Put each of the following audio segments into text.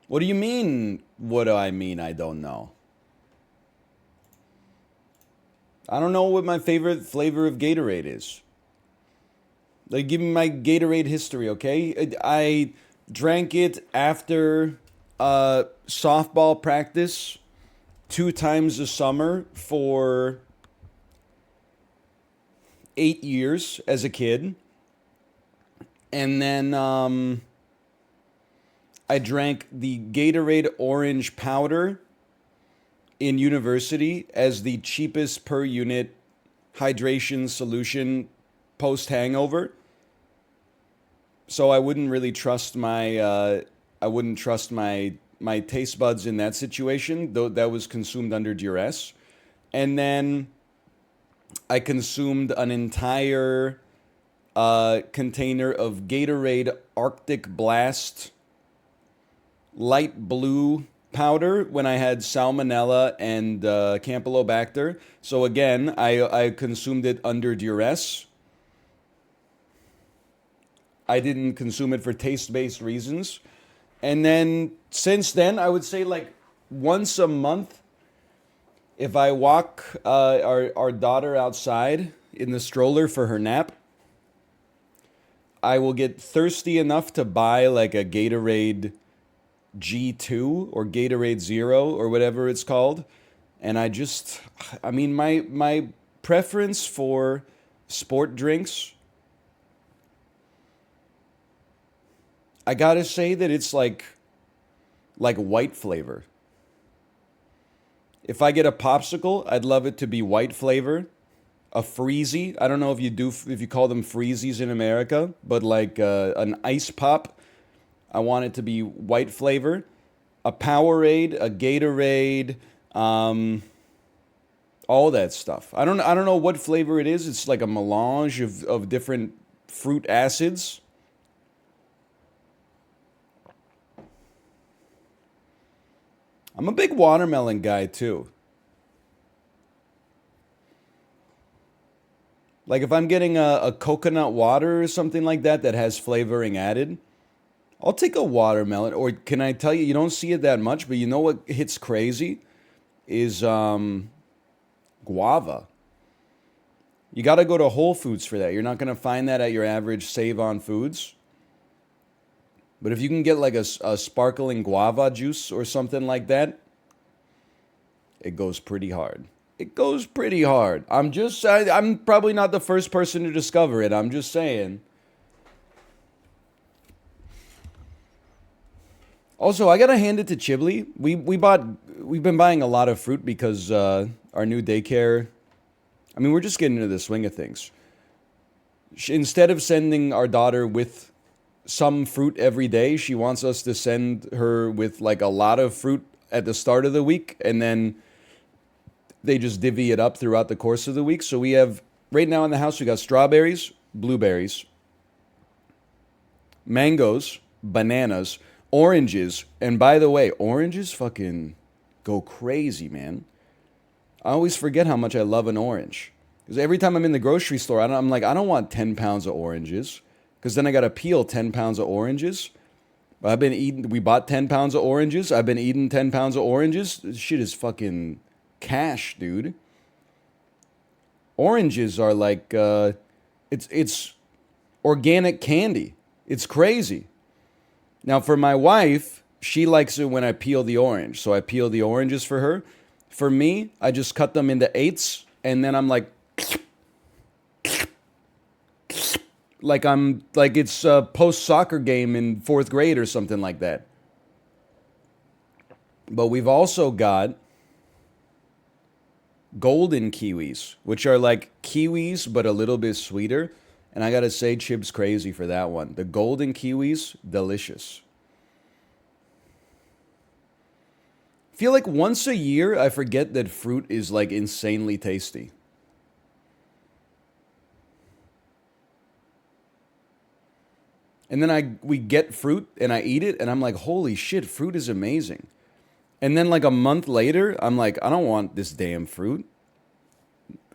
What do you mean? What do I mean? I don't know. I don't know what my favorite flavor of Gatorade is. Like, give me my Gatorade history, okay? I drank it after softball practice 2 times a summer for 8 years as a kid. And then I drank the Gatorade orange powder in university as the cheapest per unit hydration solution post hangover. So I wouldn't trust my taste buds in that situation, though that was consumed under duress. And then I consumed an entire container of Gatorade Arctic Blast light blue powder when I had salmonella and Campylobacter. So again, I consumed it under duress. I didn't consume it for taste-based reasons. And then since then, I would say like once a month, if I walk our daughter outside in the stroller for her nap, I will get thirsty enough to buy like a Gatorade G2 or Gatorade Zero or whatever it's called. And I mean, my preference for sport drinks, I gotta say that it's like white flavor. If I get a popsicle, I'd love it to be white flavor. A freezy, I don't know if you call them freezies in America, but like an ice pop, I want it to be white flavor. A Powerade, a Gatorade, all that stuff. I don't know what flavor it is. It's like a melange of different fruit acids. I'm a big watermelon guy too. Like if I'm getting a coconut water or something like that that has flavoring added, I'll take a watermelon. Or can I tell you, you don't see it that much, but you know what hits crazy is guava. You got to go to Whole Foods for that. You're not going to find that at your average Save On Foods. But if you can get like a sparkling guava juice or something like that, it goes pretty hard. It goes pretty hard. I'm probably not the first person to discover it. I'm just saying. Also, I gotta hand it to Chiblee. We've been buying a lot of fruit because our new daycare. I mean, we're just getting into the swing of things. Instead of sending our daughter with some fruit every day, she wants us to send her with like a lot of fruit at the start of the week, and then they just divvy it up throughout the course of the week. So we have right now in the house we got strawberries, blueberries, mangoes, bananas, oranges, and by the way, oranges fucking go crazy, man. I always forget how much I love an orange. Because every time I'm in the grocery store, I'm like, I don't want 10 pounds of oranges. Because then I got to peel 10 pounds of oranges. We bought 10 pounds of oranges. I've been eating 10 pounds of oranges. This shit is fucking cash, dude. Oranges are like, it's organic candy. It's crazy. Now, for my wife, she likes it when I peel the orange. So I peel the oranges for her. For me, I just cut them into eighths. And then I'm like it's a post soccer game in fourth grade or something like that. But we've also got golden kiwis, which are like kiwis but a little bit sweeter. And I gotta say, Chib's crazy for that one. The golden kiwis, delicious. Feel like once a year I forget that fruit is like insanely tasty. And then we get fruit and I eat it and I'm like, holy shit, fruit is amazing. And then like a month later, I'm like, I don't want this damn fruit.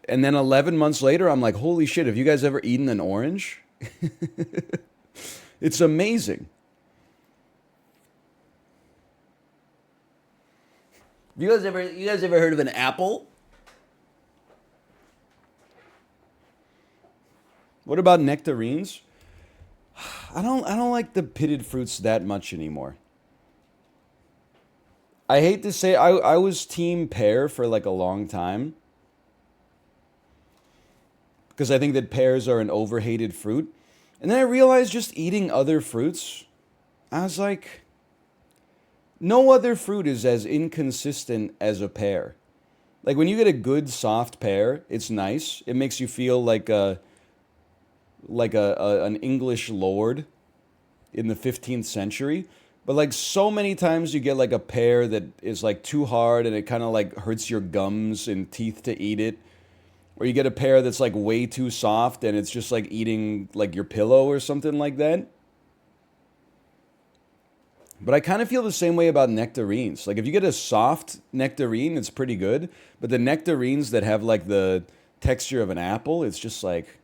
And then 11 months later, I'm like, holy shit, have you guys ever eaten an orange? It's amazing. You guys ever heard of an apple? What about nectarines? I don't like the pitted fruits that much anymore. I hate to say I was team pear for like a long time because I think that pears are an overhated fruit. And then I realized just eating other fruits, I was like, no other fruit is as inconsistent as a pear. Like when you get a good soft pear, it's nice. It makes you feel like an English lord in the 15th century. But like so many times you get like a pear that is like too hard and it kind of like hurts your gums and teeth to eat it. Or you get a pear that's like way too soft and it's just like eating like your pillow or something like that. But I kind of feel the same way about nectarines. Like if you get a soft nectarine, it's pretty good. But the nectarines that have like the texture of an apple, it's just like,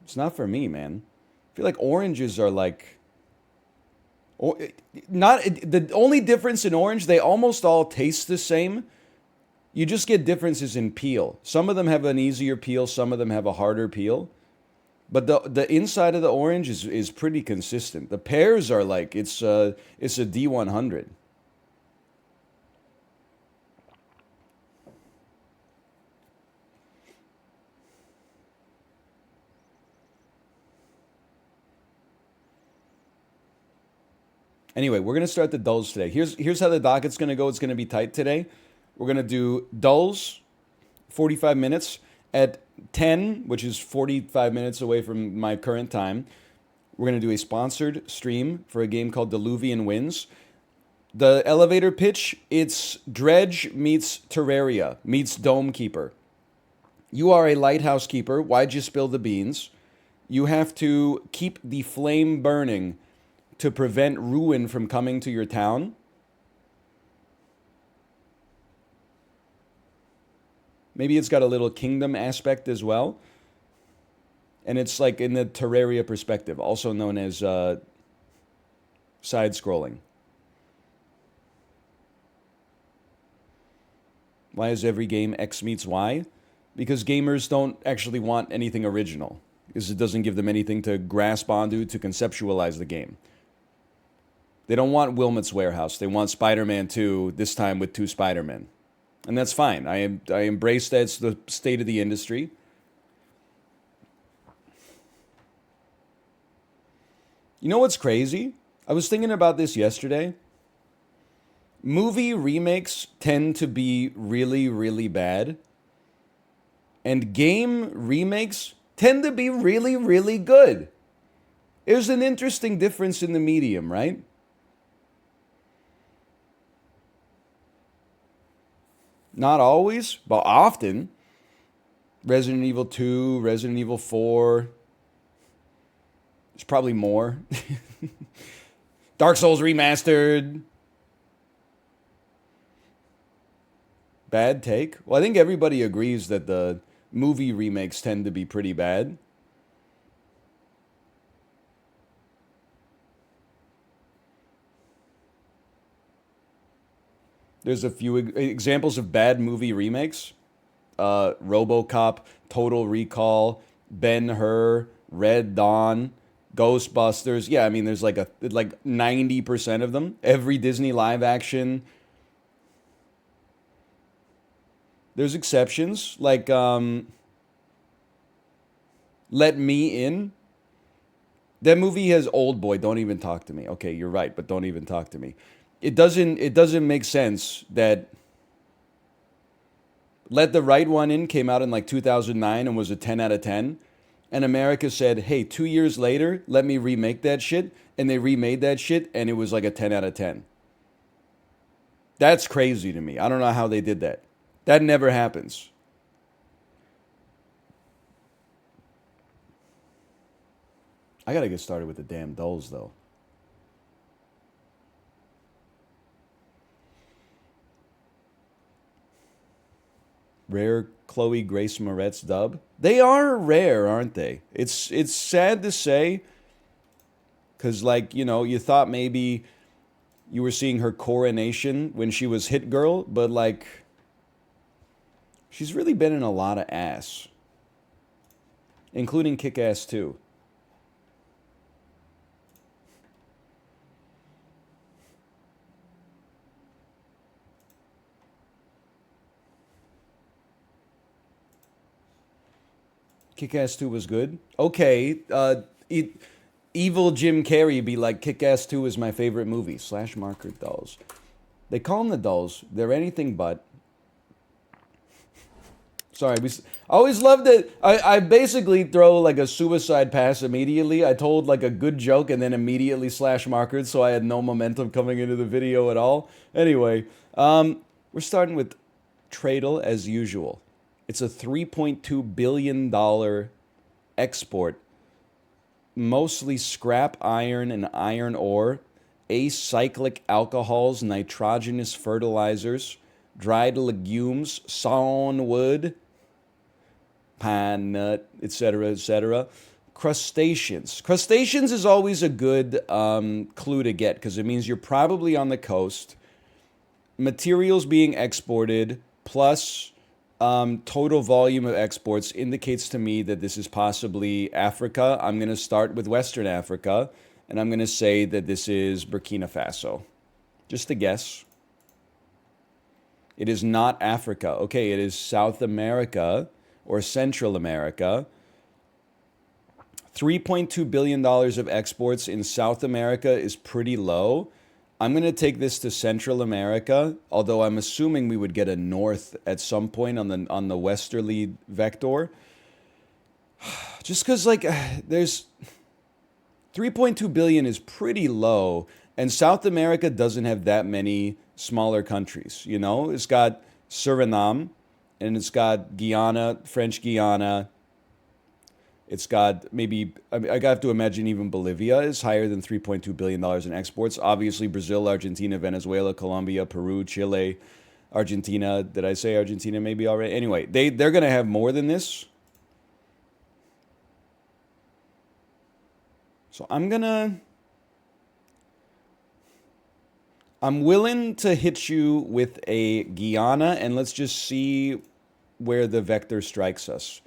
it's not for me, man. I feel like oranges are like, or not the only difference in orange, they almost all taste the same. You just get differences in peel. Some of them have an easier peel, some of them have a harder peel. But the inside of the orange is pretty consistent. The pears are like it's a D100. Anyway, we're gonna start the dulls today. Here's how the docket's gonna go. It's gonna be tight today. We're gonna do dulls, 45 minutes at 10, which is 45 minutes away from my current time. We're gonna do a sponsored stream for a game called Diluvian Winds. The elevator pitch, it's Dredge meets Terraria meets Dome Keeper. You are a lighthouse keeper. Why'd you spill the beans? You have to keep the flame burning to prevent ruin from coming to your town. Maybe it's got a little kingdom aspect as well. And it's like in the Terraria perspective, also known as side scrolling. Why is every game X meets Y? Because gamers don't actually want anything original, because it doesn't give them anything to grasp onto to conceptualize the game. They don't want Wilmot's Warehouse. They want Spider-Man 2, this time with two Spider-Men. And that's fine. I embrace that it's the state of the industry. You know what's crazy? I was thinking about this yesterday. Movie remakes tend to be really, really bad. And game remakes tend to be really, really good. There's an interesting difference in the medium, right? Not always, but often. Resident Evil 2, Resident Evil 4. There's probably more. Dark Souls Remastered. Bad take? Well, I think everybody agrees that the movie remakes tend to be pretty bad. There's a few examples of bad movie remakes. RoboCop, Total Recall, Ben-Hur, Red Dawn, Ghostbusters. Yeah, I mean, there's like 90% of them. Every Disney live action. There's exceptions, like Let Me In. That movie has Old Boy. Don't even talk to me. Okay, you're right, but don't even talk to me. It doesn't make sense that Let the Right One In came out in like 2009 and was a 10 out of 10. And America said, hey, 2 years later, let me remake that shit. And they remade that shit and it was like a 10 out of 10. That's crazy to me. I don't know how they did that. That never happens. I gotta get started with the damn dolls, though. Rare Chloe Grace Moretz dub. They are rare, aren't they? It's sad to say, because like you thought maybe you were seeing her coronation when she was Hit Girl, but like, she's really been in a lot of ass, including Kick-Ass 2. Kick-Ass 2 was good. Okay, evil Jim Carrey be like, Kick-Ass 2 is my favorite movie. Slash marker dolls. They call them the dolls. They're anything but. Sorry, I always loved it. I basically throw like a suicide pass immediately. I told like a good joke and then immediately slash markered, so I had no momentum coming into the video at all. Anyway, we're starting with Tradle as usual. It's a $3.2 billion export, mostly scrap iron and iron ore, acyclic alcohols, nitrogenous fertilizers, dried legumes, sawn wood, pine nut, etc., etc. Crustaceans. Crustaceans is always a good clue to get because it means you're probably on the coast. Materials being exported plus total volume of exports indicates to me that this is possibly Africa. I'm going to start with Western Africa, and I'm going to say that this is Burkina Faso. Just a guess. It is not Africa. Okay, it is South America or Central America. $3.2 billion of exports in South America is pretty low. I'm going to take this to Central America, although I'm assuming we would get a north at some point on the westerly vector. Just because, like, there's 3.2 billion is pretty low, and South America doesn't have that many smaller countries, you know? It's got Suriname, and it's got Guyana, French Guiana. It's got maybe, I have to imagine even Bolivia is higher than $3.2 billion in exports. Obviously, Brazil, Argentina, Venezuela, Colombia, Peru, Chile, Argentina. Did I say Argentina maybe already? Anyway, they're going to have more than this. So I'm willing to hit you with a Guyana, and let's just see where the vector strikes us.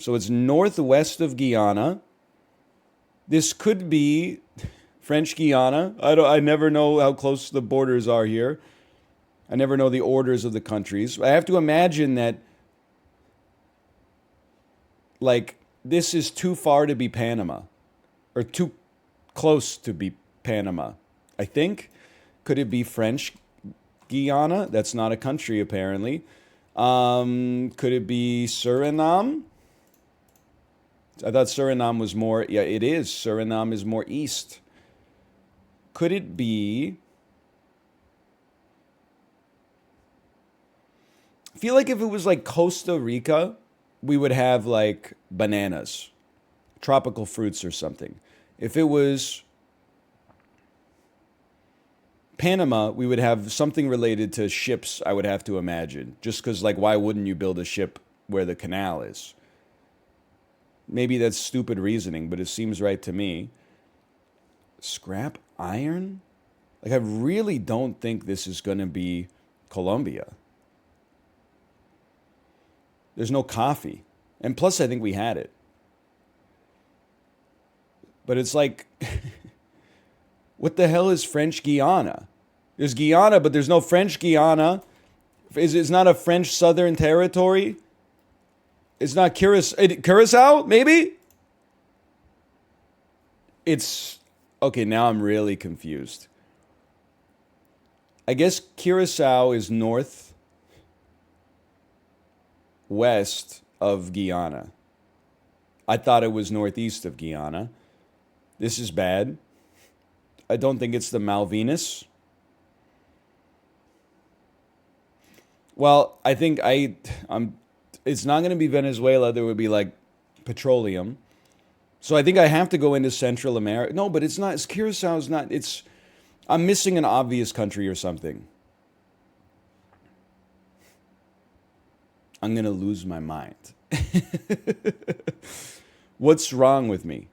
So it's northwest of Guyana. This could be French Guiana. I never know how close the borders are here. I never know the orders of the countries. I have to imagine that, like, this is too far to be Panama, or too close to be Panama, I think. Could it be French Guiana? That's not a country, apparently. Could it be Suriname? I thought Suriname was more... Yeah, it is. Suriname is more east. Could it be... I feel like if it was like Costa Rica, we would have like bananas, tropical fruits or something. If it was Panama, we would have something related to ships, I would have to imagine. Just because, like, why wouldn't you build a ship where the canal is? Maybe that's stupid reasoning, but it seems right to me. Scrap iron? Like, I really don't think this is going to be Colombia. There's no coffee. And plus, I think we had it. But it's like, what the hell is French Guiana? There's Guyana, but there's no French Guiana. It's not a French southern territory. It's not Curacao, maybe? It's... Okay, now I'm really confused. I guess Curacao is northwest of Guyana. I thought it was northeast of Guyana. This is bad. I don't think it's the Malvinas. Well, I think it's not going to be Venezuela. There would be like petroleum. So I think I have to go into Central America. No, but it's not. Curaçao's not. I'm missing an obvious country or something. I'm going to lose my mind. What's wrong with me?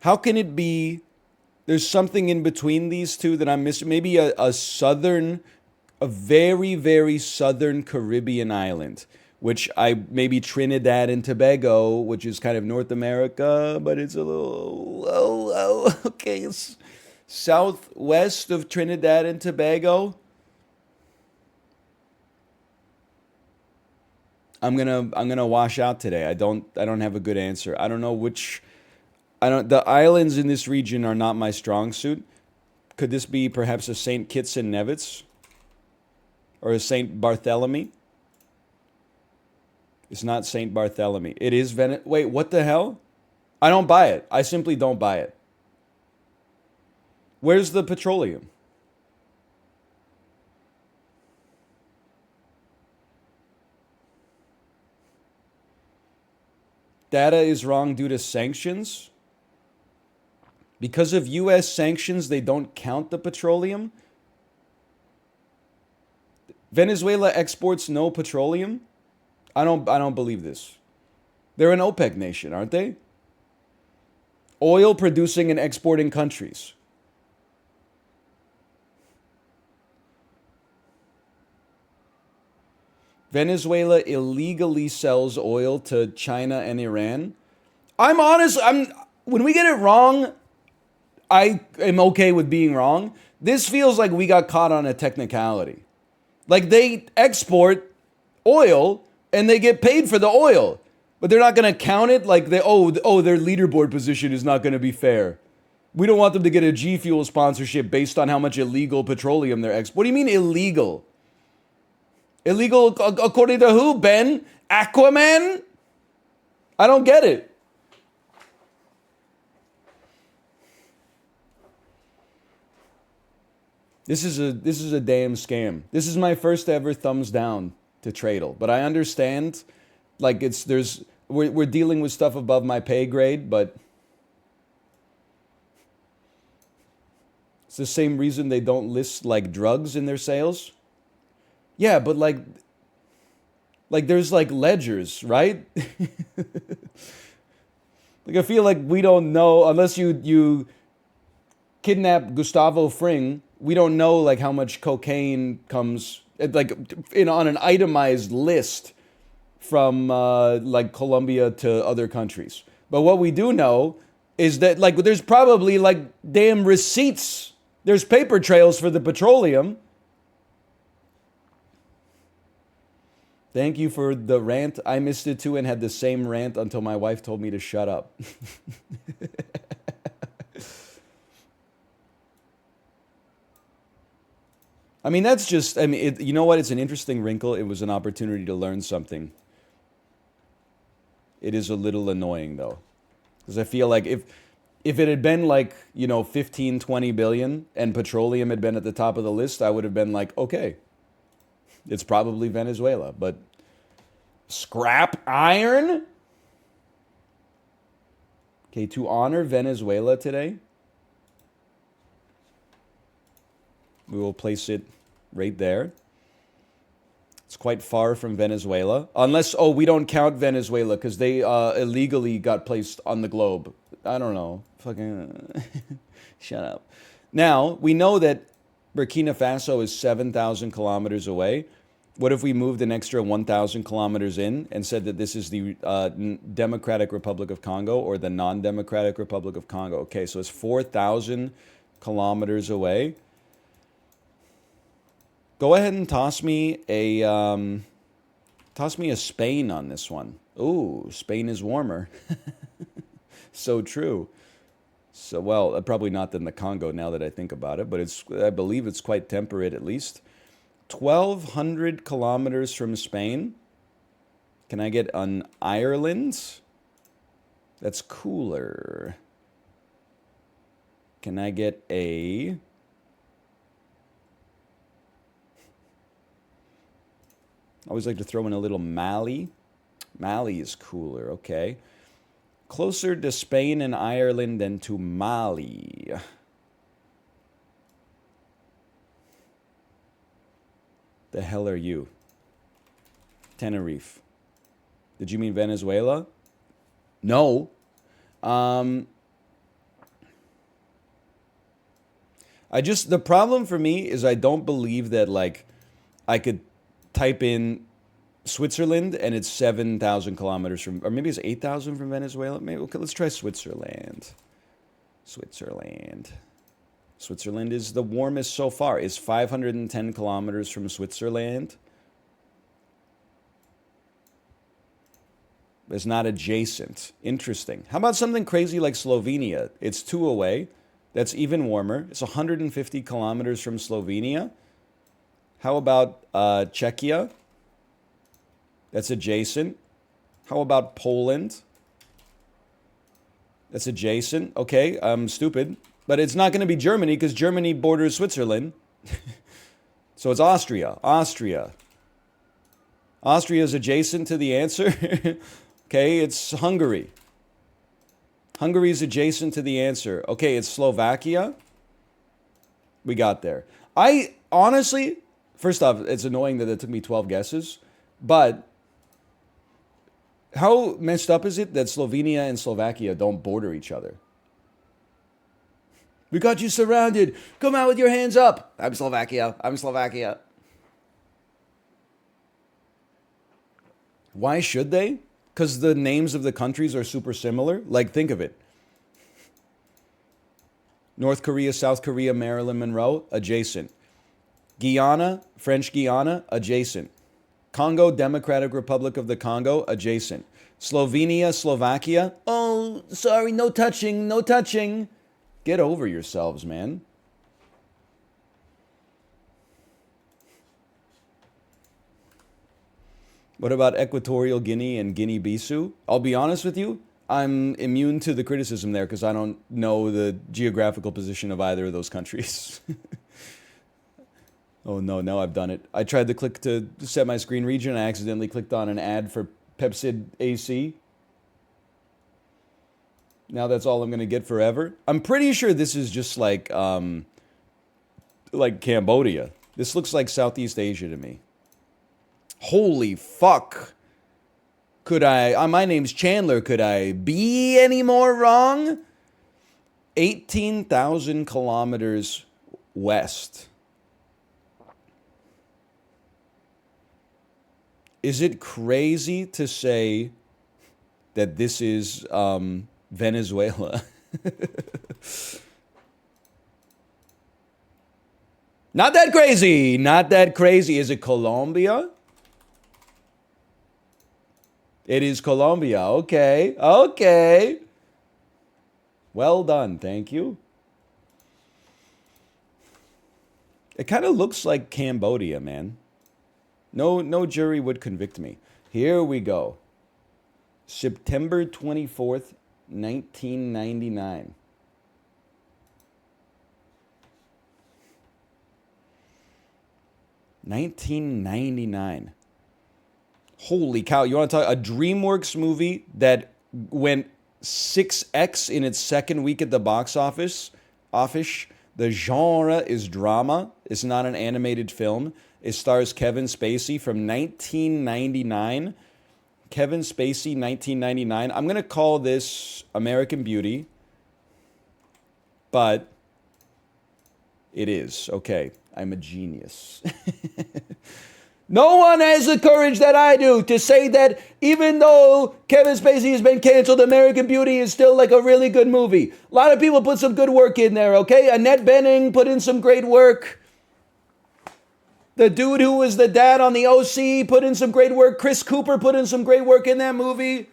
How can it be... There's something in between these two that I'm missing. Maybe a southern, a very, very southern Caribbean island, which maybe Trinidad and Tobago, which is kind of North America, but it's a little, okay, it's southwest of Trinidad and Tobago. I'm gonna wash out today. I don't have a good answer. I don't know which. I don't. The islands in this region are not my strong suit. Could this be perhaps a Saint Kitts and Nevis or a Saint Barthélemy? It's not Saint Barthélemy. It is Venice. Wait, what the hell? I don't buy it. I simply don't buy it. Where's the petroleum? Data is wrong due to sanctions. Because of US sanctions, they don't count the petroleum. Venezuela exports no petroleum. I don't believe this. They're an OPEC nation, aren't they? Oil producing and exporting countries. Venezuela illegally sells oil to China and Iran. I'm honest, when we get it wrong, I am okay with being wrong. This feels like we got caught on a technicality. Like they export oil and they get paid for the oil, but they're not going to count it like their leaderboard position is not going to be fair. We don't want them to get a G Fuel sponsorship based on how much illegal petroleum they're exporting. What do you mean illegal? Illegal according to who, Ben? Aquaman? I don't get it. This is a damn scam. This is my first ever thumbs down to Tradle, but I understand, like we're dealing with stuff above my pay grade, but it's the same reason they don't list like drugs in their sales. Yeah, but like there's like ledgers, right? Like I feel like we don't know unless you kidnap Gustavo Fring. We don't know like how much cocaine comes like on an itemized list from like Colombia to other countries. But what we do know is that like there's probably like damn receipts. There's paper trails for the petroleum. Thank you for the rant. I missed it too and had the same rant until my wife told me to shut up. I mean, that's just, I mean, you know what? It's an interesting wrinkle. It was an opportunity to learn something. It is a little annoying, though. Because I feel like if it had been like, 15, 20 billion and petroleum had been at the top of the list, I would have been like, okay, it's probably Venezuela. But scrap iron? Okay, to honor Venezuela today, we will place it right there. It's quite far from Venezuela. Unless, we don't count Venezuela because they illegally got placed on the globe. I don't know. Fucking shut up. Now, we know that Burkina Faso is 7,000 kilometers away. What if we moved an extra 1,000 kilometers in and said that this is the Democratic Republic of Congo or the Non-Democratic Republic of Congo? Okay, so it's 4,000 kilometers away. Go ahead and toss me a Spain on this one. Ooh, Spain is warmer. So true. So, well, probably not than the Congo now that I think about it, but I believe it's quite temperate at least. 1,200 kilometers from Spain. Can I get an Ireland? That's cooler. Can I get a... I always like to throw in a little Mali. Mali is cooler, okay. Closer to Spain and Ireland than to Mali. The hell are you? Tenerife. Did you mean Venezuela? No. The problem for me is I don't believe that like I could type in Switzerland and it's 7,000 kilometers from, or maybe it's 8,000 from Venezuela. Maybe, okay, let's try Switzerland. Switzerland. Switzerland is the warmest so far. Is 510 kilometers from Switzerland. It's not adjacent. Interesting. How about something crazy like Slovenia? It's 2 away. That's even warmer. It's 150 kilometers from Slovenia. How about Czechia? That's adjacent. How about Poland? That's adjacent. Okay, I'm stupid. But it's not going to be Germany because Germany borders Switzerland. So it's Austria. Austria. Austria is adjacent to the answer. Okay, it's Hungary. Hungary is adjacent to the answer. Okay, it's Slovakia. We got there. I honestly, first off, it's annoying that it took me 12 guesses, but how messed up is it that Slovenia and Slovakia don't border each other? We got you surrounded. Come out with your hands up. I'm Slovakia. I'm Slovakia. Why should they? Because the names of the countries are super similar. Like, think of it. North Korea, South Korea, Marilyn Monroe, adjacent. Guyana, French Guiana, adjacent. Congo, Democratic Republic of the Congo, adjacent. Slovenia, Slovakia, oh, sorry, no touching, no touching. Get over yourselves, man. What about Equatorial Guinea and Guinea-Bissau? I'll be honest with you, I'm immune to the criticism there because I don't know the geographical position of either of those countries. Oh no, now I've done it. I tried to click to set my screen region. I accidentally clicked on an ad for Pepsid AC. Now that's all I'm going to get forever. I'm pretty sure this is just like Cambodia. This looks like Southeast Asia to me. Holy fuck. Could I, my name's Chandler, could I be any more wrong? 18,000 kilometers west. Is it crazy to say that this is Venezuela? Not that crazy. Not that crazy. Is it Colombia? It is Colombia. Okay. Okay. Well done. Thank you. It kind of looks like Cambodia, man. No jury would convict me. Here we go. September 24th, 1999. $1999. Holy cow. You want to talk a DreamWorks movie that went 6x in its second week at the box office? The genre is drama. It's not an animated film. It stars Kevin Spacey from 1999. Kevin Spacey, 1999. I'm going to call this American Beauty. But it is. Okay. I'm a genius. No one has the courage that I do to say that even though Kevin Spacey has been canceled, American Beauty is still like a really good movie. A lot of people put some good work in there, okay? Annette Bening put in some great work. The dude who was the dad on the OC put in some great work. Chris Cooper put in some great work in that movie.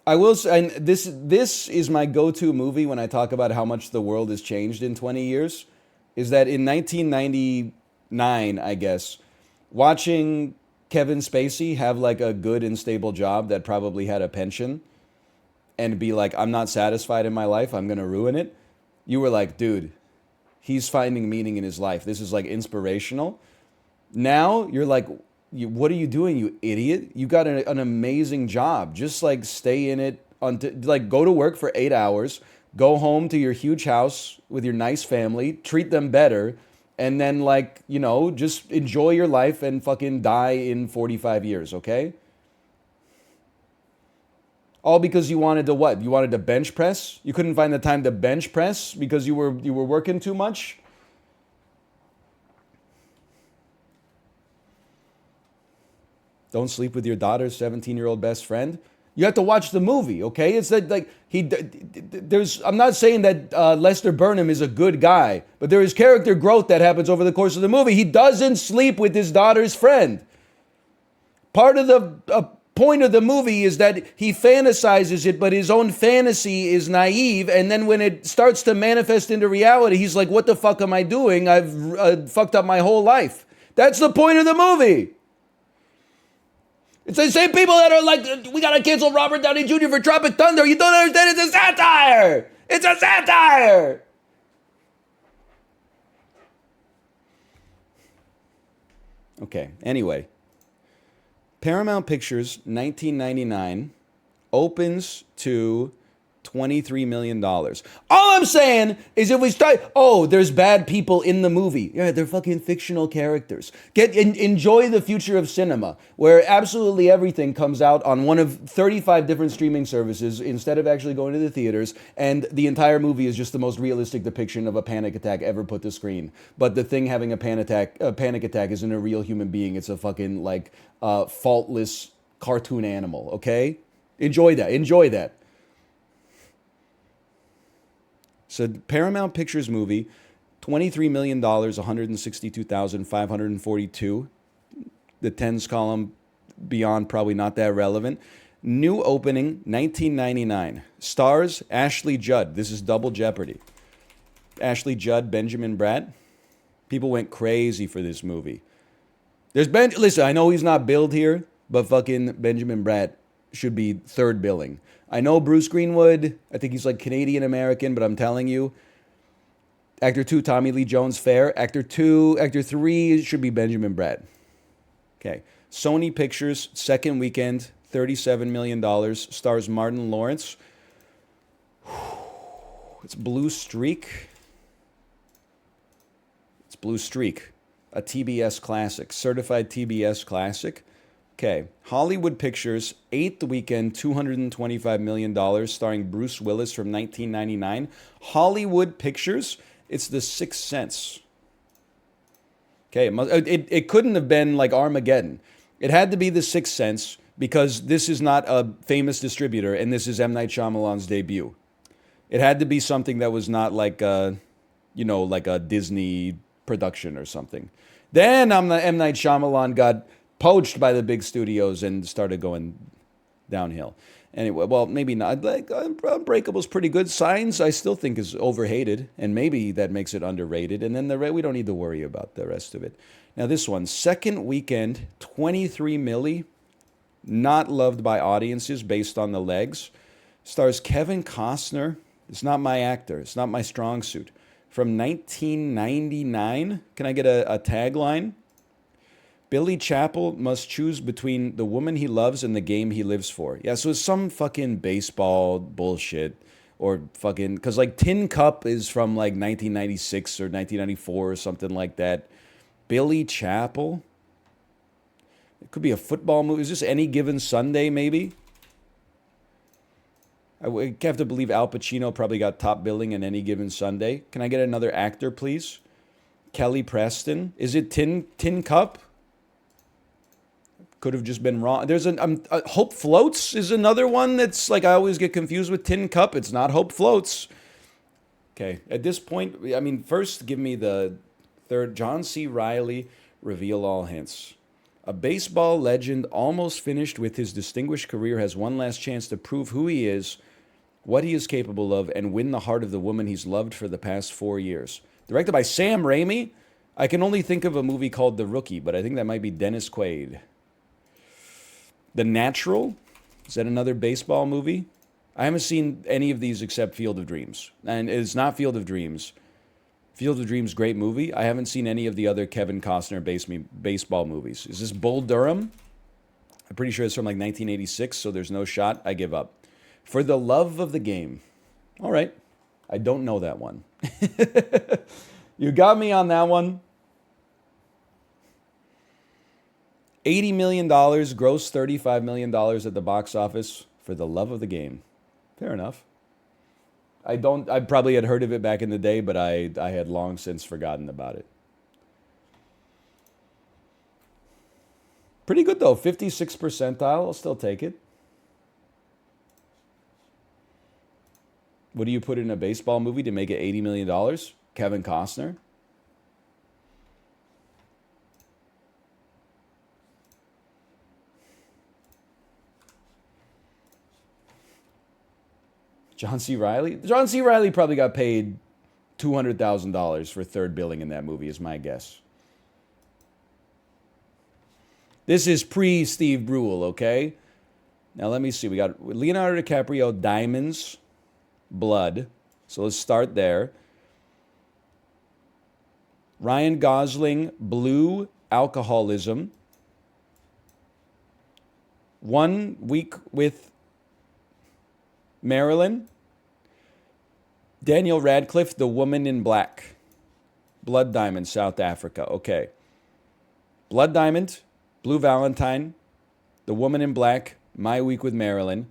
I will say, and this is my go-to movie when I talk about how much the world has changed in 20 years, is that in 1999, I guess, watching Kevin Spacey have like a good and stable job that probably had a pension and be like, I'm not satisfied in my life, I'm going to ruin it. You were like, dude, he's finding meaning in his life. This is like inspirational. Now you're like, what are you doing, you idiot? You got an amazing job. Just like stay in it, like go to work for 8 hours, go home to your huge house with your nice family, treat them better, and then like, you know, just enjoy your life and fucking die in 45 years, okay? All because you wanted to what? You wanted to bench press? You couldn't find the time to bench press because you were working too much? Don't sleep with your daughter's 17-year-old best friend. You have to watch the movie, okay? It's that like there's. I'm not saying that Lester Burnham is a good guy, but there is character growth that happens over the course of the movie. He doesn't sleep with his daughter's friend. Part of the point of the movie is that he fantasizes it, but his own fantasy is naive. And then when it starts to manifest into reality, he's like, "What the fuck am I doing? I've fucked up my whole life." That's the point of the movie. It's the same people that are like, we gotta cancel Robert Downey Jr. for Tropic Thunder. You don't understand, it's a satire! It's a satire! Okay, anyway. Paramount Pictures, 1999, opens to $23 million. All I'm saying is if we start, there's bad people in the movie. Yeah, they're fucking fictional characters. Enjoy the future of cinema, where absolutely everything comes out on one of 35 different streaming services instead of actually going to the theaters, and the entire movie is just the most realistic depiction of a panic attack ever put to screen. But the thing having a panic attack isn't a real human being. It's a fucking faultless cartoon animal, okay? Enjoy that. So Paramount Pictures movie, $23 million, 162,542. The tens column beyond probably not that relevant. New opening, 1999. Stars Ashley Judd. This is Double Jeopardy. Ashley Judd, Benjamin Bratt. People went crazy for this movie. Listen, I know he's not billed here, but fucking Benjamin Bratt should be third billing. I know Bruce Greenwood, I think he's like Canadian American, but I'm telling you, actor 2, Tommy Lee Jones, fair. Actor 3 should be Benjamin Bratt. Okay. Sony Pictures, second weekend, $37 million, stars Martin Lawrence. It's Blue Streak. A TBS classic, certified TBS classic. Okay, Hollywood Pictures, eighth weekend, $225 million, starring Bruce Willis from 1999. Hollywood Pictures, it's The Sixth Sense. Okay, it couldn't have been like Armageddon. It had to be The Sixth Sense because this is not a famous distributor and this is M. Night Shyamalan's debut. It had to be something that was not like a Disney production or something. Then M. Night Shyamalan got poached by the big studios and started going downhill. Anyway, well, maybe not. Unbreakable's pretty good. Signs, I still think, is overhated, and maybe that makes it underrated. And then we don't need to worry about the rest of it. Now, this one, second weekend, 23 milli, not loved by audiences based on the legs. Stars Kevin Costner. It's not my actor. It's not my strong suit. From 1999. Can I get a tagline? Billy Chappell must choose between the woman he loves and the game he lives for. Yeah, so it's some fucking baseball bullshit or fucking... Because, Tin Cup is from, 1996 or 1994 or something like that. Billy Chappell? It could be a football movie. Is this Any Given Sunday, maybe? I have to believe Al Pacino probably got top billing in Any Given Sunday. Can I get another actor, please? Kelly Preston. Is it Tin Cup? Could have just been wrong. There's Hope Floats is another one that's I always get confused with Tin Cup. It's not Hope Floats. Okay, at this point, first give me the third. John C. Reilly, reveal all hints. A baseball legend almost finished with his distinguished career has one last chance to prove who he is, what he is capable of, and win the heart of the woman he's loved for the past 4 years. Directed by Sam Raimi. I can only think of a movie called The Rookie, but I think that might be Dennis Quaid. The Natural? Is that another baseball movie? I haven't seen any of these except Field of Dreams. And it's not Field of Dreams. Field of Dreams, great movie. I haven't seen any of the other Kevin Costner baseball movies. Is this Bull Durham? I'm pretty sure it's from 1986, so there's no shot. I give up. For the Love of the Game. All right. I don't know that one. You got me on that one. $80 million, gross $35 million at the box office. For the love of the game. Fair enough. I probably had heard of it back in the day, but I had long since forgotten about it. Pretty good though, 56th percentile. I'll still take it. What do you put in a baseball movie to make it $80 million? Kevin Costner? John C. Reilly? John C. Reilly probably got paid $200,000 for third billing in that movie, is my guess. This is pre-Steve Brule, okay? Now let me see. We got Leonardo DiCaprio, Diamonds, Blood. So let's start there. Ryan Gosling, Blue, Alcoholism. 1 Week with Marilyn. Daniel Radcliffe, The Woman in Black. Blood Diamond, South Africa. Okay. Blood Diamond, Blue Valentine, The Woman in Black, My Week with Marilyn.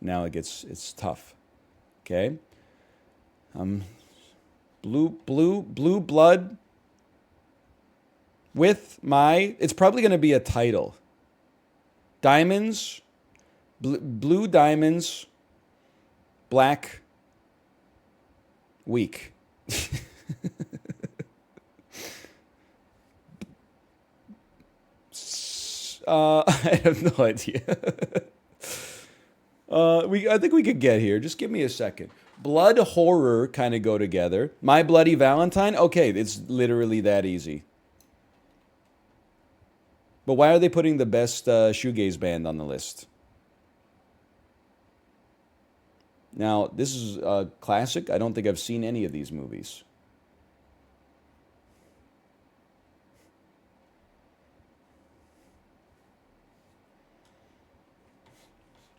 Now it's tough. Okay. Blue Blood with my, it's probably going to be a title. Diamonds, Blue Diamonds, Black Week. I have no idea. I think we could get here. Just give me a second. Blood, horror kind of go together. My Bloody Valentine? Okay, it's literally that easy. But why are they putting the best shoegaze band on the list? Now, this is a classic. I don't think I've seen any of these movies.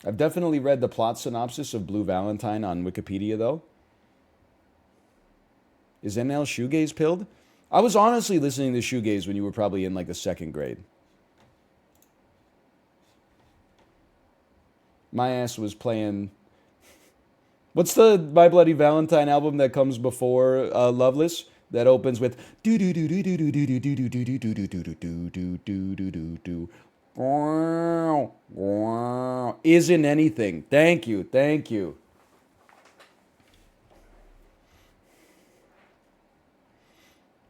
I've definitely read the plot synopsis of Blue Valentine on Wikipedia, though. Is NL shoegaze pilled? I was honestly listening to shoegaze when you were probably in like the second grade. My ass was playing. What's the My Bloody Valentine album that comes before Loveless? That opens with do do do do do do do do do do do do do do do do do do. Isn't anything. Thank you. Thank you.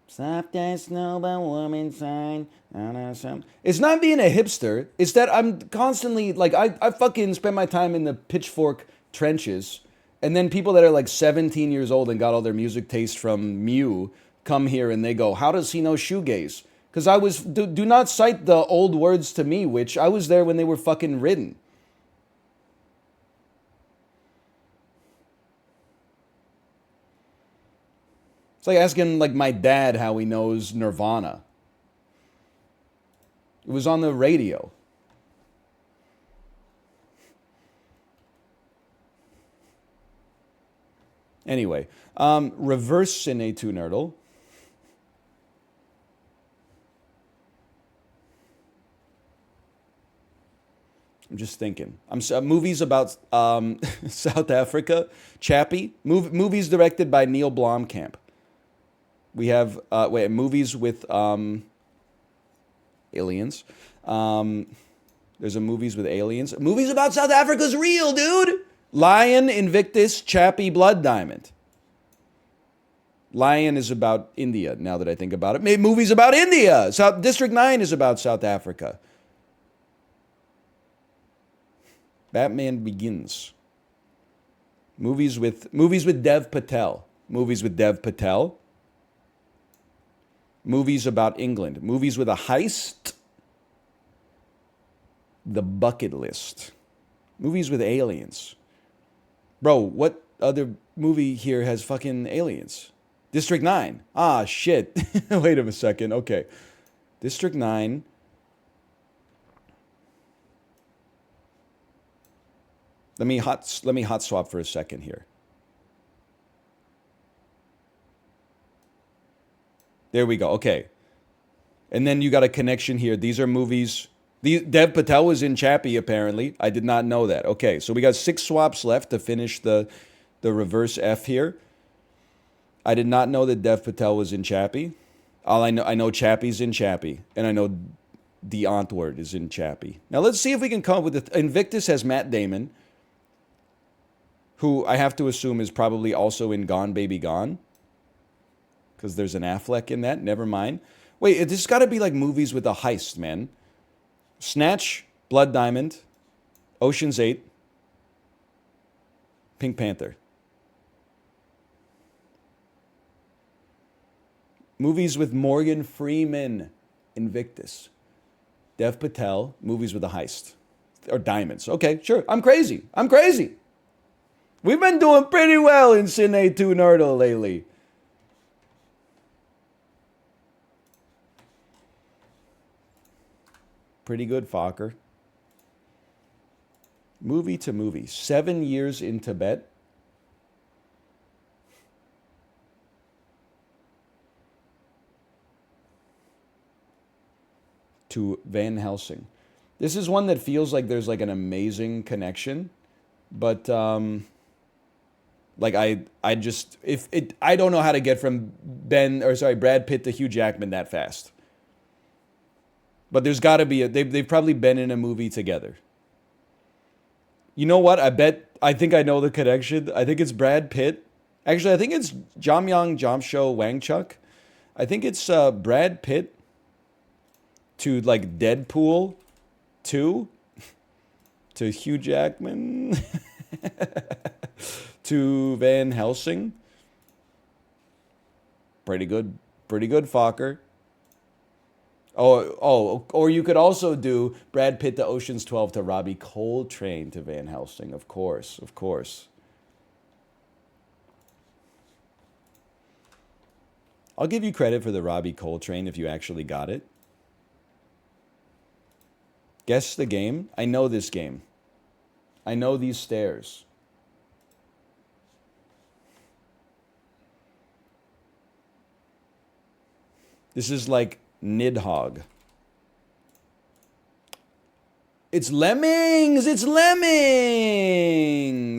Soft as snow, but warm inside. It's not being a hipster. It's that I'm constantly, like, I fucking spend my time in the pitchfork trenches. And then people that are like 17 years old and got all their music taste from Mew come here and they go, how does he know shoegaze? Because I was, do not cite the old words to me, which I was there when they were fucking written. It's like asking like my dad how he knows Nirvana. It was on the radio. Anyway, reverse Cine 2 Nerdle. I'm just thinking. Movies about South Africa. Chappie. Movies directed by Neil Blomkamp. We have movies with aliens. There's a movies with aliens. Movies about South Africa's real, dude. Lion, Invictus, Chappie, Blood Diamond. Lion is about India, now that I think about it. Movies about India. District 9 is about South Africa. Batman Begins. Movies with Dev Patel. Movies with Dev Patel. Movies about England. Movies with a heist. The Bucket List. Movies with aliens. Bro, what other movie here has fucking aliens? District 9. Ah, shit. Wait a second. Okay. District 9. Let me hot swap for a second here. There we go. Okay. And then you got a connection here. These are movies. Dev Patel was in Chappie, apparently. I did not know that. Okay, so we got 6 swaps left to finish the reverse F here. I did not know that Dev Patel was in Chappie. I know Chappie's in Chappie, and I know the Antwoord is in Chappie. Now let's see if we can come up with it. Invictus has Matt Damon, who I have to assume is probably also in Gone Baby Gone, because there's an Affleck in that. Never mind. Wait, this has got to be like movies with a heist, man. Snatch, Blood Diamond, Ocean's 8, Pink Panther. Movies with Morgan Freeman, Invictus. Dev Patel, movies with a heist. Or diamonds. Okay, sure. I'm crazy. We've been doing pretty well in Cine 2 Nerdle lately. Pretty good, Fokker. Movie to movie. 7 years in Tibet. To Van Helsing. This is one that feels like there's like an amazing connection, but like I don't know how to get from Brad Pitt to Hugh Jackman that fast. But there's got to be they've probably been in a movie together. You know what? I think I know the connection. I think it's Brad Pitt. Actually, I think it's Jamyang Jamsho Wangchuk. I think it's Brad Pitt to like Deadpool 2 to Hugh Jackman to Van Helsing. Pretty good, Fokker. Or you could also do Brad Pitt to Ocean's 12 to Robbie Coltrane to Van Helsing. Of course. I'll give you credit for the Robbie Coltrane if you actually got it. Guess the game? I know this game. I know these stairs. This is like Nidhogg. It's Lemmings!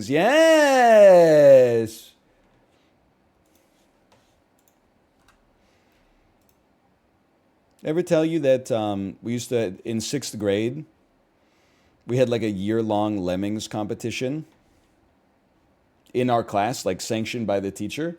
Yes! Ever tell you that we used to, in 6th grade, we had like a year-long Lemmings competition in our class, like sanctioned by the teacher.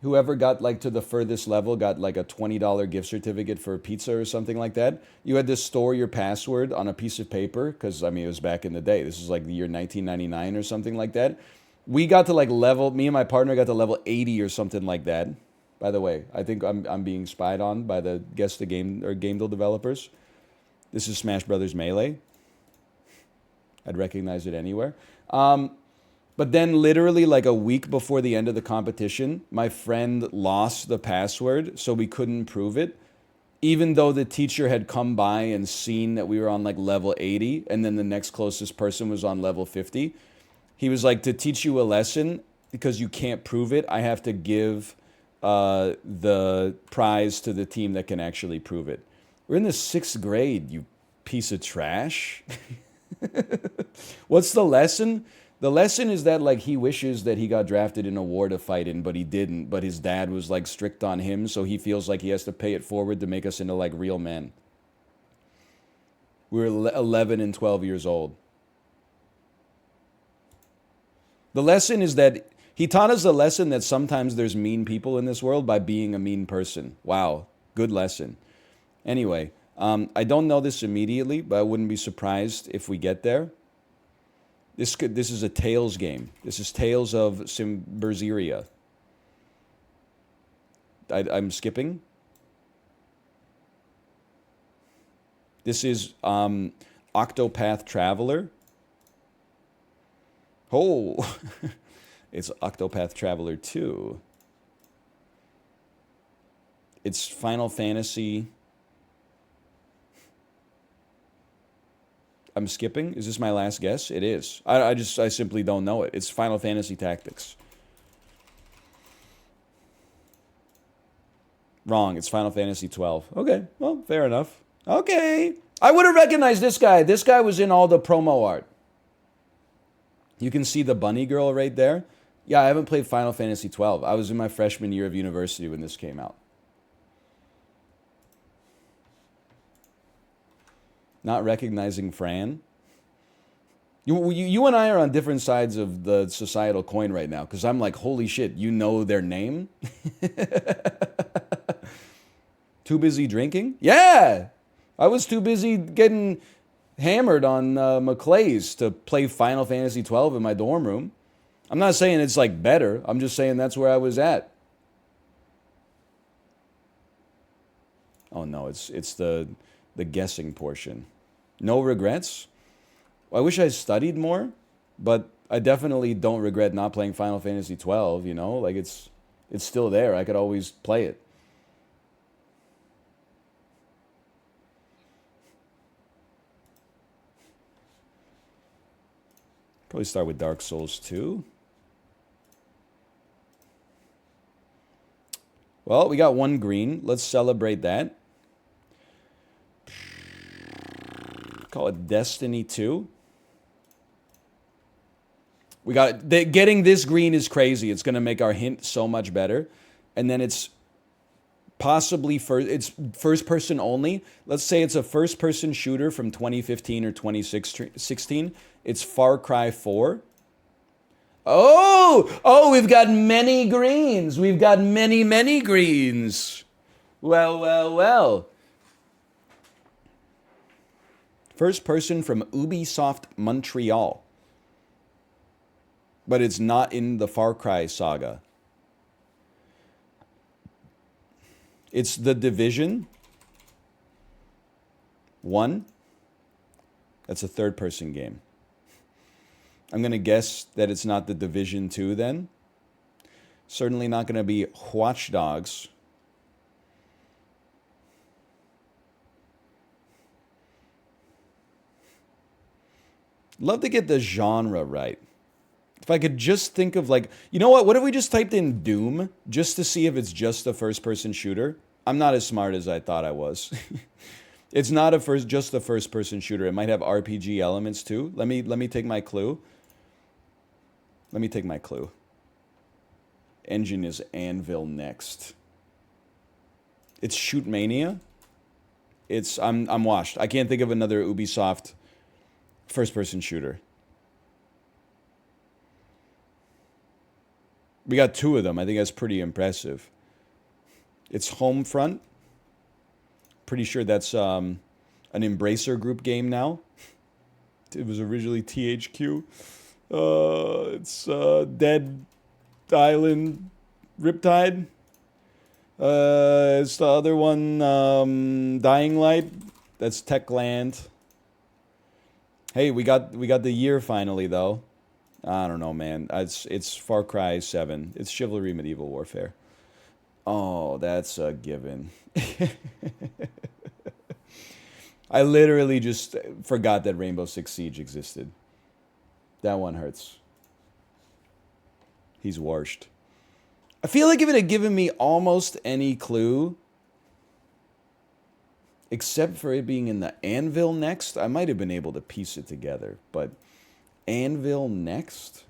Whoever got like to the furthest level got like a $20 gift certificate for pizza or something like that. You had to store your password on a piece of paper because, I mean, it was back in the day. This was like the year 1999 or something like that. We got to like me and my partner got to level 80 or something like that. By the way, I think I'm being spied on by the Guess the Game or Gamedale developers. This is Smash Brothers Melee. I'd recognize it anywhere. But then literally like a week before the end of the competition, my friend lost the password, so we couldn't prove it. Even though the teacher had come by and seen that we were on like level 80, and then the next closest person was on level 50. He was like, to teach you a lesson, because you can't prove it, I have to give the prize to the team that can actually prove it. We're in the 6th grade, you piece of trash. What's the lesson? The lesson is that like he wishes that he got drafted in a war to fight in, but he didn't. But his dad was like strict on him, so he feels like he has to pay it forward to make us into like real men. We were 11 and 12 years old. The lesson is that he taught us the lesson that sometimes there's mean people in this world by being a mean person. Wow, good lesson. Anyway, I don't know this immediately, but I wouldn't be surprised if we get there. This is a Tales game. This is Tales of Berseria. I'm skipping. This is Octopath Traveler. Oh, it's Octopath Traveler 2. It's Final Fantasy. I'm skipping. Is this my last guess? It is. I simply don't know it. It's Final Fantasy Tactics. Wrong. It's Final Fantasy 12. Okay. Well, fair enough. Okay. I would have recognized this guy. This guy was in all the promo art. You can see the bunny girl right there. Yeah, I haven't played Final Fantasy 12. I was in my freshman year of university when this came out. Not recognizing Fran. You and I are on different sides of the societal coin right now, because I'm like, holy shit, you know their name? Too busy drinking? Yeah! I was too busy getting hammered on McClay's to play Final Fantasy 12 in my dorm room. I'm not saying it's like better. I'm just saying that's where I was at. Oh no, it's the guessing portion. No regrets? I wish I studied more, but I definitely don't regret not playing Final Fantasy 12, you know? Like, it's still there. I could always play it. Probably start with Dark Souls 2. Well, we got one green. Let's celebrate that. Call it Destiny 2. We got getting this green is crazy. It's going to make our hint so much better. And then it's possibly it's first person only. Let's say it's a first person shooter from 2015 or 2016. It's Far Cry 4. Oh, we've got many greens. We've got many greens. Well. First person from Ubisoft Montreal. But it's not in the Far Cry saga. It's The Division 1. That's a third person game. I'm going to guess that it's not The Division 2 then. Certainly not going to be Watch Dogs. Love to get the genre right. If I could just think of like, you know what if we just typed in Doom just to see if it's just a first-person shooter? I'm not as smart as I thought I was. It's not just a first-person shooter. It might have RPG elements too. Let me take my clue. Engine is Anvil Next. It's Shoot Mania. I'm washed. I can't think of another Ubisoft first-person shooter. We got two of them. I think that's pretty impressive. It's Homefront. Pretty sure that's an Embracer Group game now. It was originally THQ. It's Dead Island Riptide. It's the other one, Dying Light. That's Techland. Hey, we got the year finally though. I don't know, man. It's Far Cry 7. It's Chivalry Medieval Warfare. Oh, that's a given. I literally just forgot that Rainbow Six Siege existed. That one hurts. He's washed. I feel like if it had given me almost any clue, except for it being in the Anvil Next, I might have been able to piece it together. But Anvil Next?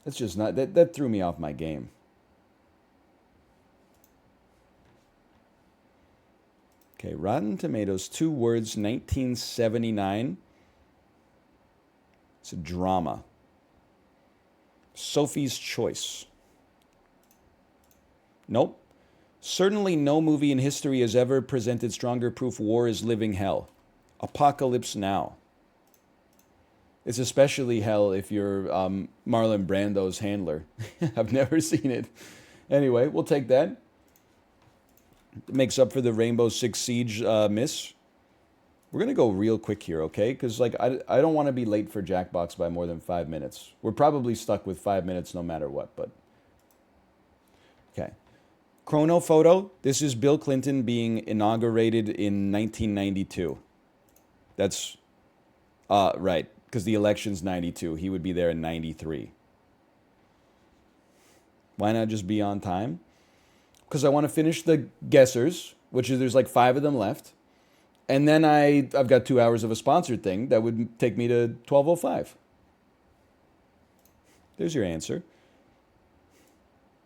That's just not... That threw me off my game. Okay, Rotten Tomatoes, 2 words, 1979. It's a drama. Sophie's Choice. Nope. Certainly no movie in history has ever presented stronger proof war is living hell. Apocalypse Now. It's especially hell if you're Marlon Brando's handler. I've never seen it. Anyway, we'll take that. It makes up for the Rainbow Six Siege miss. We're going to go real quick here, okay? Because like I don't want to be late for Jackbox by more than 5 minutes. We're probably stuck with 5 minutes no matter what, but... Okay. Chrono photo. This is Bill Clinton being inaugurated in 1992. That's... right. Because the election's 92. He would be there in 93. Why not just be on time? because I want to finish the guessers, which is there's like 5 of them left. And then I've got 2 hours of a sponsored thing that would take me to 12:05. There's your answer.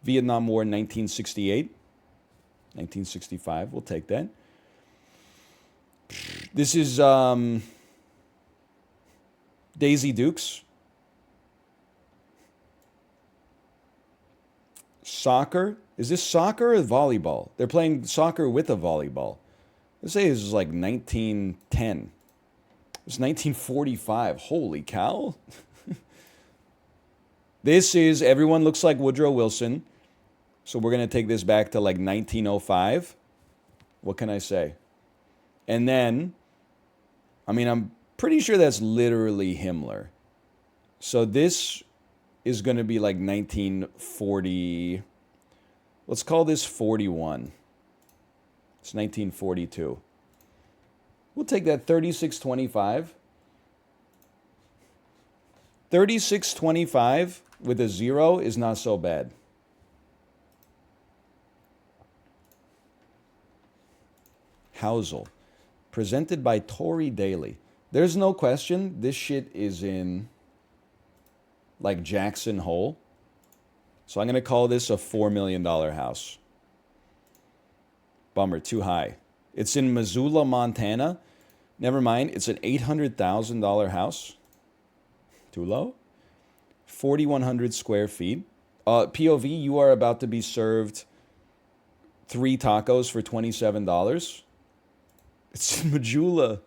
Vietnam War 1968. 1965, we'll take that. This is Daisy Dukes. Soccer. Is this soccer or volleyball? They're playing soccer with a volleyball. Let's say this is like 1910. It's 1945. Holy cow. This is, everyone looks like Woodrow Wilson. So we're going to take this back to like 1905. What can I say? And then, I mean, I'm pretty sure that's literally Himmler. So this is going to be like 1940. Let's call this 41. It's 1942. We'll take that 3625. 3625 with a 0 is not so bad. Housel. Presented by Tory Daly. There's no question this shit is in like Jackson Hole. So I'm going to call this a $4 million house. Bummer, too high. It's in Missoula, Montana. Never mind, it's an $800,000 house. Too low. 4,100 square feet. POV, you are about to be served 3 tacos for $27. It's in Missoula.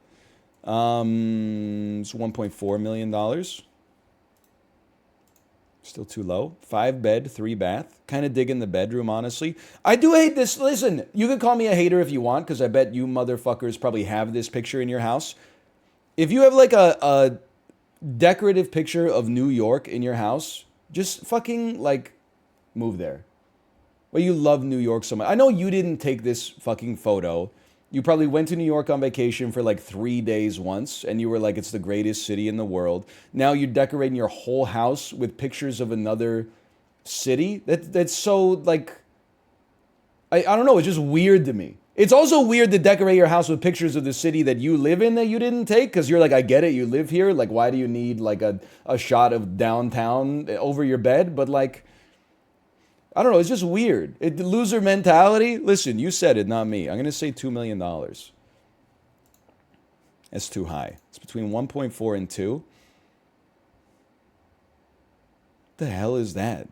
It's $1.4 million. Still too low. 5 bed, 3 bath. Kind of digging the bedroom, honestly. I do hate this. Listen, you can call me a hater if you want, because I bet you motherfuckers probably have this picture in your house. If you have like a decorative picture of New York in your house, just fucking like move there. Well, you love New York so much. I know you didn't take this fucking photo. You probably went to New York on vacation for like 3 days once, and you were like, it's the greatest city in the world. Now you're decorating your whole house with pictures of another city. That's so like, I don't know, it's just weird to me. It's also weird to decorate your house with pictures of the city that you live in that you didn't take, because you're like, I get it, you live here. Like, why do you need like a shot of downtown over your bed? But like, I don't know, it's just weird. Loser mentality. Listen, you said it, not me. I'm going to say $2 million. That's too high. It's between 1.4 and 2. What the hell is that?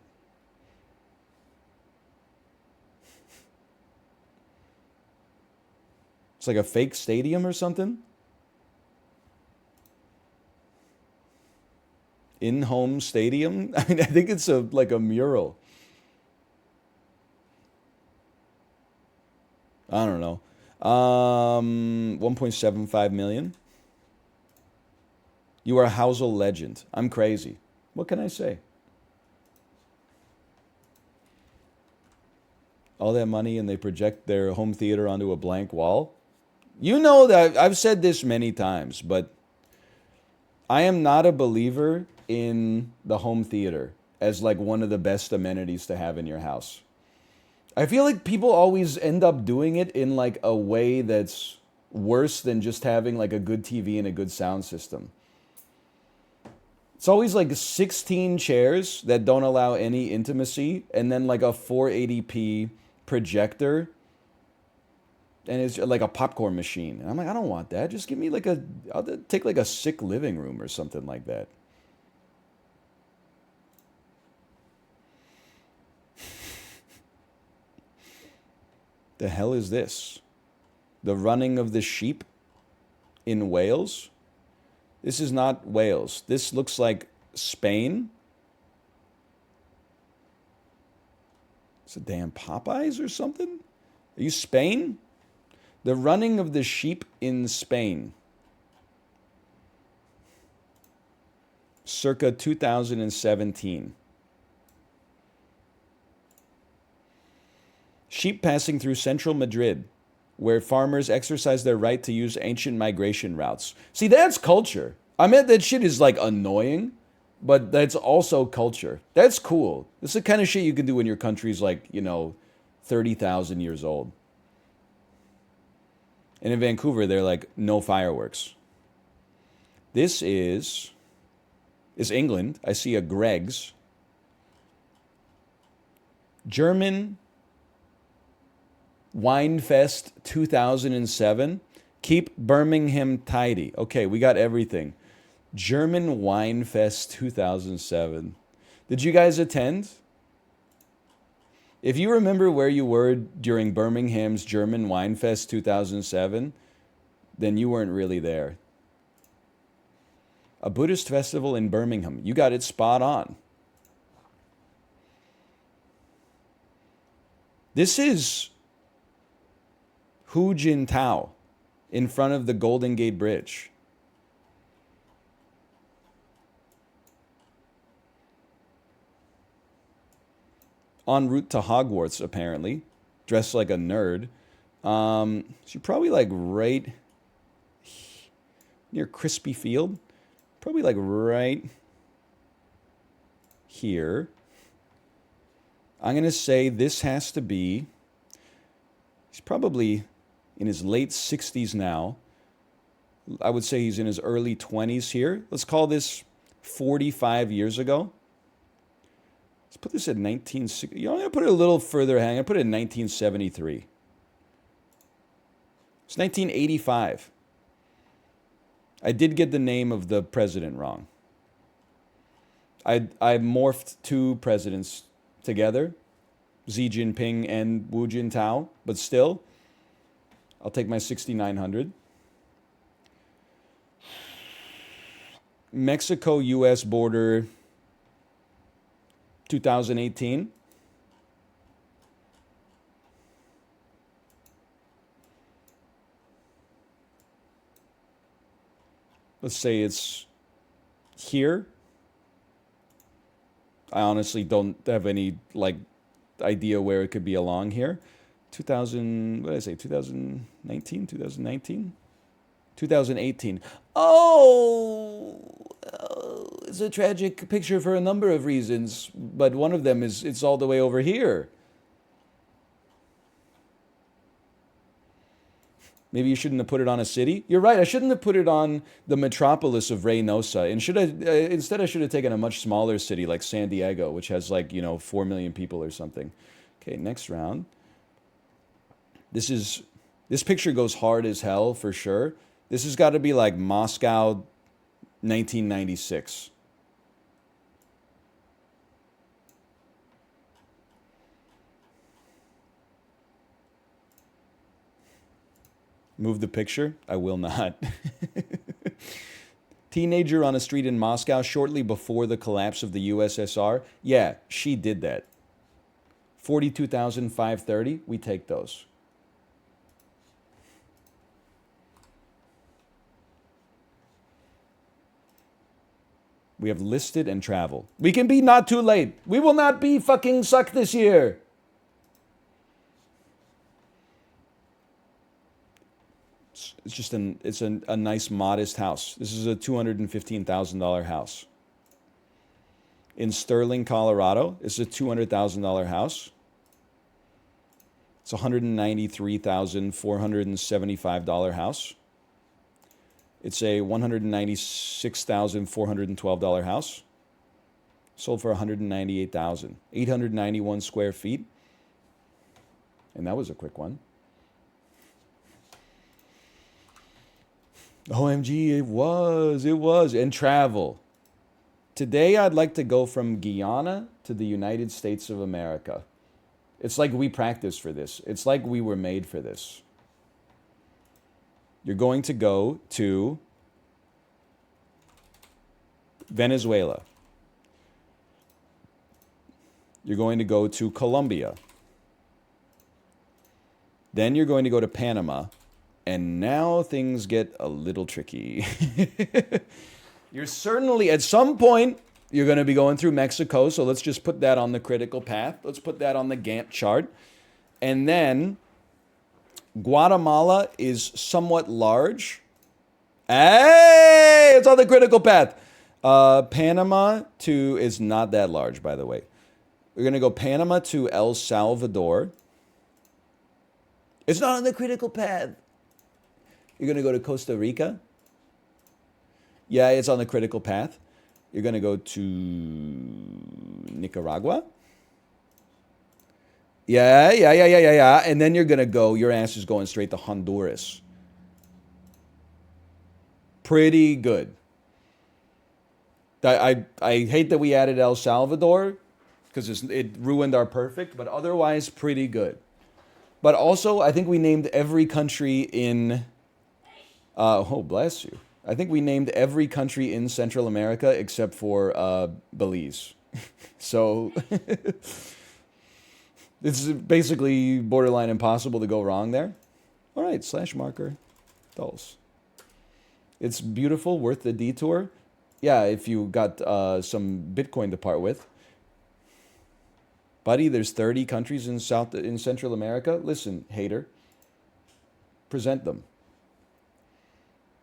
It's like a fake stadium or something? In-home stadium? I mean, I think it's like a mural. I don't know. 1.75 million. You are a Housel legend. I'm crazy. What can I say? All that money and they project their home theater onto a blank wall. You know that I've said this many times, but I am not a believer in the home theater as like one of the best amenities to have in your house. I feel like people always end up doing it in like a way that's worse than just having like a good TV and a good sound system. It's always like 16 chairs that don't allow any intimacy, and then like a 480p projector, and it's like a popcorn machine. And I'm like, I don't want that. Just give me like I'll take like a sick living room or something like that. The hell is this? The running of the sheep in Wales? This is not Wales. This looks like Spain. It's a damn Popeyes or something? Are you Spain? The running of the sheep in Spain. Circa 2017. Sheep passing through central Madrid, where farmers exercise their right to use ancient migration routes. See, that's culture. I mean, that shit is like annoying, but that's also culture. That's cool. This is the kind of shit you can do in your country's like, you know, 30,000 years old. And in Vancouver, they're like, no fireworks. This is England. I see a Greg's. German Winefest 2007. Keep Birmingham tidy. Okay, we got everything. German Winefest 2007. Did you guys attend? If you remember where you were during Birmingham's German Winefest 2007, then you weren't really there. A Buddhist festival in Birmingham. You got it spot on. This is Hu Jintao in front of the Golden Gate Bridge. En route to Hogwarts, apparently. Dressed like a nerd. She's probably like right near Crispy Field. Probably like right here. I'm going to say this has to be, he's probably in his late 60s now. I would say he's in his early 20s here. Let's call this 45 years ago. Let's put this at 1960. I'm going to put it a little further. I'm going to put it in 1973. It's 1985. I did get the name of the president wrong. I morphed two presidents together, Xi Jinping and Wu Jintao, but still, I'll take my 6900. Mexico-U.S. border, 2018. Let's say it's here. I honestly don't have any idea where it could be along here. 2000, what did I say? 2019, 2019, 2018. Oh, it's a tragic picture for a number of reasons, but one of them is it's all the way over here. Maybe you shouldn't have put it on a city. You're right. I shouldn't have put it on the metropolis of Reynosa. And instead I should have taken a much smaller city like San Diego, which has 4 million people or something. Okay, next round. This picture goes hard as hell for sure. This has got to be like Moscow, 1996. Move the picture? I will not. Teenager on a street in Moscow shortly before the collapse of the USSR. Yeah, she did that. 42,530. We take those. We have listed and travel. We can be not too late. We will not be fucking suck this year. It's just a nice modest house. This is a $215,000 house. In Sterling, Colorado, it's a $200,000 house. It's a $193,475 house. It's a $196,412 house. Sold for $198,000. 891 square feet. And that was a quick one. OMG, it was. And travel. Today, I'd like to go from Guyana to the United States of America. It's like we practiced for this. It's like we were made for this. You're going to go to Venezuela. You're going to go to Colombia. Then you're going to go to Panama. And now things get a little tricky. You're certainly, at some point, you're going to be going through Mexico. So let's just put that on the critical path. Let's put that on the Gantt chart. And then Guatemala is somewhat large. Hey, it's on the critical path. Panama is not that large, by the way. We're going to go Panama to El Salvador. It's not on the critical path. You're going to go to Costa Rica? Yeah, it's on the critical path. You're going to go to Nicaragua? Yeah. And then you're going to go, your ass is going straight to Honduras. Pretty good. I hate that we added El Salvador because it ruined our perfect, but otherwise pretty good. But also, I think we named every country in... oh, bless you. I think we named every country in Central America except for Belize. So, it's basically borderline impossible to go wrong there. All right, slash marker, Dulce. It's beautiful, worth the detour. Yeah, if you got some Bitcoin to part with. Buddy, there's 30 countries in Central America. Listen, hater. Present them.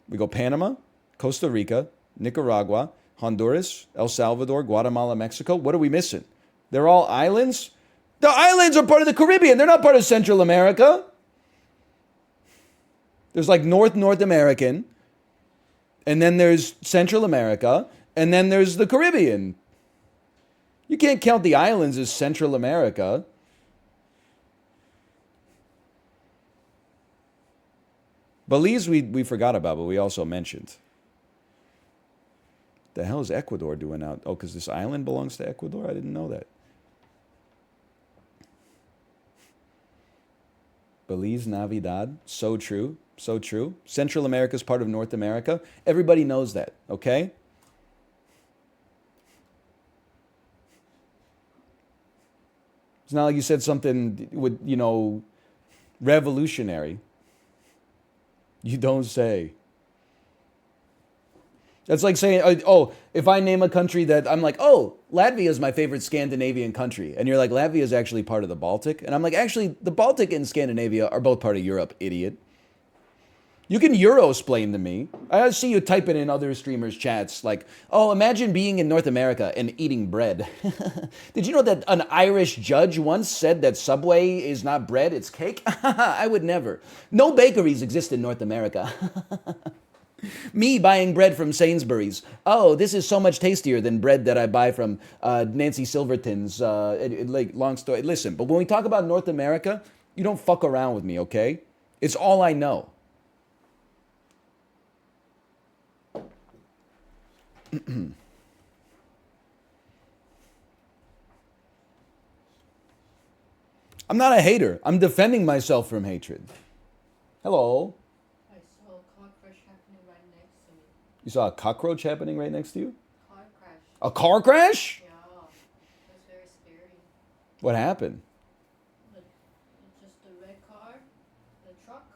We go Panama, Costa Rica, Nicaragua, Honduras, El Salvador, Guatemala, Mexico. What are we missing? They're all islands? The islands are part of the Caribbean. They're not part of Central America. There's like North American, and then there's Central America, and then there's the Caribbean. You can't count the islands as Central America. Belize we forgot about, but we also mentioned. The hell is Ecuador doing out? Oh, because this island belongs to Ecuador? I didn't know that. Belize Navidad. So true. So true. Central America is part of North America. Everybody knows that, okay? It's not like you said something with, revolutionary. You don't say. That's like saying, oh, if I name a country that I'm like, oh, Latvia is my favorite Scandinavian country. And you're like, Latvia is actually part of the Baltic. And I'm like, actually, the Baltic and Scandinavia are both part of Europe, idiot. You can Euro-splain to me. I see you typing in other streamers' chats like, oh, imagine being in North America and eating bread. Did you know that an Irish judge once said that Subway is not bread, it's cake? I would never. No bakeries exist in North America. Me buying bread from Sainsbury's. Oh, this is so much tastier than bread that I buy from Nancy Silverton's. Long story. Listen, but when we talk about North America, you don't fuck around with me, okay? It's all I know. I'm not a hater. I'm defending myself from hatred. Hello. I saw a cockroach happening right next to me. You saw a cockroach happening right next to you? Car crash. A car crash? Yeah. It was very scary. What happened? Just the red car, the truck,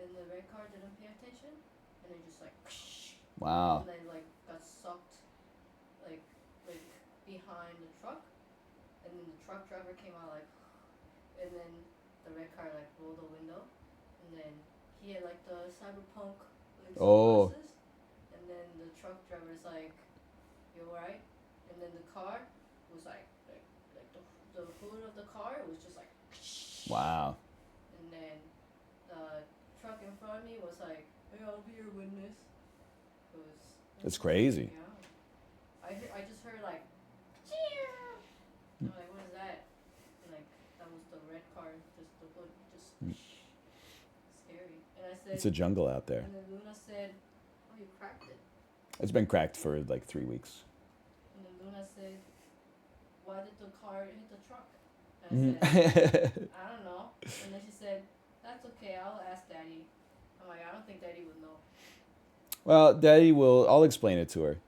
and the red car didn't pay attention, and it just like Wow. and then got sucked like behind the truck, and then the truck driver came out and then the red car rolled the window, and then he had the cyberpunk sunglasses, and then the truck driver's like, "You alright?" And then the car was the hood of the car was just like. Wow. And then the truck in front of me was like, "Hey, I'll be your witness." That's crazy. Yeah. I just heard I'm like, what is that? And that was the red car, just the hood, just scary. And I said, it's a jungle out there. And then Luna said, "Oh, you cracked it." It's been cracked for 3 weeks. And then Luna said, "Why did the car hit the truck?" And I said, "I don't know." And then she said, "That's okay, I'll ask Daddy." I'm like, I don't think Daddy would know. Well, Daddy will. I'll explain it to her.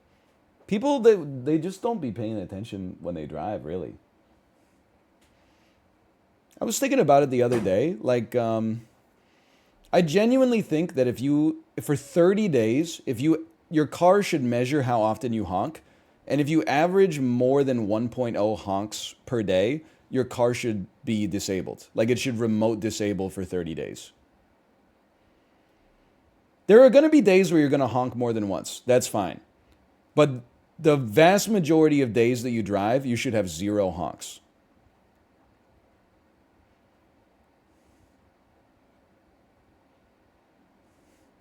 People, they just don't be paying attention when they drive, really. I was thinking about it the other day. I genuinely think that if for 30 days, your car should measure how often you honk. And if you average more than 1.0 honks per day, your car should be disabled. It should remote disable for 30 days. There are going to be days where you're going to honk more than once. That's fine. But the vast majority of days that you drive, you should have 0 honks.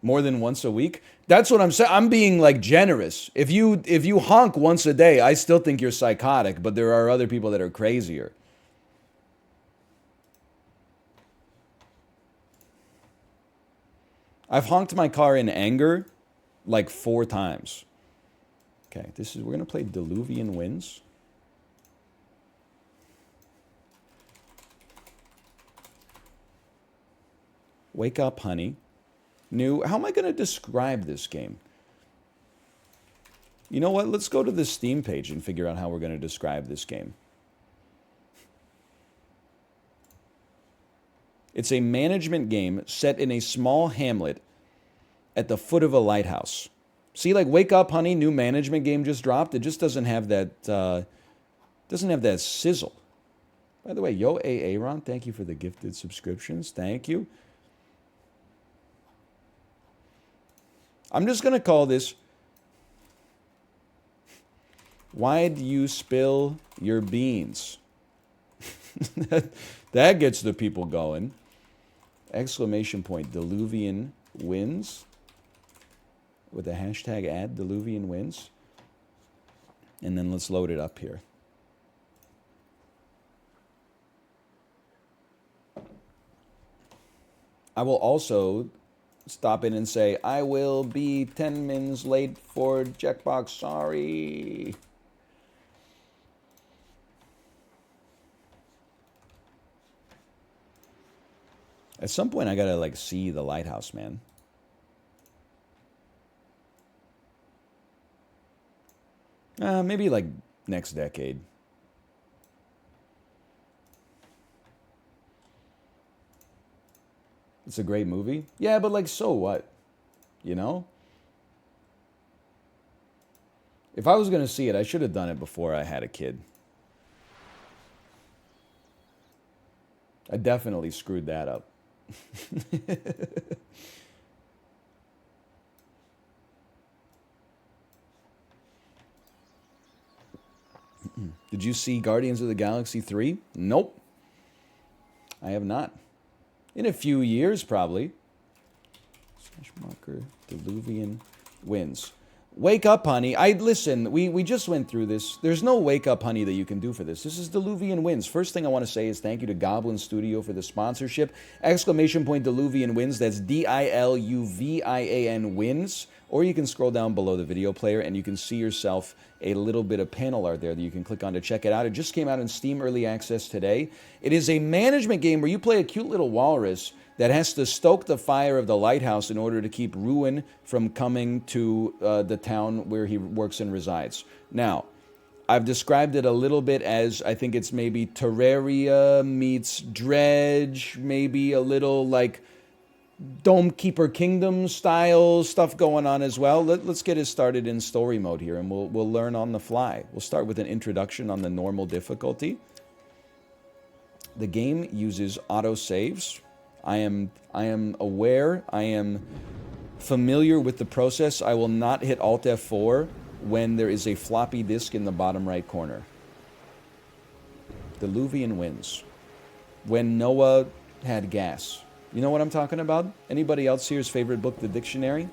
More than once a week? That's what I'm saying. I'm being like generous. If you honk once a day, I still think you're psychotic, but there are other people that are crazier. I've honked my car in anger like 4 times. Okay, we're gonna play Diluvian Winds. Wake up, honey. New. How am I gonna describe this game? You know what? Let's go to the Steam page and figure out how we're gonna describe this game. It's a management game set in a small hamlet at the foot of a lighthouse. See, like, Wake Up, Honey, new management game just dropped. It just doesn't have that, sizzle. By the way, yo, Aaron, thank you for the gifted subscriptions. Thank you. I'm just going to call this, Why'd You Spill Your Beans? That gets the people going. Exclamation point, Diluvian Winds. With the hashtag ad, Diluvian Winds. And then let's load it up here. I will also stop in and say, I will be 10 minutes late for Jackbox, sorry. At some point, I gotta, like, see the Lighthouse, man. Maybe, like, next decade. It's a great movie. Yeah, but, like, so what? You know? If I was gonna see it, I should have done it before I had a kid. I definitely screwed that up. Did you see Guardians of the Galaxy 3? Nope. I have not. In a few years, probably. Slash marker, Diluvian Winds. Wake up, honey. Listen, we just went through this. There's no wake up, honey, that you can do for this. This is Diluvian Winds. First thing I want to say is thank you to Goblin Studio for the sponsorship. Exclamation point Diluvian Winds. That's Diluvian Winds. Or you can scroll down below the video player and you can see yourself a little bit of panel art there that you can click on to check it out. It just came out in Steam Early Access today. It is a management game where you play a cute little walrus that has to stoke the fire of the lighthouse in order to keep ruin from coming to the town where he works and resides. Now, I've described it a little bit as, I think it's maybe Terraria meets Dredge, maybe a little like Dome Keeper Kingdom style stuff going on as well. Let's get it started in story mode here, and we'll learn on the fly. We'll start with an introduction on the normal difficulty. The game uses autosaves. I am aware, I am familiar with the process. I will not hit Alt F4 when there is a floppy disk in the bottom right corner. Diluvian Winds. When Noah had gas. You know what I'm talking about? Anybody else here's favorite book, The Dictionary?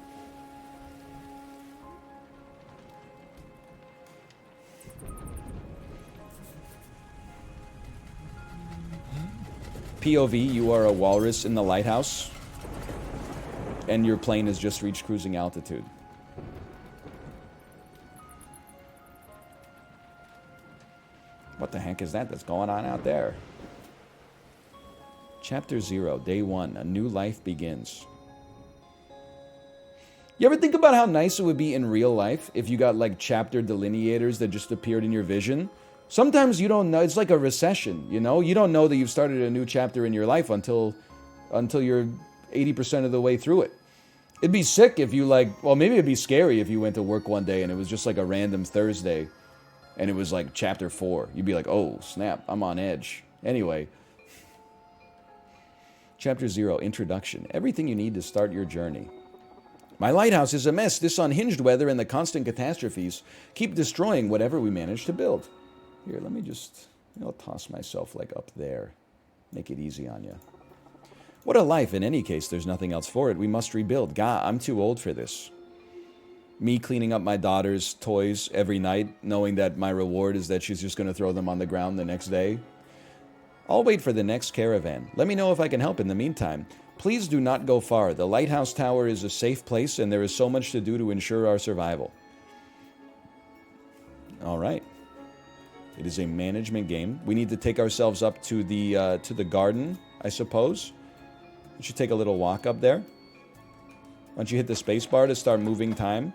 POV, you are a walrus in the lighthouse, and your plane has just reached cruising altitude. What the heck is that that's going on out there? Chapter 0, Day 1, A New Life Begins. You ever think about how nice it would be in real life if you got like chapter delineators that just appeared in your vision? Sometimes you don't know. It's like a recession, you know? You don't know that you've started a new chapter in your life until you're 80% of the way through it. It'd be sick if you maybe it'd be scary if you went to work one day and it was just like a random Thursday and it was like chapter 4. You'd be like, oh, snap, I'm on edge. Anyway. Chapter 0, Introduction. Everything you need to start your journey. My lighthouse is a mess. This unhinged weather and the constant catastrophes keep destroying whatever we manage to build. Here, let me just, I'll toss myself like up there. Make it easy on you. What a life. In any case, there's nothing else for it. We must rebuild. God, I'm too old for this. Me cleaning up my daughter's toys every night, knowing that my reward is that she's just going to throw them on the ground the next day. I'll wait for the next caravan. Let me know if I can help in the meantime. Please do not go far. The Lighthouse Tower is a safe place, and there is so much to do to ensure our survival. All right. It is a management game. We need to take ourselves up to the garden, I suppose. We should take a little walk up there. Why don't you hit the space bar to start moving time?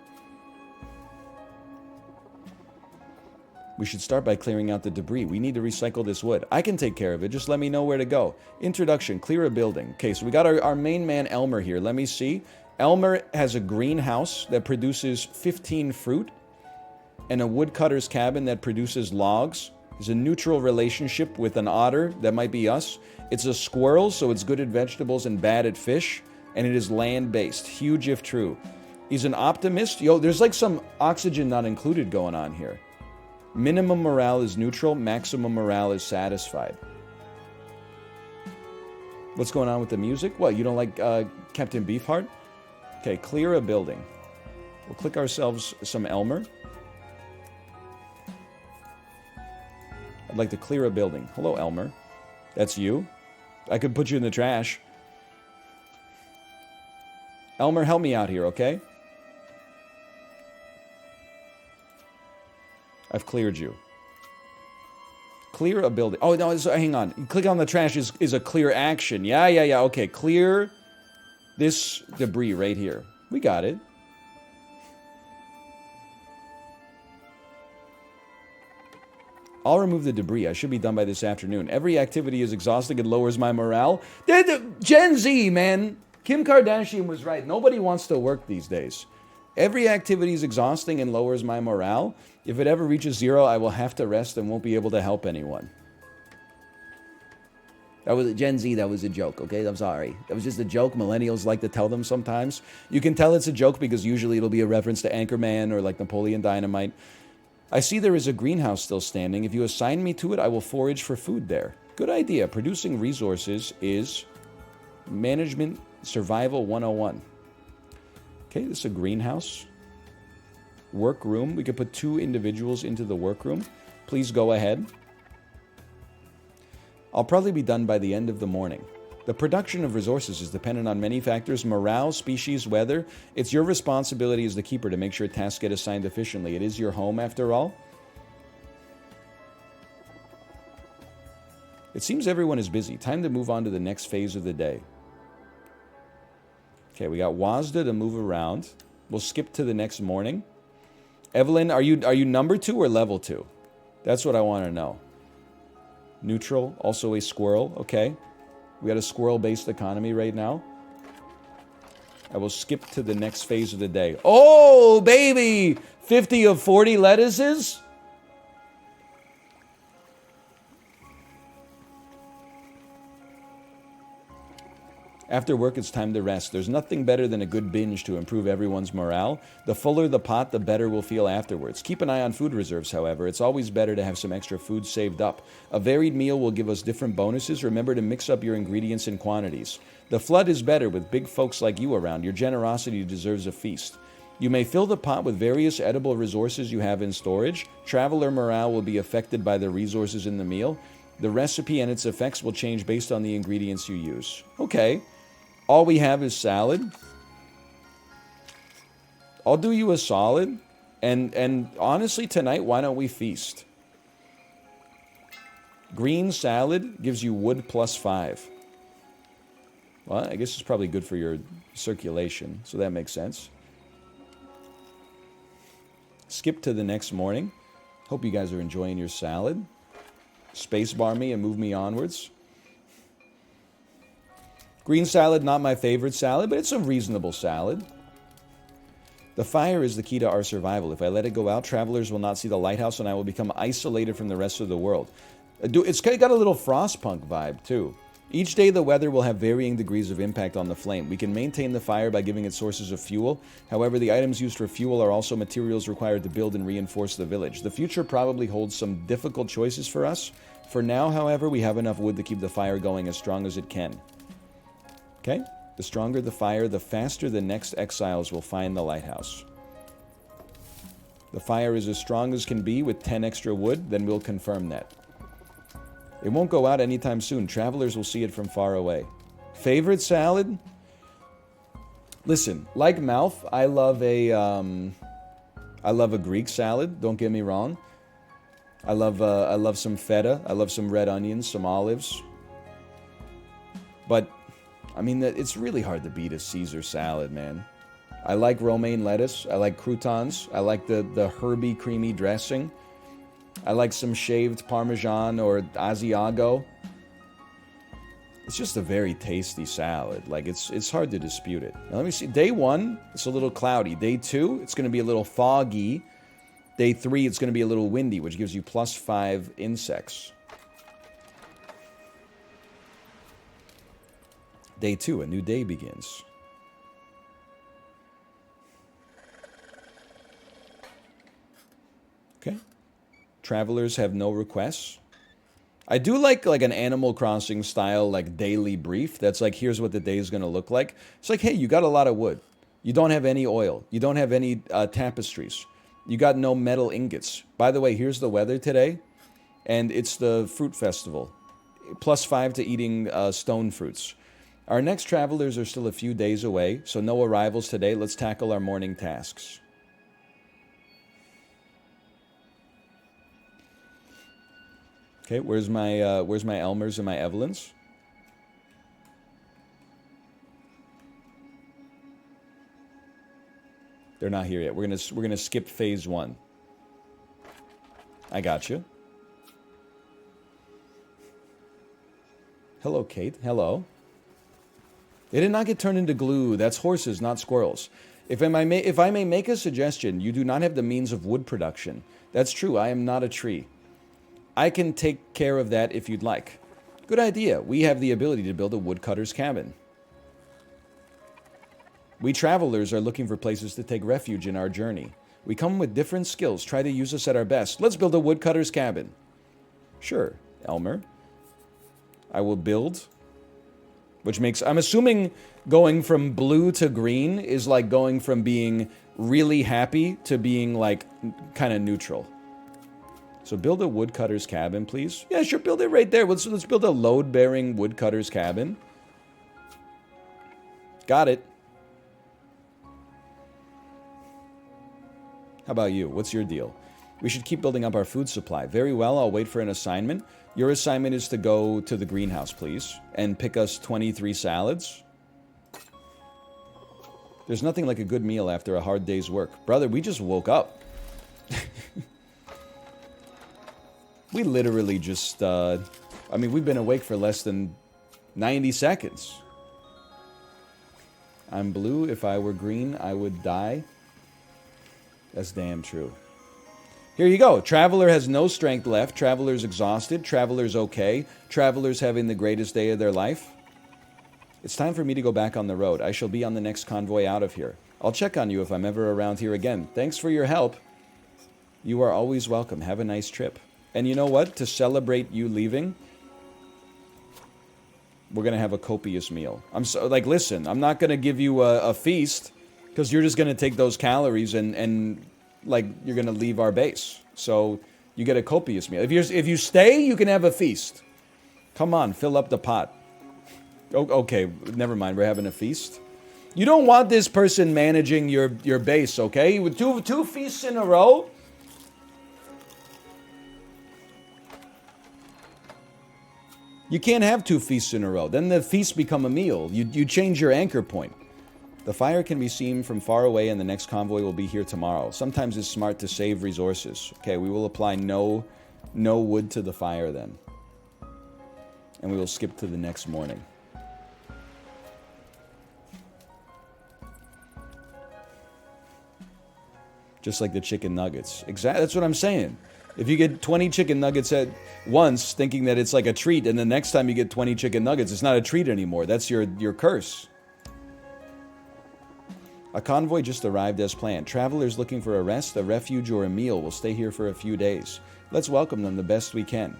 We should start by clearing out the debris. We need to recycle this wood. I can take care of it. Just let me know where to go. Introduction. Clear a building. Okay, so we got our main man, Elmer, here. Let me see. Elmer has a greenhouse that produces 15 fruit and a woodcutter's cabin that produces logs. There's a neutral relationship with an otter. That might be us. It's a squirrel, so it's good at vegetables and bad at fish. And it is land-based. Huge if true. He's an optimist. Yo, there's like some oxygen not included going on here. Minimum morale is neutral. Maximum morale is satisfied. What's going on with the music? What, you don't like Captain Beefheart? Okay, clear a building. We'll click ourselves some Elmer. I'd like to clear a building. Hello, Elmer. That's you? I could put you in the trash. Elmer, help me out here, okay? I've cleared you. Clear a building. Oh, no, hang on. Click on the trash is a clear action. Yeah. Okay, clear this debris right here. We got it. I'll remove the debris. I should be done by this afternoon. Every activity is exhausting and lowers my morale. Gen Z, man. Kim Kardashian was right. Nobody wants to work these days. Every activity is exhausting and lowers my morale. If it ever reaches 0, I will have to rest and won't be able to help anyone. That was Gen Z. That was a joke, okay? I'm sorry. That was just a joke. Millennials like to tell them sometimes. You can tell it's a joke because usually it'll be a reference to Anchorman or like Napoleon Dynamite. I see there is a greenhouse still standing. If you assign me to it, I will forage for food there. Good idea. Producing resources is Management Survival 101. Okay, this is a greenhouse. Workroom. We could put 2 individuals into the workroom. Please go ahead. I'll probably be done by the end of the morning. The production of resources is dependent on many factors: morale, species, weather. It's your responsibility as the keeper to make sure tasks get assigned efficiently. It is your home, after all. It seems everyone is busy. Time to move on to the next phase of the day. Okay, we got Wazda to move around. We'll skip to the next morning. Evelyn, are you number 2 or level 2? That's what I want to know. Neutral, also a squirrel. Okay. We got a squirrel-based economy right now. I will skip to the next phase of the day. Oh, baby! 50 of 40 lettuces? After work, it's time to rest. There's nothing better than a good binge to improve everyone's morale. The fuller the pot, the better we'll feel afterwards. Keep an eye on food reserves, however. It's always better to have some extra food saved up. A varied meal will give us different bonuses. Remember to mix up your ingredients and quantities. The flood is better with big folks like you around. Your generosity deserves a feast. You may fill the pot with various edible resources you have in storage. Traveler morale will be affected by the resources in the meal. The recipe and its effects will change based on the ingredients you use. Okay. All we have is salad. I'll do you a solid. And honestly, tonight, why don't we feast? Green salad gives you wood +5. Well, I guess it's probably good for your circulation, so that makes sense. Skip to the next morning. Hope you guys are enjoying your salad. Spacebar me and move me onwards. Green salad, not my favorite salad, but it's a reasonable salad. The fire is the key to our survival. If I let it go out, travelers will not see the lighthouse and I will become isolated from the rest of the world. It's got a little Frostpunk vibe, too. Each day, the weather will have varying degrees of impact on the flame. We can maintain the fire by giving it sources of fuel. However, the items used for fuel are also materials required to build and reinforce the village. The future probably holds some difficult choices for us. For now, however, we have enough wood to keep the fire going as strong as it can. Okay? The stronger the fire, the faster the next exiles will find the lighthouse. The fire is as strong as can be with 10 extra wood, then we'll confirm that. It won't go out anytime soon. Travelers will see it from far away. Favorite salad? Listen, like mouth, I love a Greek salad. Don't get me wrong. I love some feta. I love some red onions, some olives. But I mean, it's really hard to beat a Caesar salad, man. I like romaine lettuce. I like croutons. I like the herby, creamy dressing. I like some shaved Parmesan or Asiago. It's just a very tasty salad. Like, it's hard to dispute it. Now, let me see. Day 1, it's a little cloudy. Day 2, it's going to be a little foggy. Day 3, it's going to be a little windy, which gives you +5 insects. Day 2, a new day begins. Okay. Travelers have no requests. I do like an Animal Crossing style, like, daily brief. That's like, here's what the day is going to look like. It's like, hey, you got a lot of wood. You don't have any oil. You don't have any tapestries. You got no metal ingots. By the way, here's the weather today. And it's the fruit festival. +5 to eating stone fruits. Our next travelers are still a few days away, so no arrivals today. Let's tackle our morning tasks. Okay, where's my Elmers and my Evelyns? They're not here yet. We're gonna skip phase 1. I got you. Hello, Kate. Hello. They did not get turned into glue. That's horses, not squirrels. If I may make a suggestion, you do not have the means of wood production. That's true. I am not a tree. I can take care of that if you'd like. Good idea. We have the ability to build a woodcutter's cabin. We travelers are looking for places to take refuge in our journey. We come with different skills. Try to use us at our best. Let's build a woodcutter's cabin. Sure, Elmer. I will build. Which makes... I'm assuming going from blue to green is like going from being really happy to being, like, kind of neutral. So build a woodcutter's cabin, please. Yeah, sure, build it right there. Let's build a load-bearing woodcutter's cabin. Got it. How about you? What's your deal? We should keep building up our food supply. Very well, I'll wait for an assignment. Your assignment is to go to the greenhouse, please, and pick us 23 salads. There's nothing like a good meal after a hard day's work. Brother, we just woke up. We literally just, I mean, we've been awake for less than 90 seconds. I'm blue. If I were green, I would die. That's damn true. Here you go. Traveler has no strength left. Traveler's exhausted. Traveler's okay. Traveler's having the greatest day of their life. It's time for me to go back on the road. I shall be on the next convoy out of here. I'll check on you if I'm ever around here again. Thanks for your help. You are always welcome. Have a nice trip. And you know what? To celebrate you leaving, we're going to have a copious meal. Listen, I'm not going to give you a feast because you're just going to take those calories and you're going to leave our base. So you get a copious meal. If you stay, you can have a feast. Come on, fill up the pot. Okay, never mind. We're having a feast. You don't want this person managing your base, okay? With two feasts in a row. You can't have 2 feasts in a row. Then the feasts become a meal. You change your anchor point. The fire can be seen from far away and the next convoy will be here tomorrow. Sometimes it's smart to save resources. Okay, we will apply no wood to the fire then. And we will skip to the next morning. Just like the chicken nuggets. Exactly, that's what I'm saying. If you get 20 chicken nuggets at once, thinking that it's like a treat, and the next time you get 20 chicken nuggets, it's not a treat anymore. That's your curse. A convoy just arrived as planned. Travelers looking for a rest, a refuge, or a meal will stay here for a few days. Let's welcome them the best we can.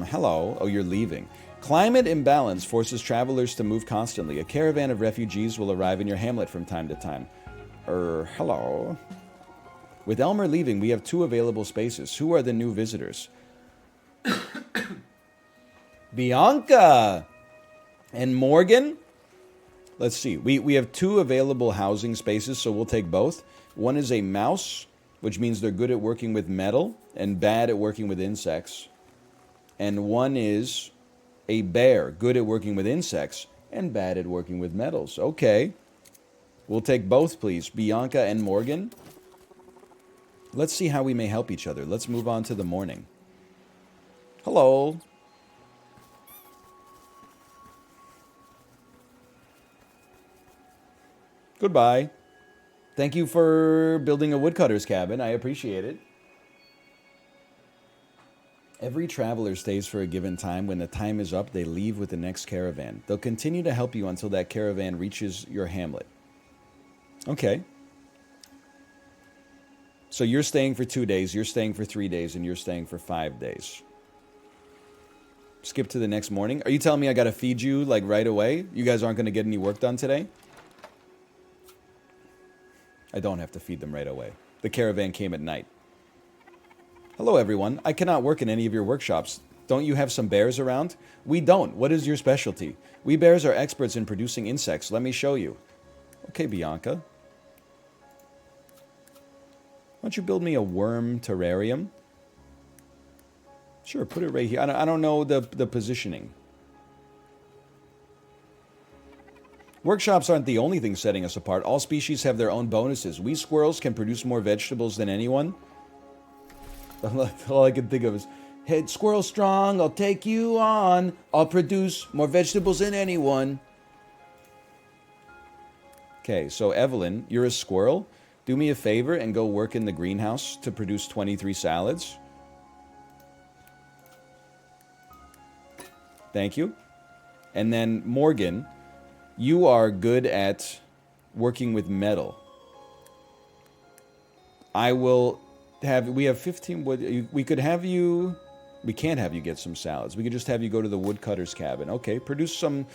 Hello. Oh, you're leaving. Climate imbalance forces travelers to move constantly. A caravan of refugees will arrive in your hamlet from time to time. Hello. With Elmer leaving, we have 2 available spaces. Who are the new visitors? Bianca and Morgan? Let's see. We have 2 available housing spaces, so we'll take both. One is a mouse, which means they're good at working with metal and bad at working with insects. And one is a bear, good at working with insects and bad at working with metals. Okay. We'll take both, please. Bianca and Morgan. Let's see how we may help each other. Let's move on to the morning. Hello. Goodbye. Thank you for building a woodcutter's cabin. I appreciate it. Every traveler stays for a given time. When the time is up, they leave with the next caravan. They'll continue to help you until that caravan reaches your hamlet. Okay. So you're staying for 2 days, you're staying for 3 days, and you're staying for 5 days. Skip to the next morning. Are you telling me I gotta feed you, like, right away? You guys aren't gonna get any work done today? I don't have to feed them right away. The caravan came at night. Hello, everyone. I cannot work in any of your workshops. Don't you have some bears around? We don't. What is your specialty? We bears are experts in producing insects. Let me show you. Okay, Bianca. Why don't you build me a worm terrarium? Sure, put it right here. I don't know the positioning. Workshops aren't the only thing setting us apart. All species have their own bonuses. We squirrels can produce more vegetables than anyone. All I can think of is, hey, squirrel strong, I'll take you on. I'll produce more vegetables than anyone. Okay, so Evelyn, you're a squirrel. Do me a favor and go work in the greenhouse to produce 23 salads. Thank you. And then Morgan, you are good at working with metal. We have 15 wood. We could have you, we can't have you get some salads. We could just have you go to the woodcutter's cabin. Okay, produce some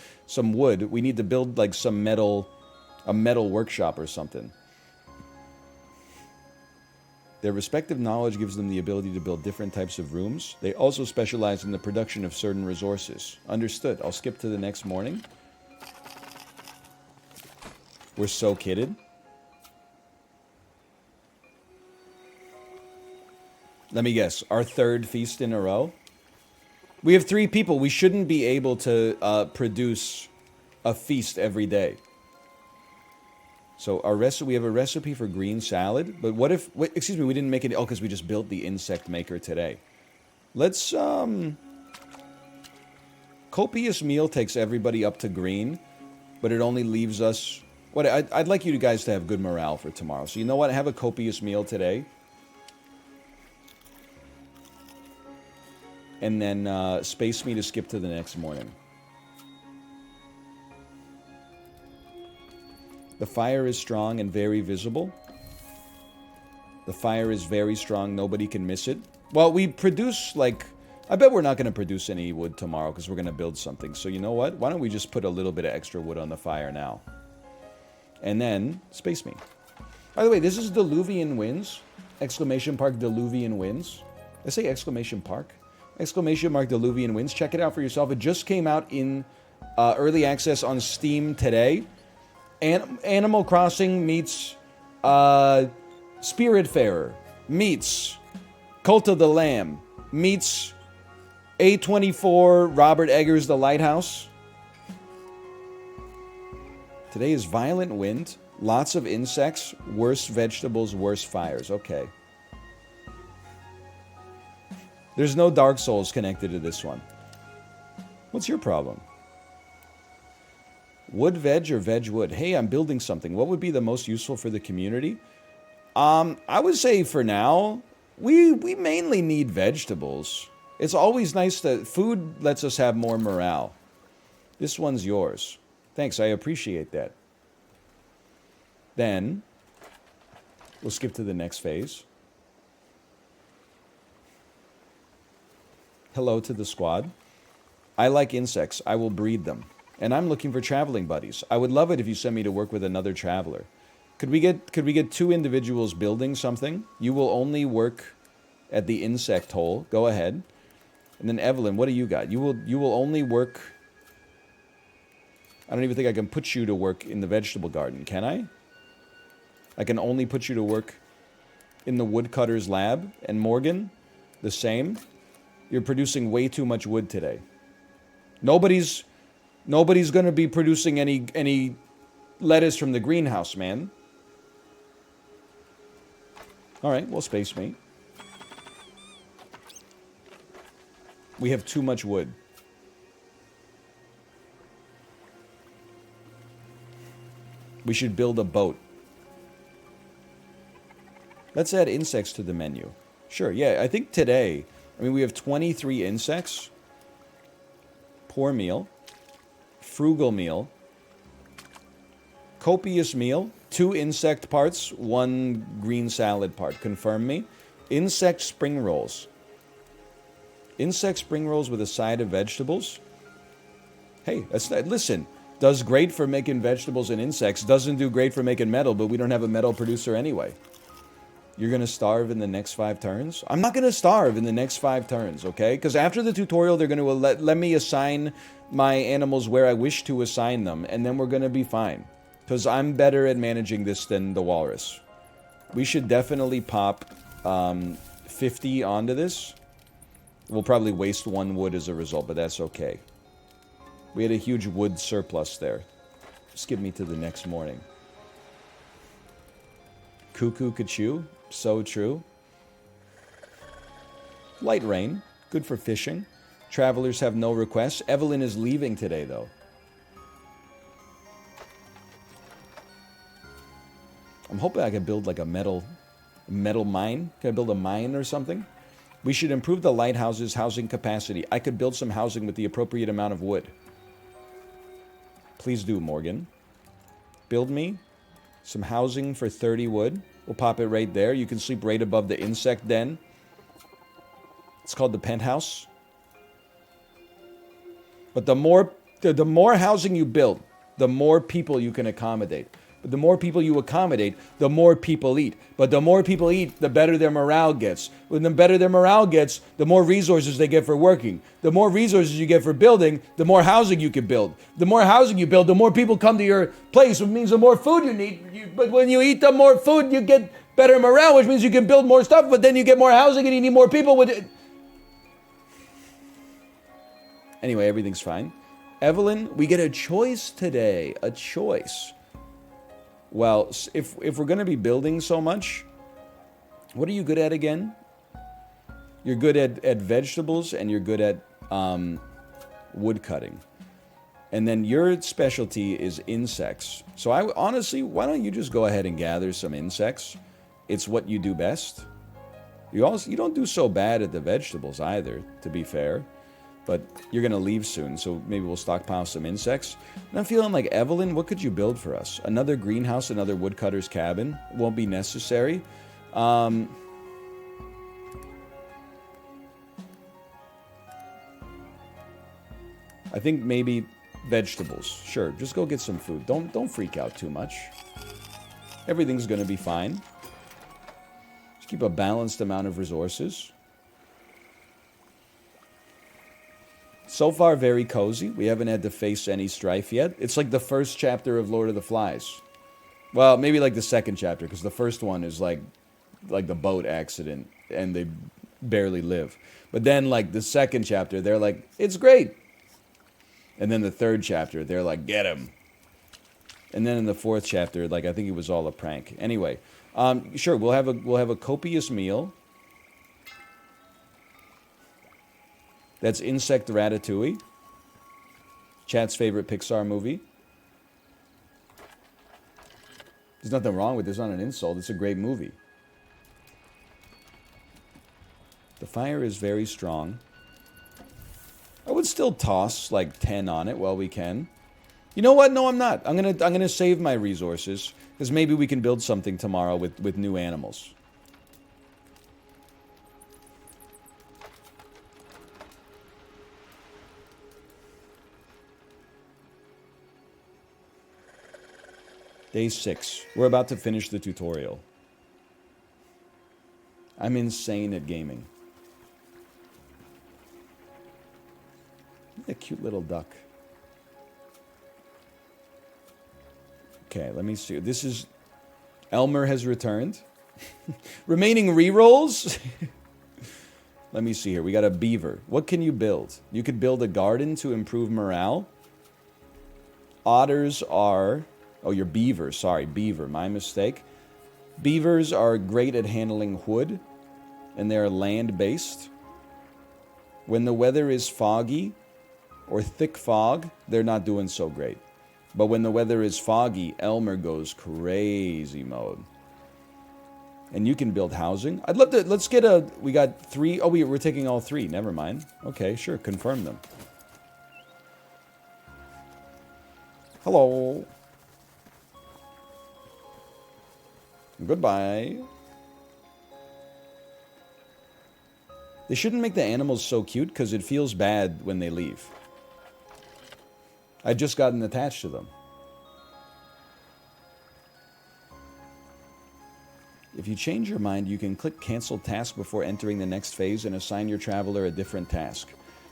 wood. We need to build like a metal workshop or something. Their respective knowledge gives them the ability to build different types of rooms. They also specialize in the production of certain resources. Understood. I'll skip to the next morning. We're so kidded. Let me guess. Our 3rd feast in a row? We have 3 people. We shouldn't be able to produce a feast every day. So we have a recipe for green salad, but what if, excuse me, we didn't make it, because we just built the insect maker today. Let's, copious meal takes everybody up to green, but it only leaves us, I'd like you guys to have good morale for tomorrow. So you know what, have a copious meal today. And then, space me to skip to the next morning. The fire is strong and very visible. The fire is very strong. Nobody can miss it. Well, we produce, I bet we're not going to produce any wood tomorrow because we're going to build something. So you know what? Why don't we just put a little bit of extra wood on the fire now? And then, space me. By the way, this is Diluvian Winds. Exclamation mark Diluvian Winds. I say exclamation mark. Exclamation mark Diluvian Winds. Check it out for yourself. It just came out in early access on Steam today. Animal Crossing meets Spiritfarer meets Cult of the Lamb meets A24 Robert Eggers' The Lighthouse. Today is violent wind, lots of insects, worse vegetables, worse fires. Okay. There's no Dark Souls connected to this one. What's your problem? Wood veg or veg wood? Hey, I'm building something. What would be the most useful for the community? I would say for now, we mainly need vegetables. It's always nice that food lets us have more morale. This one's yours. Thanks, I appreciate that. Then, we'll skip to the next phase. Hello to the squad. I like insects. I will breed them. And I'm looking for traveling buddies. I would love it if you sent me to work with another traveler. Could we get 2 individuals building something? You will only work at the insect hole. Go ahead. And then Evelyn, what do you got? You will only work. I don't even think I can put you to work in the vegetable garden, can I? I can only put you to work in the woodcutter's lab. And Morgan, the same. You're producing way too much wood today. Nobody's going to be producing any lettuce from the greenhouse, man. All right, well, space mate. We have too much wood. We should build a boat. Let's add insects to the menu. Sure, yeah, I think today, I mean, we have 23 insects. Poor meal. Frugal meal. Copious meal. 2 insect parts, 1 green salad part. Confirm me. Insect spring rolls. Insect spring rolls with a side of vegetables. Hey, that's not, listen. Does great for making vegetables and insects. Doesn't do great for making metal, but we don't have a metal producer anyway. You're going to starve in the next 5 turns? I'm not going to starve in the next 5 turns, okay? Because after the tutorial, they're going to let me assign my animals where I wish to assign them, and then we're going to be fine. Because I'm better at managing this than the walrus. We should definitely pop 50 onto this. We'll probably waste 1 wood as a result, but that's okay. We had a huge wood surplus there. Skip me to the next morning. Cuckoo Kachu. So true. Light rain. Good for fishing. Travelers have no requests. Evelyn is leaving today, though. I'm hoping I can build like a metal mine. Can I build a mine or something? We should improve the lighthouse's housing capacity. I could build some housing with the appropriate amount of wood. Please do, Morgan. Build me some housing for 30 wood. We'll pop it right there. You can sleep right above the insect den. It's called the penthouse. But the more housing you build, the more people you can accommodate. But the more people you accommodate, the more people eat. But the more people eat, the better their morale gets. When the better their morale gets, the more resources they get for working. The more resources you get for building, the more housing you can build. The more housing you build, the more people come to your place, which means the more food you need. But when you eat the more food, you get better morale, which means you can build more stuff, but then you get more housing and you need more people with it. Anyway, everything's fine. Evelyn, we get a choice today. A choice. Well, if we're going to be building so much, what are you good at again? You're good at vegetables and you're good at wood cutting. And then your specialty is insects. So I honestly, why don't you just go ahead and gather some insects? It's what you do best. You don't do so bad at the vegetables either, to be fair. But you're going to leave soon, so maybe we'll stockpile some insects. And I'm feeling like, Evelyn, what could you build for us? Another greenhouse, another woodcutter's cabin. Won't be necessary. I think maybe vegetables. Sure, just go get some food. Don't freak out too much. Everything's going to be fine. Just keep a balanced amount of resources. So far, very cozy. We haven't had to face any strife yet. It's like the first chapter of Lord of the Flies. Well, maybe like the second chapter, because the first one is like the boat accident, and they barely live. But then, like, the second chapter, they're like, it's great. And then the third chapter, they're like, get him. And then in the fourth chapter, like, I think it was all a prank. Anyway, sure, we'll have a copious meal. That's Insect Ratatouille. Chat's favorite Pixar movie. There's nothing wrong with it. It's not an insult. It's a great movie. The fire is very strong. I would still toss like 10 on it while we can. You know what? No, I'm not. I'm gonna save my resources because maybe we can build something tomorrow with new animals. Day 6. We're about to finish the tutorial. I'm insane at gaming. A cute little duck. Okay, let me see. This is... Elmer has returned. Remaining rerolls? Let me see here. We got a beaver. What can you build? You could build a garden to improve morale. Otters are... Oh, you're beaver. Sorry, beaver. My mistake. Beavers are great at handling wood, and they're land-based. When the weather is foggy or thick fog, they're not doing so great. But when the weather is foggy, Elmer goes crazy mode. And you can build housing. I'd love to... Let's get a... We got 3... Oh, we're taking all 3. Never mind. Okay, sure. Confirm them. Hello. Goodbye. They shouldn't make the animals so cute because it feels bad when they leave. I've just gotten attached to them. If you change your mind, you can click Cancel Task before entering the next phase and assign your traveler a different task.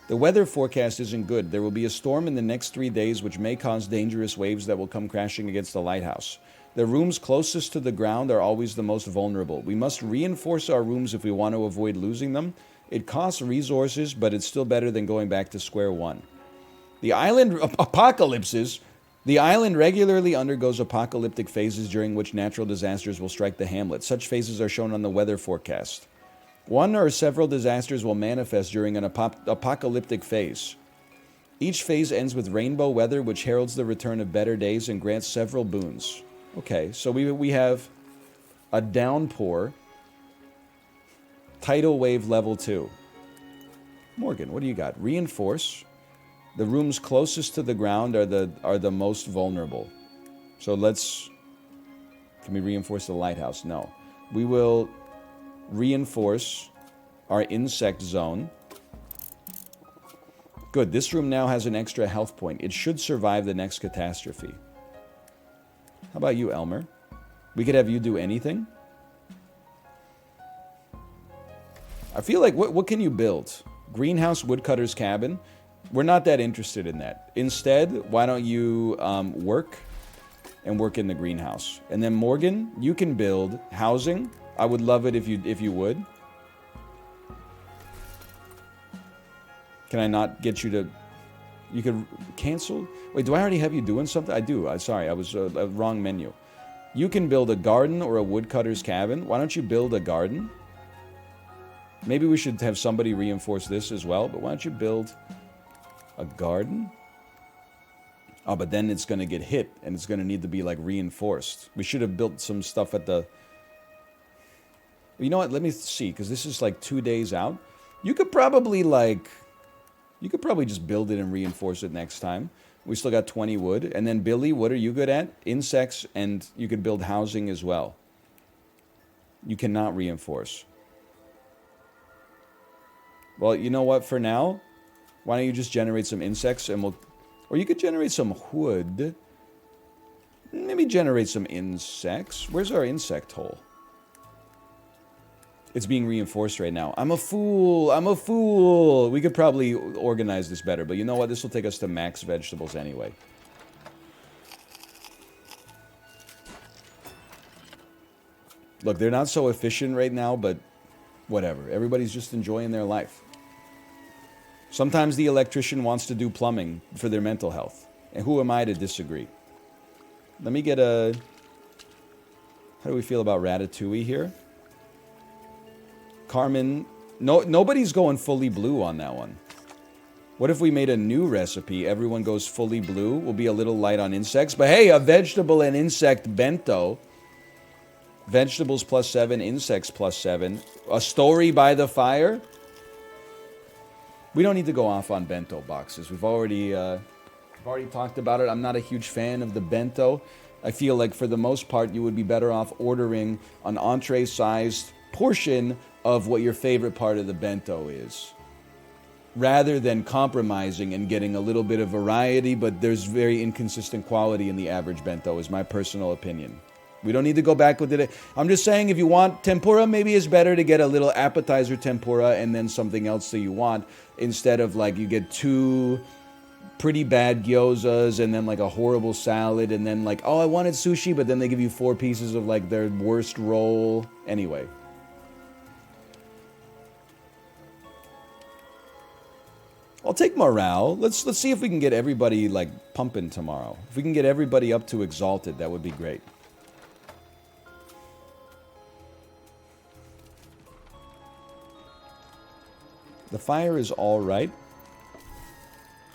The weather forecast isn't good. There will be a storm in the next 3 days which may cause dangerous waves that will come crashing against the lighthouse. The rooms closest to the ground are always the most vulnerable. We must reinforce our rooms if we want to avoid losing them. It costs resources, but it's still better than going back to square one. The island apocalypses. The island regularly undergoes apocalyptic phases during which natural disasters will strike the hamlet. Such phases are shown on the weather forecast. One or several disasters will manifest during an apocalyptic phase. Each phase ends with rainbow weather, which heralds the return of better days and grants several boons. Okay, so we have a downpour, tidal wave level 2. Morgan, what do you got? Reinforce. The rooms closest to the ground are the most vulnerable. So let's... Can we reinforce the lighthouse? No. We will reinforce our insect zone. Good. This room now has an extra health point. It should survive the next catastrophe. How about you, Elmer? We could have you do anything. I feel like... What can you build? Greenhouse, woodcutter's cabin... We're not that interested in that. Instead, why don't you work in the greenhouse? And then Morgan, you can build housing. I would love it if you would. Can I not get you to... You could cancel? Wait, do I already have you doing something? I do. Sorry, I was a wrong menu. You can build a garden or a woodcutter's cabin. Why don't you build a garden? Maybe we should have somebody reinforce this as well, but why don't you build... a garden? Oh, but then it's going to get hit, and it's going to need to be, like, reinforced. We should have built some stuff at the... You know what? Let me see, because this is, like, 2 days out. You could probably, like... You could probably just build it and reinforce it next time. We still got 20 wood. And then, Billy, what are you good at? Insects, and you could build housing as well. You cannot reinforce. Well, you know what? For now... Why don't you just generate some insects and we'll... Or you could generate some wood. Maybe generate some insects. Where's our insect hole? It's being reinforced right now. I'm a fool. I'm a fool. We could probably organize this better. But you know what? This will take us to max vegetables anyway. Look, they're not so efficient right now, but whatever. Everybody's just enjoying their life. Sometimes the electrician wants to do plumbing for their mental health. And who am I to disagree? Let me get a... How do we feel about Ratatouille here? Carmen... No, nobody's going fully blue on that one. What if we made a new recipe? Everyone goes fully blue. We'll be a little light on insects. But hey, a vegetable and insect bento. Vegetables +7, insects +7. A story by the fire. We don't need to go off on bento boxes. We've already talked about it. I'm not a huge fan of the bento. I feel like for the most part, you would be better off ordering an entree-sized portion of what your favorite part of the bento is. rather than compromising and getting a little bit of variety, but there's very inconsistent quality in the average bento, is my personal opinion. We don't need to go back with it. I'm just saying, if you want tempura, maybe it's better to get a little appetizer tempura and then something else that you want, instead of like you get two pretty bad gyozas and then like a horrible salad and then like, oh, I wanted sushi, but then they give you 4 pieces of like their worst roll. Anyway. I'll take morale. Let's see if we can get everybody like pumping tomorrow. If we can get everybody up to exalted, that would be great. The fire is all right.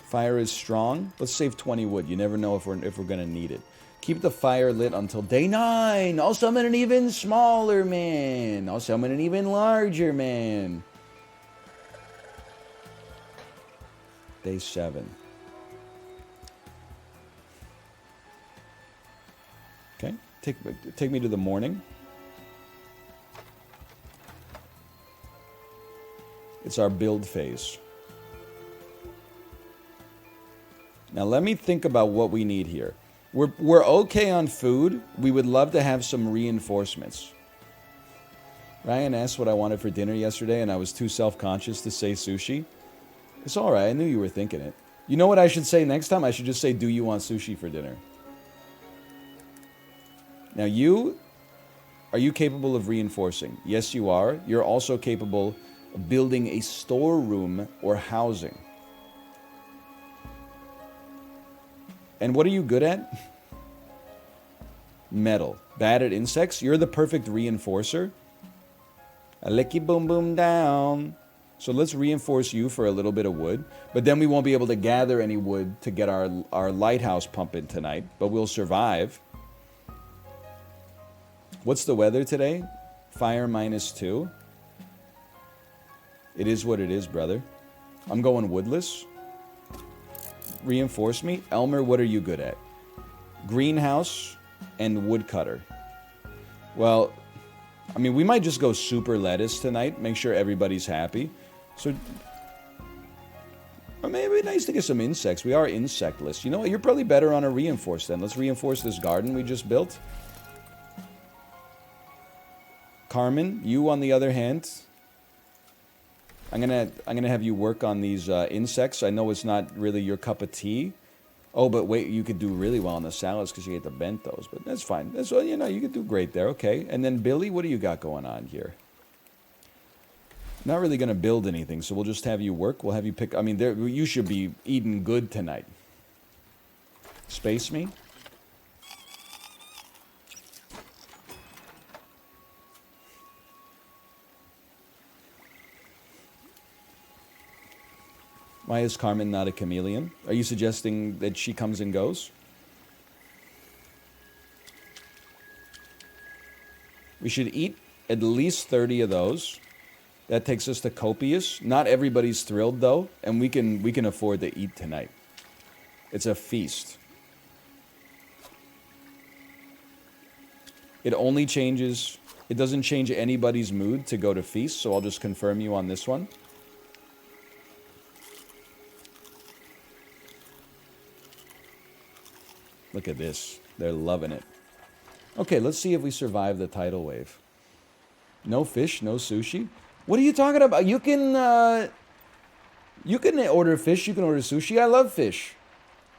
Fire is strong. Let's save 20 wood. You never know if we're gonna need it. Keep the fire lit until day 9. I'll summon an even smaller man. I'll summon an even larger man. Day 7. Okay, take me to the morning. It's our build phase. Now let me think about what we need here. We're okay on food. We would love to have some reinforcements. Ryan asked what I wanted for dinner yesterday, and I was too self-conscious to say sushi. It's all right. I knew you were thinking it. You know what I should say next time? I should just say, do you want sushi for dinner? Now are you capable of reinforcing? Yes, you are. You're also capable of building a storeroom or housing. And what are you good at? Metal. Bad at insects? You're the perfect reinforcer. A licky boom boom down. So let's reinforce you for a little bit of wood. But then we won't be able to gather any wood to get our lighthouse pumping tonight. But we'll survive. What's the weather today? Fire -2. It is what it is, brother. I'm going woodless. Reinforce me. Elmer, what are you good at? Greenhouse and woodcutter. Well, I mean, we might just go super lettuce tonight. Make sure everybody's happy. So, or maybe it'd be nice to get some insects. We are insectless. You know what? You're probably better on a reinforce then. Let's reinforce this garden we just built. Carmen, you on the other hand, I'm gonna have you work on these insects. I know it's not really your cup of tea. Oh, but wait, you could do really well on the salads because you ate the bentos. But that's fine. That's, you know, you could do great there. Okay. And then Billy, what do you got going on here? Not really gonna build anything, so we'll just have you work. We'll have you pick. I mean, you should be eating good tonight. Space me. Why is Carmen not a chameleon? Are you suggesting that she comes and goes? We should eat at least 30 of those. That takes us to copious. Not everybody's thrilled though, and we can afford to eat tonight. It's a feast. It only changes, it doesn't change anybody's mood to go to feast, so I'll just confirm you on this one. Look at this. They're loving it. Okay, let's see if we survive the tidal wave. No fish, no sushi. What are you talking about? You can order fish, you can order sushi. I love fish.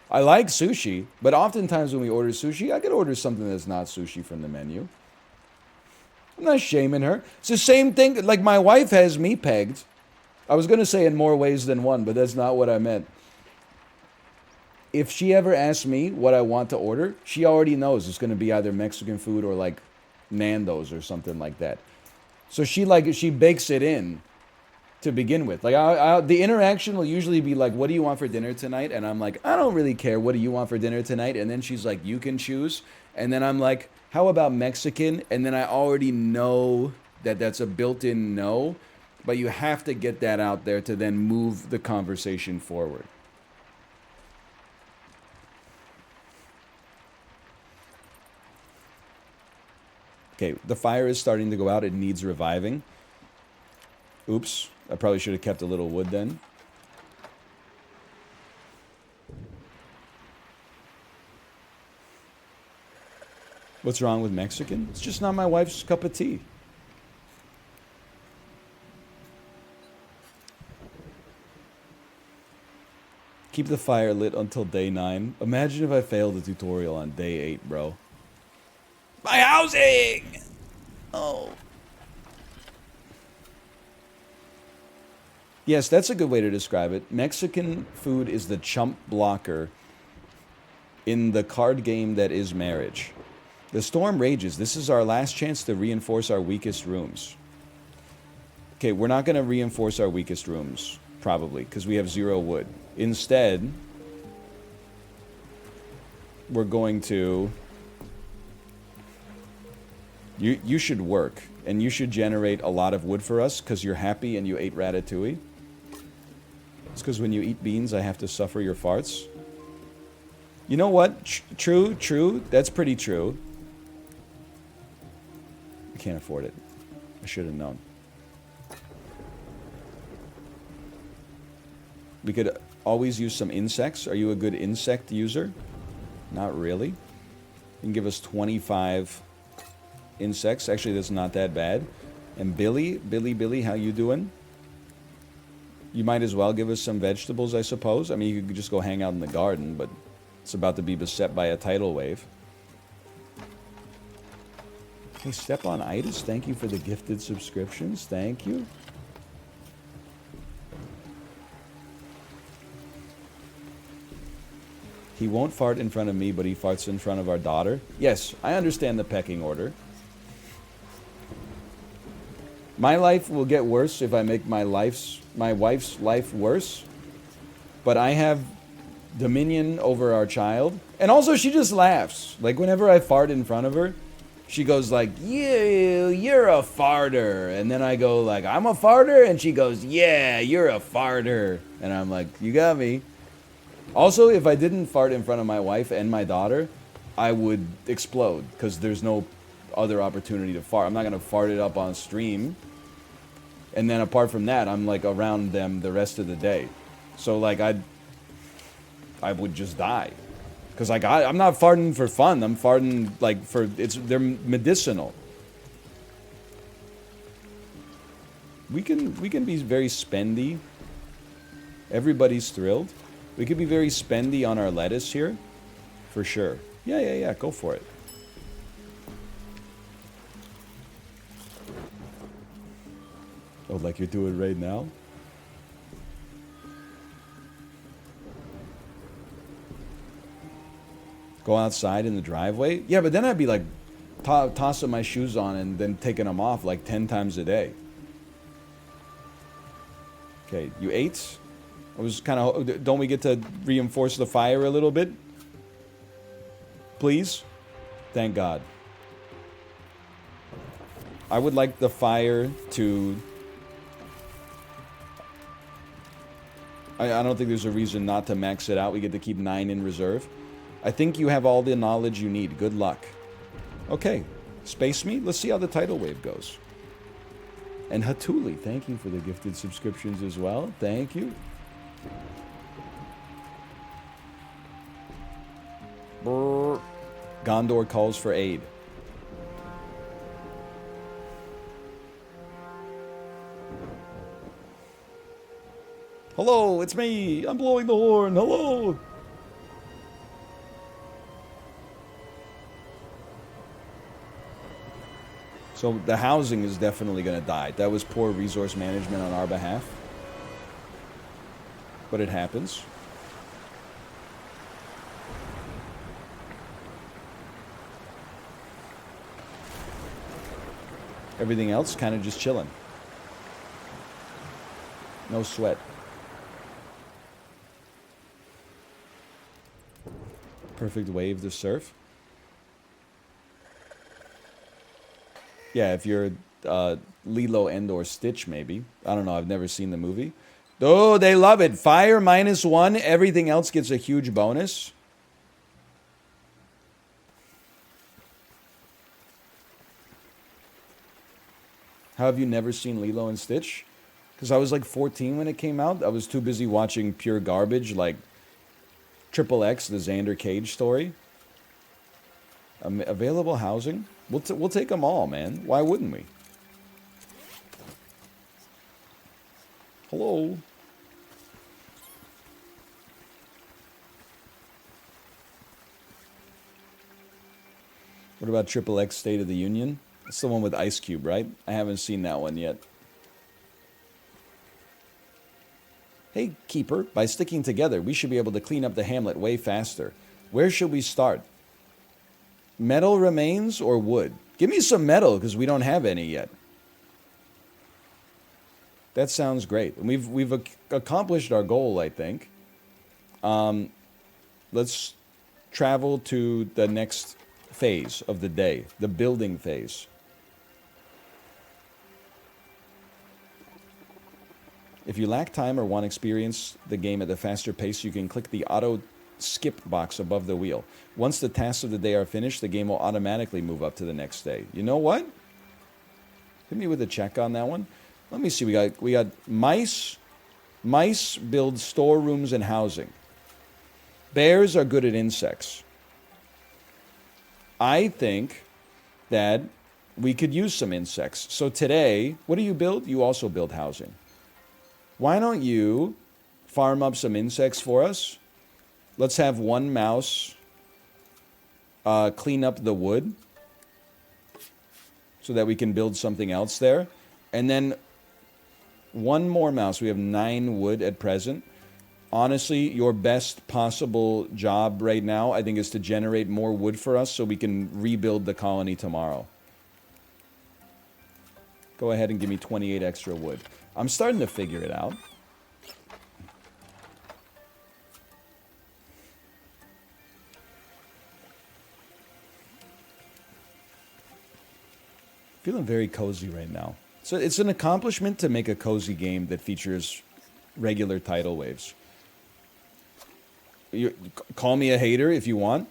I like sushi, but oftentimes when we order sushi, I could order something that's not sushi from the menu. I'm not shaming her. It's the same thing. Like my wife has me pegged. I was going to say in more ways than one, but that's not what I meant. If she ever asks me what I want to order, she already knows it's going to be either Mexican food or like Nando's or something like that. So she bakes it in to begin with. Like the interaction will usually be like, "What do you want for dinner tonight?" And I'm like, "I don't really care. What do you want for dinner tonight?" And then she's like, "You can choose." And then I'm like, "How about Mexican?" And then I already know that that's a built-in no, but you have to get that out there to then move the conversation forward. Okay, the fire is starting to go out. It needs reviving. Oops, I probably should have kept a little wood then. What's wrong with Mexican? It's just not my wife's cup of tea. Keep the fire lit until day 9. Imagine if I failed the tutorial on day 8, bro. My housing! Oh. Yes, that's a good way to describe it. Mexican food is the chump blocker in the card game that is marriage. The storm rages. This is our last chance to reinforce our weakest rooms. Okay, we're not going to reinforce our weakest rooms, probably, because we have 0 wood. Instead, we're going to... You should work, and you should generate a lot of wood for us, because you're happy and you ate ratatouille. It's because when you eat beans, I have to suffer your farts. You know what? True. That's pretty true. I can't afford it. I should have known. We could always use some insects. Are you a good insect user? Not really. You can give us 25 insects. Actually, that's not that bad. And Billy, how you doing? You might as well give us some vegetables, I suppose. I mean, you could just go hang out in the garden, but it's about to be beset by a tidal wave. Hey, Stepanitis, thank you for the gifted subscriptions. Thank you. He won't fart in front of me, but he farts in front of our daughter. Yes, I understand the pecking order. My life will get worse if I make my wife's life worse. But I have dominion over our child. And also, she just laughs. Like, whenever I fart in front of her, she goes like, yeah, you're a farter. And then I go like, I'm a farter? And she goes, yeah, you're a farter. And I'm like, you got me. Also, if I didn't fart in front of my wife and my daughter, I would explode. Because there's no other opportunity to fart. I'm not going to fart it up on stream. And then apart from that, I'm like around them the rest of the day. So like I would just die. Because like I'm not farting for fun. I'm farting like they're medicinal. We can be very spendy. Everybody's thrilled. We could be very spendy on our lettuce here. For sure. Yeah, go for it. Oh, like you're doing right now? Go outside in the driveway? Yeah, but then I'd be like tossing my shoes on and then taking them off like 10 times a day. Okay, you ate? I was kind of... Don't we get to reinforce the fire a little bit? Please? Thank God. I would like the fire to... I don't think there's a reason not to max it out. We get to keep 9 in reserve. I think you have all the knowledge you need. Good luck. Okay. Space me? Let's see how the tidal wave goes. And Hatuli, thank you for the gifted subscriptions as well. Thank you. Brrr. Gondor calls for aid. Hello, it's me. I'm blowing the horn. Hello. So the housing is definitely going to die. That was poor resource management on our behalf. But it happens. Everything else kind of just chilling. No sweat. Perfect wave to surf. Yeah, if you're Lilo and or Stitch, maybe. I don't know. I've never seen the movie. Oh, they love it. Fire -1. Everything else gets a huge bonus. How have you never seen Lilo and Stitch? Because I was like 14 when it came out. I was too busy watching pure garbage like Triple X, the Xander Cage story. Available housing? We'll take them all, man. Why wouldn't we? Hello? What about Triple X State of the Union? It's the one with Ice Cube, right? I haven't seen that one yet. Hey, Keeper, by sticking together, we should be able to clean up the hamlet way faster. Where should we start? Metal remains or wood? Give me some metal, because we don't have any yet. That sounds great. And we've accomplished our goal, I think. Let's travel to the next phase of the day, the building phase. If you lack time or want to experience the game at a faster pace, you can click the auto skip box above the wheel. Once the tasks of the day are finished, the game will automatically move up to the next day. You know what? Hit me with a check on that one. Let me see. We got mice. Mice build storerooms and housing. Bears are good at insects. I think that we could use some insects. So today, what do you build? You also build housing. Why don't you farm up some insects for us? Let's have one mouse clean up the wood so that we can build something else there. And then one more mouse. We have 9 wood at present. Honestly, your best possible job right now, I think, is to generate more wood for us so we can rebuild the colony tomorrow. Go ahead and give me 28 extra wood. I'm starting to figure it out. Feeling very cozy right now. So it's an accomplishment to make a cozy game that features regular tidal waves. You call me a hater if you want.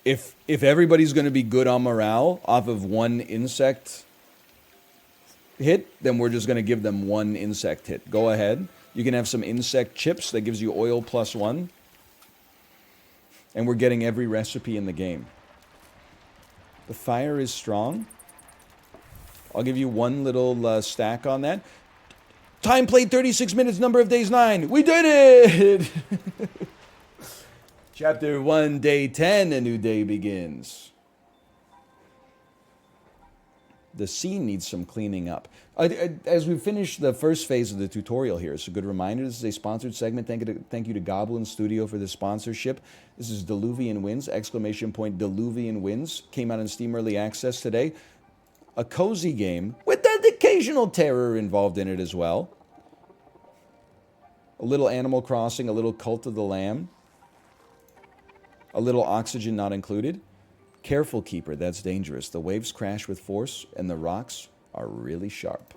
If everybody's going to be good on morale off of one insect hit, then we're just going to give them one insect hit. Go ahead. You can have some insect chips that gives you oil +1. And we're getting every recipe in the game. The fire is strong. I'll give you one little stack on that. Time played 36 minutes, number of days 9. We did it! Chapter 1, day 10, a new day begins. The scene needs some cleaning up. As we finish the first phase of the tutorial here, it's a good reminder. This is a sponsored segment. Thank you to Goblin Studio for the sponsorship. This is Diluvian Winds, ! Diluvian Winds. Came out in Steam Early Access today. A cozy game with that occasional terror involved in it as well. A little Animal Crossing, a little Cult of the Lamb. A little Oxygen not included. Careful, Keeper, that's dangerous. The waves crash with force, and the rocks are really sharp.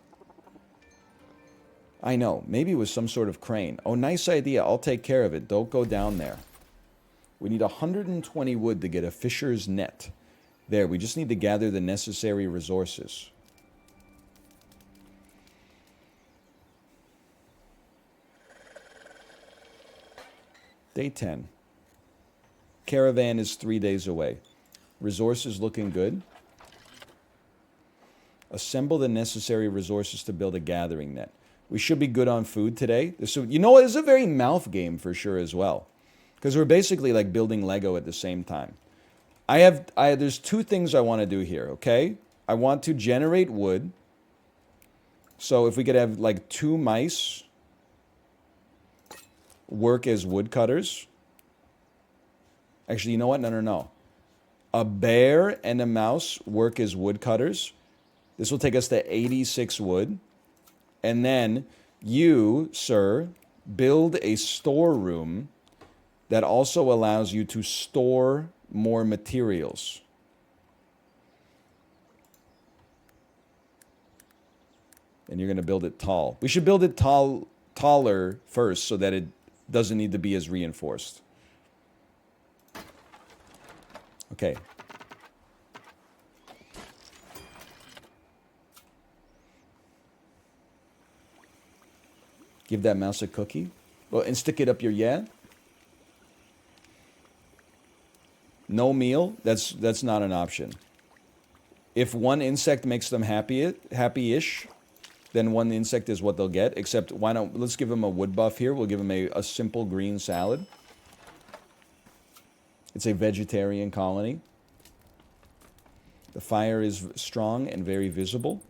I know, maybe it was some sort of crane. Oh, nice idea, I'll take care of it. Don't go down there. We need 120 wood to get a fisher's net. There, we just need to gather the necessary resources. Day 10. Caravan is 3 days away. Resources looking good. Assemble the necessary resources to build a gathering net. We should be good on food today. You know what? It's a very mouth game for sure as well. Because we're basically like building Lego at the same time. There's 2 things I want to do here, okay? I want to generate wood. So if we could have like 2 mice work as woodcutters. Actually, you know what? No. A bear and a mouse work as woodcutters. This will take us to 86 wood. And then you, sir, build a storeroom that also allows you to store more materials. And you're going to build it tall. We should build it taller first so that it doesn't need to be as reinforced. Okay. Give that mouse a cookie. Well, and stick it up your yeah. No meal, that's not an option. If one insect makes them happy-ish, then one insect is what they'll get. Except, why not, let's give them a wood buff here. We'll give them a simple green salad. It's a vegetarian colony. The fire is strong and very visible.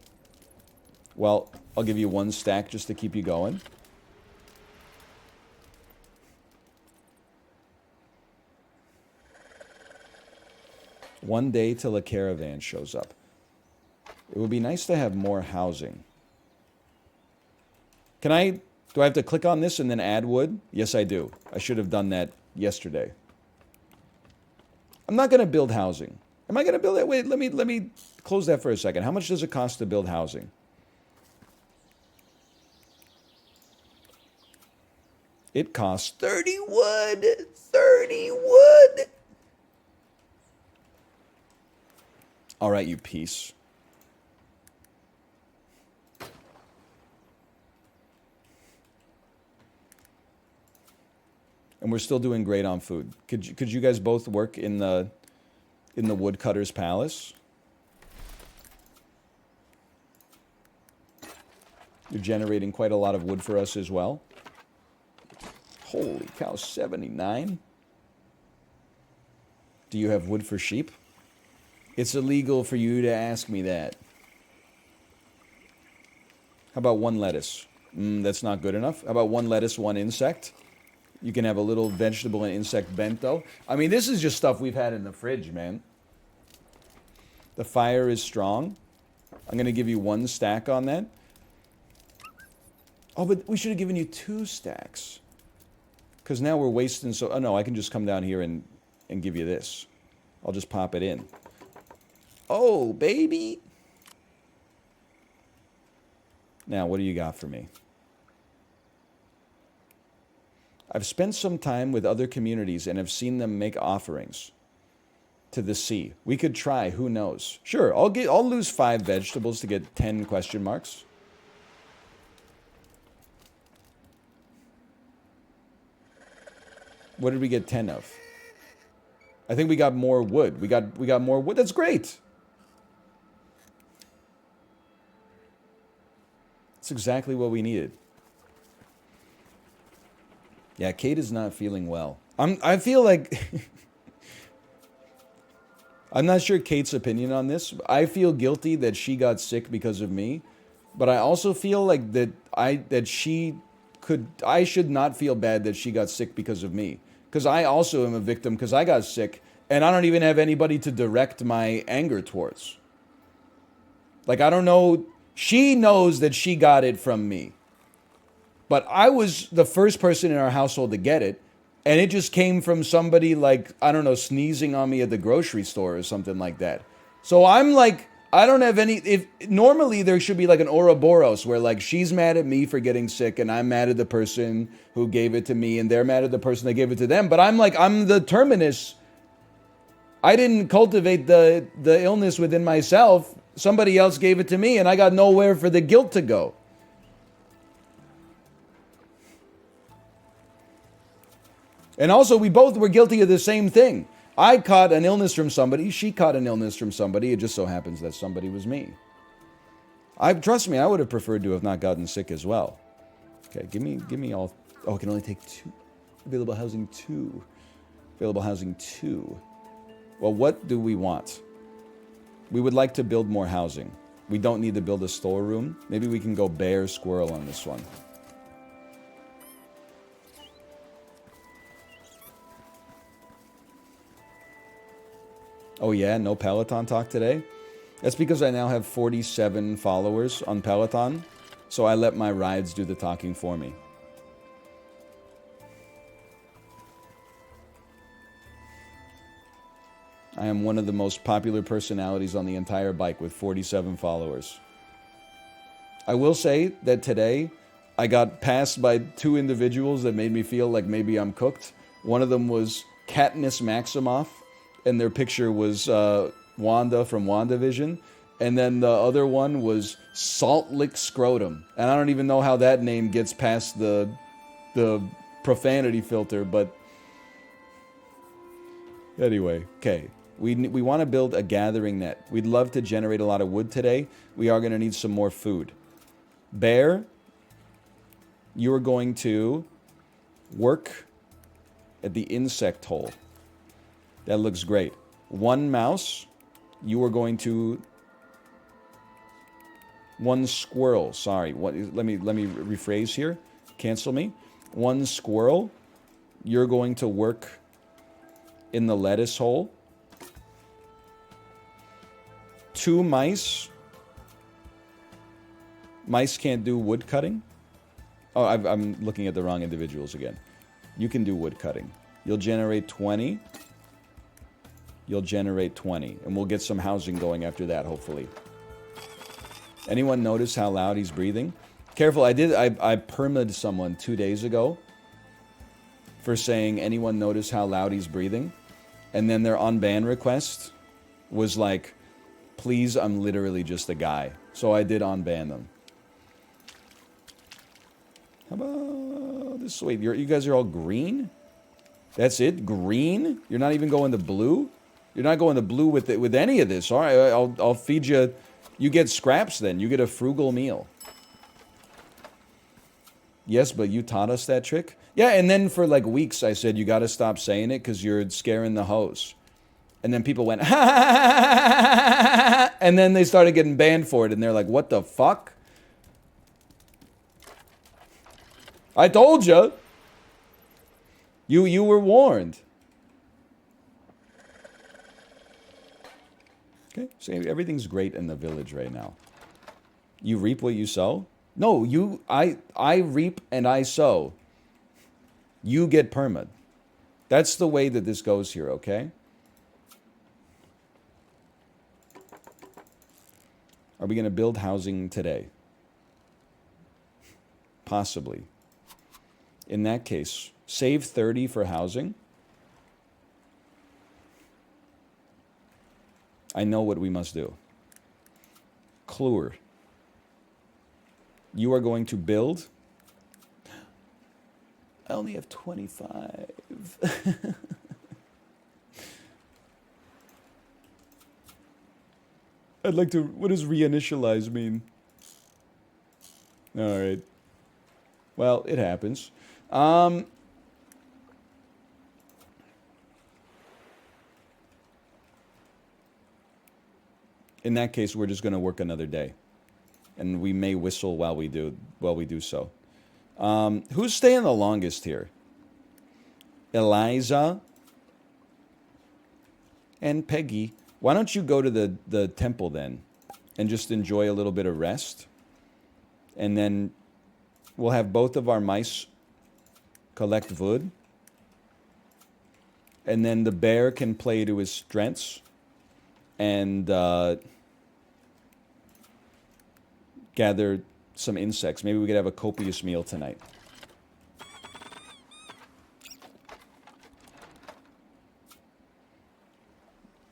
Well, I'll give you 1 stack just to keep you going. One day till a caravan shows up. It would be nice to have more housing. Do I have to click on this and then add wood? Yes, I do. I should have done that yesterday. I'm not going to build housing. Am I going to build it? Wait, let me close that for a second. How much does it cost to build housing? It costs 30 wood. 30 wood. All right, you piece. And we're still doing great on food. Could you guys both work in the woodcutter's palace? You're generating quite a lot of wood for us as well. Holy cow, 79? Do you have wood for sheep? It's illegal for you to ask me that. How about 1 lettuce? That's not good enough. How about 1 lettuce, 1 insect? You can have a little vegetable and insect bento. I mean, this is just stuff we've had in the fridge, man. The fire is strong. I'm going to give you 1 stack on that. Oh, but we should have given you 2 stacks. Because now we're wasting so... Oh, no, I can just come down here and give you this. I'll just pop it in. Oh, baby. Now, what do you got for me? I've spent some time with other communities and have seen them make offerings to the sea. We could try, who knows? Sure, I'll lose 5 vegetables to get 10 question marks. What did we get 10 of? I think we got more wood. We got more wood. That's great. That's exactly what we needed. Yeah, Kate is not feeling well. I feel like I'm not sure Kate's opinion on this. I feel guilty that she got sick because of me, but I also feel like I should not feel bad that she got sick because of me, because I also am a victim because I got sick and I don't even have anybody to direct my anger towards. Like, I don't know. She knows that she got it from me. But I was the first person in our household to get it, and it just came from somebody, like, I don't know, sneezing on me at the grocery store or something like that. So I'm like, I don't have any... Normally there should be like an Ouroboros where, like, she's mad at me for getting sick and I'm mad at the person who gave it to me and they're mad at the person that gave it to them. But I'm like, I'm the terminus. I didn't cultivate the illness within myself. Somebody else gave it to me and I got nowhere for the guilt to go. And also, we both were guilty of the same thing. I caught an illness from somebody. She caught an illness from somebody. It just so happens that somebody was me. Trust me, I would have preferred to have not gotten sick as well. Okay, give me all... Oh, I can only take 2. Available housing 2. Available housing 2. Well, what do we want? We would like to build more housing. We don't need to build a storeroom. Maybe we can go bear squirrel on this one. Oh yeah, no Peloton talk today? That's because I now have 47 followers on Peloton, so I let my rides do the talking for me. I am one of the most popular personalities on the entire bike with 47 followers. I will say that today I got passed by 2 individuals that made me feel like maybe I'm cooked. One of them was Katniss Maximoff, and their picture was Wanda from WandaVision. And then the other one was Salt Lick Scrotum. And I don't even know how that name gets past the profanity filter, but Anyway, okay. We want to build a gathering net. We'd love to generate a lot of wood today. We are going to need some more food. Bear, you are going to work at the insect hole. That looks great. One mouse, you are going to... One squirrel, sorry. Let me rephrase here. Cancel me. One squirrel, you're going to work in the lettuce hole. 2 mice. Mice can't do wood cutting. Oh, I'm looking at the wrong individuals again. You can do wood cutting. You'll generate 20. You'll generate 20. And we'll get some housing going after that, hopefully. Anyone notice how loud he's breathing? Careful, I perma'd someone 2 days ago for saying, anyone notice how loud he's breathing? And then their on-ban request was like, please, I'm literally just a guy. So I did on-ban them. How about this? Wait, you guys are all green? That's it? Green? You're not even going to blue? You're not going to blue with any of this. All right, I'll feed you. You get scraps then. You get a frugal meal. Yes, but you taught us that trick? Yeah, and then for like weeks I said, you got to stop saying it because you're scaring the hoes. And then people went, ha ha ha ha, and then they started getting banned for it. And they're like, what the fuck? I told you. You were warned. Okay, so everything's great in the village right now. You reap what you sow? No, I reap and I sow. You get perma'd. That's the way that this goes here, okay? Are we going to build housing today? Possibly. In that case, save 30 for housing. I know what we must do. Cluer. You are going to build. I only have 25. I'd like to... What does reinitialize mean? All right. Well, it happens. In that case, we're just going to work another day. And we may whistle while we do so. Who's staying the longest here? Eliza and Peggy. Why don't you go to the temple then and just enjoy a little bit of rest? And then we'll have both of our mice collect wood. And then the bear can play to his strengths. And gather some insects. Maybe we could have a copious meal tonight.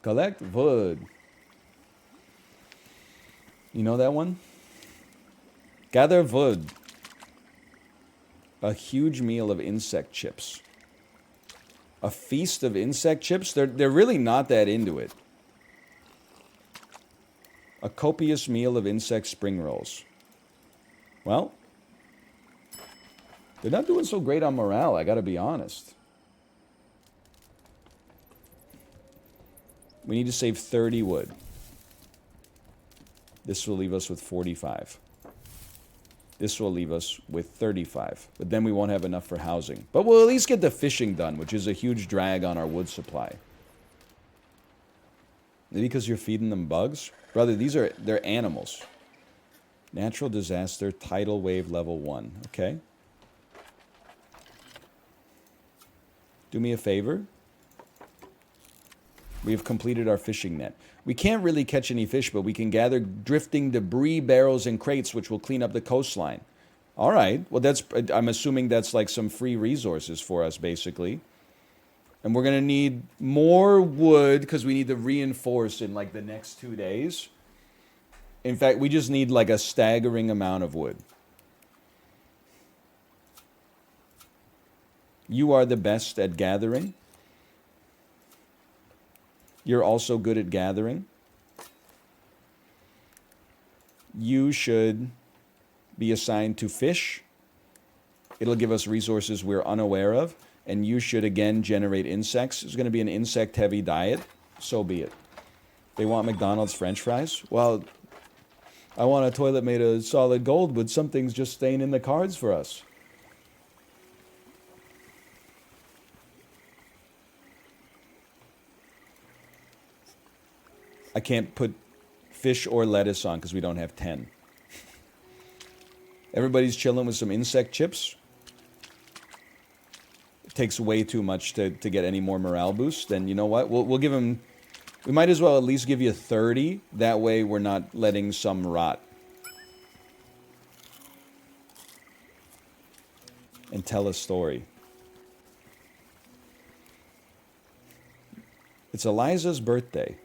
Collect wood. You know that one? Gather wood. A huge meal of insect chips. A feast of insect chips? They're really not that into it. A copious meal of insect spring rolls. Well, they're not doing so great on morale, I gotta be honest. We need to save 30 wood. This will leave us with 45. This will leave us with 35. But then we won't have enough for housing. But we'll at least get the fishing done, which is a huge drag on our wood supply. Maybe because you're feeding them bugs? Brother, they're animals. Natural disaster, tidal wave level 1. Okay. Do me a favor. We have completed our fishing net. We can't really catch any fish, but we can gather drifting debris barrels and crates, which will clean up the coastline. All right. Well, I'm assuming that's like some free resources for us, basically. And we're going to need more wood because we need to reinforce in like the next 2 days. In fact, we just need like a staggering amount of wood. You are the best at gathering. You're also good at gathering. You should be assigned to fish. It'll give us resources we're unaware of. And you should, again, generate insects. It's going to be an insect-heavy diet. So be it. They want McDonald's French fries? Well, I want a toilet made of solid gold with something's just staying in the cards for us. I can't put fish or lettuce on because we don't have 10. Everybody's chilling with some insect chips. It takes way too much to get any more morale boost. Then you know what? We'll give them... We might as well at least give you 30. That way we're not letting some rot. And tell a story. It's Eliza's birthday.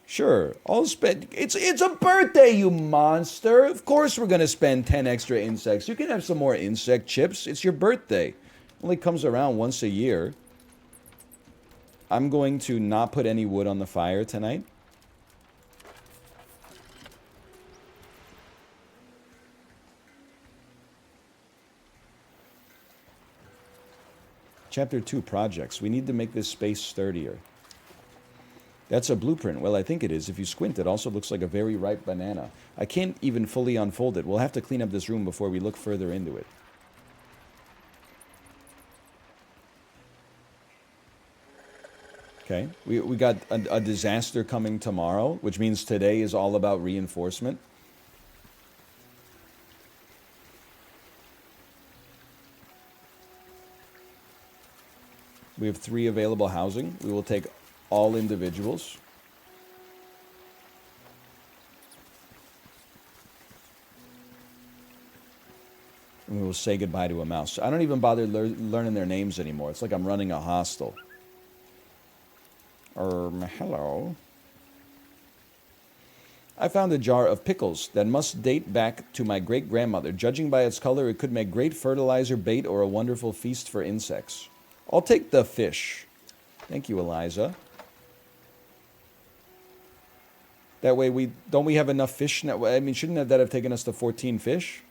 Sure, I'll spend... It's a birthday, you monster! Of course we're gonna spend 10 extra insects. You can have some more insect chips. It's your birthday. Only comes around once a year. I'm going to not put any wood on the fire tonight. Chapter 2, projects. We need to make this space sturdier. That's a blueprint. Well, I think it is. If you squint, it also looks like a very ripe banana. I can't even fully unfold it. We'll have to clean up this room before we look further into it. Okay, we got a disaster coming tomorrow, which means today is all about reinforcement. We have 3 available housing. We will take all individuals. And we will say goodbye to a mouse. I don't even bother learning their names anymore. It's like I'm running a hostel. Hello. I found a jar of pickles that must date back to my great-grandmother. Judging by its color, it could make great fertilizer, bait, or a wonderful feast for insects. I'll take the fish. Thank you, Eliza. That way don't we have enough fish now? I mean, shouldn't that have taken us to 14 fish?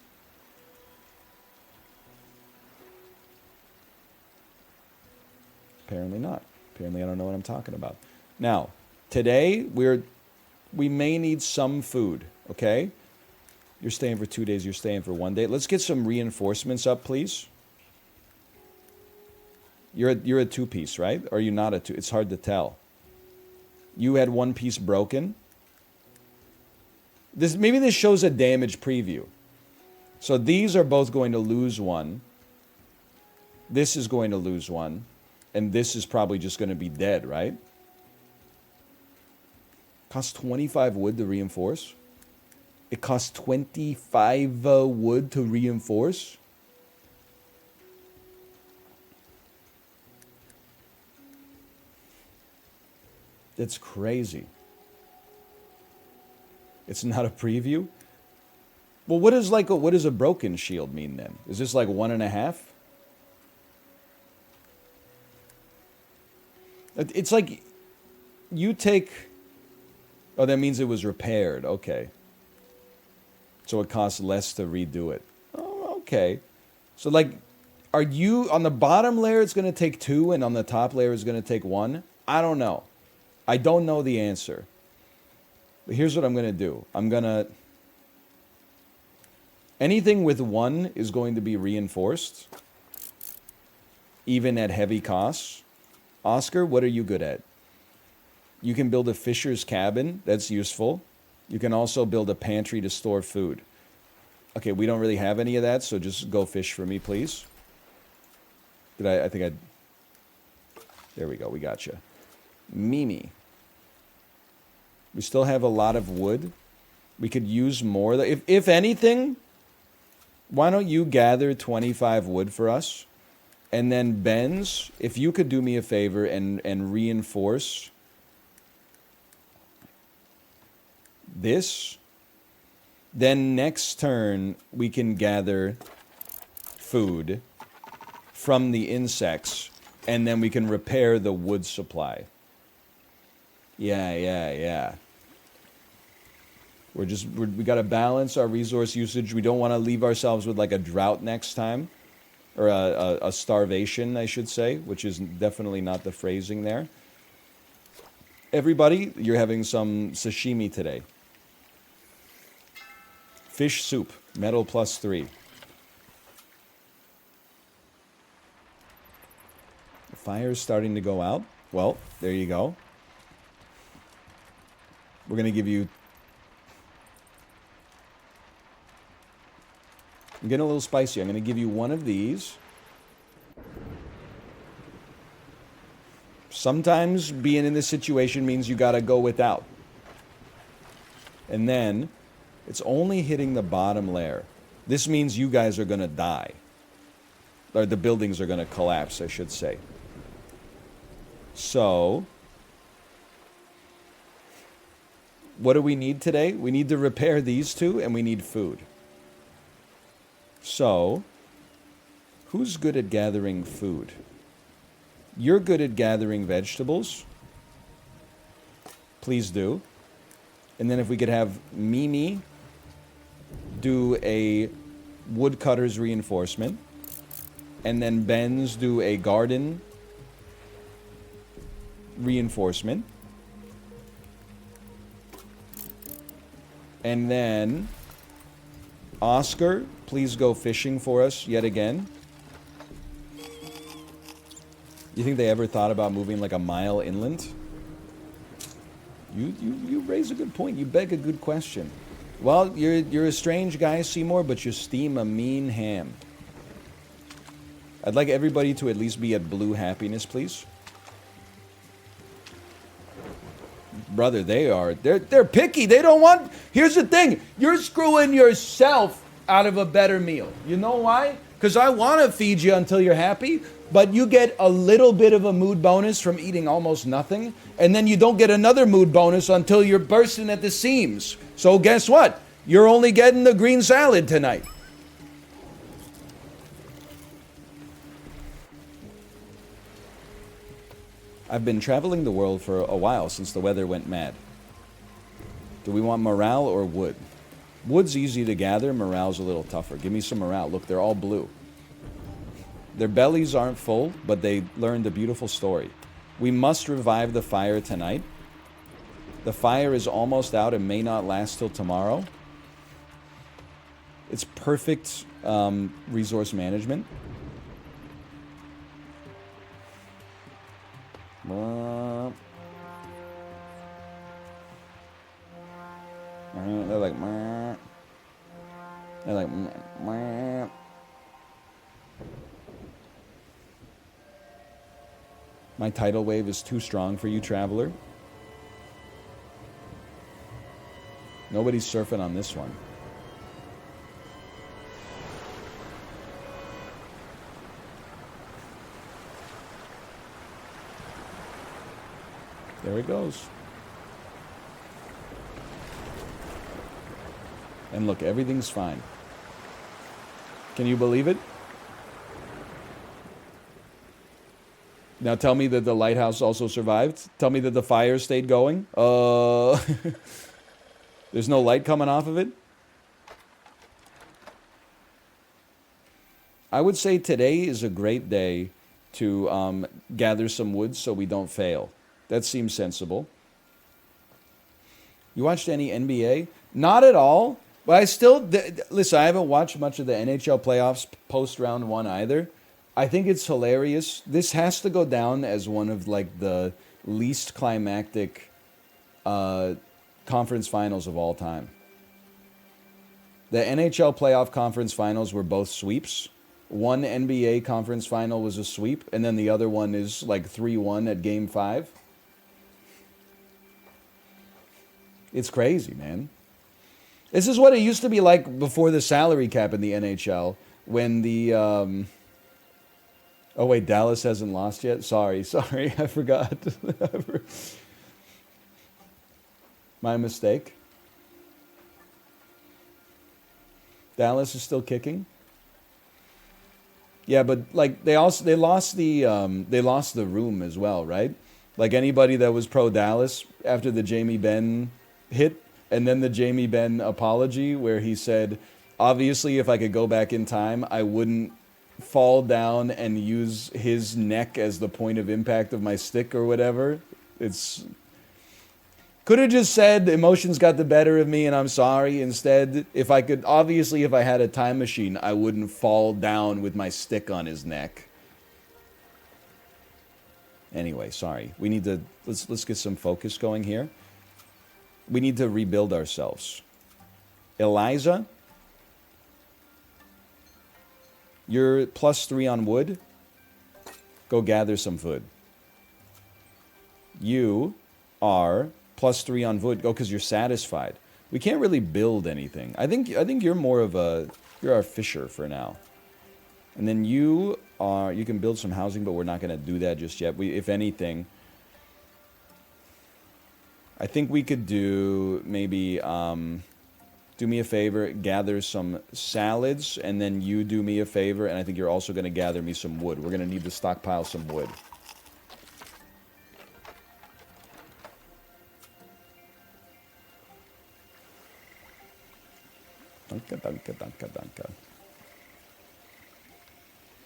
Apparently not. Apparently I don't know what I'm talking about. Now, today we may need some food, okay? You're staying for 2 days, you're staying for 1 day. Let's get some reinforcements up, please. You're a 2-piece, right? Or are you not a 2? It's hard to tell. You had 1 piece broken. Maybe this shows a damage preview. So these are both going to lose 1. This is going to lose 1. And this is probably just going to be dead, right? Costs 25 wood to reinforce. It costs 25 wood to reinforce. That's crazy. It's not a preview? Well, what does a broken shield mean then? Is this like 1.5? It's like you take... Oh, that means it was repaired. Okay. So it costs less to redo it. Oh, okay. So like, are you... On the bottom layer it's going to take 2 and on the top layer it's going to take 1? I don't know. I don't know the answer. But here's what I'm going to do. I'm going to... Anything with 1 is going to be reinforced. Even at heavy costs. Oscar, what are you good at? You can build a fisher's cabin. That's useful. You can also build a pantry to store food. Okay, we don't really have any of that, so just go fish for me, please. I think I... There we go, we got you. Mimi. We still have a lot of wood. We could use more. If anything, why don't you gather 25 wood for us? And then Benz, if you could do me a favor and reinforce this, then next turn we can gather food from the insects and then we can repair the wood supply. Yeah. We got to balance our resource usage. We don't want to leave ourselves with like a drought next time, or a starvation, I should say, which is definitely not the phrasing there. Everybody, you're having some sashimi today. Fish soup, metal +3. The fire's starting to go out. Well, there you go. We're going to give you... I'm getting a little spicy. I'm going to give you one of these. Sometimes being in this situation means you got to go without. And then, it's only hitting the bottom layer. This means you guys are going to die. Or the buildings are going to collapse, I should say. So, what do we need today? We need to repair these two, and we need food. So, who's good at gathering food? You're good at gathering vegetables. Please do. And then if we could have Mimi do a woodcutter's reinforcement, and then Ben's do a garden reinforcement, and then Oscar, please go fishing for us yet again. You think they ever thought about moving like a mile inland? You raise a good point. You beg a good question. Well, you're a strange guy, Seymour, but you steam a mean ham. I'd like everybody to at least be at blue happiness, please. Brother, they're picky. They don't want... Here's the thing. You're screwing yourself out of a better meal. You know why? Because I want to feed you until you're happy, but you get a little bit of a mood bonus from eating almost nothing, and then you don't get another mood bonus until you're bursting at the seams. So guess what? You're only getting the green salad tonight. I've been traveling the world for a while since the weather went mad. Do we want morale or wood? Wood's easy to gather, morale's a little tougher. Give me some morale. Look, they're all blue. Their bellies aren't full, but they learned a beautiful story. We must revive the fire tonight. The fire is almost out and may not last till tomorrow. It's perfect resource management. They're like, they're like, my tidal wave is too strong for you, traveler. Nobody's surfing on this one. There it goes. And look, everything's fine. Can you believe it? Now tell me that the lighthouse also survived. Tell me that the fire stayed going. There's no light coming off of it. I would say today is a great day to gather some wood so we don't fail. That seems sensible. You watched any NBA? Not at all. But I still... Listen, I haven't watched much of the NHL playoffs post round one either. I think it's hilarious. This has to go down as one of like the least climactic conference finals of all time. The NHL playoff conference finals were both sweeps. One NBA conference final was a sweep, and then the other one is like 3-1 at Game 5. It's crazy, man. This is what it used to be like before the salary cap in the NHL, when the... Oh, wait, Dallas hasn't lost yet? Sorry, I forgot. My mistake. Dallas is still kicking? Yeah, but like they lost the room as well, right? Like anybody that was pro Dallas after the Jamie Benn hit, and then the Jamie Benn apology where he said, obviously, if I could go back in time, I wouldn't fall down and use his neck as the point of impact of my stick or whatever. It's could have just said emotions got the better of me and I'm sorry. Instead, if I could, obviously, if I had a time machine, I wouldn't fall down with my stick on his neck. Anyway, sorry. We need to let's get some focus going here. We need to rebuild ourselves. Eliza, you're +3 on wood. Go gather some wood. You are +3 on wood. Go because you're satisfied. We can't really build anything. I think you're more of you're our fisher for now. And then you can build some housing, but we're not going to do that just yet. If anything, I think we could do maybe, do me a favor, gather some salads, and then you do me a favor, and I think you're also going to gather me some wood. We're going to need to stockpile some wood. Danke, danke, danke, danke. I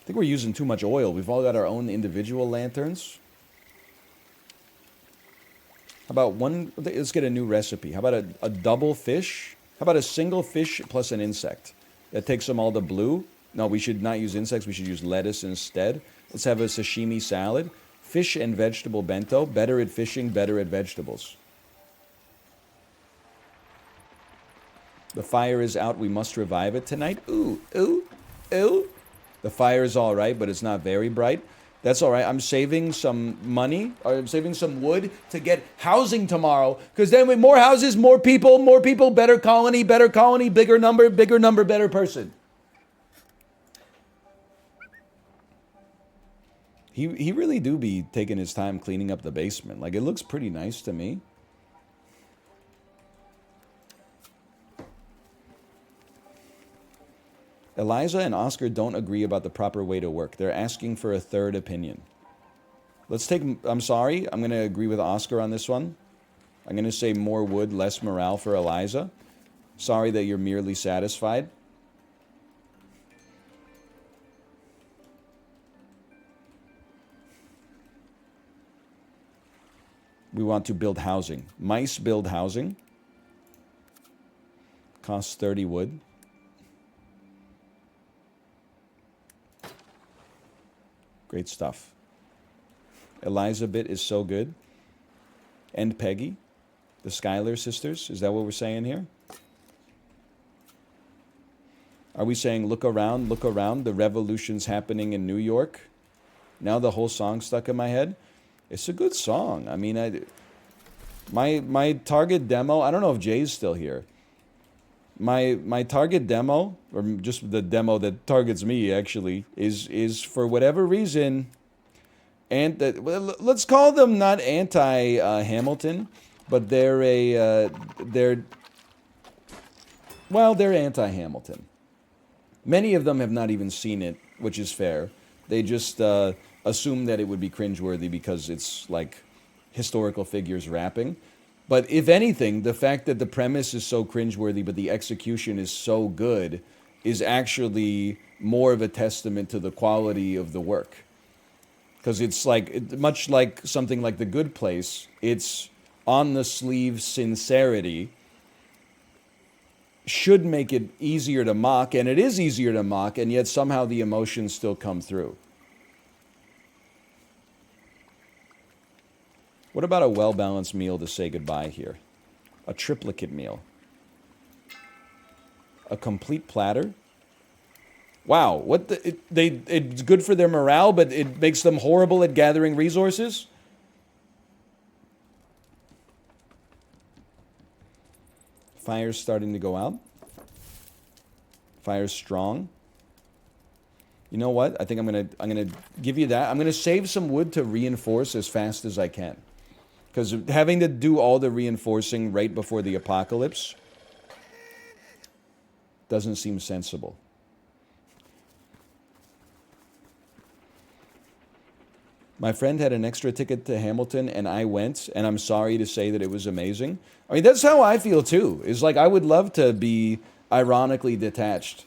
think we're using too much oil. We've all got our own individual lanterns. How about one? Let's get a new recipe. How about a double fish? How about a single fish plus an insect? That takes them all to blue. No, we should not use insects. We should use lettuce instead. Let's have a sashimi salad. Fish and vegetable bento. Better at fishing, better at vegetables. The fire is out. We must revive it tonight. Ooh, ooh, ooh. The fire is all right, but it's not very bright. That's all right. I'm saving some money, or I'm saving some wood to get housing tomorrow. Because then with more houses, more people, better colony, bigger number, better person. He really do be taking his time cleaning up the basement. Like, it looks pretty nice to me. Eliza and Oscar don't agree about the proper way to work. They're asking for a third opinion. I'm sorry, I'm going to agree with Oscar on this one. I'm going to say more wood, less morale for Eliza. Sorry that you're merely satisfied. We want to build housing. Mice build housing. Costs 30 wood. Great stuff. Eliza bit is so good. And Peggy, the Schuyler sisters. Is that what we're saying here? Are we saying, look around, the revolution's happening in New York? Now the whole song's stuck in my head. It's a good song. I mean, my target demo, I don't know if Jay's still here. My target demo, or just the demo that targets me actually, is for whatever reason, and let's call them not anti-Hamilton, but they're anti-Hamilton. Many of them have not even seen it, which is fair. They just assume that it would be cringeworthy because it's like historical figures rapping. But if anything, the fact that the premise is so cringeworthy, but the execution is so good, is actually more of a testament to the quality of the work. Because it's like, much like something like The Good Place, it's on the sleeve sincerity should make it easier to mock, and it is easier to mock, and yet somehow the emotions still come through. What about a well-balanced meal to say goodbye here? A triplicate meal. A complete platter. Wow, it's good for their morale, but it makes them horrible at gathering resources? Fire's starting to go out. Fire's strong. You know what? I think I'm gonna give you that. I'm gonna save some wood to reinforce as fast as I can. Because having to do all the reinforcing right before the apocalypse doesn't seem sensible. My friend had an extra ticket to Hamilton, and I went, and I'm sorry to say that it was amazing. I mean, that's how I feel, too. Is like, I would love to be ironically detached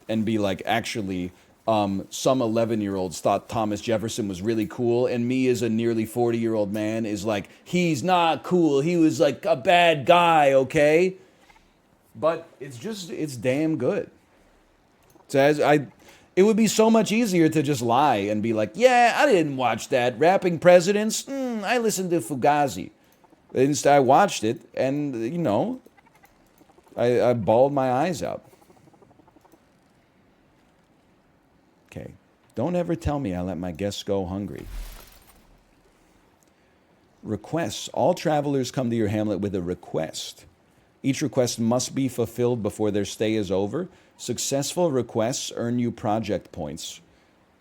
and be like, actually, some 11-year-olds thought Thomas Jefferson was really cool, and me as a nearly 40-year-old man is like, he's not cool. He was like a bad guy, okay? But it's damn good. So it would be so much easier to just lie and be like, yeah, I didn't watch that. Rapping Presidents? I listened to Fugazi. Instead, I watched it, and, you know, I bawled my eyes out. Okay. Don't ever tell me I let my guests go hungry. Requests. All travelers come to your hamlet with a request. Each request must be fulfilled before their stay is over. Successful requests earn you project points.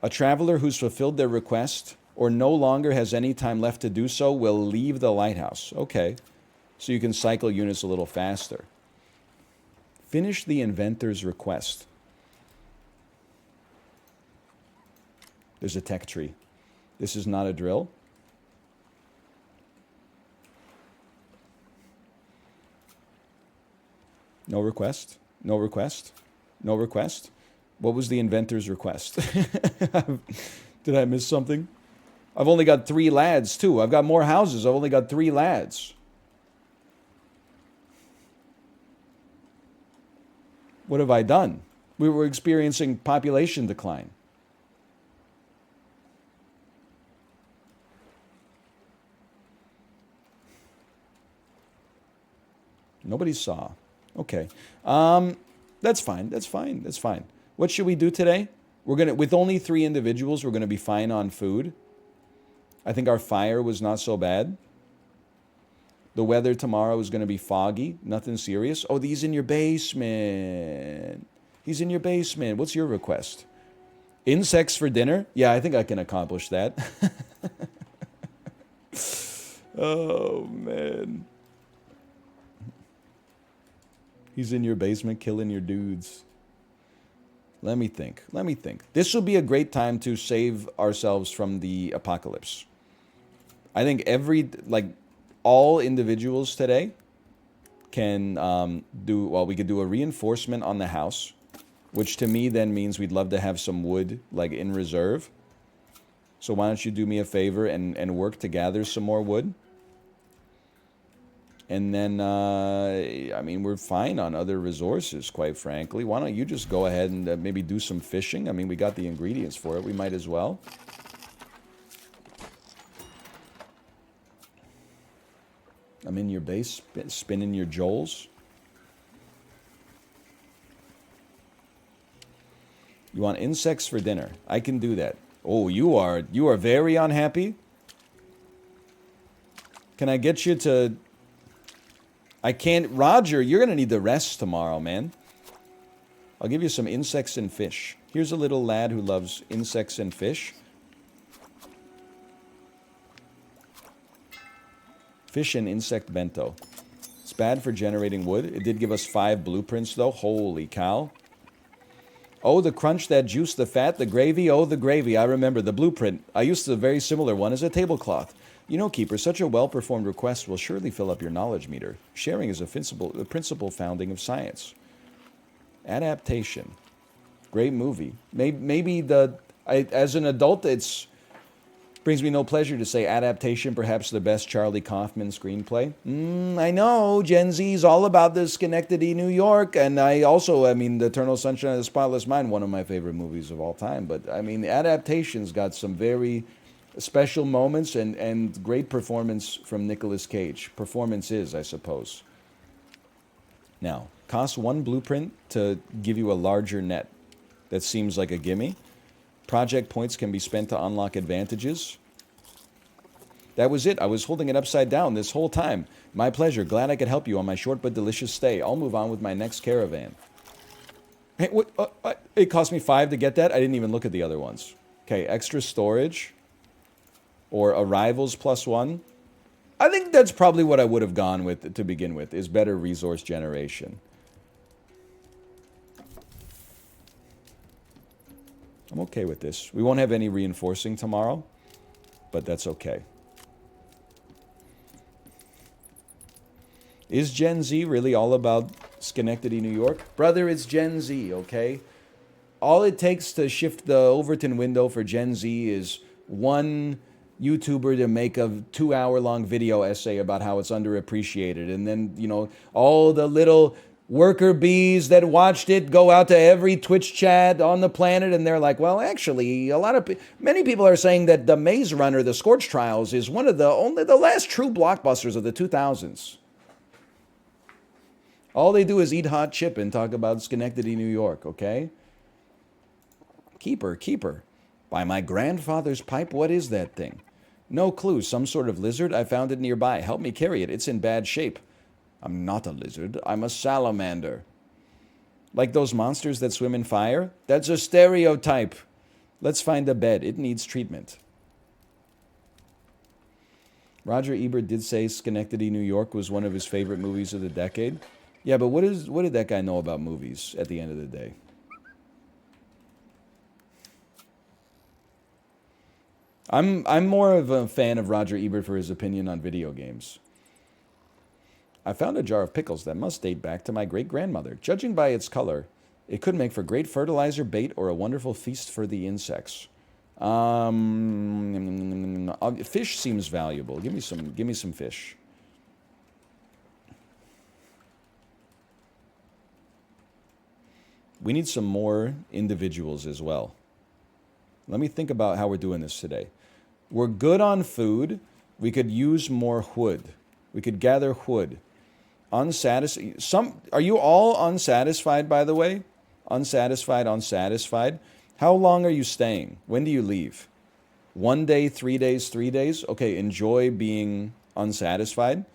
A traveler who's fulfilled their request or no longer has any time left to do so will leave the lighthouse. Okay. So you can cycle units a little faster. Finish the inventor's request. There's a tech tree. This is not a drill. No request. No request. No request. What was the inventor's request? Did I miss something? I've only got 3 lads, too. I've got more houses. I've only got 3 lads. What have I done? We were experiencing population decline. Nobody saw. Okay. That's fine. That's fine. That's fine. What should we do today? We're gonna, with only 3 individuals, we're gonna be fine on food. I think our fire was not so bad. The weather tomorrow is gonna be foggy. Nothing serious. Oh, he's in your basement. He's in your basement. What's your request? Insects for dinner? Yeah, I think I can accomplish that. Oh, man. He's in your basement killing your dudes. Let me think. Let me think. This will be a great time to save ourselves from the apocalypse. I think all individuals today can we could do a reinforcement on the house, which to me then means we'd love to have some wood like in reserve. So why don't you do me a favor and work to gather some more wood? And then, I mean, we're fine on other resources, quite frankly. Why don't you just go ahead and maybe do some fishing? I mean, we got the ingredients for it. We might as well. I'm in your base, spinning your joels. You want insects for dinner? I can do that. Oh, you are very unhappy? Can I get you to... I can't... Roger, you're going to need the rest tomorrow, man. I'll give you some insects and fish. Here's a little lad who loves insects and fish. Fish and insect bento. It's bad for generating wood. It did give us 5 blueprints, though. Holy cow. Oh, the crunch, that juice, the fat, the gravy. Oh, the gravy. I remember the blueprint. I used a very similar one as a tablecloth. You know, Keeper, such a well-performed request will surely fill up your knowledge meter. Sharing is a principle founding of science. Adaptation. Great movie. Maybe as an adult, it's brings me no pleasure to say adaptation, perhaps the best Charlie Kaufman screenplay. I know, Gen Z's all about the Schenectady, New York, and I mean, The Eternal Sunshine of the Spotless Mind, one of my favorite movies of all time. But, I mean, adaptation's got some very special moments and great performance from Nicolas Cage. Performances, I suppose. Now, costs 1 blueprint to give you a larger net. That seems like a gimme. Project points can be spent to unlock advantages. That was it. I was holding it upside down this whole time. My pleasure. Glad I could help you on my short but delicious stay. I'll move on with my next caravan. Hey, what? It cost me 5 to get that? I didn't even look at the other ones. Okay, extra storage. Or arrivals +1. I think that's probably what I would have gone with to begin with, is better resource generation. I'm okay with this. We won't have any reinforcing tomorrow. but that's okay. Is Gen Z really all about Schenectady, New York? Brother, it's Gen Z, okay? All it takes to shift the Overton window for Gen Z is one YouTuber to make a 2-hour-long video essay about how it's underappreciated. And then, you know, all the little worker bees that watched it go out to every Twitch chat on the planet, and they're like, well, actually, many people are saying that the Maze Runner, the Scorch Trials, is one of the last true blockbusters of the 2000s. All they do is eat hot chip and talk about Schenectady, New York, okay? Keeper. By my grandfather's pipe, what is that thing? No clue, some sort of lizard? I found it nearby. Help me carry it, it's in bad shape. I'm not a lizard, I'm a salamander. Like those monsters that swim in fire? That's a stereotype. Let's find a bed, it needs treatment. Roger Ebert did say Schenectady, New York was one of his favorite movies of the decade. Yeah, but what did that guy know about movies at the end of the day? I'm more of a fan of Roger Ebert for his opinion on video games. I found a jar of pickles that must date back to my great-grandmother. Judging by its color, it could make for great fertilizer bait or a wonderful feast for the insects. Fish seems valuable. Give me some fish. We need some more individuals as well. Let me think about how we're doing this today. We're good on food. We could use more wood. We could gather wood. Unsatisfied. Are you all unsatisfied, by the way? Unsatisfied. How long are you staying? When do you leave? 1 day, 3 days, 3 days? Okay, enjoy being unsatisfied.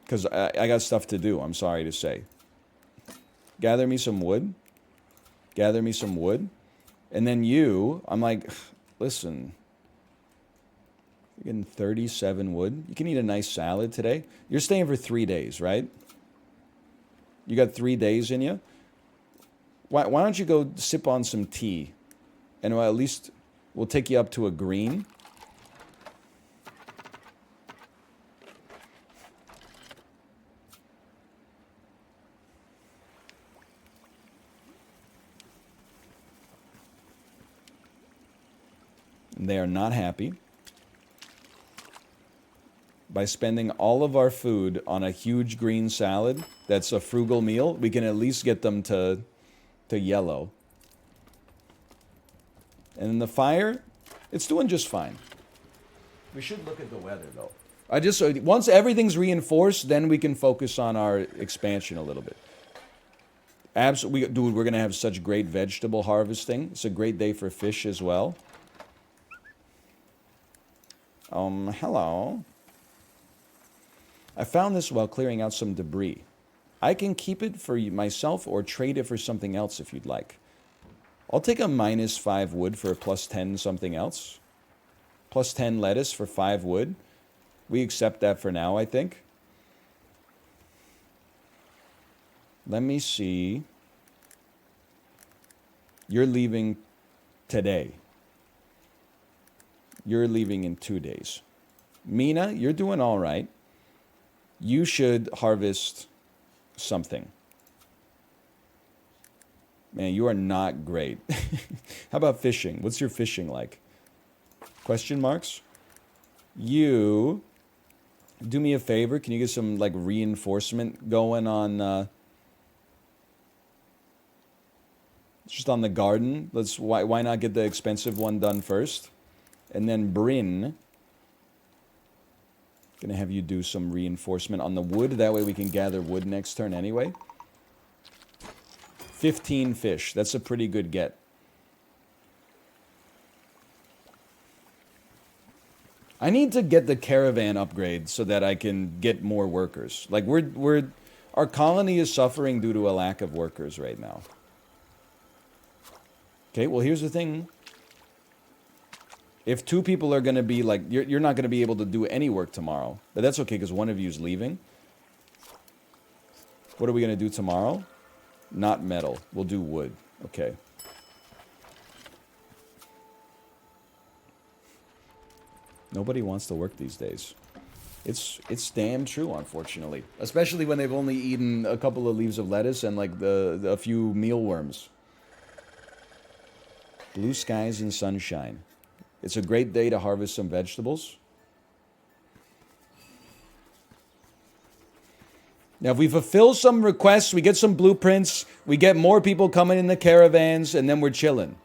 Because I got stuff to do, I'm sorry to say. Gather me some wood. And then I'm like, listen, you're getting 37 wood. You can eat a nice salad today. You're staying for 3 days, right? You got 3 days in you? Why don't you go sip on some tea? And at least we'll take you up to a green. They are not happy. By spending all of our food on a huge green salad that's a frugal meal, we can at least get them to yellow. And in the fire, it's doing just fine. We should look at the weather, though. Once everything's reinforced, then we can focus on our expansion a little bit. Absolutely, dude, we're going to have such great vegetable harvesting. It's a great day for fish as well. Hello. I found this while clearing out some debris. I can keep it for myself or trade it for something else if you'd like. I'll take a -5 wood for a +10 something else. +10 lettuce for 5 wood. We accept that for now, I think. Let me see. You're leaving today. You're leaving in 2 days. Mina, you're doing all right. You should harvest something. Man, you are not great. How about fishing? What's your fishing like? Question marks? You, do me a favor. Can you get some like reinforcement going on just on the garden? Why not get the expensive one done first? And then Bryn, gonna have you do some reinforcement on the wood. That way we can gather wood next turn anyway. 15 fish. That's a pretty good get. I need to get the caravan upgrade so that I can get more workers. Like our colony is suffering due to a lack of workers right now. Okay, well here's the thing. If 2 people are going to be like, you're not going to be able to do any work tomorrow. But that's okay because one of you is leaving. What are we going to do tomorrow? Not metal. We'll do wood. Okay. Nobody wants to work these days. It's damn true, unfortunately. Especially when they've only eaten a couple of leaves of lettuce and like a few mealworms. Blue skies and sunshine. It's a great day to harvest some vegetables. Now, if we fulfill some requests, we get some blueprints, we get more people coming in the caravans, and then we're chilling.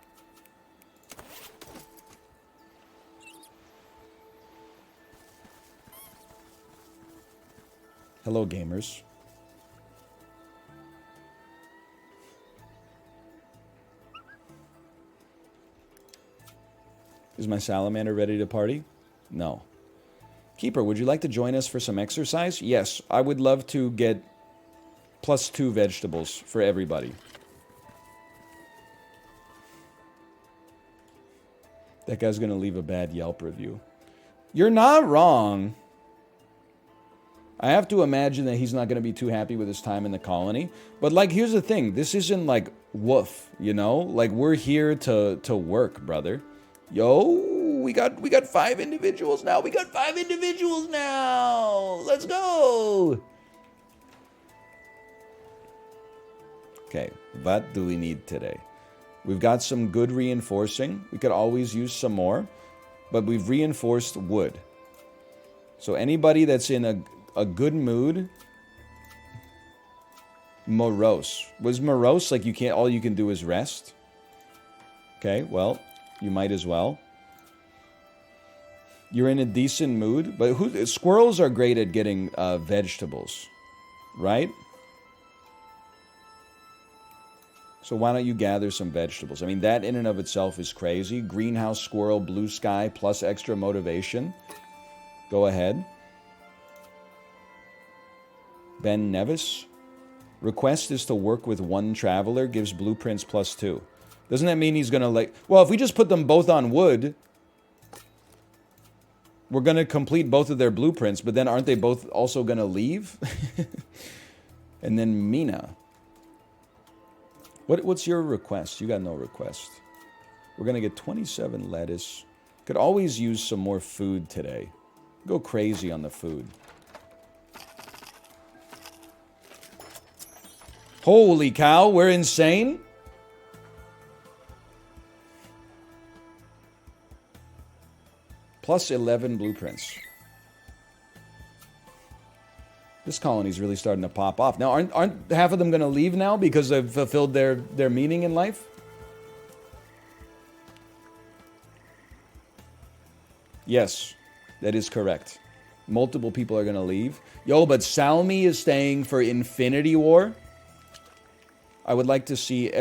Hello, gamers. Is my salamander ready to party? No. Keeper, would you like to join us for some exercise? Yes, I would love to get +2 vegetables for everybody. That guy's gonna leave a bad Yelp review. You're not wrong. I have to imagine that he's not gonna be too happy with his time in the colony. But like, here's the thing. This isn't like woof, you know? Like, we're here to work, brother. Yo, we got 5 individuals now. We got 5 individuals now. Let's go. Okay, what do we need today? We've got some good reinforcing. We could always use some more, but we've reinforced wood. So anybody that's in a good mood, morose. Was morose like you can't, all you can do is rest? Okay, well, you might as well. You're in a decent mood, but squirrels are great at getting vegetables, right? So why don't you gather some vegetables? I mean, that in and of itself is crazy. Greenhouse squirrel, blue sky, plus extra motivation. Go ahead. Ben Nevis. Request is to work with 1 traveler, gives blueprints +2. Doesn't that mean he's going to like... Well, if we just put them both on wood, we're going to complete both of their blueprints, but then aren't they both also going to leave? And then Mina. What's your request? You got no request. We're going to get 27 lettuce. Could always use some more food today. Go crazy on the food. Holy cow, we're insane? +11 blueprints. This colony's really starting to pop off. Now, aren't half of them going to leave now because they've fulfilled their meaning in life? Yes, that is correct. Multiple people are going to leave. Yo, but Salmi is staying for Infinity War. I would like to see...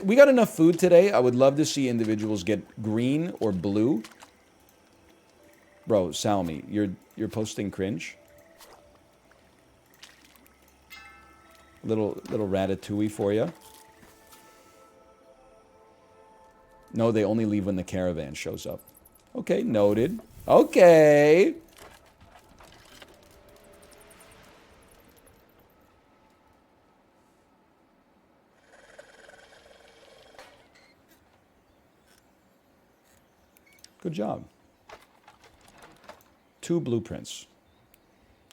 we got enough food today. I would love to see individuals get green or blue. Bro, Salmi, you're posting cringe. Little ratatouille for you. No, they only leave when the caravan shows up. Okay, noted. Okay. Good job. 2 blueprints.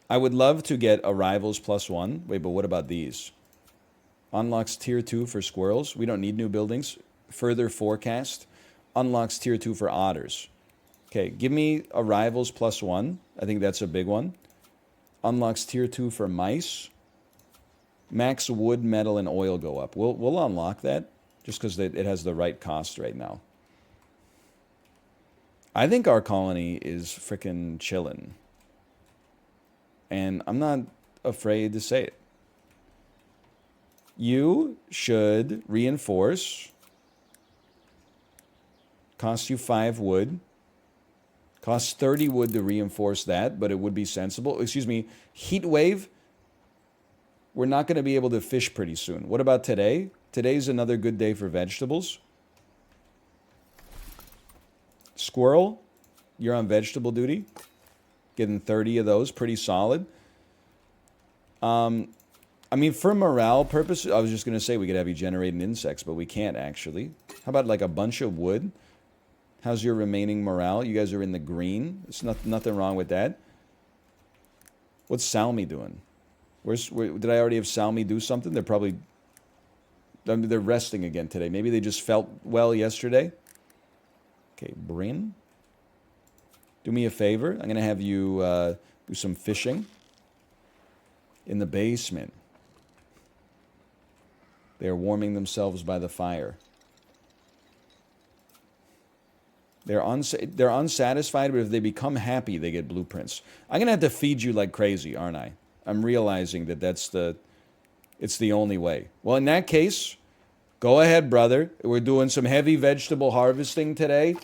I would love to get arrivals +1. Wait, but what about these? Unlocks tier 2 for squirrels. We don't need new buildings. Further forecast. Unlocks tier 2 for otters. Okay, give me arrivals +1. I think that's a big one. Unlocks tier 2 for mice. Max wood, metal, and oil go up. We'll unlock that just because it has the right cost right now. I think our colony is frickin' chillin'. And I'm not afraid to say it. You should reinforce. Costs you 5 wood. Costs 30 wood to reinforce that, but it would be sensible. Excuse me, heat wave. We're not going to be able to fish pretty soon. What about today? Today's another good day for vegetables. Squirrel, you're on vegetable duty. Getting 30 of those, pretty solid. I mean, for morale purposes, I was just going to say we could have you generating insects, but we can't actually. How about like a bunch of wood? How's your remaining morale? You guys are in the green. There's nothing wrong with that. What's Salmi doing? Did I already have Salmi do something? They're probably... they're resting again today. Maybe they just felt well yesterday. Okay, Bryn. Do me a favor. I'm going to have you do some fishing in the basement. They are warming themselves by the fire. They're unsatisfied, but if they become happy, they get blueprints. I'm going to have to feed you like crazy, aren't I? I'm realizing that it's the only way. Well, in that case, go ahead, brother. We're doing some heavy vegetable harvesting today.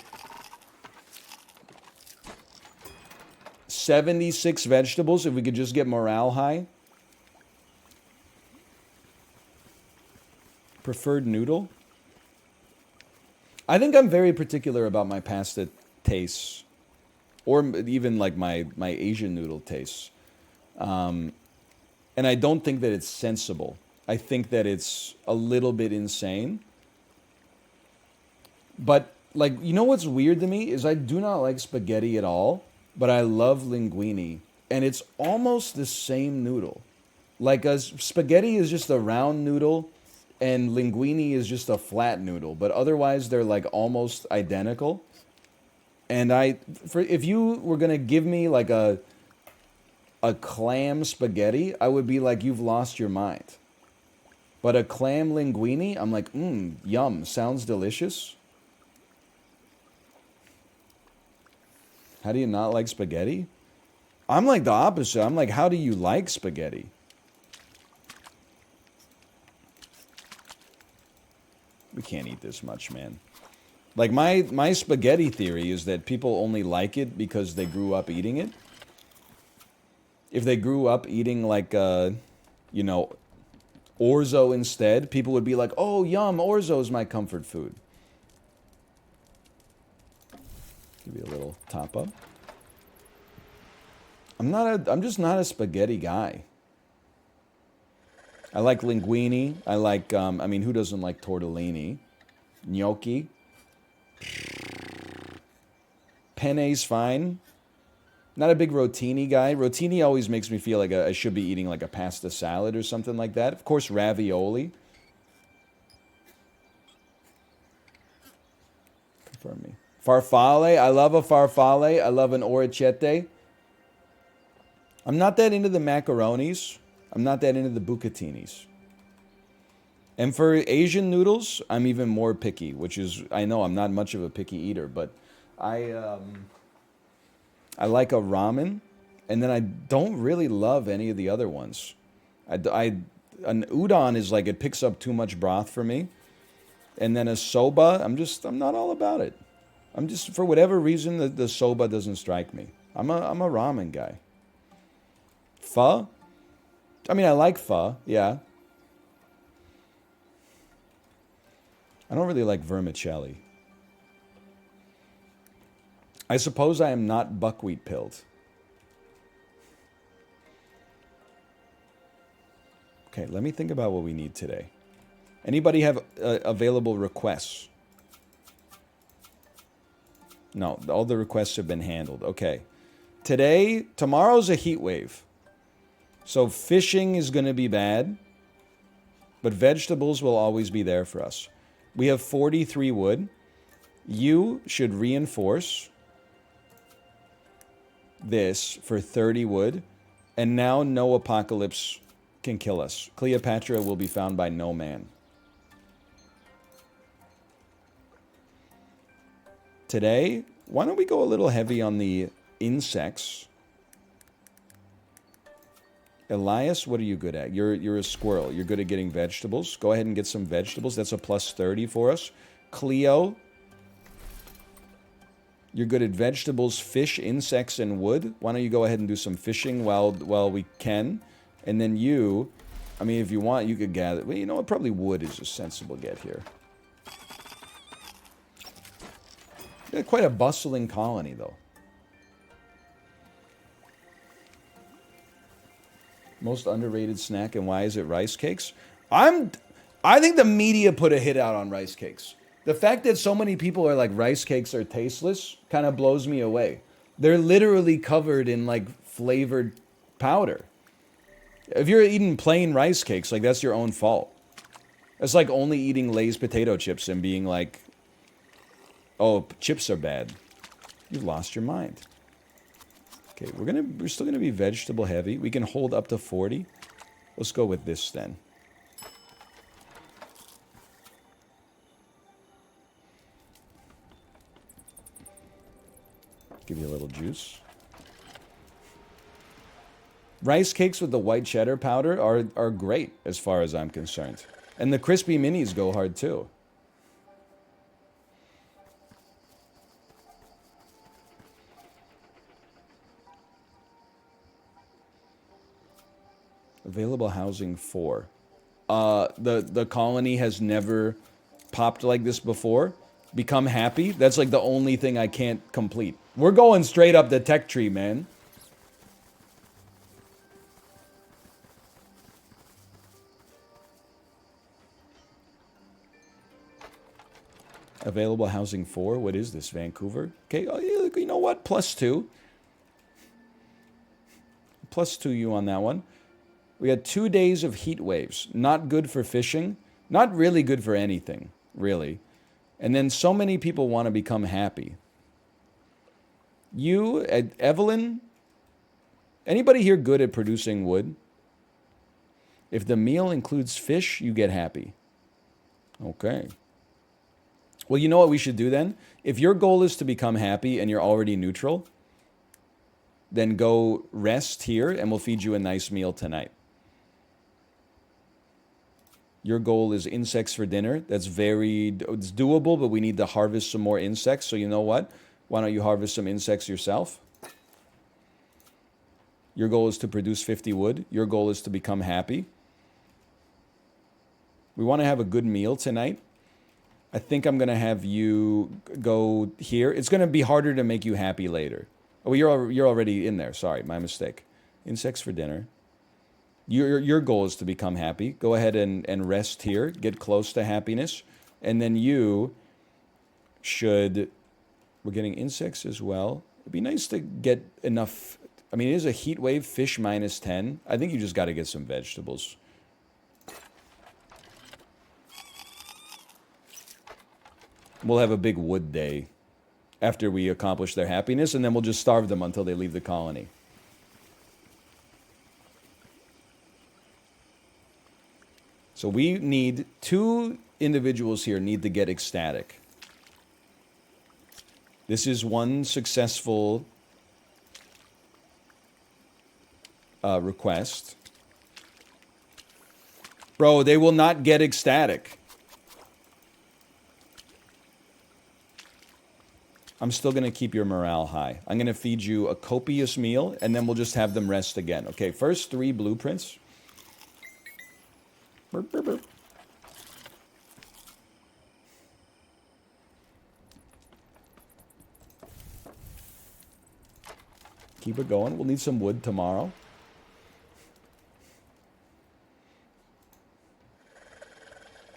76 vegetables, if we could just get morale high. Preferred noodle? I think I'm very particular about my pasta tastes, or even like my Asian noodle tastes. And I don't think that it's sensible. I think that it's a little bit insane. But, like, you know what's weird to me is I do not like spaghetti at all, but I love linguine. And it's almost the same noodle. Like, spaghetti is just a round noodle, and linguine is just a flat noodle. But otherwise, they're, like, almost identical. And if you were going to give me, like, a clam spaghetti, I would be like, you've lost your mind. But a clam linguine, I'm like, yum, sounds delicious. How do you not like spaghetti? I'm like the opposite. I'm like, how do you like spaghetti? We can't eat this much, man. Like, my spaghetti theory is that people only like it because they grew up eating it. If they grew up eating, like, you know, orzo instead, people would be like, oh, yum, orzo is my comfort food. Give you a little top up. I'm just not a spaghetti guy. I like linguine. I like, I mean, who doesn't like tortellini? Gnocchi. Penne's fine. Not a big rotini guy. Rotini always makes me feel like I should be eating like a pasta salad or something like that. Of course, ravioli. Confirm me. Farfalle. I love a farfalle. I love an orecchiette. I'm not that into the macaronis. I'm not that into the bucatinis. And for Asian noodles, I'm even more picky, which is, I know I'm not much of a picky eater, but I like a ramen, and then I don't really love any of the other ones. An udon is like, it picks up too much broth for me. And then a soba, I'm not all about it. I'm just, for whatever reason, the soba doesn't strike me. I'm a ramen guy. Pho? I mean, I like pho, yeah. I don't really like vermicelli. I suppose I am not buckwheat pilled. Okay, let me think about what we need today. Anybody have available requests? No, all the requests have been handled. Okay. Tomorrow's a heat wave. So fishing is going to be bad, but vegetables will always be there for us. We have 43 wood. You should reinforce this for 30 wood, and now no apocalypse can kill us. Cleopatra will be found by no man. Today, why don't we go a little heavy on the insects? Elias, what are you good at? You're a squirrel. You're good at getting vegetables. Go ahead and get some vegetables. That's a plus 30 for us. Cleo, you're good at vegetables, fish, insects, and wood. Why don't you go ahead and do some fishing while we can? And then you, I mean, if you want, you could gather. Well, you know what? Probably wood is a sensible get here. You're quite a bustling colony, though. Most underrated snack, and why is it rice cakes? I think the media put a hit out on rice cakes. The fact that so many people are like rice cakes are tasteless kind of blows me away. They're literally covered in like flavored powder. If you're eating plain rice cakes, like that's your own fault. It's like only eating Lay's potato chips and being like, oh, chips are bad. You've lost your mind. Okay, we're still gonna be vegetable heavy. We can hold up to 40. Let's go with this then. Give you a little juice. Rice cakes with the white cheddar powder are great as far as I'm concerned. And the crispy minis go hard too. Available housing 4. The colony has never popped like this before. Become happy. That's like the only thing I can't complete. We're going straight up the tech tree, man. Available housing 4. What is this, Vancouver? Okay, oh, you know what? +2. +2 you on that one. We had 2 days of heat waves. Not good for fishing. Not really good for anything, really. And then so many people want to become happy. You, Evelyn, anybody here good at producing wood? If the meal includes fish, you get happy. Okay. Well, you know what we should do then? If your goal is to become happy and you're already neutral, then go rest here and we'll feed you a nice meal tonight. Your goal is insects for dinner. It's doable, but we need to harvest some more insects. So you know what? Why don't you harvest some insects yourself? Your goal is to produce 50 wood. Your goal is to become happy. We want to have a good meal tonight. I think I'm going to have you go here. It's going to be harder to make you happy later. Oh, you're already in there. Sorry, my mistake. Insects for dinner. Your goal is to become happy. Go ahead and rest here. Get close to happiness. And then you should... We're getting insects as well. It'd be nice to get enough... I mean, it is a heat wave. Fish -10. I think you just got to get some vegetables. We'll have a big wood day after we accomplish their happiness, and then we'll just starve them until they leave the colony. So we need 2 individuals here need to get ecstatic. This is one successful request. Bro, they will not get ecstatic. I'm still going to keep your morale high. I'm going to feed you a copious meal, and then we'll just have them rest again. Okay, first 3 blueprints. Burp, burp, burp. Keep it going. We'll need some wood tomorrow.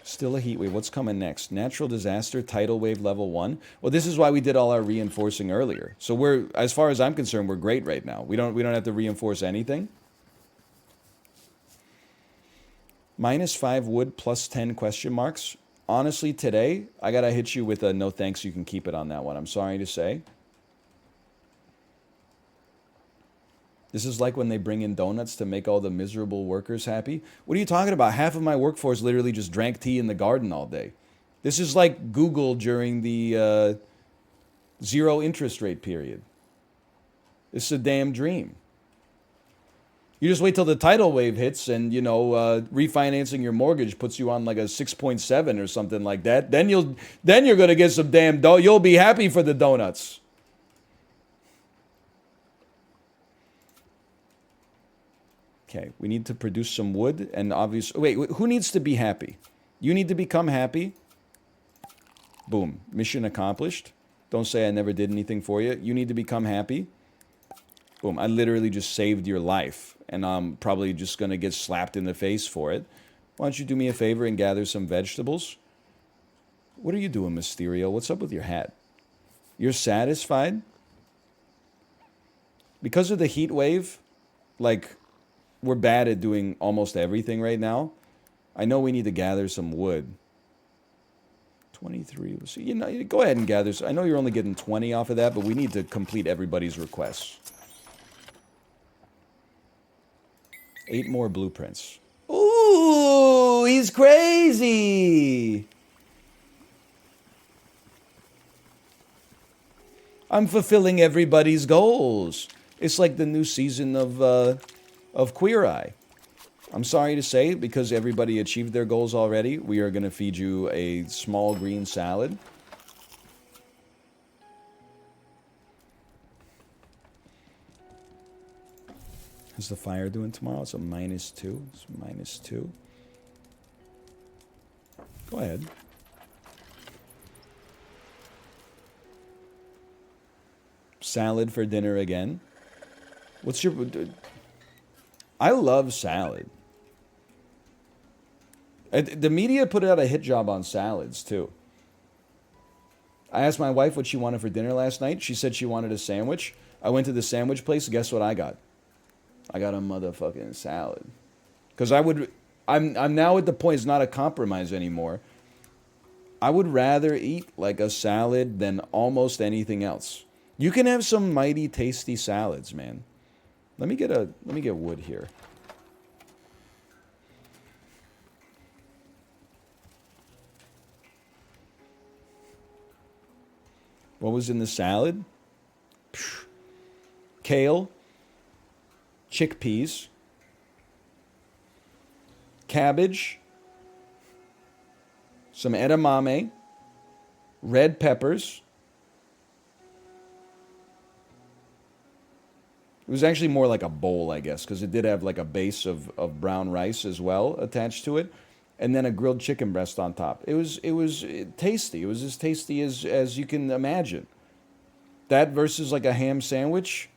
Still a heat wave. What's coming next? Natural disaster, tidal wave level 1. Well, this is why we did all our reinforcing earlier. So we're, as far as I'm concerned, we're great right now. We don't have to reinforce anything. -5 wood, +10 question marks. Honestly, today, I gotta hit you with a no thanks, you can keep it on that one. I'm sorry to say. This is like when they bring in donuts to make all the miserable workers happy. What are you talking about? Half of my workforce literally just drank tea in the garden all day. This is like Google during the 0 interest rate period. It's a damn dream. You just wait till the tidal wave hits and, you know, refinancing your mortgage puts you on like a 6.7 or something like that. Then you're going to get some damn dough. You'll be happy for the donuts. Okay, we need to produce some wood and obviously... Wait, who needs to be happy? You need to become happy. Boom, mission accomplished. Don't say I never did anything for you. You need to become happy. Boom, I literally just saved your life. And I'm probably just going to get slapped in the face for it. Why don't you do me a favor and gather some vegetables? What are you doing, Mysterio? What's up with your hat? You're satisfied? Because of the heat wave, like, we're bad at doing almost everything right now. I know we need to gather some wood. 23. So, you know, go ahead and gather. I know you're only getting 20 off of that, but we need to complete everybody's requests. 8 more blueprints. Ooh, he's crazy. I'm fulfilling everybody's goals. It's like the new season of Queer Eye. I'm sorry to say, because everybody achieved their goals already, we are going to feed you a small green salad. How's the fire doing tomorrow? It's a -2. It's -2. Go ahead. Salad for dinner again. What's your... I love salad. The media put out a hit job on salads, too. I asked my wife what she wanted for dinner last night. She said she wanted a sandwich. I went to the sandwich place. Guess what I got? I got a motherfucking salad. Because I'm now at the point, it's not a compromise anymore. I would rather eat like a salad than almost anything else. You can have some mighty tasty salads, man. Let me get wood here. What was in the salad? Kale, chickpeas, cabbage, some edamame, red peppers. It was actually more like a bowl, I guess, because it did have like a base of brown rice as well attached to it, and then a grilled chicken breast on top. It was tasty. It was as tasty as you can imagine. That versus like a ham sandwich,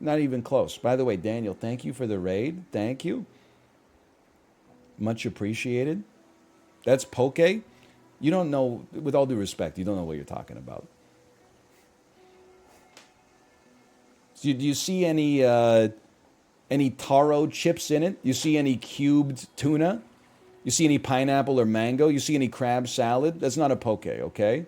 not even close. By the way, Daniel, thank you for the raid. Thank you. Much appreciated. That's poke. You don't know, with all due respect, you don't know what you're talking about. Do you see any taro chips in it? You see any cubed tuna? You see any pineapple or mango? You see any crab salad? That's not a poke, okay?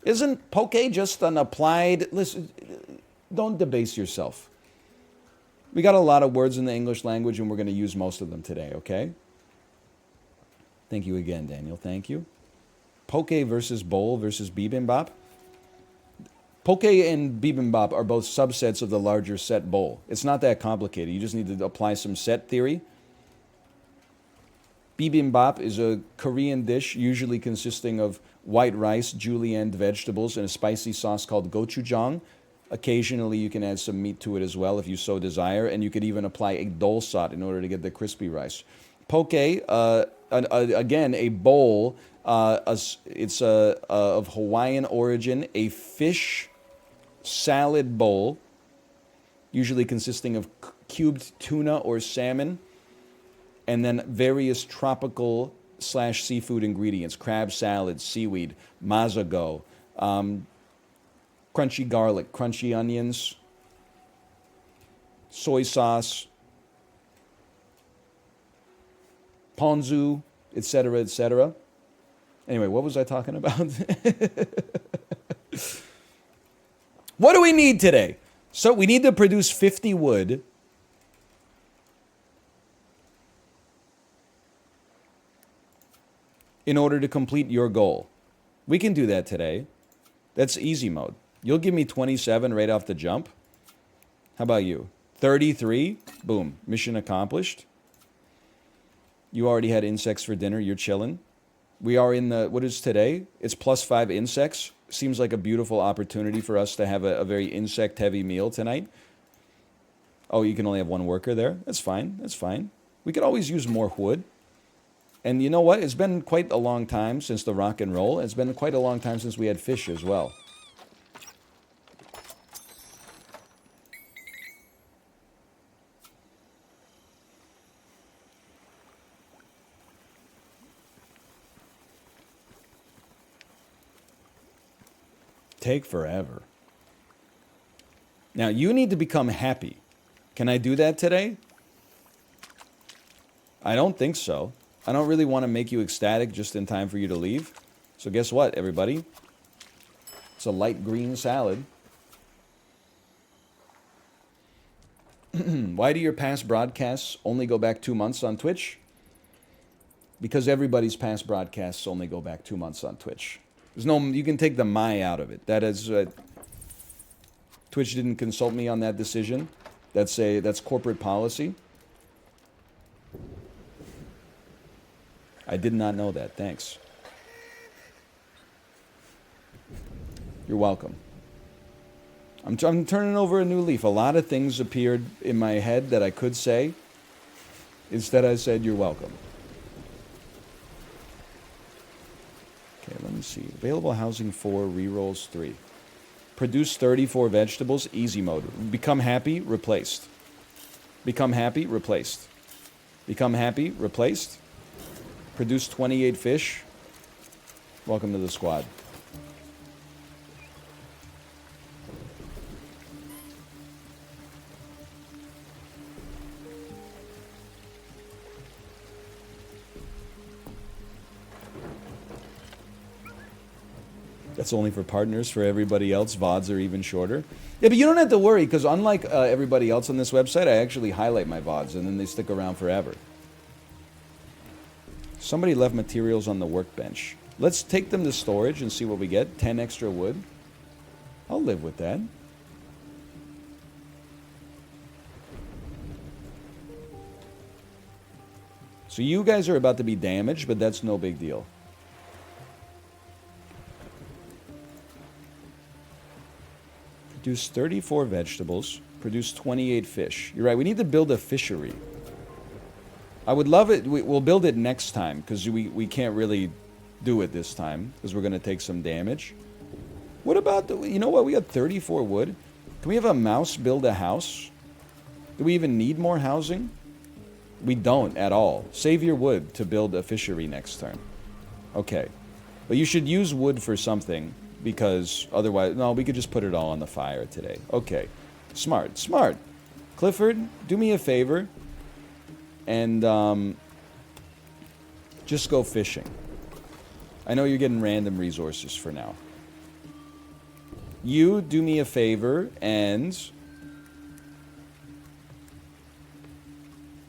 Isn't poke just an applied... Listen, don't debase yourself. We got a lot of words in the English language, and we're going to use most of them today, okay? Thank you again, Daniel. Thank you. Poke versus bowl versus bibimbap. Poke and bibimbap are both subsets of the larger set bowl. It's not that complicated. You just need to apply some set theory. Bibimbap is a Korean dish usually consisting of white rice, julienne vegetables, and a spicy sauce called gochujang. Occasionally, you can add some meat to it as well if you so desire, and you could even apply a dolsot in order to get the crispy rice. Poke, again, a bowl. It's of Hawaiian origin, a fish salad bowl, usually consisting of cubed tuna or salmon, and then various tropical / seafood ingredients: crab salad, seaweed, masago, crunchy garlic, crunchy onions, soy sauce, ponzu, etc., etc. Anyway, what was I talking about? What do we need today? So we need to produce 50 wood. In order to complete your goal. We can do that today. That's easy mode. You'll give me 27 right off the jump. How about you? 33? Boom. Mission accomplished. You already had insects for dinner. You're chilling. We are in the... What is today? It's +5 insects. Seems like a beautiful opportunity for us to have a very insect-heavy meal tonight. Oh, you can only have one worker there? That's fine. That's fine. We could always use more wood. And you know what? It's been quite a long time since the rock and roll. It's been quite a long time since we had fish as well. Take forever. Now, you need to become happy. Can I do that today? I don't think so. I don't really want to make you ecstatic just in time for you to leave. So guess what, everybody? It's a light green salad. Why do your past broadcasts only go back 2 months on Twitch? Because everybody's past broadcasts only go back 2 months on Twitch. There's no, you can take the my out of it. That is, Twitch didn't consult me on that decision. That's corporate policy. I did not know that. Thanks. You're welcome. I'm turning over a new leaf. A lot of things appeared in my head that I could say. Instead, I said, you're welcome. Okay, let me see. Available housing 4, rerolls 3. Produce 34 vegetables, easy mode. Become happy, replaced. Become happy, replaced. Become happy, replaced. Produce 28 fish. Welcome to the squad. That's only for partners. For everybody else, VODs are even shorter. Yeah, but you don't have to worry, because unlike everybody else on this website, I actually highlight my VODs, and then they stick around forever. Somebody left materials on the workbench. Let's take them to storage and see what we get. 10 extra wood. I'll live with that. So you guys are about to be damaged, but that's no big deal. Produce 34 vegetables. Produce 28 fish. You're right, we need to build a fishery. I would love it. We'll build it next time, because we can't really do it this time, because we're going to take some damage. What about the... You know what? We got 34 wood. Can we have a mouse build a house? Do we even need more housing? We don't at all. Save your wood to build a fishery next turn. Okay. But you should use wood for something, because otherwise... No, we could just put it all on the fire today. Okay. Smart. Smart. Clifford, do me a favor. And just go fishing. I know you're getting random resources for now. You do me a favor, and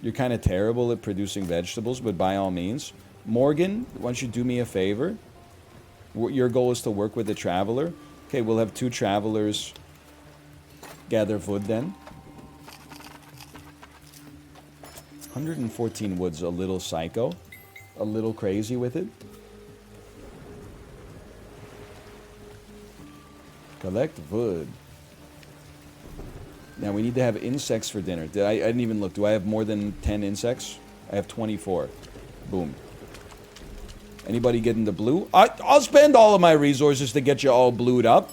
you're kind of terrible at producing vegetables, but by all means. Morgan, why don't you do me a favor? Your goal is to work with a traveler. Okay, we'll have 2 travelers gather wood then. 114 wood's a little psycho. A little crazy with it. Collect wood. Now we need to have insects for dinner. I didn't even look. Do I have more than 10 insects? I have 24. Boom. Anybody getting the blue? I'll spend all of my resources to get you all blued up.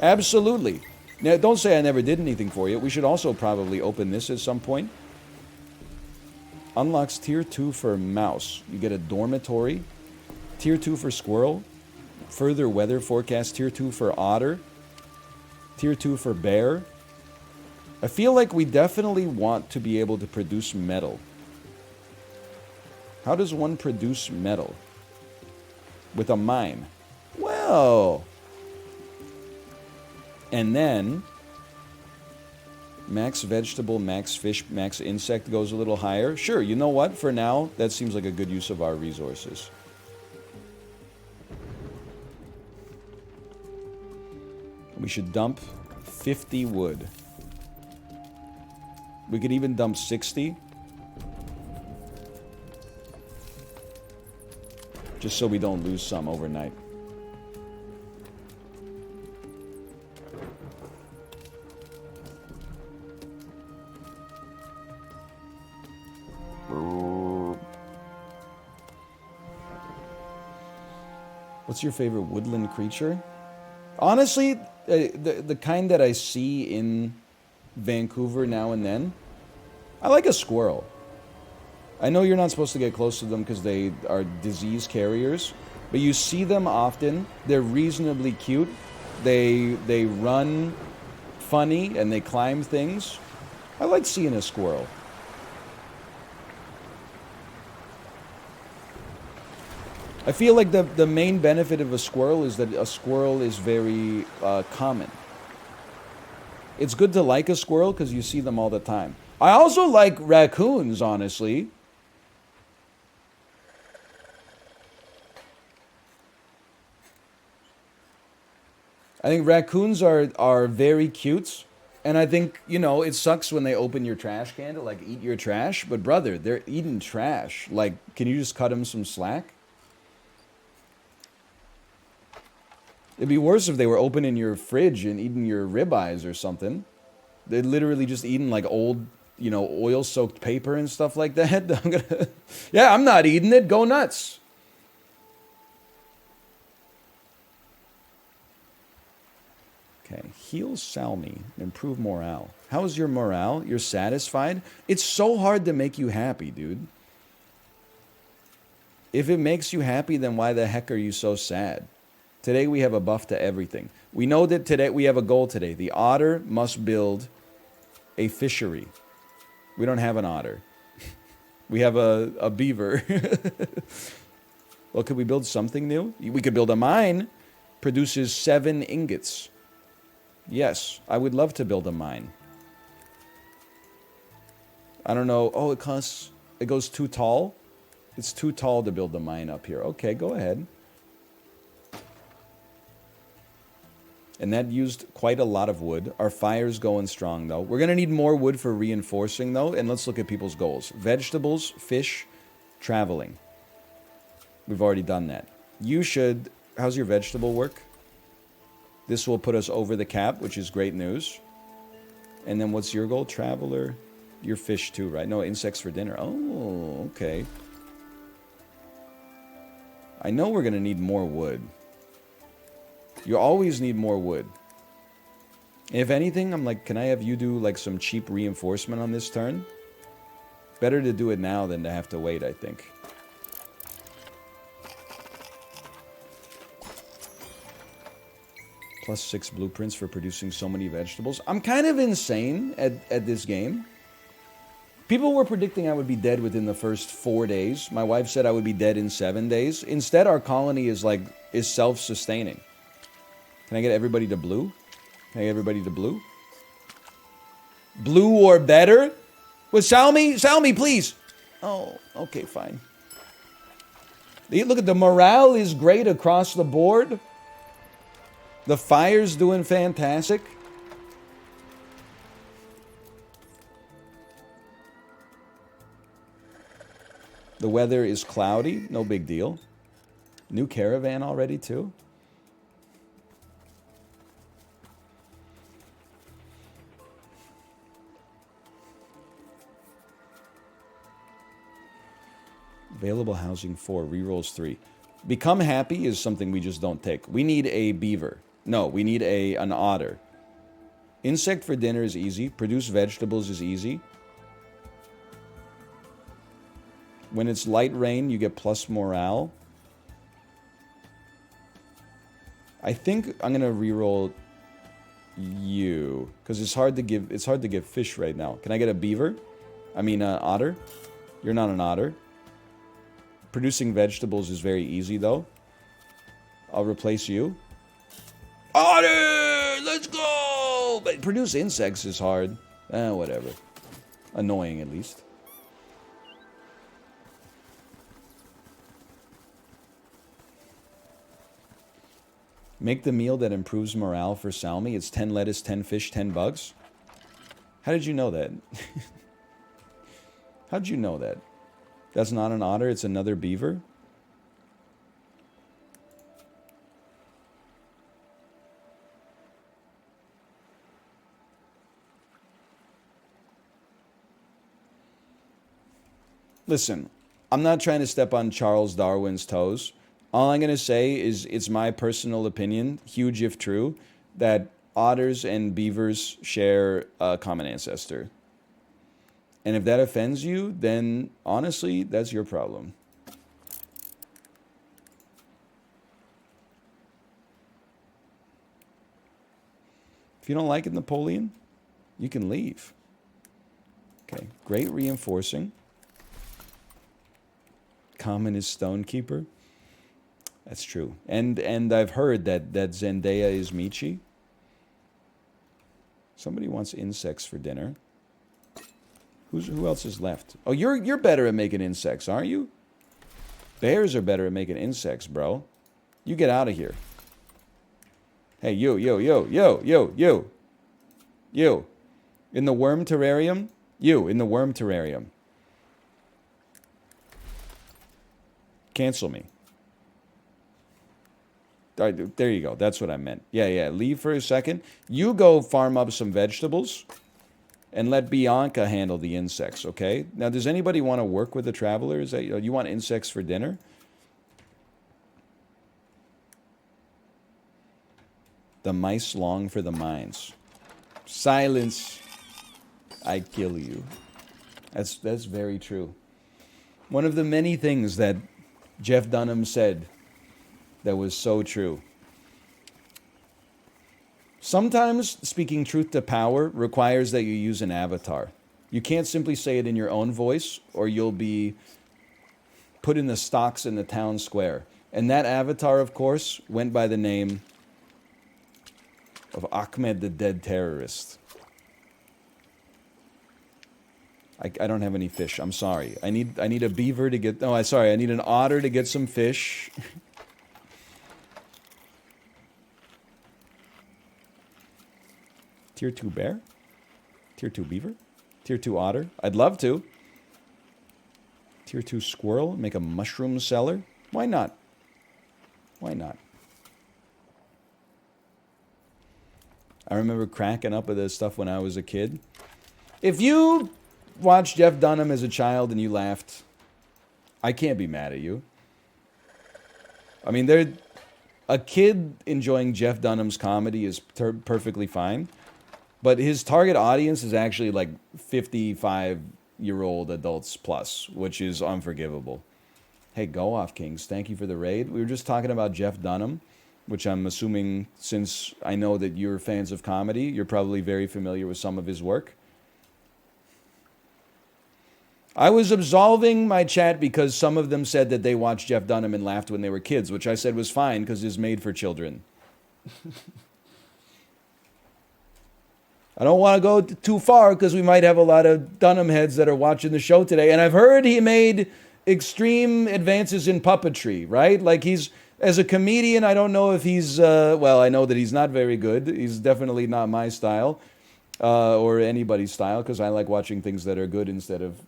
Absolutely. Now, don't say I never did anything for you. We should also probably open this at some point. Unlocks tier 2 for mouse. You get a dormitory. Tier 2 for squirrel. Further weather forecast. Tier 2 for otter. Tier 2 for bear. I feel like we definitely want to be able to produce metal. How does one produce metal? With a mine. Well. And then... Max vegetable, max fish, max insect goes a little higher. Sure, you know what? For now, that seems like a good use of our resources. We should dump 50 wood. We could even dump 60. Just so we don't lose some overnight. What's your favorite woodland creature? Honestly, the kind that I see in Vancouver now and then, I like a squirrel. I know you're not supposed to get close to them because they are disease carriers, but you see them often. They're reasonably cute, They run funny and they climb things. I like seeing a squirrel. I feel like the main benefit of a squirrel is that a squirrel is very common. It's good to like a squirrel because you see them all the time. I also like raccoons, honestly. I think raccoons are very cute. And I think, you know, it sucks when they open your trash can to, like, eat your trash. But, brother, they're eating trash. Like, can you just cut them some slack? It'd be worse if they were opening your fridge and eating your ribeyes or something. They're literally just eating, like, old, you know, oil-soaked paper and stuff like that. Yeah, I'm not eating it. Go nuts. Okay, heal Salmi, improve morale. How's your morale? You're satisfied? It's so hard to make you happy, dude. If it makes you happy, then why the heck are you so sad? Today we have a buff to everything. We know that today we have a goal today. The otter must build a fishery. We don't have an otter. We have a beaver. Well, could we build something new? We could build a mine. Produces 7 ingots. Yes, I would love to build a mine. I don't know. Oh, it goes too tall? It's too tall to build a mine up here. Okay, go ahead. And that used quite a lot of wood. Our fire's going strong, though. We're going to need more wood for reinforcing, though. And let's look at people's goals. Vegetables, fish, traveling. We've already done that. You should... How's your vegetable work? This will put us over the cap, which is great news. And then what's your goal? Traveler. Your fish too, right? No, insects for dinner. Oh, okay. I know we're going to need more wood. You always need more wood. If anything, I'm like, can I have you do like some cheap reinforcement on this turn? Better to do it now than to have to wait, I think. +6 blueprints for producing so many vegetables. I'm kind of insane at this game. People were predicting I would be dead within the first 4 days. My wife said I would be dead in 7 days. Instead, our colony is self-sustaining. Can I get everybody to blue? Can I get everybody to blue? Blue or better? Well, Salmi, please. Oh, okay, fine. Look at the morale is great across the board. The fire's doing fantastic. The weather is cloudy. No big deal. New caravan already, too. Available housing 4, rerolls 3. Become happy is something we just don't take. We need a beaver. No, we need an otter. Insect for dinner is easy. Produce vegetables is easy. When it's light rain, you get plus morale. I think I'm gonna reroll you because it's hard to give fish right now. Can I get a beaver? I mean, otter. You're not an otter. Producing vegetables is very easy though. I'll replace you. Otter, let's go! But produce insects is hard. Whatever. Annoying at least. Make the meal that improves morale for Salmi. It's 10 lettuce, 10 fish, 10 bugs. How did you know that? How'd you know that? That's not an otter, it's another beaver? Listen, I'm not trying to step on Charles Darwin's toes. All I'm going to say is it's my personal opinion, huge if true, that otters and beavers share a common ancestor. And if that offends you, then honestly, that's your problem. If you don't like it, Napoleon, you can leave. Okay, great reinforcing. Common is Stonekeeper. That's true. And I've heard that Zendaya is Michi. Somebody wants insects for dinner. Who else is left? Oh, you're better at making insects, aren't you? Bears are better at making insects, bro. You get out of here. Hey, you. In the worm terrarium? You, in the worm terrarium. Cancel me. All right, there you go. That's what I meant. Yeah. Leave for a second. You go farm up some vegetables and let Bianca handle the insects, okay? Now, does anybody want to work with the travelers? You want insects for dinner? The mice long for the mines. Silence. I kill you. That's very true. One of the many things that Jeff Dunham said that was so true. Sometimes speaking truth to power requires that you use an avatar. You can't simply say it in your own voice, or you'll be put in the stocks in the town square. And that avatar, of course, went by the name of Ahmed the Dead Terrorist. I don't have any fish. I'm sorry. I need a beaver to get... Oh, sorry. I need an otter to get some fish. Tier 2 bear? Tier 2 beaver? Tier 2 otter? I'd love to. Tier 2 squirrel? Make a mushroom cellar? Why not? Why not? I remember cracking up with this stuff when I was a kid. If you watched Jeff Dunham as a child and you laughed, I can't be mad at you. I mean, a kid enjoying Jeff Dunham's comedy is perfectly fine. But his target audience is actually like 55-year-old adults plus, which is unforgivable. Hey, go off, Kings. Thank you for the raid. We were just talking about Jeff Dunham, which I'm assuming, since I know that you're fans of comedy, you're probably very familiar with some of his work. I was absolving my chat because some of them said that they watched Jeff Dunham and laughed when they were kids, which I said was fine because it's made for children. I don't want to go too far because we might have a lot of Dunham heads that are watching the show today. And I've heard he made extreme advances in puppetry, right? Like as a comedian, I don't know if he's, well, I know that he's not very good. He's definitely not my style or anybody's style because I like watching things that are good instead of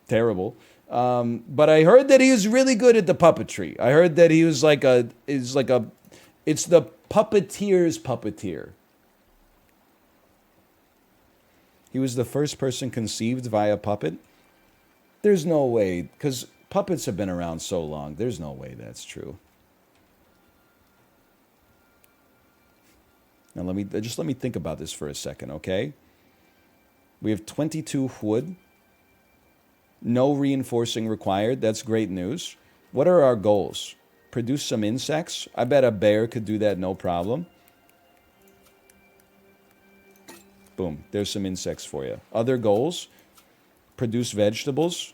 terrible. But I heard that he was really good at the puppetry. I heard that he was it's the puppeteer's puppeteer. He was the first person conceived via puppet. There's no way, because puppets have been around so long. There's no way that's true. Now let me think about this for a second, okay? We have 22 wood. No reinforcing required. That's great news. What are our goals? Produce some insects. I bet a bear could do that no problem. Boom, there's some insects for you. Other goals, produce vegetables,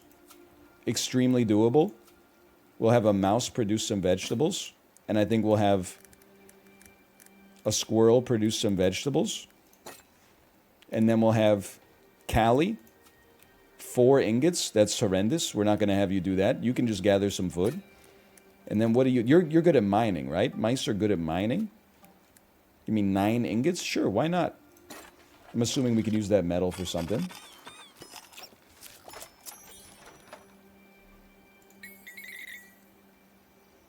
extremely doable. We'll have a mouse produce some vegetables, and I think we'll have a squirrel produce some vegetables. And then we'll have Callie, 4 ingots. That's horrendous. We're not going to have you do that. You can just gather some food. And then what do you're good at mining, right? Mice are good at mining. You mean 9 ingots? Sure, why not? I'm assuming we could use that metal for something.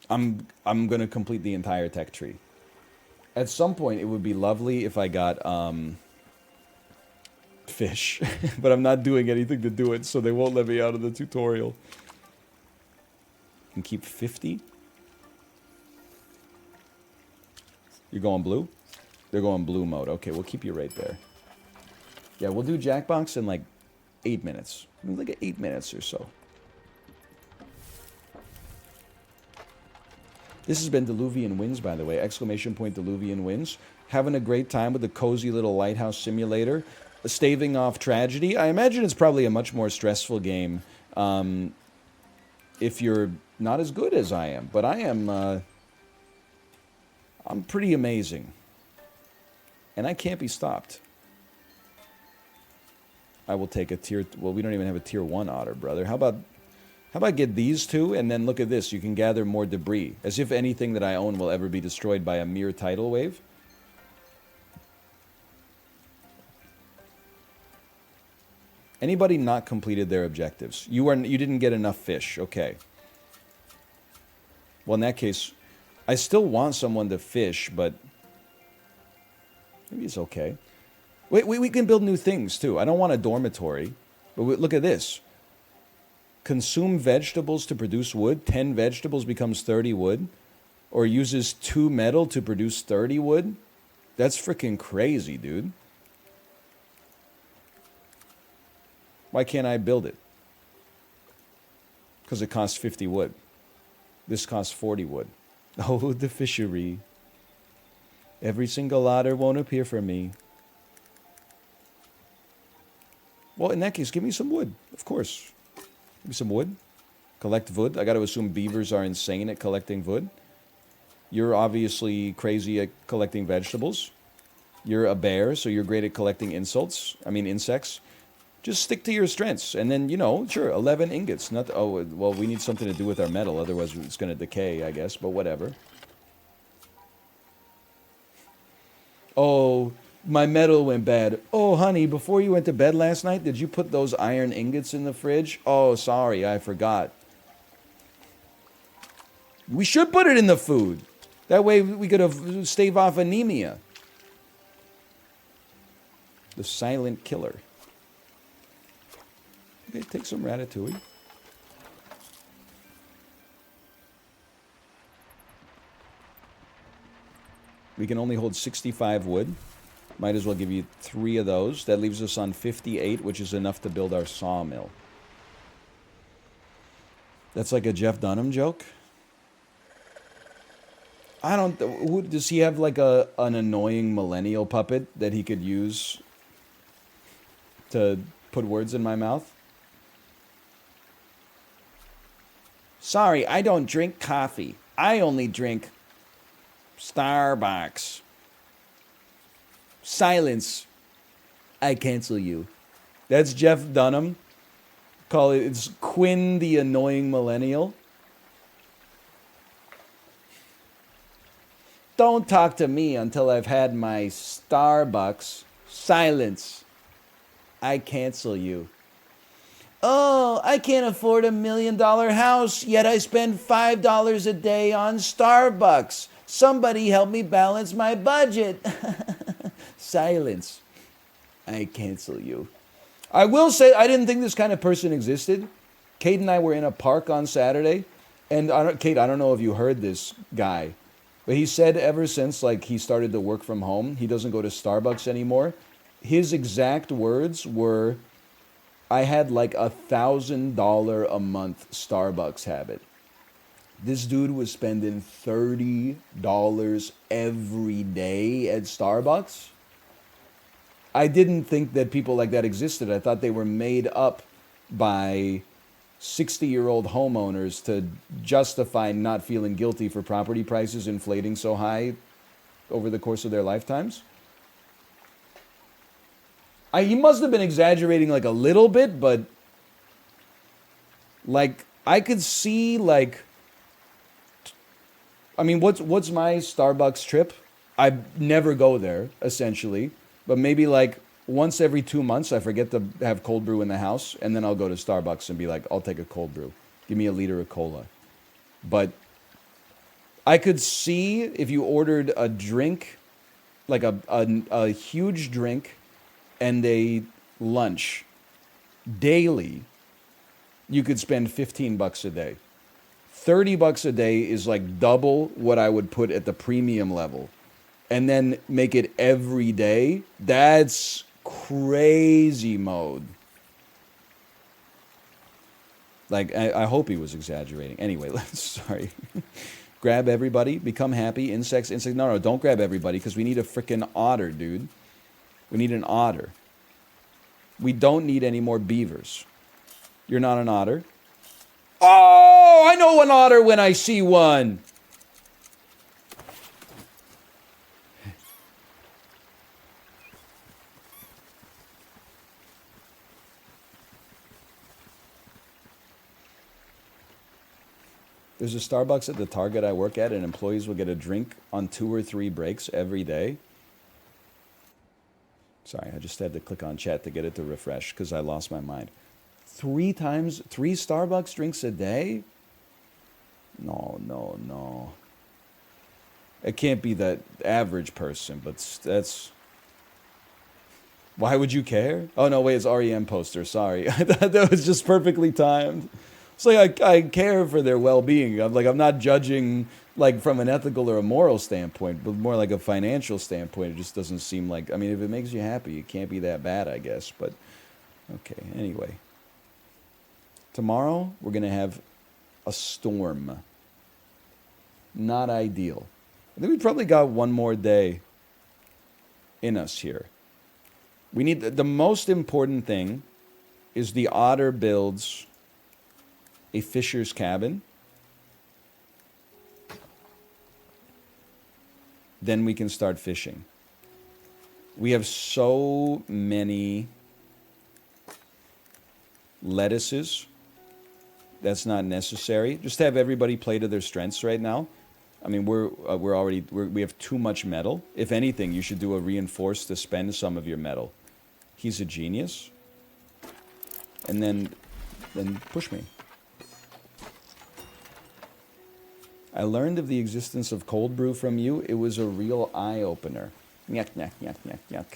I'm going to complete the entire tech tree. At some point, it would be lovely if I got fish. But I'm not doing anything to do it, so they won't let me out of the tutorial. Can keep 50. You're going blue? They're going blue mode. Okay, we'll keep you right there. Yeah, we'll do Jackbox in like 8 minutes. Like 8 minutes or so. This has been Diluvian Winds, by the way. Exclamation point Diluvian Winds. Having a great time with the cozy little Lighthouse simulator. Staving off tragedy. I imagine it's probably a much more stressful game if you're not as good as I am. But I am... I'm pretty amazing. And I can't be stopped. I will take a tier... Well, we don't even have a tier 1 otter, brother. How about get these two, and then look at this. You can gather more debris. As if anything that I own will ever be destroyed by a mere tidal wave. Anybody not completed their objectives? You didn't get enough fish. Okay. Well, in that case, I still want someone to fish, but maybe it's okay. We can build new things, too. I don't want a dormitory. But look at this. Consume vegetables to produce wood. 10 vegetables becomes 30 wood. Or uses 2 metal to produce 30 wood. That's freaking crazy, dude. Why can't I build it? Because it costs 50 wood. This costs 40 wood. Oh, the fishery. Every single otter won't appear for me. Well, in that case, give me some wood. Of course. Give me some wood. Collect wood. I got to assume beavers are insane at collecting wood. You're obviously crazy at collecting vegetables. You're a bear, so you're great at collecting insects. Just stick to your strengths. And then, sure, 11 ingots. Oh, well, we need something to do with our metal. Otherwise, it's going to decay, I guess. But whatever. Oh, my metal went bad. Oh, honey, before you went to bed last night, did you put those iron ingots in the fridge? Oh, sorry, I forgot. We should put it in the food. That way we could have stave off anemia. The silent killer. Okay, take some ratatouille. We can only hold 65 wood. Might as well give you 3 of those. That leaves us on 58, which is enough to build our sawmill. That's like a Jeff Dunham joke? I don't... Does he have like an annoying millennial puppet that he could use to put words in my mouth? Sorry, I don't drink coffee. I only drink Starbucks. Silence. I cancel you. That's Jeff Dunham. It's Quinn the annoying millennial. Don't talk to me until I've had my Starbucks. Silence. I cancel you. Oh, I can't afford $1 million house, yet I spend $5 a day on Starbucks. Somebody help me balance my budget. Silence. I cancel you. I will say, I didn't think this kind of person existed. Kate and I were in a park on Saturday, and Kate, I don't know if you heard this guy, but he said ever since he started to work from home, he doesn't go to Starbucks anymore. His exact words were, I had like $1,000 a month Starbucks habit. This dude was spending $30 every day at Starbucks. I didn't think that people like that existed. I thought they were made up by 60-year-old homeowners to justify not feeling guilty for property prices inflating so high over the course of their lifetimes. He must have been exaggerating like a little bit, but I could see what's my Starbucks trip? I never go there, essentially. But maybe once every 2 months, I forget to have cold brew in the house, and then I'll go to Starbucks and be like, I'll take a cold brew. Give me a liter of cola. But I could see if you ordered a drink, like a huge drink, and a lunch daily, you could spend $15 a day. $30 a day is like double what I would put at the premium level. And then make it every day. That's crazy mode. I hope he was exaggerating. Anyway, sorry. Grab everybody, become happy, insects. No, don't grab everybody because we need a freaking otter, dude. We need an otter. We don't need any more beavers. You're not an otter. Oh, I know an otter when I see one. There's a Starbucks at the Target I work at, and employees will get a drink on 2 or 3 breaks every day. Sorry, I just had to click on chat to get it to refresh because I lost my mind. 3 Starbucks drinks a day? No. It can't be that average person, but that's... Why would you care? Oh, no, wait, it's REM poster. Sorry. I thought that was just perfectly timed. It's like I care for their well-being. I'm not judging like from an ethical or a moral standpoint, but more like a financial standpoint. It just doesn't seem like, I mean, if it makes you happy, it can't be that bad, I guess. But okay, anyway. Tomorrow we're going to have a storm. Not ideal. I think we probably got one more day in us here. We need the most important thing is the otter builds a fisher's cabin. Then we can start fishing. We have so many lettuces. That's not necessary. Just have everybody play to their strengths right now. I mean, we have too much metal. If anything, you should do a reinforce to spend some of your metal. He's a genius. And then push me. I learned of the existence of cold brew from you. It was a real eye-opener. Yuck, yuck, yuck, yuck, yuck.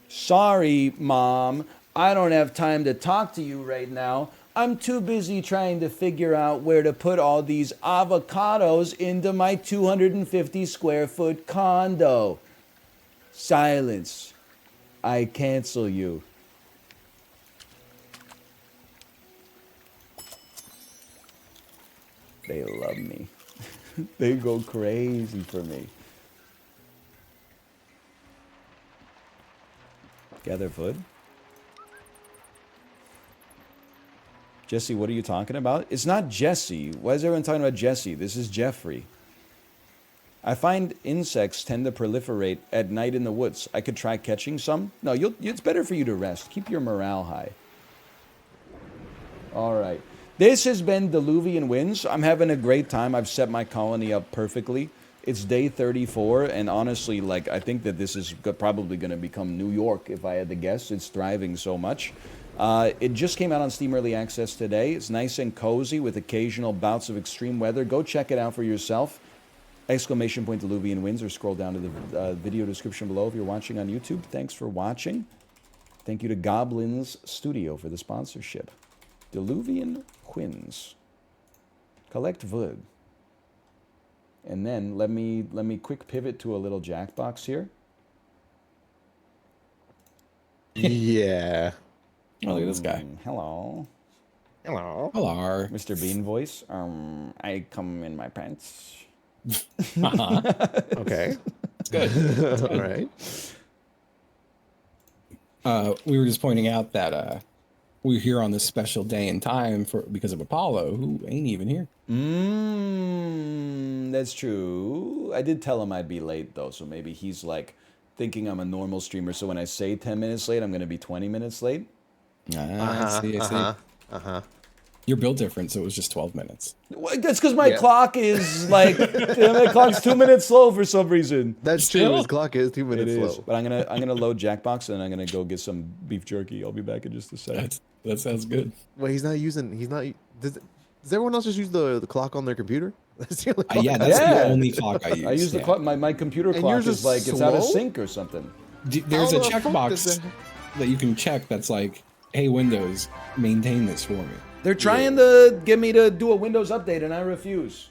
Sorry, Mom. I don't have time to talk to you right now. I'm too busy trying to figure out where to put all these avocados into my 250 square foot condo. Silence. I cancel you. They love me. They go crazy for me. Gather food. Jesse, what are you talking about? It's not Jesse. Why is everyone talking about Jesse? This is Jeffrey. I find insects tend to proliferate at night in the woods. I could try catching some. No, it's better for you to rest. Keep your morale high. All right. This has been Diluvian Winds. I'm having a great time. I've set my colony up perfectly. It's day 34, and honestly, like, I think that this is probably going to become New York, if I had to guess. It's thriving so much. It just came out on Steam Early Access today. It's nice and cozy with occasional bouts of extreme weather. Go check it out for yourself. ! Diluvian Winds, or scroll down to the video description below if you're watching on YouTube. Thanks for watching. Thank you to Goblins Studio for the sponsorship. Diluvian Winds. Collect wood. And then let me quick pivot to a little Jackbox here. Yeah. Oh, look at this guy. Hello. Hello. Hello. Mr. Bean voice. I come in my pants. Okay. It's good. It's good. All right. We were just pointing out that we're here on this special day and time because of Apollo, who ain't even here. That's true. I did tell him I'd be late, though, so maybe he's, like, thinking I'm a normal streamer, so when I say 10 minutes late, I'm going to be 20 minutes late? I see. You're built different, so it was just 12 minutes. Well, that's because my clock is, like, my clock's 2 minutes slow for some reason. That's true. Still? His clock is 2 minutes It is. slow. But I'm gonna load Jackbox, and then I'm going to go get some beef jerky. I'll be back in just a second. That sounds good. Well, he's not. Does everyone else just use the clock on their computer? That's the only clock. Yeah, that's Yeah. the only clock I use. I use the clock. My computer clock yours is is like, it's out of slow? sync or something. There's How a the fuck does checkbox that you can check that's like, hey, Windows, maintain this for me. They're trying to get me to do a Windows update, and I refuse.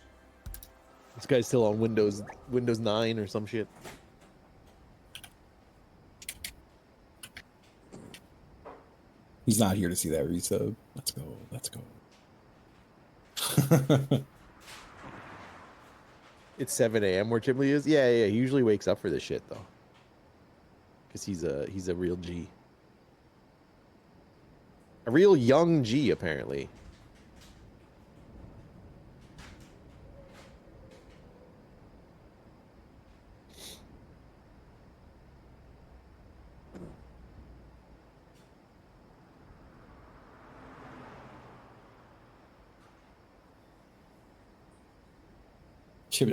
This guy's still on Windows 9 or some shit. He's not here to see that resub. Let's go. Let's go. It's 7 a.m. where Chiblee is. Yeah, yeah. He usually wakes up for this shit though, because he's a real G, a real young G apparently.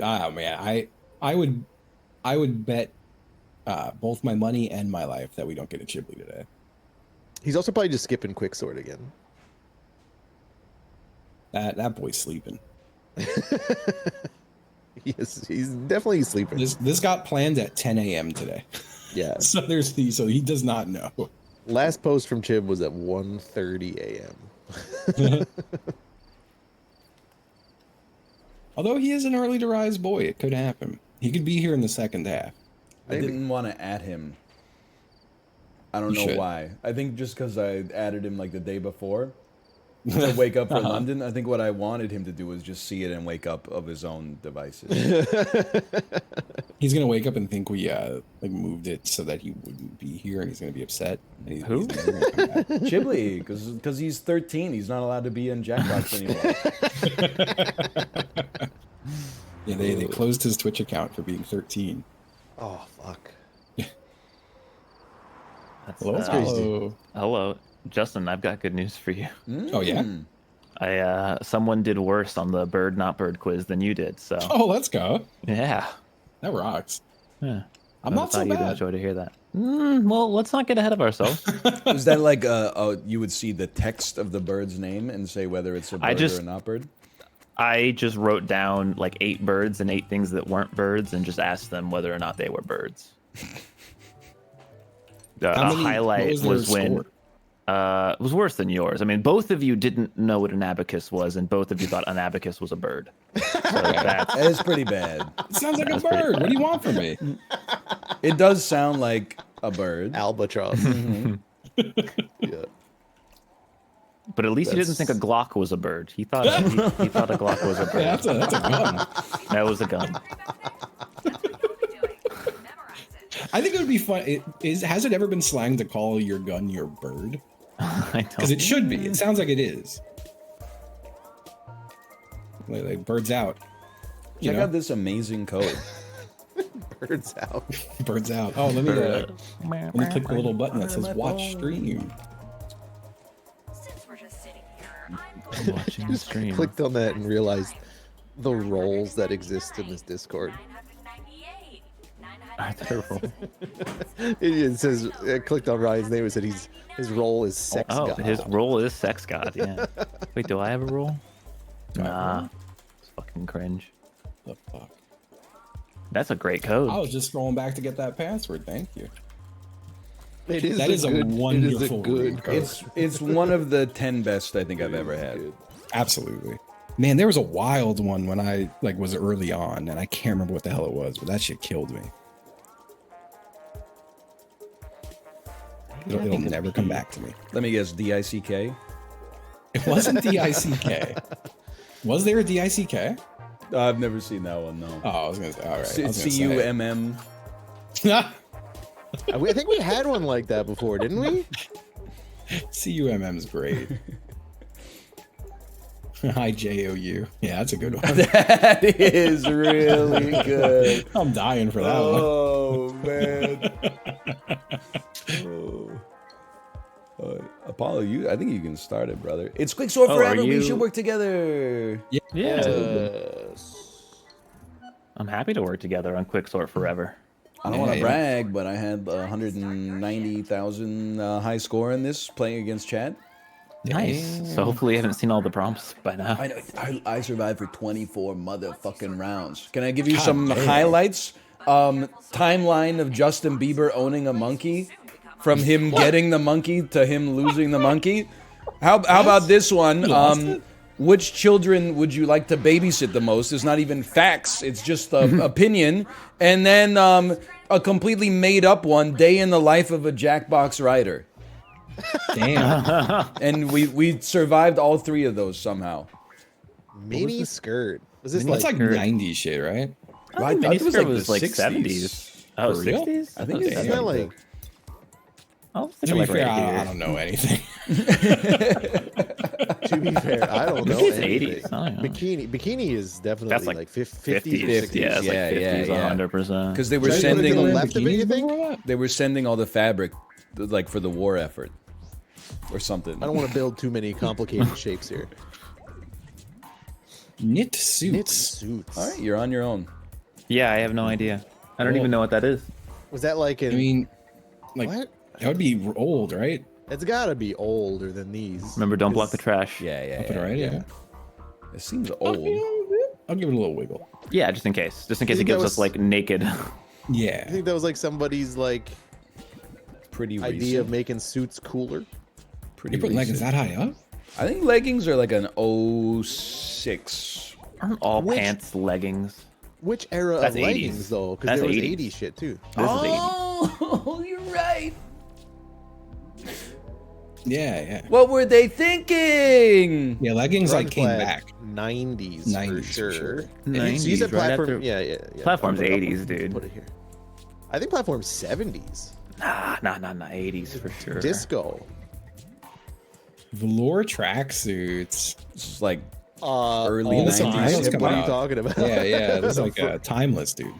Oh man, I would bet both my money and my life that we don't get a Chiblee today. He's also probably just skipping quicksort again. That boy's sleeping. He's definitely sleeping. This got planned at 10 a.m. today. Yeah. So he does not know. Last post from Chib was at 1:30 a.m. Although he is an early to rise boy, it could happen. He could be here in the second half. I didn't want to add him. I don't know why. I think just because I added him like the day before to wake up for London. I think what I wanted him to do was just see it and wake up of his own devices. He's gonna wake up and think we like moved it so that he wouldn't be here, and he's gonna be upset. And Who? He's never gonna come back. Chiblee, because he's 13. He's not allowed to be in Jackbox anymore. Yeah, they closed his Twitch account for being 13. Oh fuck. That's, Hello, hello. hello, Justin. I've got good news for you. Oh yeah. Someone did worse on the bird not bird quiz than you did. So Oh, let's go. yeah, That rocks. yeah. I'm I not so thought you'd bad. enjoy to hear that. Well, let's not get ahead of ourselves. Is that like you would see the text of the bird's name and say whether it's a bird or a not bird? I just wrote down like 8 birds and 8 things that weren't birds, and just asked them whether or not they were birds. A highlight was when it was worse than yours. I mean, both of you didn't know what an abacus was, and both of you thought an abacus was a bird. So That is pretty bad. It sounds like a bird. What do you want from me? It does sound like a bird. Albatross. Yeah. But at least he didn't think a Glock was a bird. He thought he thought a Glock was a bird. Yeah, that's a gun. That was a gun. I think it would be fun. Has it ever been slang to call your gun your bird? I don't. Because it should be. It sounds like it is. Like birds out. You Check know? out this amazing code. Birds out. Birds out. Oh, let me click the little button that says watch stream. Since we're just sitting here, I'm Watching the stream. Clicked on that and realized the roles that exist in this Discord. 998, Are there roles? It says I clicked on Ryan's name. It said his role is sex Oh, god. his role is sex god. Yeah. Wait, do I have a role? Do I have a Nah. role? It's fucking cringe. The fuck? That's a great code. I was just scrolling back to get that password. Thank you. It is That is a wonderful It is a good code. It's one of the 10 best I think I've ever had. Absolutely. Man, there was a wild one when I was early on, and I can't remember what the hell it was, but that shit killed me. It'll never come back to me. Let me guess, DICK? It wasn't DICK. Was there a DICK? I've never seen that one, no. Oh, I was gonna say. All right. I was gonna CUMM. say. I think we had one like that before, didn't we? CUMM's great. Hi JOU. Yeah, that's a good one. That is really good. I'm dying for that one. Oh, man. Apollo, I think you can start it, brother. It's Quick Sword Oh, are Forever. We you- should work together. Yeah. Yes. I'm happy to work together on Quicksort forever. I don't want to Yeah. brag, but I had 190,000 high score in this playing against Chad. Nice. So hopefully you haven't seen all the prompts by now. I know. I survived for 24 motherfucking rounds. Can I give you some damn. highlights? Timeline of Justin Bieber owning a monkey, from him getting the monkey to him losing the monkey. How about this one? lost it? Which children would you like to babysit the most? It's not even facts. It's just opinion. And then a completely made up one, day in the life of a Jackbox rider. Damn. And we survived all 3 of those somehow. Mini skirt. Was this That's like like 90s shit, right? I thought it was miniskirt like was the like 60s. 70s. Oh, For real? 60s? I think thought it it's was isn't that 70s. like I was To thinking be like fair, right I here. don't know anything. to be fair, I don't know. Maybe it's anything. 80s. I don't know. Bikini is definitely That's like like 50s, 50s. 60s. Yeah, it's Yeah, like 50s, yeah. 100%. Because they were Should I put it to the sending left of it, you think? they were sending all the fabric like for the war effort or something. I don't want to build too many complicated shapes here. Knit suits. Knit suits. All right, you're on your own. Yeah, I have no idea. I don't Well- even know what that is. Was that like in? I mean, like, what? that would be old, right? It's got to be older than these. Remember, don't block the trash. Yeah, yeah, Up it yeah. right, yeah. It seems Oh, old. I'll give it a little wiggle. Yeah, just in case. Just in case it think that gives was- us like naked. I Yeah. think that was like somebody's like Pretty recent. idea of making suits cooler. Pretty You put leggings recent. that high up? I think leggings are like an 06. Aren't all Which- pants leggings? Which era That's of 80s. leggings though? Because That's there was 80s. 80s shit too. This is 80s. Oh, you're right. Yeah, yeah. What were they thinking? Yeah, leggings like Run came flag, back. 90s, 90s for for sure. sure. And you said 90s, right platform. after- Yeah. Platform's I'll put it- 80s, dude. Put it here. I think platform's 70s. Nah, 80s for sure. Disco. Velour tracksuits. This is like all Early the 90s. time. Titles come What are you out. talking about? Yeah, yeah. This is like timeless, dude.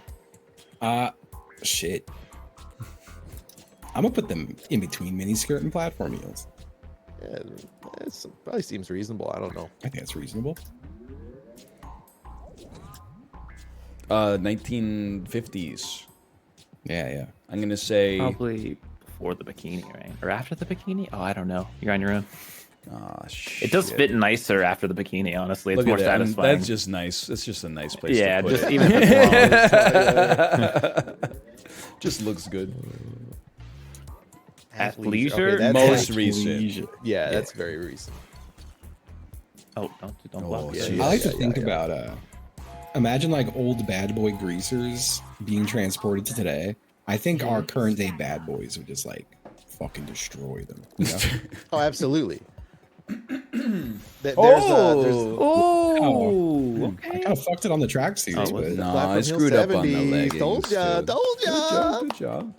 Shit. I'm gonna put them in between miniskirt and platform heels. Yeah, it probably seems reasonable. I don't know. I think that's reasonable. 1950s. Yeah, yeah. I'm gonna say. Probably before the bikini, right? Or after the bikini? Oh, I don't know. You're on your own. Shit. It does fit nicer after the bikini, honestly. It's Look more at that. satisfying. That's just nice. It's just a nice place. yeah, to put just it. even if it's long. Just looks good. Athleisure? that's Most like- recent. Yeah, that's very recent. Oh, don't Oh, block shit. it. I like to yeah, think yeah. about imagine like old bad boy greasers being transported to today. I think our current day bad boys would just like fucking destroy them. You know? Oh, absolutely. There's Oh, I kind of fucked it on the tracksuits, Oh, but No, Platform I Hill screwed up on the 70s. leggings. Told ya, dude. told ya. Good job. Good job.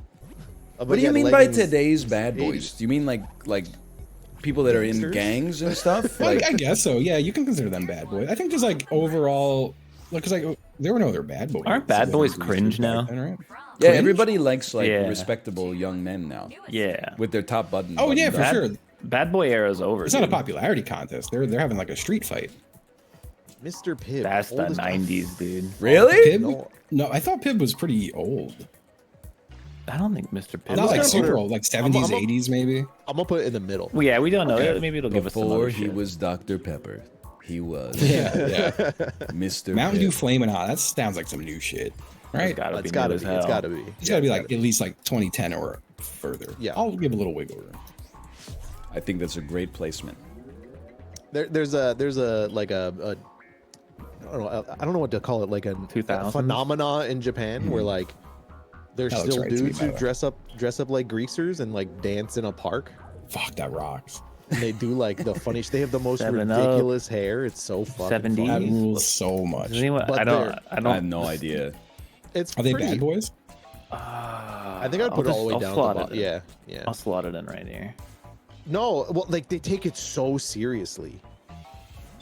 Oh, What do you yeah, mean leggings- by today's bad boys? 80s. Do you mean like people that are in Gangsters? gangs and stuff? I Like, guess so. Yeah, you can consider them bad boys. I think just like overall, because like there were no other bad boys. Aren't bad boys Greasers cringe back now? then, right? yeah, Cringe? everybody likes like Yeah. respectable young men now yeah. with their top button. Oh yeah, buttoned for up. sure. Bad boy era's over. It's not a dude. popularity contest. They're having like a street fight. Mr. Pibb. That's the oldest- 90s, dude. Really? Pib? No. No, I thought Pib was pretty old. I don't think Mr. Pibb. Not just like gonna put super her- old, like 70s, I'm a- 80s maybe. I'm gonna put it in the middle. Well, yeah, we don't know. Okay. Maybe it'll give us some Before other he shit. was Dr. Pepper, he was Yeah, yeah. Mr. Mountain Dew Pibb. Flamin' Hot. That sounds like some new shit, right? Gotta be It's gotta new be. as hell. It's gotta be. It's gotta be like at least like 2010 or further. Yeah. I'll give a little wiggle room. I think that's a great placement. There's a like a I don't know what to call it, like a 2000s? phenomena in Japan where like there's That looks still right to me, dudes by who the way. dress up like greasers and like dance in a park. Fuck, that rocks. And they do like the funny. They have the most 7 Up. ridiculous hair. It's so fucking 70s. That funny. rules so much. Does anyone? But I don't. they're- I I don't. have no idea. It's Are they pretty- bad boys? I think I'd put it all the way down. To the bottom. Yeah, yeah. I'll slot it in right here. No, well, like they take it so seriously.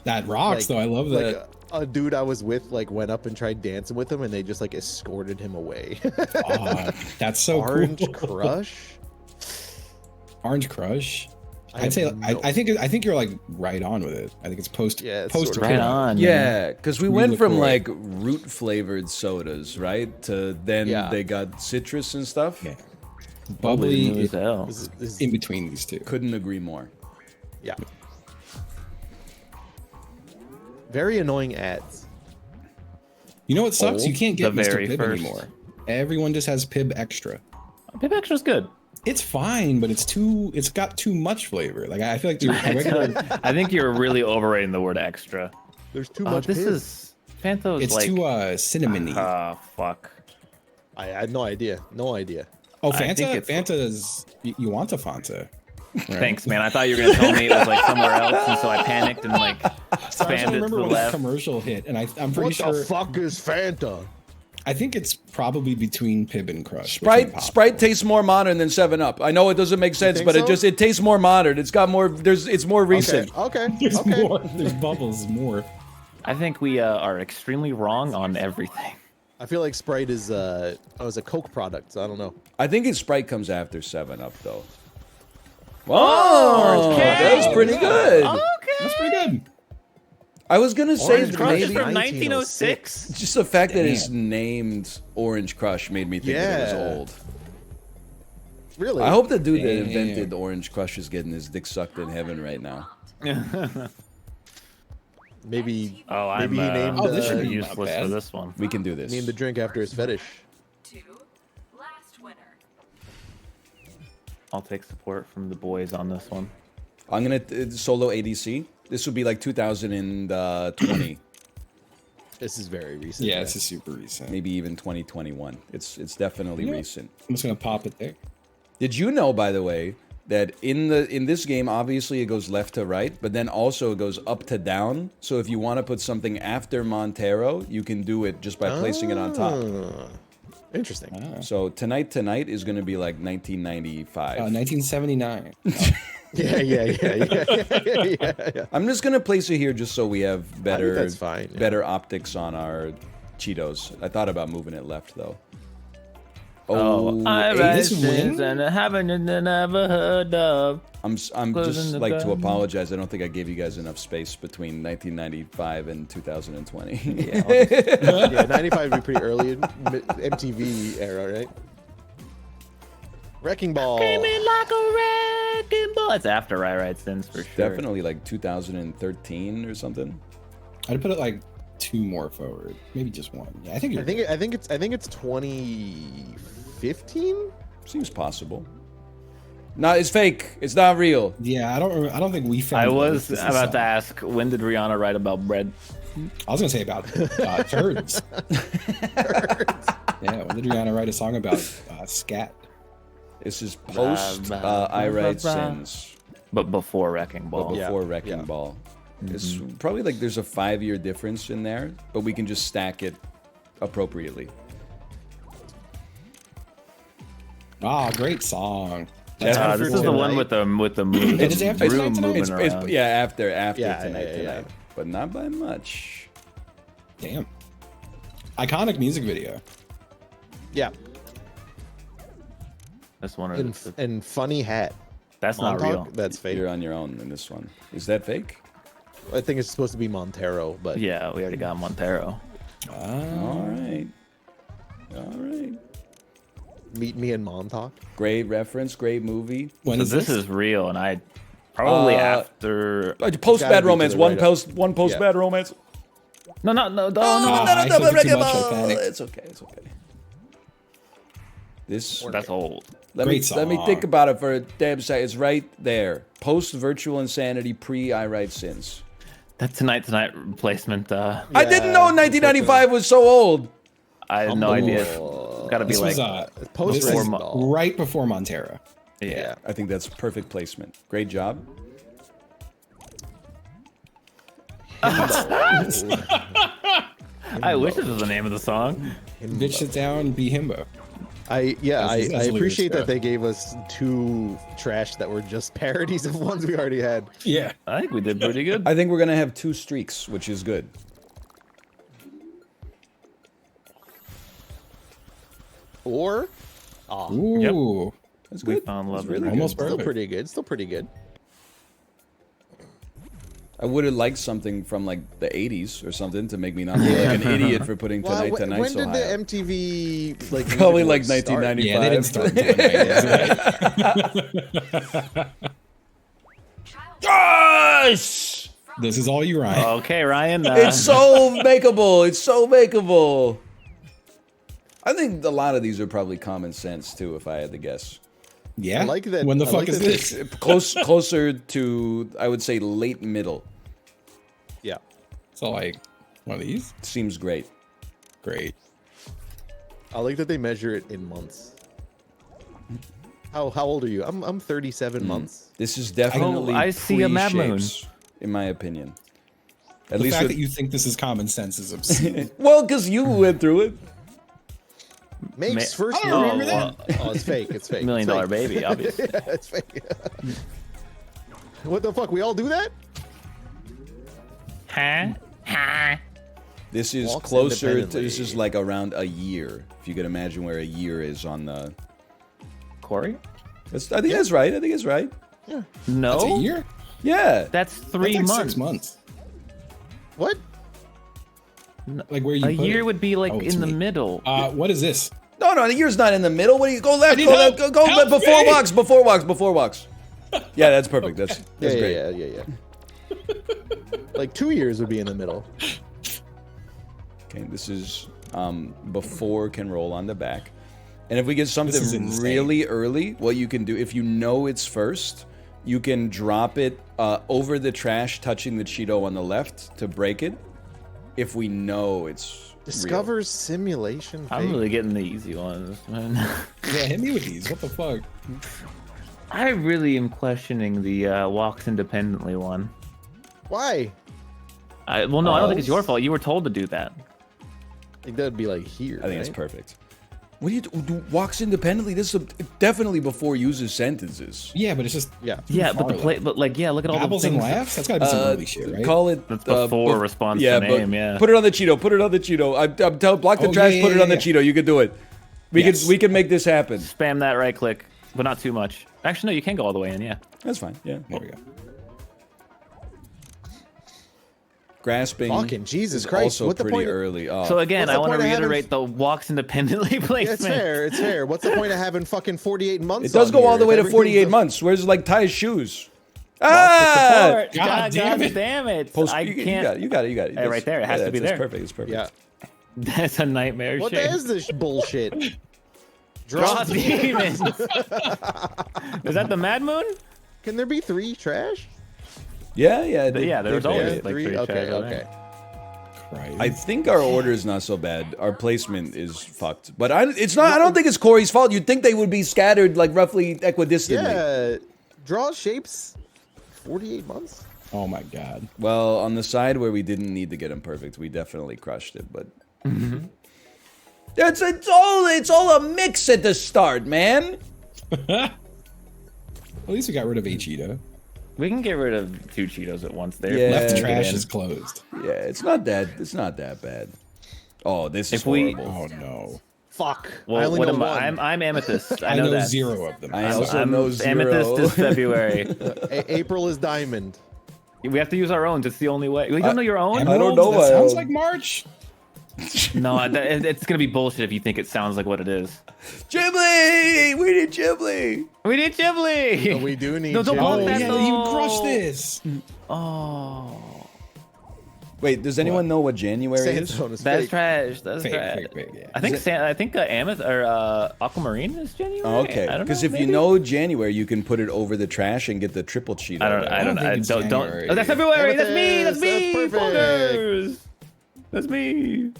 That rocks, Like- though. I love Like that. a dude I was with like went up and tried dancing with him, and they just like escorted him away. Aw, that's so Orange cool. Crush. Orange Crush. I I'd say have no- I think you're like right on with it. I think it's post Yeah, it's post sort of Right on. man. Yeah, because we went from LaCroix. like root flavored sodas, right? To then Yeah. they got citrus and stuff. Yeah. Holy Bubbly new as hell. This is- in between these two. Couldn't agree more. yeah. Very annoying ads. You know what sucks? You Old, can't get the Mr. very Pibb first. anymore. Everyone just has Pibb Extra. Pip Extra's good. It's fine, but it's got too much flavor. Like I feel like the regular, I think you're really overrating the word extra. There's too Oh, much. this Pibb. is Fanto's it's like. too cinnamony. Fuck. I had no idea. No idea. Oh, I think Fanta? it's- Fanta's you want a Fanta. Thanks, man. I thought you were gonna tell me it was like somewhere else, and so I panicked and like So I spammed it to remember the when the left. commercial hit, and I'm pretty What sure. the fuck is Fanta? I think it's probably between Pib and Crush. Sprite tastes more modern than 7-Up. I know it doesn't make sense, think but so? it tastes more modern. It's got more. It's more recent. Okay. There's Okay. more. There's bubbles more. I think we are extremely wrong on everything. I feel like Sprite is a Coke product. So I don't know. I think his Sprite comes after 7-Up though. Oh, that was pretty good. That's pretty good. I was gonna say Orange Crush maybe is from 1906. 1906. just the fact that it's Damn. named Orange Crush made me think that it was Yeah. old. Really? I hope the dude that Damn. invented Orange Crush is getting his dick sucked in heaven right now. maybe. Oh, I'm Maybe he named. Oh, this should be useless not bad. for this one. We can do this. named the drink after his fetish. 2. Last winner. I'll take support from the boys on this one. I'm gonna solo ADC. This would be like 2020, This is very recent. Yeah, it's a super recent. maybe even 2021. It's definitely Yeah. recent. I'm just gonna pop it there. Did you know, by the way, that in this game, obviously it goes left to right, but then also it goes up to down. So if you want to put something after Montero, you can do it just by placing it on top. Ah, interesting. So tonight is going to be like 1995. 1979. Yeah. I'm just going to place it here just so we have better that's fine, yeah. better optics on our Cheetos. I thought about moving it left though. I eight- write this sins win? and I haven't never heard of. I'm Closing just the like to button. apologize. I don't think I gave you guys enough space between 1995 and 2020. Yeah, 95 would be pretty early in MTV era, right? Wrecking Ball. Came in like a wrecking ball. It's after I write sins for sure. Definitely like 2013 or something. I'd put it like 2 more forward, maybe just 1. Yeah, I think. I think it's 2015. Seems possible. No, it's fake. It's not real. Yeah, I don't think we found. I it. was This is about to ask, when did Rihanna write about bread? I was gonna say about turds. Yeah, when did Rihanna write a song about scat? This is post I Write Sins, But before Wrecking but Ball. before Wrecking Ball. It's probably like there's a 5-year difference in there, but we can just stack it appropriately. Ah, great song. This is the one with the move. It is after room Tonight moving Tonight? around. Yeah, after Yeah, tonight, yeah. but not by much. Damn. Iconic music video. Yeah, This one is and funny hat. that's not Montauk? real. That's fake. You're on your own in this one. Is that fake? I think it's supposed to be Montero, but Yeah, we already got Montero. All right. meet me in Montauk. Great reference, great movie. When So is this this? is real, and I probably after. Post gotta Bad be to Romance. the One right post Yeah. Bad Romance. No. I said it too much, I panicked. It's okay. This That's old. let me Great think song. about it for a damn second. It's right there. Post Virtual Insanity, pre I Write Sins. That Tonight replacement. I didn't know 1995 was so old. I had no idea. Got to be This like was Post this is Wrecking Ball. right before Montero. yeah. I think that's perfect placement. Great job. I wish this was the name of the song. Bitch, sit down, be himbo. I That's appreciate lyrics, that yeah. they gave us 2 trash that were just parodies of ones we already had. Yeah. I think we did pretty good. I think we're gonna have 2 streaks, which is good. Or Ooh. That's We good. found That's love really in good. Almost still perfect. pretty good. Still pretty good. I would have liked something from like the 80s or something to make me not look like an idiot for putting Tonight Tonight when so did high. the up. MTV like Probably music like awards start? 1995. Yeah, they didn't start until 1990s. Gosh! This is all you, Ryan. Okay, Ryan. It's so makeable. It's so makeable. I think a lot of these are probably common sense too, if I had to guess. Yeah. I like that- When the I fuck like is that this? Closer to, I would say, late middle. Yeah. So like one of these. Seems great. Great. I like that they measure it in months. How old are you? I'm 37 months. This is definitely I see a mad moon. pre-shapes, in my opinion. At The least fact with, that you think this is common sense is obscene. well, because you went through it. Makes first. I don't remember well, Oh, it's fake. It's fake. $1 million It's fake. baby, obviously. Yeah, it's fake. What the fuck? We all do that? This is Walks closer to, independently. this is like around a year. If you could imagine where a year is on the... Corey? I think that's right. I think it's right. No. That's a year? Yeah. That's 3 That's like months. 6 months. What? Like where you A put year it. would be like Oh, it's in the me. middle. What is this? No, the year's not in the middle. What do you go left? need Go help. left. Go Help left. Before me. walks. Before walks. Before walks. Yeah, that's perfect. That's Yeah, great. yeah. Like 2 years would be in the middle. Okay, this is before can roll on the back. And if we get is something insane. really early, what you can do, if you know it's first, you can drop it over the trash, touching the Cheeto on the left to break it. If we know it's real. Discovers simulation. I'm fake. really getting the easy ones, man. Yeah, hit me with these. What the fuck? I really am questioning the walks independently one. Why? Well, no, I don't think it's your fault. You were told to do that. I think that'd be like here. I think it's right? perfect. What do you do? Walks independently? This is definitely before uses sentences. Yeah, but it's just Yeah. Yeah, but far the play, left. but like, yeah, look at all Babbles the and things. laughs. That's gotta be some early shit, right? Call it. That's before response to but name, yeah. Put it on the Cheeto. Put it on the Cheeto. I'm telling block the Oh, trash. yeah, put it yeah, on the yeah. Cheeto. You can do it. Yes. We can make this happen. Spam that right click, but not too much. Actually, no, you can go all the way in. Yeah. That's fine. Yeah. There we go. Grasping. Fucking Jesus is Christ, Also what the pretty point of- early. Oh. So again, What's I the want to point of having- reiterate the walks independently Yeah, placement. it's fair. It's fair. What's the point of having fucking 48 months? It does on go here all the if way to everything's 48 a- months. Where's like Ty's shoes? God, God damn it. damn it. Post- I you can't. got it. You got it. Hey, right there, it has to be that's there. Perfect. It's perfect. Yeah. That's a nightmare What shape. is this bullshit? Draw demons. Is that the Mad Moon? Can there be 3 trash? Yeah. Yeah, there's they always vary. like 3 Okay. shadows, Okay. right? Christ. I think our order is not so bad. Our placement is fucked, but it's not. I don't think it's Corey's fault. You'd think they would be scattered like roughly equidistantly. Yeah. Draw shapes. 48 months. Oh my god. Well, on the side where we didn't need to get him perfect, we definitely crushed it. But it's all a mix at the start, man. At least we got rid of Cheeto. We can get rid of 2 Cheetos at once there. Yeah. Left Get trash in. is closed. Yeah, it's not that bad. Oh, this is If we- horrible. Oh no. Fuck. I Well, only what know am I? one. I'm Amethyst. I I know know that. 0 of them. I So- also I'm know 0. Amethyst is February. April is diamond. We have to use our own. It's the only way. We don't know your own? I don't Emerald? know That my sounds own. like March. No, it's gonna be bullshit if you think it sounds like what it is. Ghibli! We need Ghibli! We need Ghibli. But we do need No, don't Ghibli. block Oh that, yeah, though. you crushed this. Oh, Wait, does anyone know what January is? Sandstone is that's fake. trash. That's Fake, trash. fake, yeah. I think Amethyst or Aquamarine is January. Oh, okay, I don't because know, if you maybe? know January, you can put it over the trash and get the triple Cheeto. I don't. there. I don't. think it's Don't. January. Oh, that's February. That's me. That's Amethyst, me. that's perfect. Fuckers. That's me.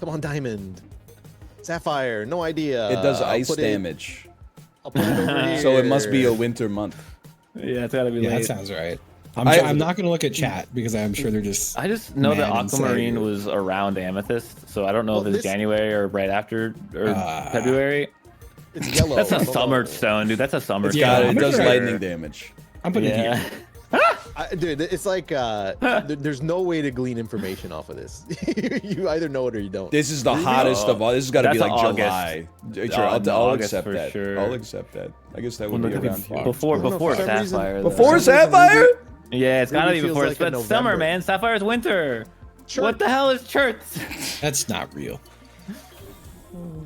Come on, diamond. Sapphire. No idea. It does I'll ice put damage, I'll put it over here. so it must be a winter month. Yeah, it's gotta be Yeah, that late. sounds right. I- I'm not gonna look at chat because I'm sure they're just. I just know that mad and Aquamarine sad. was around Amethyst, so I don't know Well, if it's this- January or right after or February. It's yellow. That's I a don't summer know. stone, dude. That's a summer It's stone. got it. I'm It does sure. lightning damage. I'm putting it Yeah. here. Dude, it's like there's no way to glean information off of this. You either know it or you don't. This is the hottest of all. This has got to be That's like August. July. Sure, I'll August accept for that. sure. I'll accept that. I guess that Well, would be look at around here. before for some reason- Sapphire. though. Before For some reason, Sapphire? Yeah, it's gotta Maybe be it feels before. like in It's summer, November. man. Sapphire's winter. Sure. What the hell is Churts? That's not real.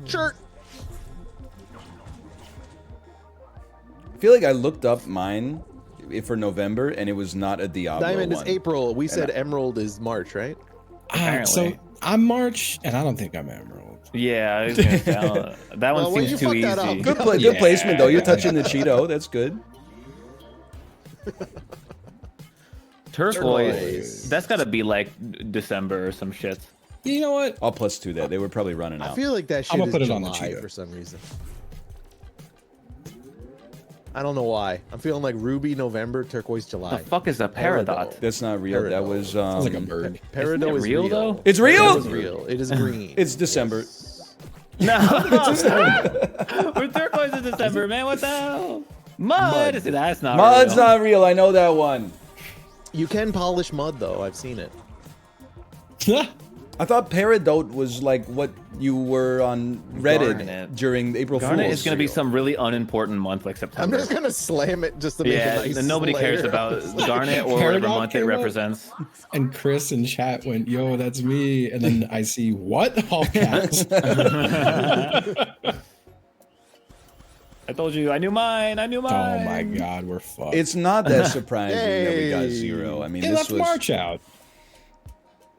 Sure. I feel like I looked up mine for November, and it was not a Diablo Diamond one. is April. We said emerald is March, right? So Apparently. I'm March, and I don't think I'm Emerald. Yeah, I was gonna say, that one Well, well, seems you too fucked that up. easy. Good, good Yeah. placement though. You're touching the Cheeto. That's good. Turquoise. Turquoise. That's gotta be like December or some shit. You know what? I'll +2 that. They were probably running I out. feel like that shit I'ma is put it on the July Cheeto. for some reason. I don't know why. I'm feeling like Ruby November, Turquoise July. The fuck is a peridot? That's not real. That Peridot. was Sounds like a bird. Peridot Isn't it is real, though? It's It real. is real. It is green. It's December. No, we're turquoise in December, man. What the hell? Mud. See, that's not Mud's real. not real. I know that one. You can polish mud though. I've seen it. I thought peridot was like what you were on Reddit Garnet. during April Garnet Fool's. is going to be some really unimportant month like I'm September. just gonna slam it just to make Yeah, a nice and nobody cares layer. about Garnet or whatever Peridot month it came up? represents. And Chris in chat went, "Yo, that's me." And then I see what all caps. I told you, I knew mine. I knew Oh mine. my God, we're fucked. It's not that surprising that we got Hey. 0. I mean, It this left was. March out.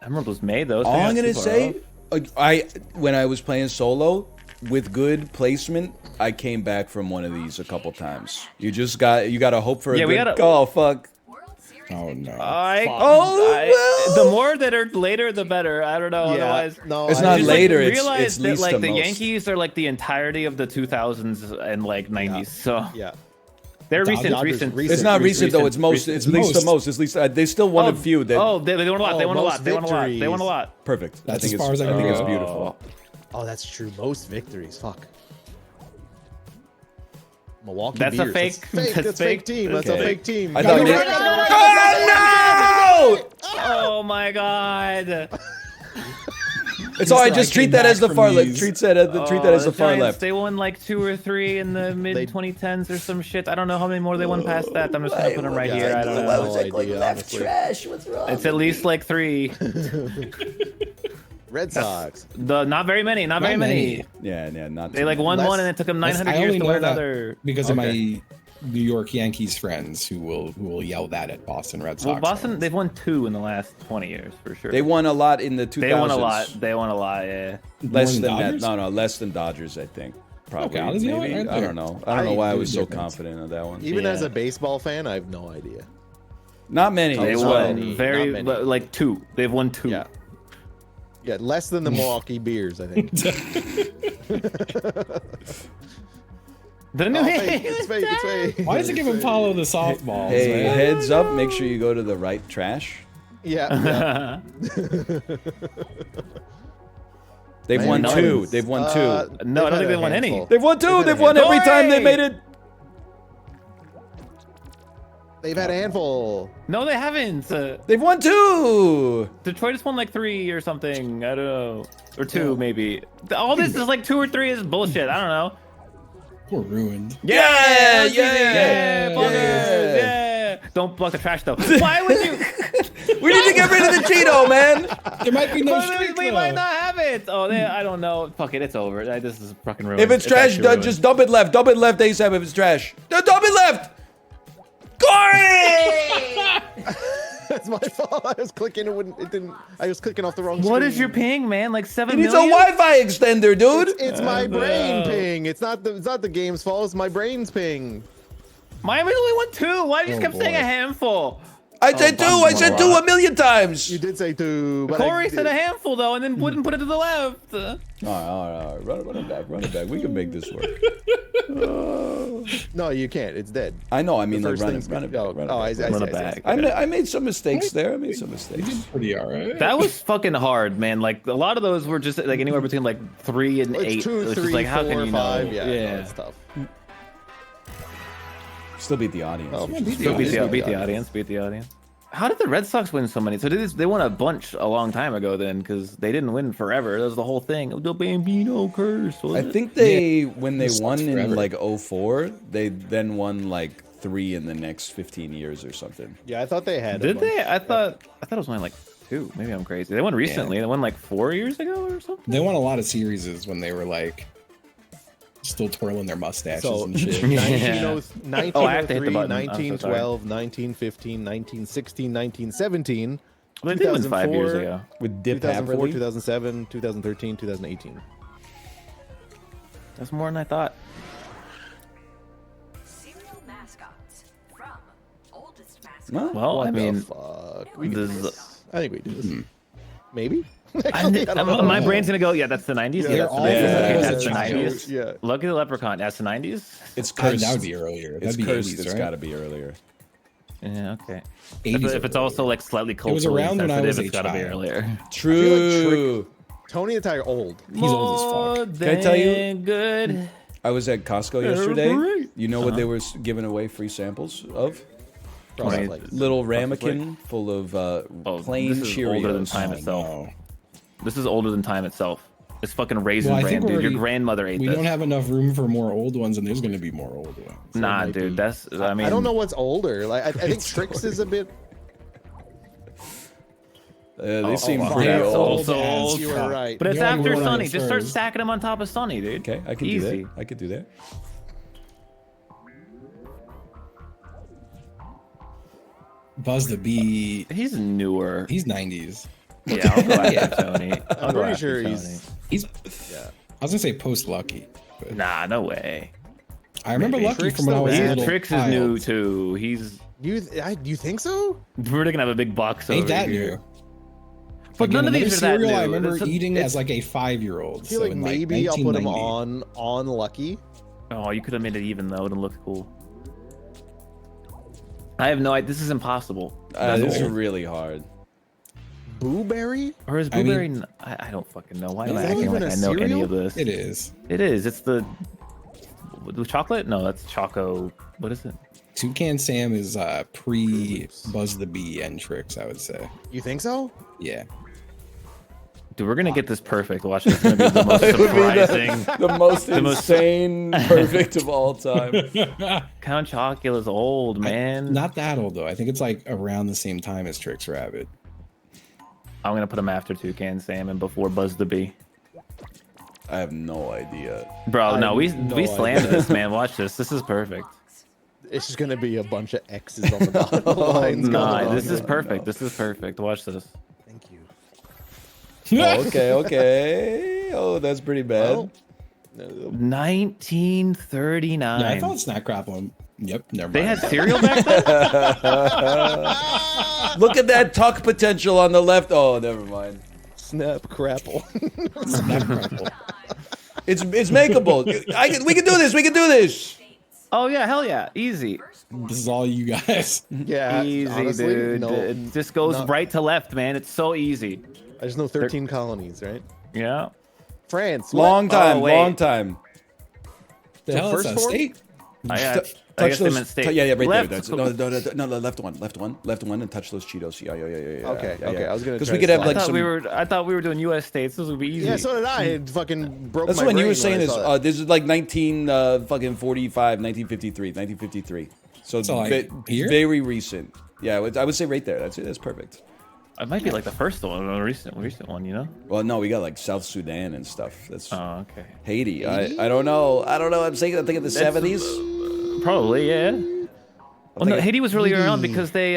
I remember it was May though. so All yeah, I'm gonna too far say, off. when I was playing solo with good placement, I came back from one of these a couple times. You gotta hope for a Yeah, we good gotta- call. Fuck. World Series. Oh no. Oh, The more that are later, the better. I don't know. Yeah, Otherwise, no, It's I not just, just, later, Like, it's realize that least like to the most. Yankees are like the entirety of the 2000s and like 90s. So Yeah. they're Dodgers recent. recent. It's not recent though. It's most. recent. It's least to most. It's least. They still won a few. That they won a lot. They Oh, won a most lot. They won a lot. They won a lot. perfect. That's I think as far it's, as I can think it's go. beautiful. Oh, that's true. Most victories. Fuck. Milwaukee That's a Bears. fake- That's fake. that's That's fake fake. team. That's Okay. a fake team. I thought Gotta Nick- go right, gotta go right. Oh my god. It's all. I Mr. I just treat came that as back the from far left. these. Treat that as the far Giants, left. They won like 2 or 3 in the mid 2010s or some shit. I don't know how many more they won past that. I'm just gonna put them right here. I don't know. No idea, honestly. trash? What's wrong? It's at least like 3. Red Sox. Not very many. Not very many. Yeah, not. They too like many. won Less- one and it took them That's- 900 I years only to know win that another. because of Okay. my New York Yankees friends who will yell that at Boston Red Sox. Well, Boston, fans. they've won 2 in the last 20 years for sure. They won a lot in the 2000s. They won a lot. They won a lot. Yeah. Less More than that. Dodgers? No, less than Dodgers. I think. Probably. Okay, you know what, maybe. right I there. don't know. I don't know why I was so Difference. confident of that one. Even Yeah. as a baseball fan, I have no idea. Not many. They as not well. won many, very not many. like 2. They've won 2. Yeah. Yeah, less than the Milwaukee Bears, I think. The New Oh, fake. It's fake. It's fake. Why does it give him follow the softballs? Hey, man? heads up! Make sure you go to the right trash. Yeah. They've Man, won no. 2. They've won 2. No, I don't think had they a won any. handful. They've won 2. had a They've won every time they Corey! made it. They've had a handful. No, they haven't. They've won 2. Detroit just won like 3 or something. I don't know. Or 2 maybe. All this is like 2 or 3 is bullshit. I don't know. We're ruined. Yeah, Yeah, yeah. buggers, yeah. Don't block the trash though. Why would you? We need to get rid of the Cheeto, man. There might be no Well, streak, we though. might not have it. Oh, I don't know. Fuck it, it's over. This is fucking ruined. If it's trash, actually ruined. just dump it left. Dump it left ASAP if it's trash. Dump it left. Corey! That's my fault. I was clicking. It didn't. I was clicking off the wrong screen. What is your ping, man? Like 7 He needs a million? Wi-Fi extender, dude. It's my brain ping. It's not the game's fault. It's my brain's ping. Miami only won 2. Why do you just Oh, kept saying boy. a handful? I said 2. I said 2 a million times. You did say 2. But Corey said a handful though, and then wouldn't put it to the left. All right. Run it back. Run it back. We can make this work. No, you can't. It's dead. I know. I mean, The like, first run thing's it back. oh, Run it oh, back. Run it back. I made some mistakes there. I made some mistakes. Pretty alright. That was fucking hard, man. Like a lot of those were just like anywhere between like 3 and 8. It's 2, It's 3, just like how 4, can you 5. know? Yeah, no, it's tough. Still beat the audience. Oh, which is Still beat good. the audience. Beat the audience. How did the Red Sox win so many? So they won a bunch a long time ago then, because they didn't win forever. That was the whole thing. The Bambino curse. I wasn't it? think they when they This won sucks in forever. like 04, they then won like 3 in the next 15 years or something. Yeah, I thought they had. a Did bunch. they? I thought it was only like 2. Maybe I'm crazy. They won recently. They won like 4 years ago or something. They won a lot of series when they were like still twirling their mustaches So, and shit. 1903, Oh, I have to hit the button. I'm so 1912, 1915, 1916, 1917, They did win 5 years 2004, ago. With Dip 2004, Haverly. 2007, 2013, 2018. That's more than I thought. Serial mascots from oldest mascot. Well, Well, I What the mean, fuck? We can do this is- this. I think we do this. Maybe. My brain's gonna go. Yeah, that's the 90s. Yeah, Yeah, that's the they're 90s. all Okay, from that's the the 90s. Yeah. Look at the leprechaun. That's the 90s. It's That cursed. would be earlier. It's That'd be cursed. 80s, It's right? got to be earlier. Yeah. Okay. 80s If it's or also like slightly was culturally around when I sensitive, was a it's gotta be child. earlier. True. Tony the Tiger old. He's old as fuck. Can I tell you- Good. I was at Costco yesterday. right. You know what they were giving away free samples of? Probably Wait. like Little ramekin full of plain this is older than Cheerios. time Oh, itself. no. This is older than time itself. It's fucking raisin Well, I bran, think dude. we're Your already- grandmother ate We this. don't have enough room for more old ones, and there's going to be more old ones. Nah, might dude. be. That's. I mean, I don't know what's older. Like I think It's Trix is a bit. They seem wow. pretty Yeah, old. it's old. You were right. But it's You only after won on Sunny. it Just start first. stacking them on top of Sunny, dude. Okay, I can Easy. do that. I could do that. Buzz the Bee, He's newer. he's 90s. Yeah, I'll go after Tony. I'll I'm go pretty after sure Tony. He's, Yeah. I was going to say post Lucky. But Nah, no way. I remember maybe. Lucky Trix from when I the was a Rat. little Trix is child. new too. He's. You think so? We're gonna have a big box over Ain't that here. new? But Again, none of another these are that cereal new. I remember It's- eating it's- as like a 5-year-old. I feel so like in maybe I'll put him 1990. on Lucky. Oh, you could have made it even though. It would look cool. I have no idea. This is impossible. This is old. really hard. Blueberry? Or is I mean- blueberry? I don't fucking know. Why am I Is that acting even like a I know any cereal? of this? It is. It is. It's the chocolate. No, that's Choco. What is it? Toucan Sam is pre Buzz the Bee and Trix, I would say. You think so? Yeah. Dude, we're gonna get this perfect. Watch, it's gonna be the most surprising. The most most- insane, perfect of all time. Count Chocula's old, man. Not that old though. I think it's like around the same time as Trix Rabbit. I'm gonna put him after Toucan Sam and before Buzz the Bee. I have no idea. Bro, no, we have no slammed idea. this, man. Watch this. This is perfect. It's just gonna be a bunch of X's on the bottom lines. Nah, going this on. is perfect. This is perfect. Watch this. Thank you. Oh, okay. Oh, that's pretty bad. Well, 1939. Yeah, I thought Snack Crapple. Yep, never mind. They had cereal back then? Look at that tuck potential on the left. Oh, never mind. Snap crapple. Snack Crapple. It's makeable. We can do this. We can do this. Oh, yeah. Hell yeah. Easy. This is all you guys. Yeah, Easy, honestly, dude. no, It just goes not- right to left, man. It's so easy. I just know 13 colonies, right? Yeah. France. Long what? time. Oh, wait. Long time. The hell is first that form? state? I Touch guess they those. meant state. Yeah, right Left. there. That's, no, left one, and touch those Cheetos. Yeah. Okay, yeah, okay, yeah. I was gonna because try we to could have slide. like I thought some. I thought we were doing U.S. states. This would be easy. Yeah, so did I. It fucking broke That's my what you brain were saying when I is saw that. this is like 1953. So like here? very recent. Yeah, I would say right there. That's it. That's perfect. It might be like the first one, a recent one, you know? Well, no, we got like South Sudan and stuff. That's Oh, okay. Haiti. I don't know. I'm thinking the 70s. Probably, yeah. Well, no, think- Haiti was really around because they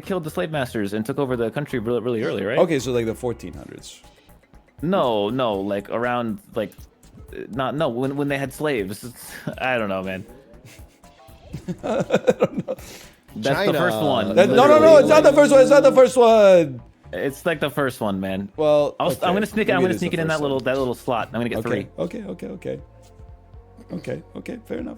killed the slave masters and took over the country really early, right? Okay, so like the 1400s. No, like around like, when they had slaves. I don't know, man. That's China. the first one. No, it's not the first one. It's not the first one. It's like the first one, man. Well, I'm gonna sneak it. I'm maybe gonna is sneak the it in first that one. little slot. I'm gonna get three. Okay. Fair enough.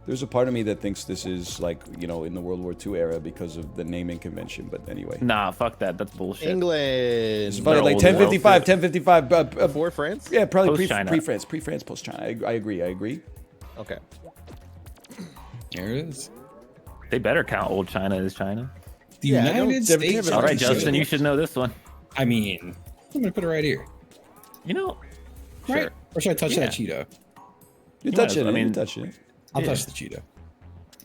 There's a part of me that thinks this is like, in the World War II era because of the naming convention. But anyway, Nah, fuck that. That's bullshit. England. it's probably like They're old 1055. For France? Yeah, probably Post-China. pre-France, post-China. I agree. Okay. There it is. They better count old China as China. The Yeah, I United don't- States. All All right, Right, Justin, you should know this one. I mean, I'm gonna put it right here. You know, Right? sure. Or should I touch Yeah. that Cheeto? You're might touching as well. it. I You're mean- touching it. I'll Yeah. touch the Cheeto.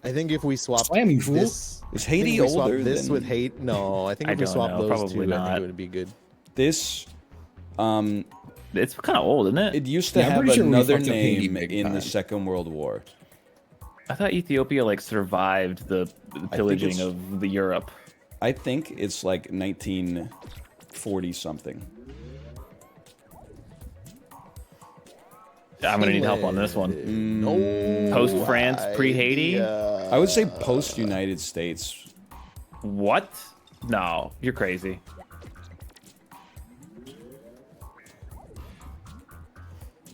I think if we swap Slam, you fool. this, Is I think Haiti if we swap older this than with hate? No, I think I if we don't swap know, those probably two, I not. think it would be good. this? It's kind of old, isn't it? It used to Yeah, I'm have pretty sure we another fucked up Haiti name big in the time. Second World War. I thought Ethiopia like survived the pillaging it's- of the Europe. I think it's like 1940 something. I'm gonna need help on this one. No. Post France, pre Haiti. I would say post United States. What? No, you're crazy.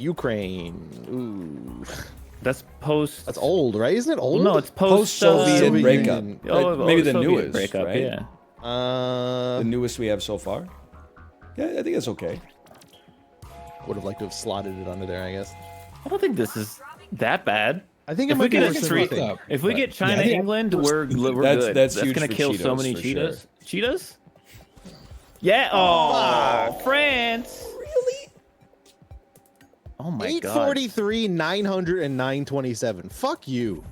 Ukraine. Ooh. That's post. That's old, right? Isn't it old? No, it's Post-Soviet Soviet breakup. Union. Maybe the Soviet newest, breakup, right? Yeah. The newest we have so far. Yeah, I think that's okay. Would have liked to have slotted it under there, I guess. I don't think this is that bad. I think it If we might be get worse a than three, we think. if we get China, I think England, we're That's- good. that's That's huge gonna for kill so Cheetos, many for Cheetos. sure. Cheetos? Yeah. Oh, France. Really? Oh my god. 843, 900, and 927. Fuck you.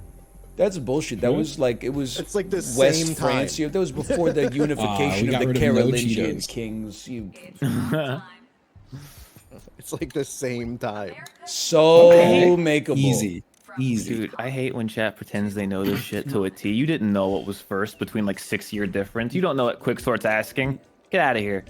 That's bullshit. That was like it was. It's like the West same France. time. That was before the unification we of got the rid of no Carolingian Cheetos. kings. You It's like the same time. so Okay. makeable. Easy. Dude, I hate when chat pretends they know this shit to a T. You didn't know what was first between like 6-year difference. You don't know what Quicksort's asking. Get out of here.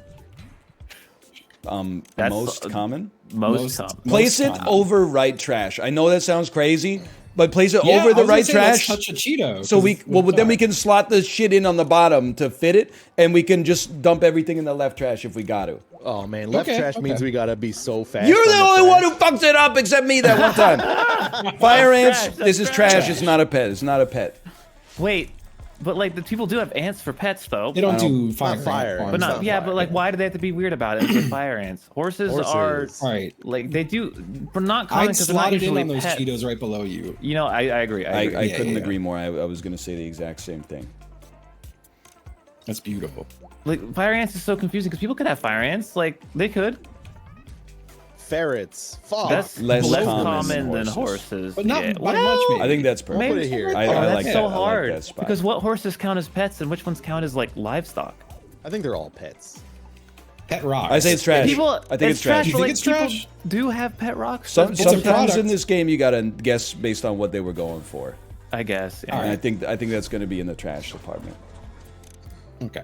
That's Most common. Most common. Place it common. over right trash. I know that sounds crazy, but place it Yeah, over I the was gonna right say, let's trash. touch a Cheeto. So we 'cause well, it's then we not- can slot the shit in on the bottom to fit it, and we can just dump everything in the left trash if we got to. Oh man, left Okay, trash means okay. we gotta be so fast. You're the on only one trash. who fucks it up, except me that one time. Fire ants. trash, This is that's trash. trash. It's not a pet. It's not a pet. Wait, but like the people do have ants for pets though. They don't I don't- do fire. not fire, farms. But not, not yeah, fire, but like, yeah. why do they have to be weird about it? With fire ants, horses are Horses. All right. like they do, but not common I'd because they're not slot it in usually on those pets. Cheetos right below you. You know, I agree. I agree. I Yeah, couldn't yeah. agree more. I was going to say the exact same thing. That's beautiful. Like fire ants is so confusing because people could have fire ants. Like they could. Ferrets. Fuck. That's less less common common than than horses. horses. But not yeah. by Well, much, maybe. I think that's perfect. Maybe. Put it here. I Oh, like that's that. so I like hard that spot. because what horses count as pets and which ones count as like livestock? I think they're all pets. Pet rocks. I say it's trash. People, I think it's trash. but, You think like, it's people trash? do have pet rocks. Some, That's a sometimes product. in this game you gotta guess based on what they were going for, I guess. Yeah. All and right. I think that's going to be in the trash department. Okay.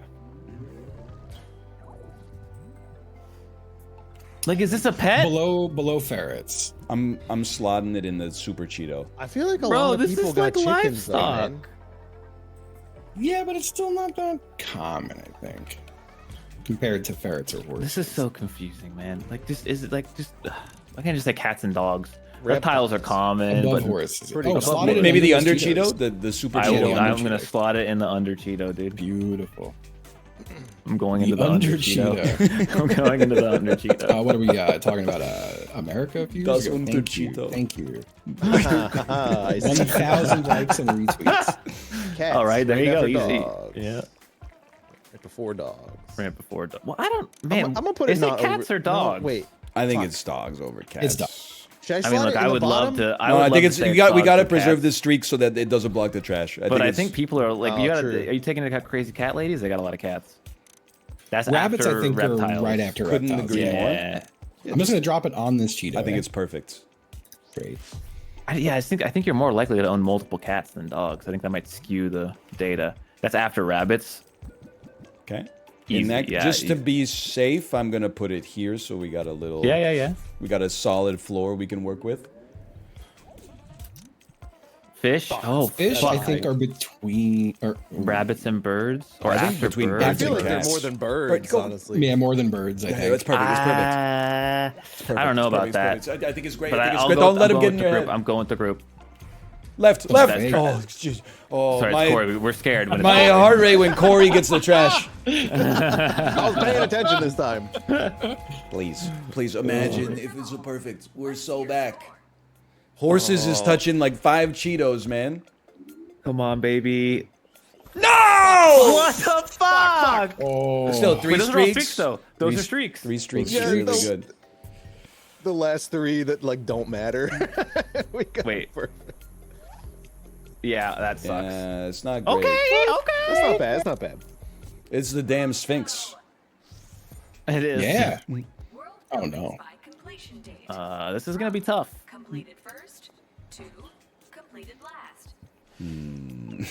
Like, is this a pet? Below ferrets. I'm slotting it in the Super Cheeto. I feel like a Bro, lot of this people is got like chickens though, livestock. man. Yeah, but it's still not that common, I think, compared to ferrets or horses. This is so confusing, man. Like, this is it. Like, just I can't just say cats and dogs. Reptiles. Reptiles are common, above but horses. pretty Oh, above slot it in Maybe the those under Cheetos. Cheeto, the Super I Cheeto. will, under I'm gonna Cheeto. slot it in the under Cheeto, dude. Beautiful. I'm going into The the under under Cheeto. I'm going into the under Cheeto. What are we talking about? America a few Das years ago? Unter Thank you. Cheeto. Thank you. I see. 1,000 likes and retweets. Cats, All right, there right you go. after Easy. dogs. Yeah. Right before dogs. Right before dog. Well, I don't. Man, I'm gonna put is it it not cats over, or dogs? No, wait. I think Fuck. it's dogs over cats. It's dogs. Should I I mean, slot look, it in I the would love bottom? to. I No, would I love think to it's say we got dogs to or preserve cats, this streak so that it doesn't block the trash. But I it's- think people are like, Oh, you gotta. true. Are you taking into account crazy cat ladies? They got a lot of cats. That's Rabbits, after I think, reptiles. are right after Couldn't reptiles. agree more. Yeah. I'm just gonna drop it on this Cheeto. I think it's perfect. great. Yeah, I think you're more likely to own multiple cats than dogs. I think that might skew the data. That's after rabbits. Okay. Easy, In that, yeah, just to easy. be safe, I'm gonna put it here so we got a little. Yeah. We got a solid floor we can work with. Fish. Oh, Fish, fuck. I think, are between or Rabbits and birds, or I think after between birds. I birds feel and like they're cats. more than birds, Right, go- honestly. yeah, more than birds. I Yeah, think. that's perfect. It's perfect. I don't know It's about perfect, that. it's perfect. I think it's great. But I think it's I'll great. go, Don't let I'm him going get in with your the head. group. I'm going with the group. Left. That's Oh, jeez. Oh, Sorry, my it's Corey. We're scared. When my it's heart rate when Corey gets the trash. I was paying attention this time. Please imagine if it's so perfect. We're so back. Horses is touching like 5 Cheetos, man. Come on, baby. No! What the fuck? Oh, Still 3 Wait, those are all streaks. streaks, though. Those are streaks. 3 streaks Yeah, is really those- good. The last 3 that like don't matter. We got Wait. perfect. Yeah, that sucks. Yeah, it's not great. Okay. That's not bad. It's not bad. It's the damn Sphinx. It is. yeah. World Oh, records no. by completion date. This is gonna be tough. Completed first, 2, completed last.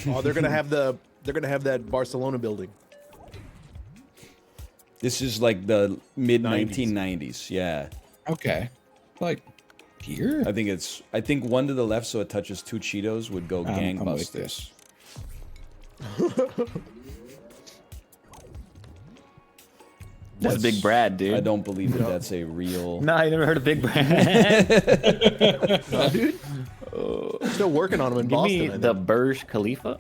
Oh, they're gonna have that Barcelona building. This is like the mid 90s. 1990s. Yeah. Okay. Like here. I think one to the left so it touches 2 Cheetos would go I'm with gangbusters. That's Big Brad, dude. I don't believe that that's a real. No, I never heard of Big Brad. No, dude. Still working on him in Give Boston. me I think. the Burj Khalifa.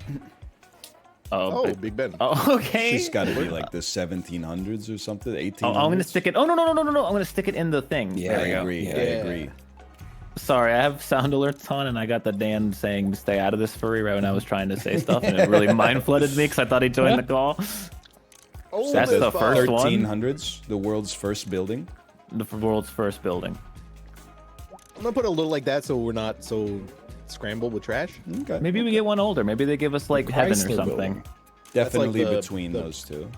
Oh, Big Ben. Oh, okay. She's got to be like the 1700s or something. 1800s. Oh, I'm gonna stick it. Oh no. I'm gonna stick it in the thing. Yeah, There we I go. agree. Yeah. I agree. Sorry, I have sound alerts on, and I got the Dan saying "stay out of this furry" right when I was trying to say stuff, and it really mind flooded me because I thought he joined the call. Oh, That's the first one. 1300s, the world's first building. The world's first building. I'm gonna put a little like that so we're not so scrambled with trash. Okay. Maybe we get one older. Maybe they give us like heaven or Chrysler something. building. Definitely like the- between those two.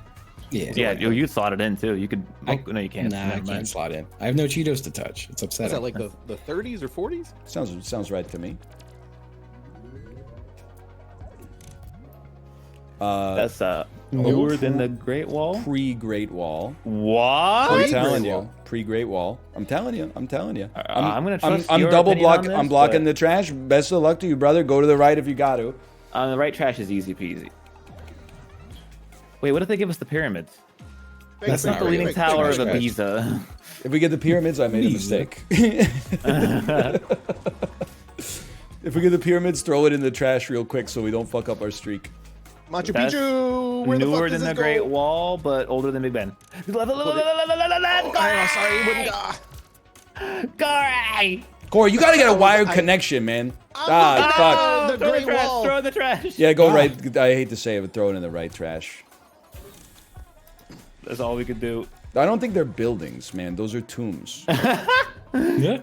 Yeah. Yeah, you thought it in too. You could. No, you can't. Nah, I Never can't mind. slot in. I have no Cheetos to touch. It's Is upsetting. that like the 30s or 40s? Sounds right to me. Uh, That's newer than the Great Wall. pre-Great Wall. What? I'm telling Great you, Wall. pre-Great Wall. I'm telling you. I'm gonna trust I'm your double opinion on block. this, I'm blocking but- the trash. Best of luck to you, brother. Go to the right if you got to. The right trash is easy peasy. Wait, what if they give us the pyramids? That's Not not the really Leaning like Tower of trash. Ibiza. If we get the pyramids, I made a mistake. If we get the pyramids, throw it in the trash real quick so we don't fuck up our streak. Machu That's Picchu. Where the fuck Newer does than the this Great go? Wall, but older than Big Ben. Corey! Corey, you gotta get a wired connection, man. Ah, fuck. The Great Wall. Throw in the trash. Yeah, go right. I hate to say it, but throw it in the right trash. That's all we could do. I don't think they're buildings, man. Those are tombs. Yeah.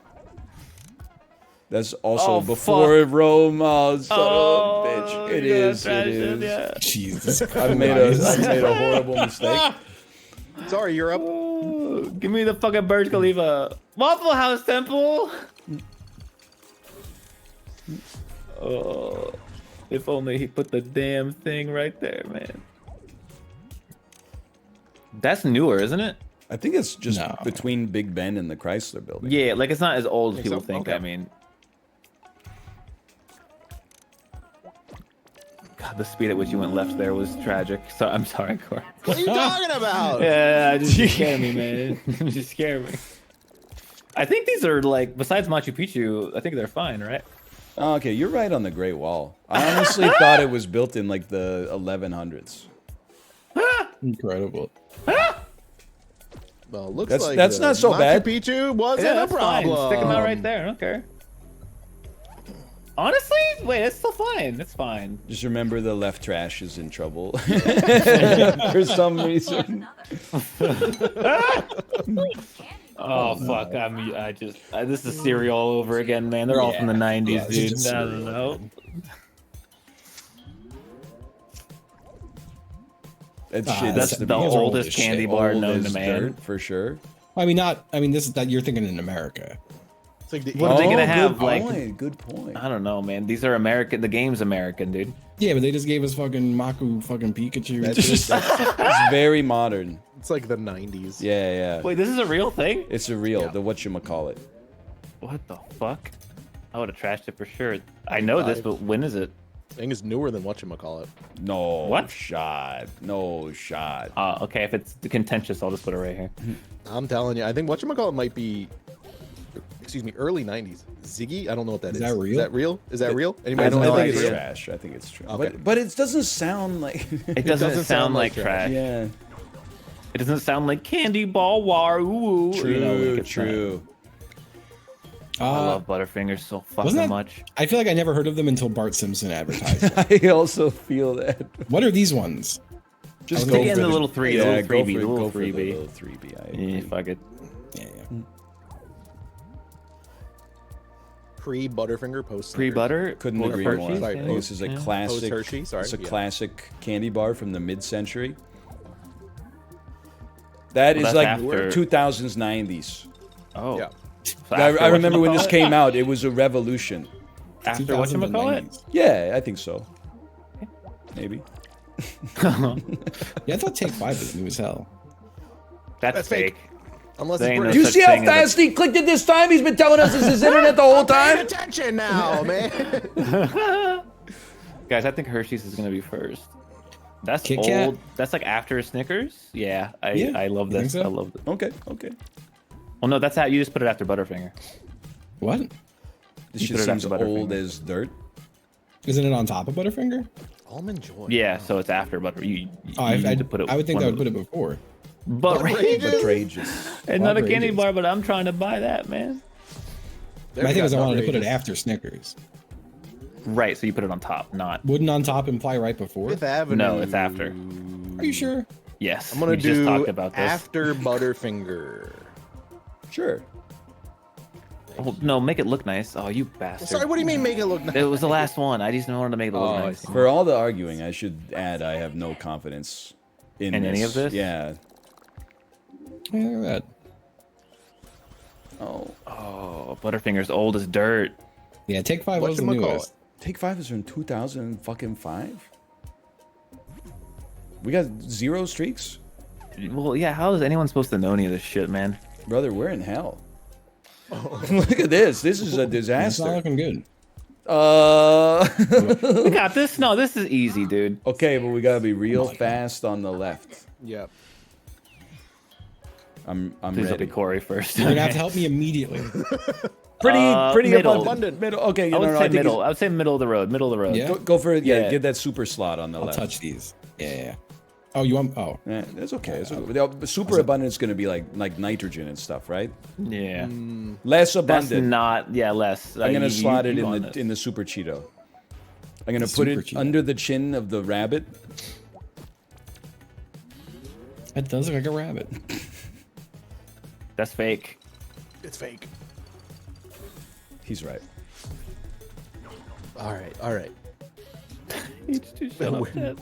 That's also Oh, before fuck. Rome. Oh, son Oh, of a bitch. It yeah, is. trash It it, is. yeah. Jesus I made a horrible mistake. Sorry, Europe. Oh, give me the fucking Burj Khalifa. Waffle House Temple. Oh, if only he put the damn thing right there, man. That's newer, isn't it? I think it's just No. between Big Ben and the Chrysler building. Yeah, like it's not as old as Think people so? think. Okay. I mean, God, the speed at which you went left there was tragic. So I'm sorry, Corey. What are you talking about? Yeah, just you scared me, man. You just scared me. I think these are like, besides Machu Picchu, I think they're fine, right? Oh, okay, you're right on the Great Wall. I honestly thought it was built in like the 1100s. Incredible. Well, looks That's- like that's the not so Machu bad. Picchu wasn't Yeah, a that's fine. problem. Stick them out right there. I don't care. Honestly, wait, that's still fine. It's fine. Just remember the left trash is in trouble for some reason. Oh fuck! This is cereal all over again, man. They're all from the '90s, Yeah, it's dude. just I don't cereal. know. That Ah, shit That's has to the be those are oldest old as candy shit. bar old known to as man. dirt, for sure. I mean, not. I mean, this is that you're thinking in America. It's like the What are they gonna Oh, have? good Like, point, good point. I don't know, man. These are American. The game's American, dude. Yeah, but they just gave us fucking Maku, fucking Pikachu. That's It's just- just- It's very modern. It's like the 90s. Yeah, yeah. Wait, this is a real thing? It's a real, Yeah. the whatchamacallit. What the fuck? I would have trashed it for sure. I know this, but when is it? I think it's newer than whatchamacallit. No What? shot. No shot. Okay, if it's contentious, I'll just put it right here. I'm telling you, I think whatchamacallit might be, excuse me, early 90s. Ziggy? I don't know what that is. Is that real? Is that real? Is that real? I, Anybody know I what think that it's is? trash. I think it's true. Okay. But it doesn't sound like. It doesn't sound like trash. Yeah. It doesn't sound like candy ball war. Ooh, True. you know, like it's True. I love Butterfingers so fucking wasn't that- much. I feel like I never heard of them until Bart Simpson advertised them. I also feel that. What are these ones? Just was go Stick it for in the little three, Yeah, the little go freebie, for, the go little for the freebie. little freebie. I Yeah, agree. fuck it. Yeah, yeah. Pre-Butterfinger, post Pre-butter. Couldn't Post agree Hershey's, more. Sorry, yeah. This is a Yeah. classic. Post Hershey, sorry, It's a yeah. classic candy bar from the mid-century. That Well, is that's like after- 2000s, 90s. Oh. Yeah. So I after remember when this whatchamacallit? came out. It was a revolution. After 2000s and whatchamacallit? 90s. Yeah, I think so. Maybe. Yeah, I thought Take 5 was new as hell. That's That's fake. fake. Unless They it's ain't British. Do you such see how thing as a- fast he clicked it this time? He's been telling us this is internet the whole Pay time. attention now, man. Guys, I think Hershey's is gonna be first. That's Kit old. Kat? That's like after Snickers. Yeah, Yeah, I love you think this. so? I love it. Okay, okay. Well, no, that's how you just put it after Butterfinger. What? This You shit put it seems after old Butterfinger. as dirt. Isn't it on top of Butterfinger? Almond Joy. Yeah, so it's after Butter. You Oh, need to put it. I would think one I of would put it before. Outrageous. It's not a candy Outrageous. bar, but I'm trying to buy that, man. My thing is I wanted to put it after Snickers. Right, so you put it on top, not. Wouldn't on top imply right before? Fifth Avenue. No, it's after. Are you sure? Yes, I'm gonna we do just talked about this. after Butterfinger. Sure. Oh, no, make it look nice. Oh, you bastard. Sorry, what do you mean make it look nice? It was the last one. I just wanted to make it look Oh, I nice. see. For all the arguing, I should add I have no confidence in any of this? Yeah. Yeah, look at that. Oh, Butterfinger's old as dirt. Yeah, Take 5 was the Whatchamacallit? newest. Take 5 is from 2005. We got 0 streaks, Well, yeah, how is anyone supposed to know any of this shit, man? brother. We're in hell. Look at this. This is a It's not disaster. looking good. We got this. No, this is easy, dude. Okay, but we gotta be real fast on the left. Yep. I'm Please let ready. me Corey first. You're gonna have to help me immediately. Pretty middle. abundant. Middle. Okay, I would say think middle. I would say middle of the road. Middle of the road. Yeah. Go for it. Yeah, Yeah. get that super slot on the I'll left. touch these. Yeah. Oh, you want? Oh, Yeah, that's okay. It's okay. The super abundant is gonna be like nitrogen and stuff, right? Yeah. Less That's abundant. not. Yeah, less. I'm gonna slot it on in this. the super Cheeto. I'm gonna The put Super it Cheeto. under the chin of the rabbit. it does look like a rabbit. That's fake. It's fake. He's right. All right. All right. Shut up, Ted.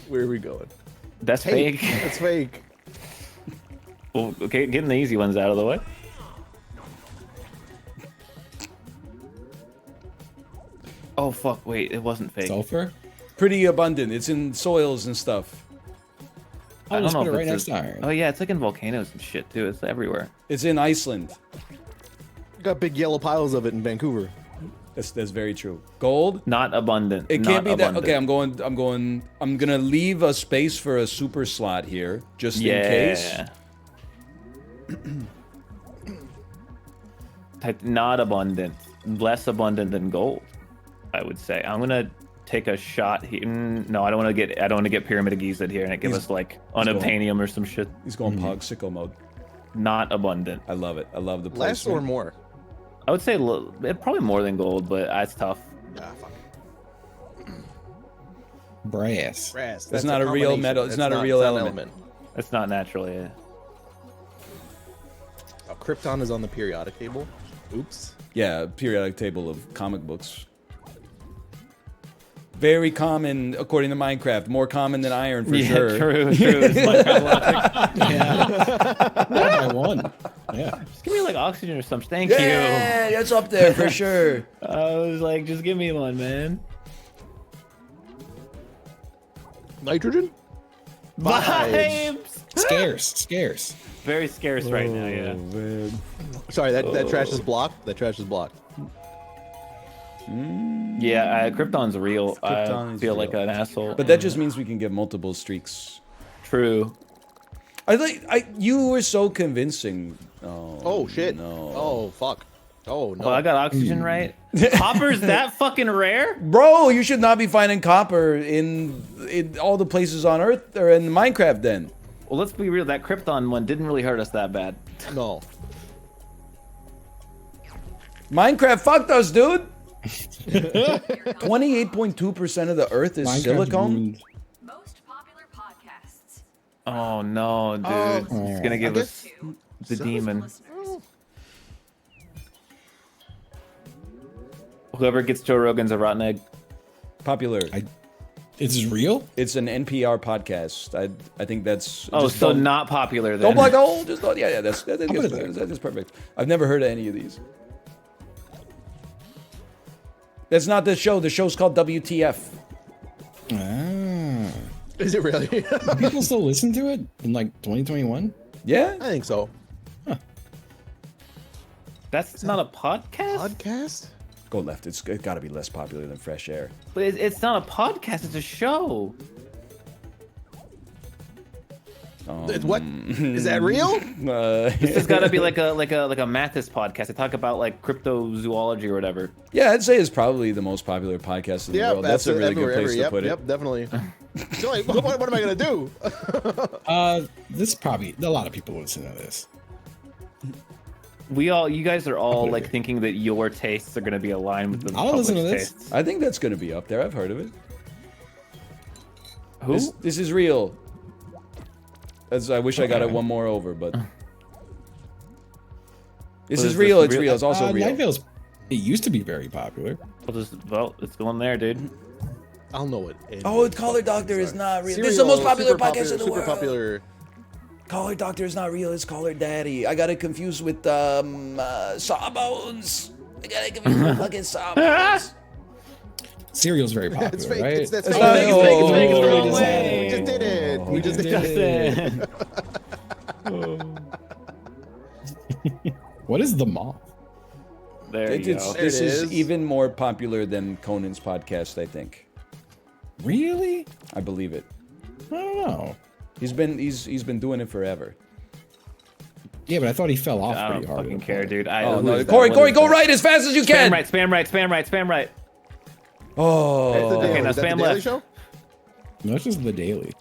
Where are we going? That's Hey, fake. It's fake. Well, okay, getting the easy ones out of the way. Oh fuck! Wait, it wasn't fake. Sulfur? Pretty abundant. It's in soils and stuff. I'll just put it if right it's next to a- iron. Oh yeah, it's like in volcanoes and shit too. It's everywhere. It's in Iceland. Got big yellow piles of it in Vancouver. That's very true. Gold. Not abundant. It not can't be that. abundant. Okay, I'm gonna leave a space for a super slot here, just in case. Yeah. Type not abundant. Less abundant than gold, I would say. I'm gonna take a shot here. No, I don't want to get Pyramid of Giza here and it give us like unobtainium or some shit. He's going pog sicko mode. Not abundant. I love it. I love the Less placement. or more? I would say probably more than gold, but that's tough. Ah, fuck. Brass. Brass. That's not a real combination. metal- it's That's not a real an element. It's not natural. Yeah. Oh, Krypton is on the periodic table. Oops. Yeah, periodic table of comic books. Very common, according to Minecraft. More common than iron for sure. True. It's Minecraft logic. Yeah, I won. Yeah. Just give me like oxygen or something. Thank Yeah, that's up there for sure. you. I was like, just give me one, man. Nitrogen? Vibes. Scarce. Very scarce right now. Yeah. Man. Sorry, that trash is blocked. That trash is blocked. Yeah, Krypton's real. Krypton I is feel like real. an asshole. But that just means we can get multiple streaks. True. You were so convincing. Oh, shit. No. Oh, fuck. Oh, no. Oh, I got oxygen right. Copper's that fucking rare? Bro, you should not be finding copper in all the places on Earth or in Minecraft then. Well, let's be real. That Krypton one didn't really hurt us that bad. No. Minecraft fucked us, dude. 28.2% of the Earth is Minecraft silicone. ruined- Most popular podcasts. Oh no, dude! Oh, It's gonna give I us the Two demon. listeners. Whoever gets Joe Rogan's a rotten egg. Popular. It's real? It's an NPR podcast. I think that's. Oh, just so don't- not popular then. Don't block the hole. Just don't. Yeah. That's put it there. that's perfect. I've never heard of any of these. That's not the show. The show's called WTF. Ah. Is it really? People still listen to it in like 2021? Yeah. I think so. That's not a podcast. Podcast? Go left. It's got to be less popular than Fresh Air. But it's not a podcast. It's a show. What is that real? This has got to be like a Mathis podcast. They talk about like cryptozoology or whatever. Yeah, I'd say it's probably the most popular podcast in the world. That's a really good place to put it. Yep, definitely. So like, what am I gonna do? This probably a lot of people listen to this. You guys are all like thinking that your tastes are going to be aligned with the I'll listen to public's this. tastes. I think that's going to be up there. I've heard of it. Who? This is real. I wish I got it one more over, but this is real. It's real. It's also real. Night Vale's, it used to be very popular. Well, it's going there, dude. I'll know it. Oh, Caller Doctor is not real. This is the most popular podcast in the super world. Popular. Caller Doctor is not real. It's Caller Daddy. I got it confused with Sawbones. I got it confused with fucking Sawbones. Cereal's very popular, It's fake. right? That's It's fake. not- It's oh, fake. It's fake. It's oh, fake. oh, We just did it. We just did it. What is the moth? There you go. There This it is is. even more popular than Conan's podcast, I think. Really? I believe it. I don't know. He's been doing it forever. Yeah, but I thought he fell off I pretty don't hard. fucking at care, one point. dude. Oh who no, is that? Corey, What Corey, is go that? right as fast as you Spam can. right, spam right, spam right, spam right. Oh, Okay, now Is that the spam Daily left. Show? No, it's just the daily.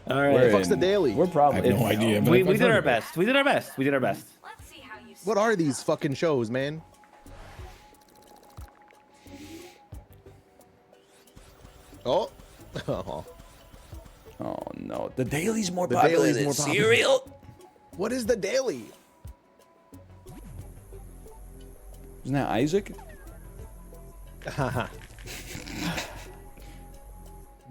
All We're right. Fuck's the Daily? We're I probably have no idea. But We I've did heard our of it. best. We did our best. We did our best. Let's see how you. What are these fucking shows, man? Oh. Oh. Oh no, the Daily's more The popular Daily's than more popular. cereal. What is the Daily? Isn't that Isaac?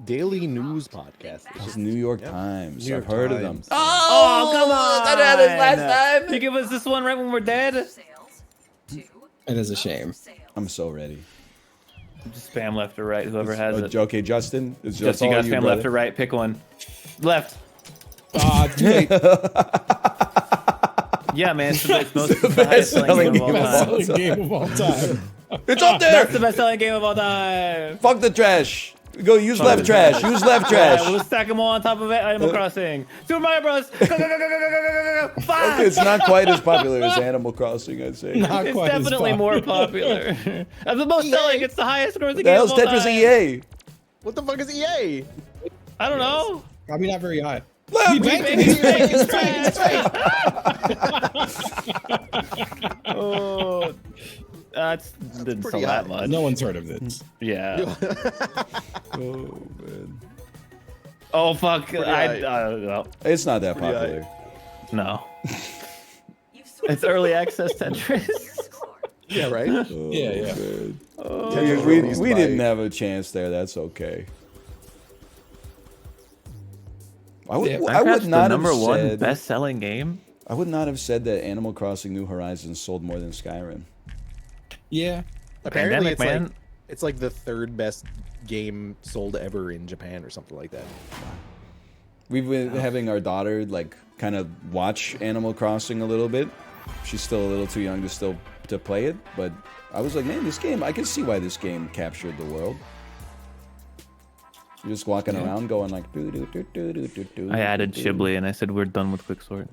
Daily news podcast. It's New York Times. New York I've heard of them. Times. Oh, come on! I had this last time. You give us this one right when we're dead. Sales. 2. It is a shame. Sales. I'm so ready. Just spam left or right, whoever has it. Okay, Justin. It's Just you all gotta spam brother. left or right. Pick one. Left. Ah, too late. Yeah, man. It's the most the best-selling best-selling game of all game of time. all Best-selling game of all time. It's up there. That's the best-selling game of all time. Fuck the trash. Go use left trash. Use left trash. Yeah, we'll stack them all on top of it. Animal Crossing. Super Mario Bros. Go, go, go, go, go, go, go, go. Fuck! It's not quite as popular as Animal Crossing, I'd say. Not It's quite as definitely more popular. As the most selling, it's the highest grossing The game hell's of all Tetris time. EA? What the fuck is EA? I don't know. Probably not very high. Left. He banked it. Baby, He's fake. it's It's fake. Oh, that's didn't pretty sell that high. much. No one's heard of this. Yeah. Oh man, Oh fuck. high. No. it's not that Pretty popular. No. You've sold It's early access Tetris. Yeah, right? Yeah, yeah. Man. Tetris We released we by- didn't have a chance there. That's okay. I would, Yeah, I would Minecraft's not the number have one said. best-selling game. I would not have said that Animal Crossing: New Horizons sold more than Skyrim. Yeah. Apparently, Pandemic, man. it's like the third best game sold ever in Japan or something like that. We've been having our daughter like kind of watch Animal Crossing a little bit. She's still a little too young to play it, but I was like, man, this game, I can see why this game captured the world. You're just walking around going like doo doo doo doo doo doo doo. I added Chibli and I said we're done with Quicksort.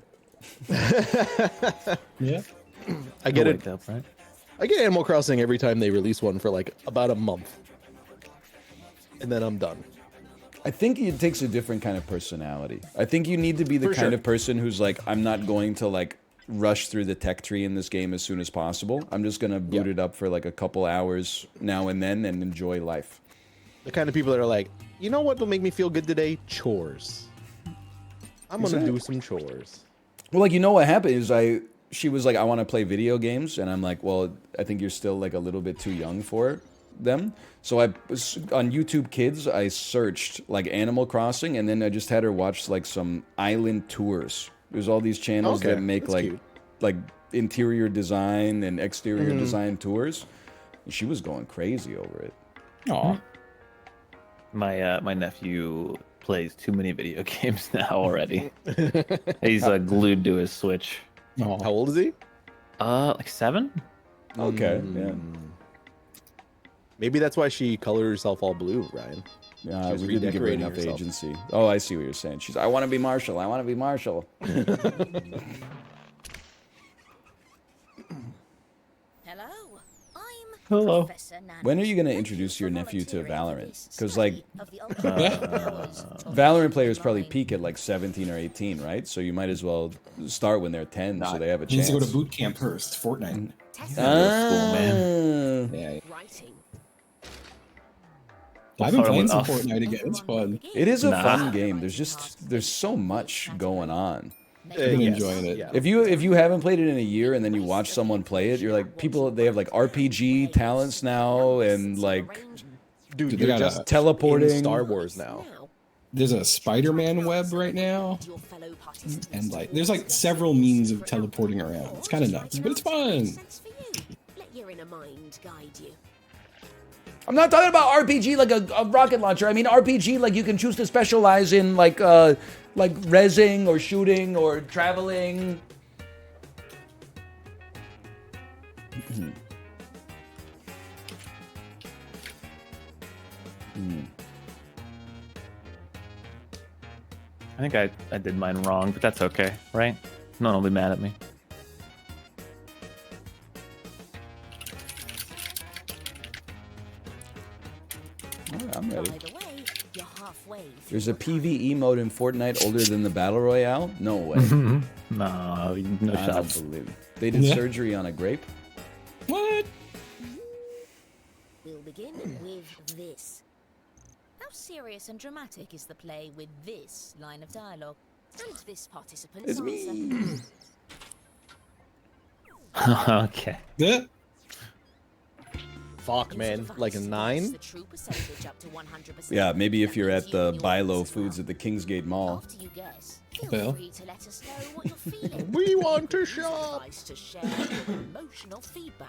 Yeah. I get it. Waked up, right? I get Animal Crossing every time they release one for like about a month, and then I'm done. I think it takes a different kind of personality. I think you need to be the For kind sure. of person who's like, I'm not going to like rush through the tech tree in this game as soon as possible. I'm just gonna boot Yeah. it up for like a couple hours now and then and enjoy life. The kind of people that are like, you know what will make me feel good today? Chores. I'm gonna do some chores. Well, like, you know what happened is she was like, I want to play video games, and I'm like, well, I think you're still like a little bit too young for them. So on YouTube Kids, I searched like Animal Crossing, and then I just had her watch like some island tours. There's all these channels Okay, that make that's cute. like interior design and exterior design tours. And she was going crazy over it. Aw. My nephew plays too many video games now already. He's glued to his Switch. Aw. How old is he? Like 7? Okay, yeah. Maybe that's why she colored herself all blue, Ryan. Yeah, was we didn't give her redecorating enough herself. agency. Oh, I see what you're saying. She's, I want to be Marshall. I want to be Marshall. Hello, I'm Hello. Professor Nana. When are you going to Thank introduce for your nephew to volunteering for Valorant? this Because, study like, of the ultimate powers of Valorant players probably online. peak at like 17 or 18, right? So you might as well start when they're 10 so they have a He needs chance. to go to boot camp first. Fortnite. Testing Ah. Yeah, writing. I've been Sorry, playing went some off. Fortnite again. It's fun. It is a Nah. fun game. There's so much going on. I've been enjoying it. Yeah. If you haven't played it in a year and then you watch someone play it, you're like, people, they have like RPG talents now and like Dude, Dude, they you're got just a- teleporting. in Star Wars now. There's a Spider-Man web right now, Your fellow participants and like there's like several means of teleporting around. It's kind of nuts, but it's fun. sense for you. Let your inner mind guide you. I'm not talking about RPG like a rocket launcher. I mean RPG like you can choose to specialize in like rezzing or shooting or traveling. I think I did mine wrong, but that's okay, right? No one will be mad at me. Alright, I'm ready. By the way, you're halfway. through There's a your time. PvE mode in Fortnite older than the Battle Royale? No way. No, no I don't shots. believe it. They did Yeah. surgery on a grape? What? We'll begin with this. How serious and dramatic is the play with this line of dialogue? And this participant's It's answer. me. Okay. Yeah. Fuck, man. Like a 9? The true percentage up to 100%. Yeah, maybe if That you're means at you the and your buy low friends as foods well. at the Kingsgate Mall. After you guess, feel Well. free to let us know what you're feeling. We want to Use shop. advice to share your emotional feedback.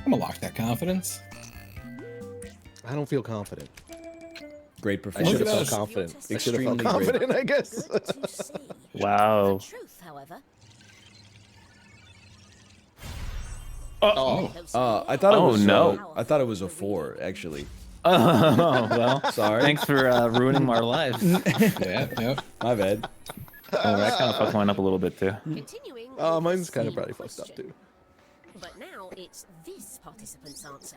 I'm gonna lock that confidence. I don't feel confident. Great I performance. should have at felt us. confident. I should have Extremely felt great. confident, I guess. Good to see. Wow. The truth, however, Oh, I thought it Oh, was no. I thought it was a 4 actually. Oh, well. Sorry. Thanks for ruining our lives. Yeah, yeah. My bad. Oh, that kind of fucked mine up a little bit too. continuing. oh, with mine's the kind of same probably fucked up question. too. But now it's this participant's answer.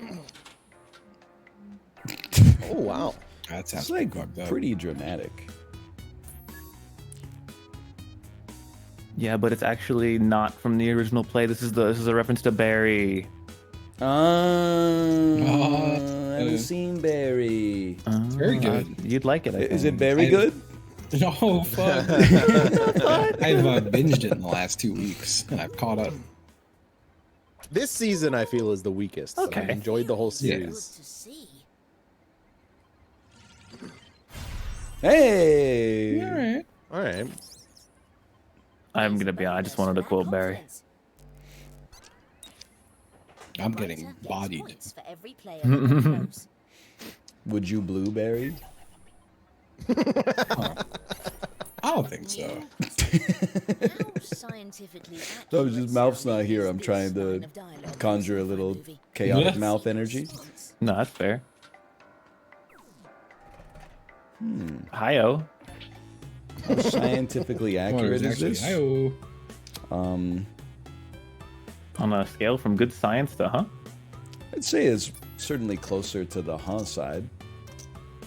Oh wow. That sounds It's like fucked up. pretty dramatic. Yeah, but it's actually not from the original play. This is a reference to Barry. I haven't seen Barry. Very good. You'd like it. I Is it think. very I- good? No, fuck. I've binged it in the last 2 weeks, and I've caught up. This season I feel is the weakest. but Okay. I enjoyed the whole Yeah. Good series. to see. Hey. All right. All right. I'm gonna be honest. I just wanted to quote Barry. I'm getting bodied. Points for every player that knows. Would you blueberry? I don't think so. How scientifically So his accurate mouth's not sounding here. is I'm this trying to line of dialogue conjure a in the little movie? chaotic Yes. mouth energy. Response. No, that's fair. Hi-oh. How scientifically accurate is this? Hi-oh. On a scale from good science to I'd say it's certainly closer to the side.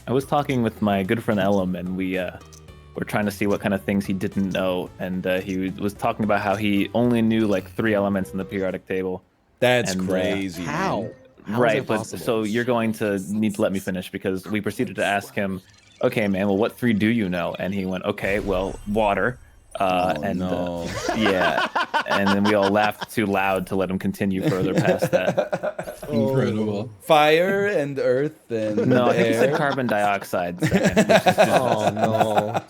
I was talking with my good friend Elam, and we were trying to see what kind of things he didn't know, and he was talking about how he only knew like 3 elements in the periodic table. That's And, crazy. How? man. How is Right, that but possible? so you're going to need to let me finish because we proceeded to ask him, okay, man, well, what 3 do you know? And he went, okay, well, water. Oh, And no. yeah, and then we all laughed too loud to let him continue further past that. Incredible. Fire and earth and No, I think he said air. carbon dioxide. Second, which is just- Oh no.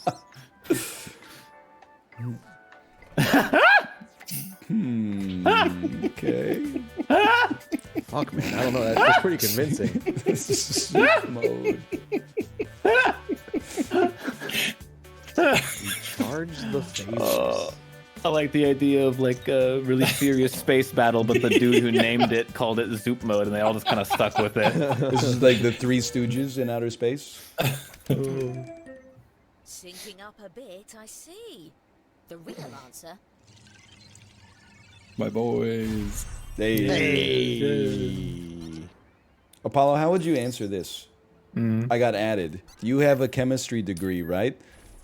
Okay. Fuck man, I don't know. That's pretty convincing. Sleep mode. Charge the face. I like the idea of like a really serious space battle, but the dude who named it called it Zoop mode, and they all just kind of stuck with it. This is like the Three Stooges in outer space. Syncing up a bit, I see. The real answer. My boys. Hey. Apollo, how would you answer this? I got added. You have a chemistry degree, right?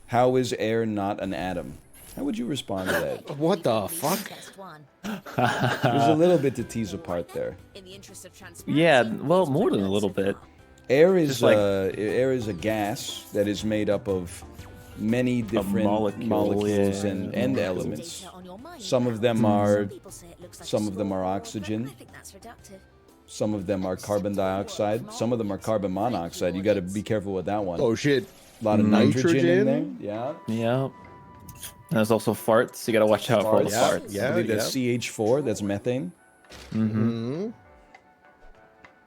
How is air not an atom? How would you respond to that? What the fuck? Best one. There's a little bit to tease apart there. In the interest of transparency, Yeah, well, more than a that's little so bit. far. Air is Just like- air is a gas that is made up of many different molecule, molecules yeah. and elements. Data on your mind Some of now. them are People say it looks like some a of them small are war, but oxygen. I think that's reductive. Some of them are carbon dioxide. Some of them are carbon monoxide. You got to be careful with that one. Oh shit. A lot of nitrogen in Nitrogen? there. Yeah. Yeah. And there's also farts. You gotta watch out for all the Farts. farts. Yeah. I believe that's CH4. That's methane. Mm-hmm.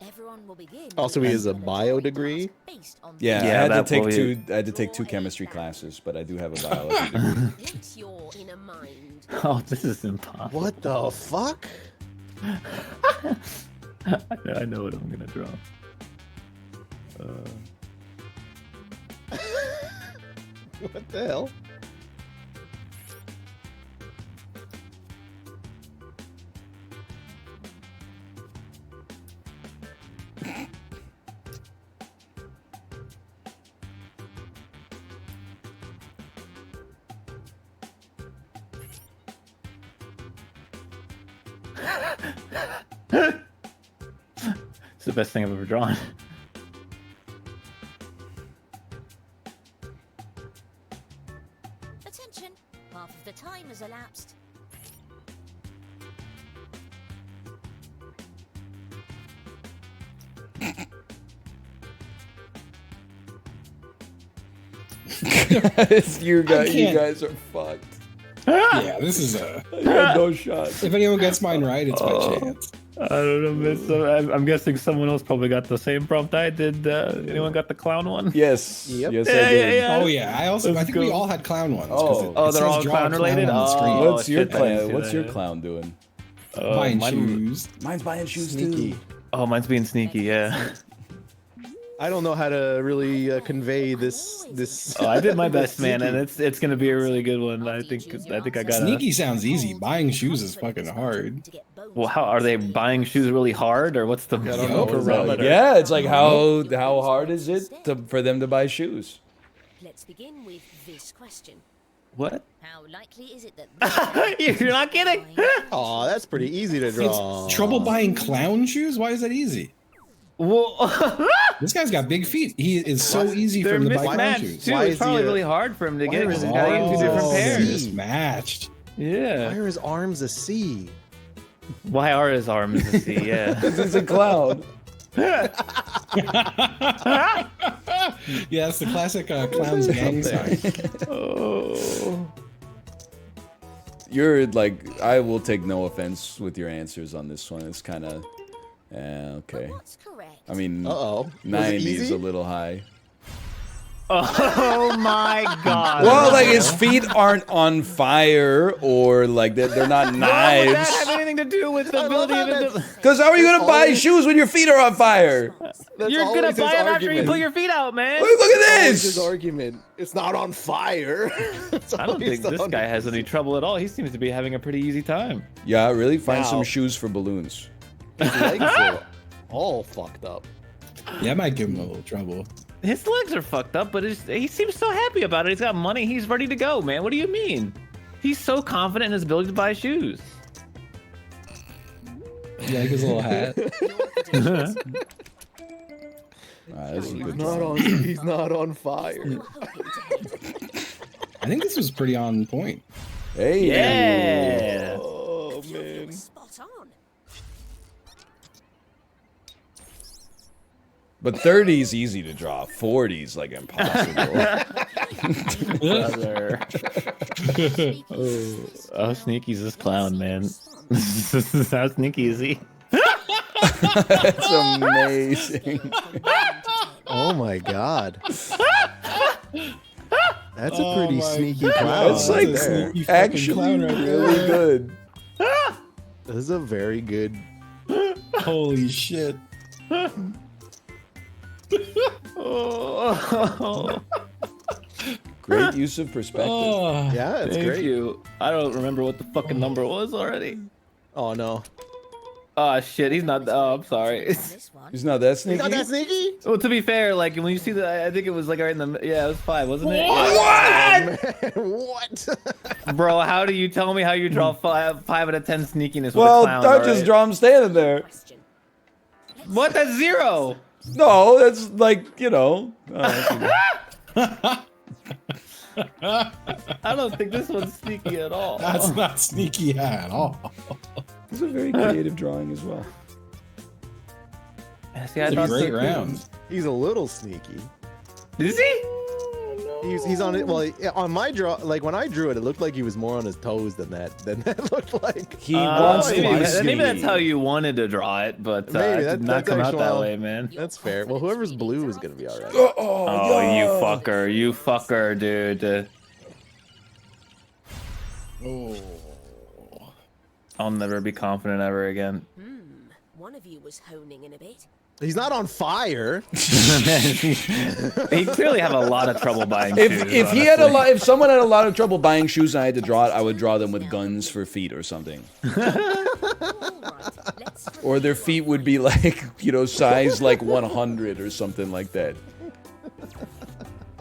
Everyone will begin Also, with he has a an bio atomic degree. task based on Yeah, Yeah, I had to that take will two. be- I had to take two chemistry classes, but I do have a biology degree. What's your inner mind? Oh, this is impossible. What the fuck? I know what I'm gonna draw. What the hell? It's the best thing I've ever drawn. Attention, half of the time has elapsed. you guys can't- are fucked. Yeah, this is a. You got no shot. If anyone gets mine right, it's my chance. I don't know, miss. I'm guessing someone else probably got the same prompt I did. Anyone got the clown one? Yes. Yep. Yes, Yeah, I did. yeah, yeah. Oh yeah, I Let's think we go. all had clown ones. 'cause Oh. Oh, they're says all draw a clown related? on the screen. Oh, What's your shit, I didn't clown? see What's your that. clown doing? Buying mine- shoes. Mine's buying shoes Sneaky. too. Oh, mine's being sneaky. Yeah. I don't know how to really convey this. Oh, I did my best, man, Sneaky. and it's gonna be a really good one. I think I got Sneaky sounds easy. Buying shoes is fucking hard. Well, how are they buying shoes really hard, or what's the I don't know. parameter? Yeah, it's like how hard is it for them to buy shoes? Let's begin with this question. What? How likely is it that You're not kidding. Oh, that's pretty easy to draw. It's trouble buying clown shoes? Why is that easy? Well, This guy's got big feet. He is so easy for they're him to buy clown mismatched shoes. too. Why It's is probably he really hard for him to get why because is he's he- got to get two different Oh. pairs. Mismatched. Why Yeah. are his arms a C? Why are his arms a C? Yeah. It's a clown. Yeah, it's the classic clown's gang sign. Oh. You're like, I will take no offense with your answers on this one. It's kind of, okay. what's correct? I mean, Uh-oh. 90 is a little high. Oh my God. Well, like his feet aren't on fire, or like they're not What would knives. that have anything to do with the ability of it? Because how are you gonna buy always- shoes when your feet are on fire? That's You're gonna always his buy them after you argument. put your feet out, man. Look at Always his this. argument. It's not on fire. It's I don't always think this on- guy has any trouble at all. He seems to be having a pretty easy time. Yeah, really. Find Now- some shoes for balloons. His legs are all fucked up. Yeah, I might give him a little trouble. His legs are fucked up, but he seems so happy about it. He's got money. He's ready to go, man. What do you mean? He's so confident in his ability to buy shoes. Yeah, like his little hat. This is a good Not one. on. He's not on fire. I think this was pretty on point. Hey. Yeah. Oh man. Spot on. But 30's easy to draw. 40's like impossible. Brother. How sneaky is this clown, man? How sneaky is he? That's amazing. Oh my god. That's a Oh pretty my sneaky God. clown. That's That's like a sneaky fucking actually clown right there. really good. This is a very good. Holy shit. Oh, Great use of perspective. Oh, Yeah, it's thank great. you. I don't remember what the fucking number was already. Oh no. Oh shit, he's not. Oh, I'm sorry. This one. He's not that He's sneaky. not that sneaky. Well, to be fair, like when you see the, I think it was like right in the. Yeah, it was 5, wasn't it? What? What? Bro, how do you tell me how you draw 5 out of 10 sneakiness with Well, a clown? I all just right? draw him standing there. Question. What? That's 0. No, that's like, you know. I don't think this one's sneaky at all. that's not sneaky at all. It's a very creative drawing as well. See, I It's a thought great so, too. round. He's a little sneaky. Is he? He's on it. Well, on my draw, like when I drew it, it looked like he was more on his toes than that. Than that looked like. He wants to maybe, be maybe sneaky. that's how you wanted to draw it, but Maybe, it did not that's come out actual- that way, man. That's fair. Well, whoever's blue is gonna be all right. Oh, yeah. you fucker, dude. Oh. I'll never be confident ever again. One of you was honing in a bit. He's not on fire. He clearly have a lot of trouble buying If shoes. if he had a honestly. lot, if someone had a lot of trouble buying shoes and I had to draw it, I would draw them with guns for feet or something. All right, let's Or their feet would be like, you know, size like 100 or something like that.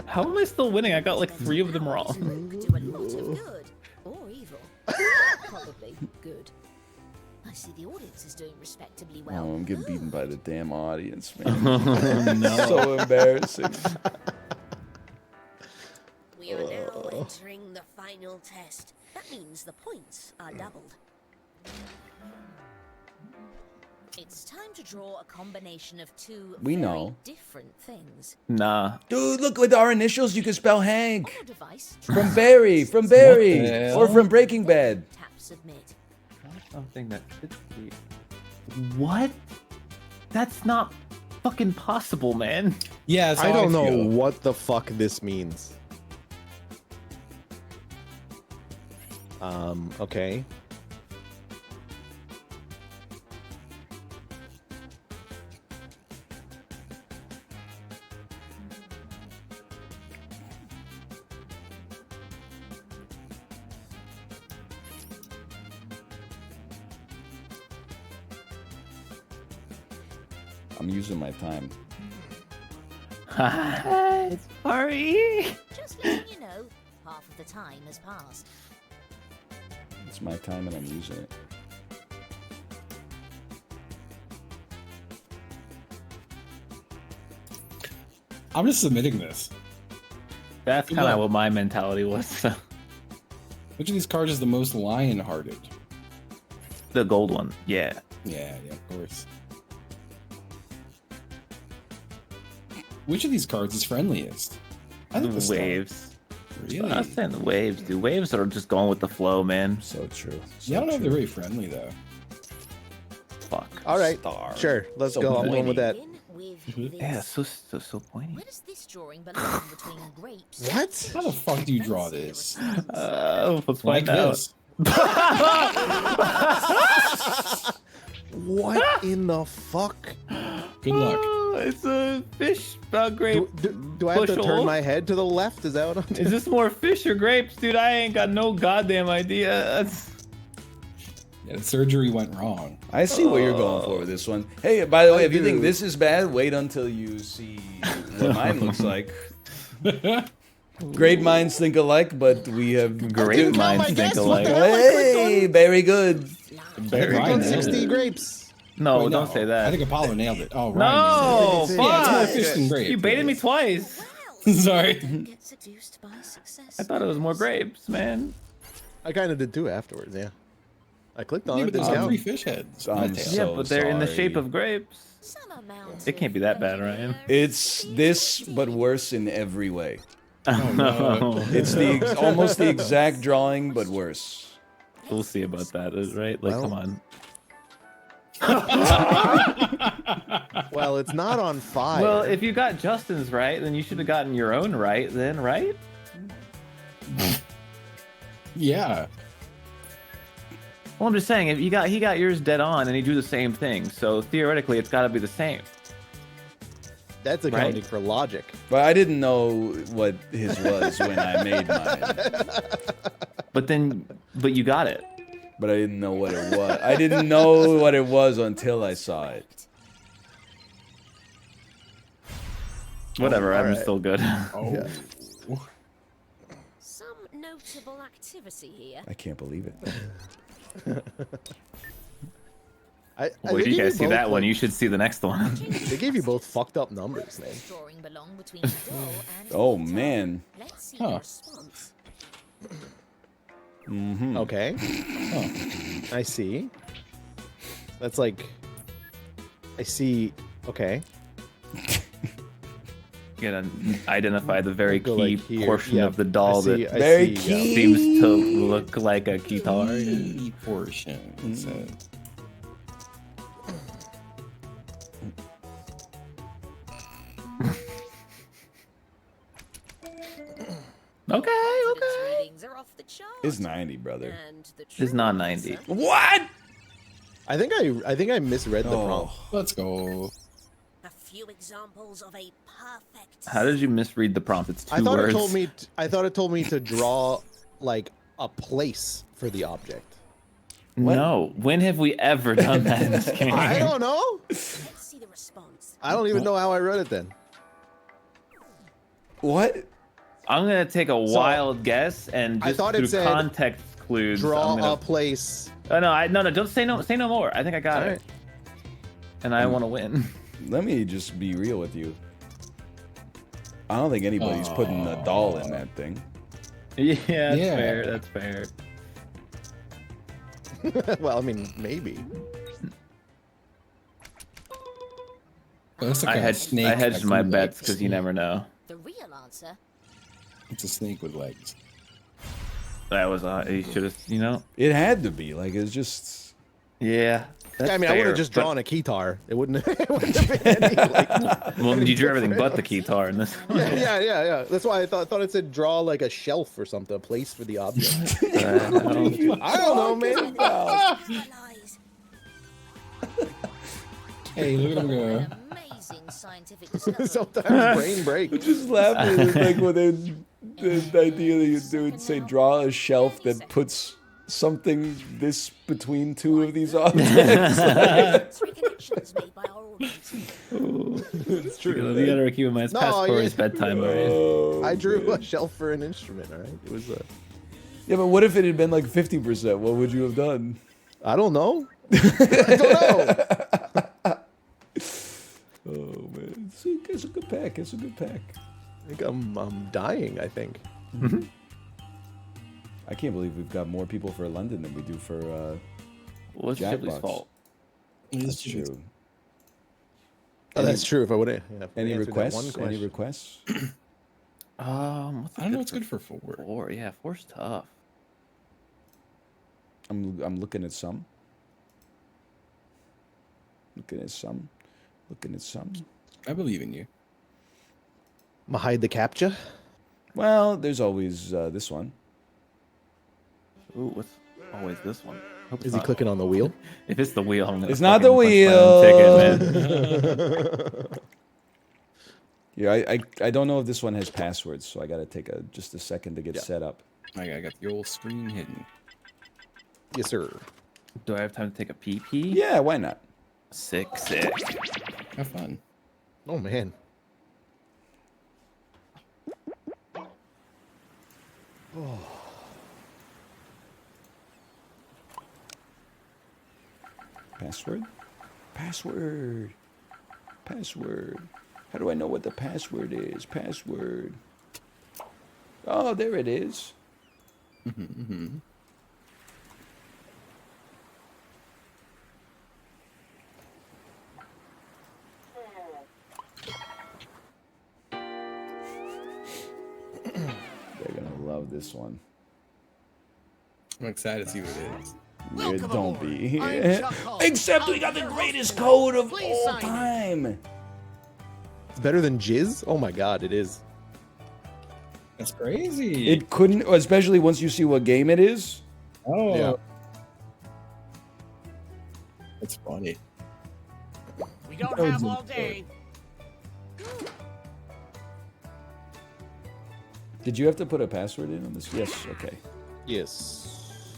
How am I still winning? I got like 3 of them wrong. Smoke do a lot of good or evil. Probably good. I see the audience is doing respectably well. Oh, I'm getting beaten by the damn audience, man. So embarrassing. We are now entering the final test. That means the points are doubled. It's time to draw a combination of 2 We very know. different things. Nah. Dude, look, with our initials, you can spell Hank. On a device, From Barry, from Barry. What the hell? Or from Breaking Bad. tap submit. Something that fits the... What? That's not fucking possible, man. Yeah, that's I how don't know feel. what the fuck this means. Okay. I'm using my time. It's Ari. Just letting you know, half of the time has passed. It's my time and I'm using it. I'm just submitting this. That's Good kind of luck. what my mentality was. Which of these cards is the most lion-hearted? The gold one. Yeah. Yeah, of course. Which of these cards is friendliest? I think the star. Waves. Really? I was saying the waves, dude. Waves are just going with the flow, man. So true. So Yeah, I don't know if true. they're very friendly though. Fuck. All right. Star. Sure. Let's So go. I'm going with that. Begin with this. Yeah, so pointy. Where does this drawing belong between grapes? What? How the fuck do you draw this? Let's Like find out. this. What in the fuck? Good luck. Oh, it's a fish grape. Do I have to Bushel? turn my head to the left? Is that what I'm doing? Is this more fish or grapes, dude? I ain't got no goddamn idea. That's... Yeah, the surgery went wrong. I see what you're going for with this one. Hey, by the way, I if you think do. this is bad, wait until you see what mine looks like. Great minds think alike, but we have Great Dude, minds my think guess. alike. Hey, very good. Very Ryan good. nailed 60 it. grapes. No, Wait, don't say that. I think Apollo nailed it. Oh, no, Ryan nailed it. Yeah, it's more fuck. fish than grapes. You baited me twice. Sorry. Get seduced by success. I thought it was more grapes, man. I kind of did too afterwards. Yeah. I clicked on Yeah, it. but Didn't there's count. 3 fish heads. I'm on the tail. so Yeah, but they're in the sorry. shape of grapes. Some amount It can't be that bad, Ryan. It's this, but worse in every way. Oh, no. It's almost the exact drawing, but worse. We'll see about that, right? Like, Well- come on. Well, it's not on fire. Well, if you got Justin's right, then you should have gotten your own right, then, right? Yeah. Well, I'm just saying, if he got yours dead on, and he drew the same thing, so theoretically, it's got to be the same. That's accounting for logic. But I didn't know what his was when I made mine. But you got it. But I didn't know what it was. I didn't know what it was until I saw it. Whatever, I'm alright. still good. Oh. Yeah. Some notable activity here. I can't believe it. I Well, they if you gave guys see both, that one, like- you should see the next one. They gave you both fucked up numbers, man. Drawing belong between the door and Oh, the door. man. Let's see Huh. the response. Mm-hmm. Okay. Huh. I see. That's like. I see. Okay. You gotta identify the very Go, key like, here. portion Yeah, of the doll I see, that I Very see, key. seems to look like a guitar. Key portion. It says. Okay, Confidence okay. readings are off the chart. It's 90, brother. And the It's true not answer 90. What? I think I misread the prompt. Oh, Let's go. A few examples of a perfect. How did you misread the prompt? It's 2 I thought words. I thought it told me to draw like a place for the object. No. When have we ever done that in this game? I don't know. Let's see the response. I don't even know how I read it then. what? I'm gonna take a wild guess and I just thought it through said context clues. Draw I'm gonna... a place. Oh no, no, don't say no. Say no more. I think I got All it, right. and I want to win. Let me just be real with you. I don't think anybody's putting a doll in that thing. Yeah, that's Yeah. fair. That's fair. Well, I mean, maybe. Well, that's like I a snake hedged with my two bets legs. because you never know. The real answer. It's a snake with legs. That was you should have, It had to be. Like, it's just... Yeah. That's Yeah, I mean, I would fair, have just but- drawn a guitar. It wouldn't. It wouldn't have been any, like, Well, you drew everything but the guitar in this. yeah. That's why I thought it said draw like a shelf or something, a place for the object. I don't- I don't know, man. Realize Hey, look at him go. An amazing scientific discovery. Sometimes brain break. Just laughing at like when the idea that you would say draw a shelf that puts something this between two of these objects. three connections made by our audience. It's true. You gotta keep in mind it's No, past yeah. Corey's bedtime already. Oh, I drew man. a shelf for an instrument. All right, it was. Yeah, but what if it had been like 50%? What would you have done? I don't know. I don't know. Oh man, it's a good pack. It's a good pack. I think I'm dying. I think. I can't believe we've got more people for London than we do for. What's Jackbox. Shipley's fault? That's true. Oh, that's true. If I would have. Yeah, Any answered that one requests? Any question. requests? What's I don't know what's good for 4. 4? Yeah, 4's tough. I'm looking at some. Looking at some. I believe in you. I'm gonna hide the captcha. Well, there's always this one. Ooh, what's always this one? Hope it's Is he not- clicking on the wheel? If it's the wheel, I'm gonna. It's not the fucking punch my own wheel. ticket, man. Yeah, I don't know if this one has passwords, so I gotta take just a second to get set up. I got the old screen hidden. Yes, sir. Do I have time to take a PP? Yeah, why not? Sick. Have fun. Oh man. Password? Password. Password. How do I know what the password is? Password. Oh, there it is. They're gonna love this one. I'm excited to see what it is. Yeah, don't be. Except we got the greatest code of all time. It's better than jizz. Oh my god, it is. That's crazy. It couldn't, especially once you see what game it is. Oh. Yeah. That's funny. We don't Codes have in all code. day. Did you have to put a password in on this? Yes. Okay. Yes.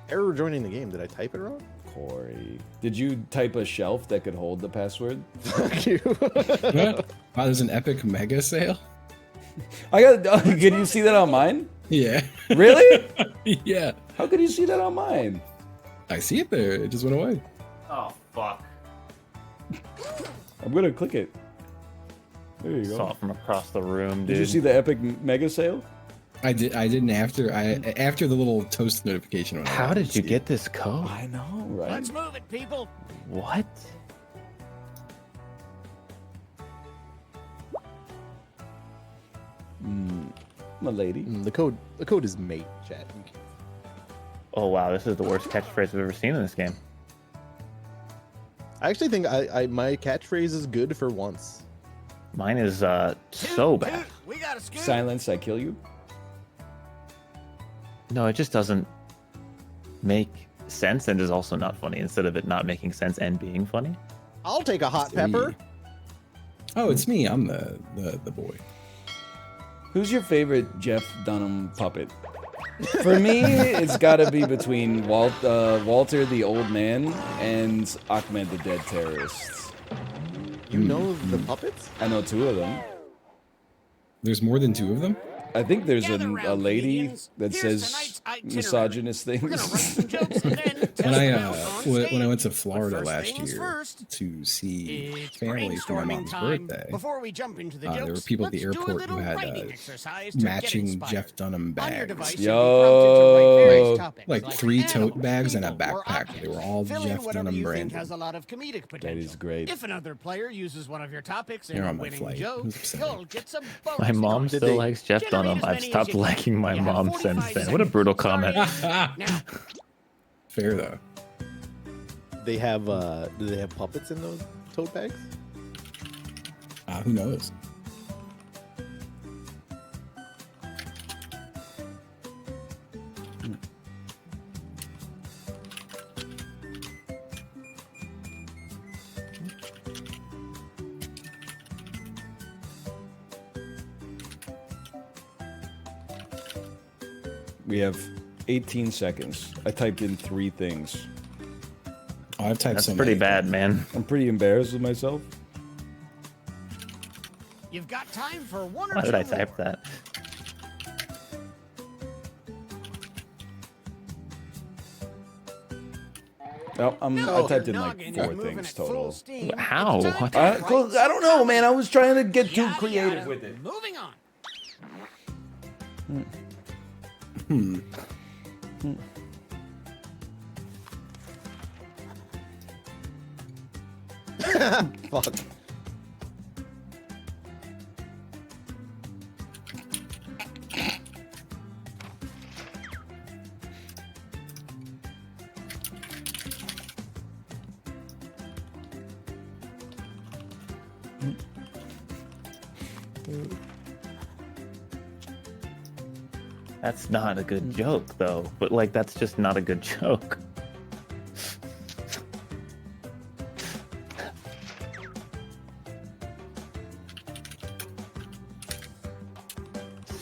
Error joining the game. Did I type it wrong? Corey, did you type a shelf that could hold the password? Fuck you. Wow, there's an epic mega sale. I got. Can you see that on mine? Yeah. Really? Yeah. How could you see that on mine? I see it there. It just went away. Oh fuck! I'm gonna click it. There you go. Saw it from across the room, dude. Did you see the epic mega sale? I didn't after the little toast notification went How out, did you see get this code? I know, right? Let's move it, people. What? My lady. The code is mate, chat. Oh wow, this is the worst catchphrase I've ever seen in this game. I actually think my catchphrase is good for once. Mine is so bad. We got a scoop. Silence, I kill you. No, it just doesn't make sense and is also not funny. Instead of it not making sense and being funny. I'll take a hot It's pepper. me. Oh, it's me. I'm the boy. Who's your favorite Jeff Dunham puppet? For me, it's got to be between Walter the old man and Ahmed the dead terrorist. You know the puppets? I know two of them. There's more than two of them. I think there's Gather a round, lady comedians. that Here's says tonight's itinerary. misogynist We're gonna write things. some jokes and then test When them out on when I went to stage. Florida But first last things year first, to see it's family for my brainstorming mom's time. birthday, Before we jump into the there were jokes, people at the let's do a airport who little had writing exercise to get matching inspired. Jeff Dunham On your bags. device, you'll be prompted to write various Yo. topics Like 3 tote animals, bags and a people, or backpack. They were objects. all Fill in Jeff whatever Dunham you think branded. has a lot of comedic potential. That is great. If another player uses one of your topics in They're a on my winning flight. joke, Who's upsetting? you'll get some bonus My mom points. still likes Jeff Generate Dunham. as I've many as stopped you can. liking my You have mom 45 since then. What a seconds. brutal Sorry. comment. Now, Fair though. They have do they have puppets in those tote bags? Who knows? We have 18 seconds. I typed in 3 things. Oh, I've typed That's so pretty many. bad, man. I'm pretty embarrassed with myself. you've got time for one or Why two did I more. type that? Oh, I No, typed in your like noggin 4 is moving things at full total. steam. How? It's time What? to write I don't know, man. I was trying to get too Yada, creative yada. with it. Moving on. Fuck. That's not a good joke, though. But like, that's just not a good joke.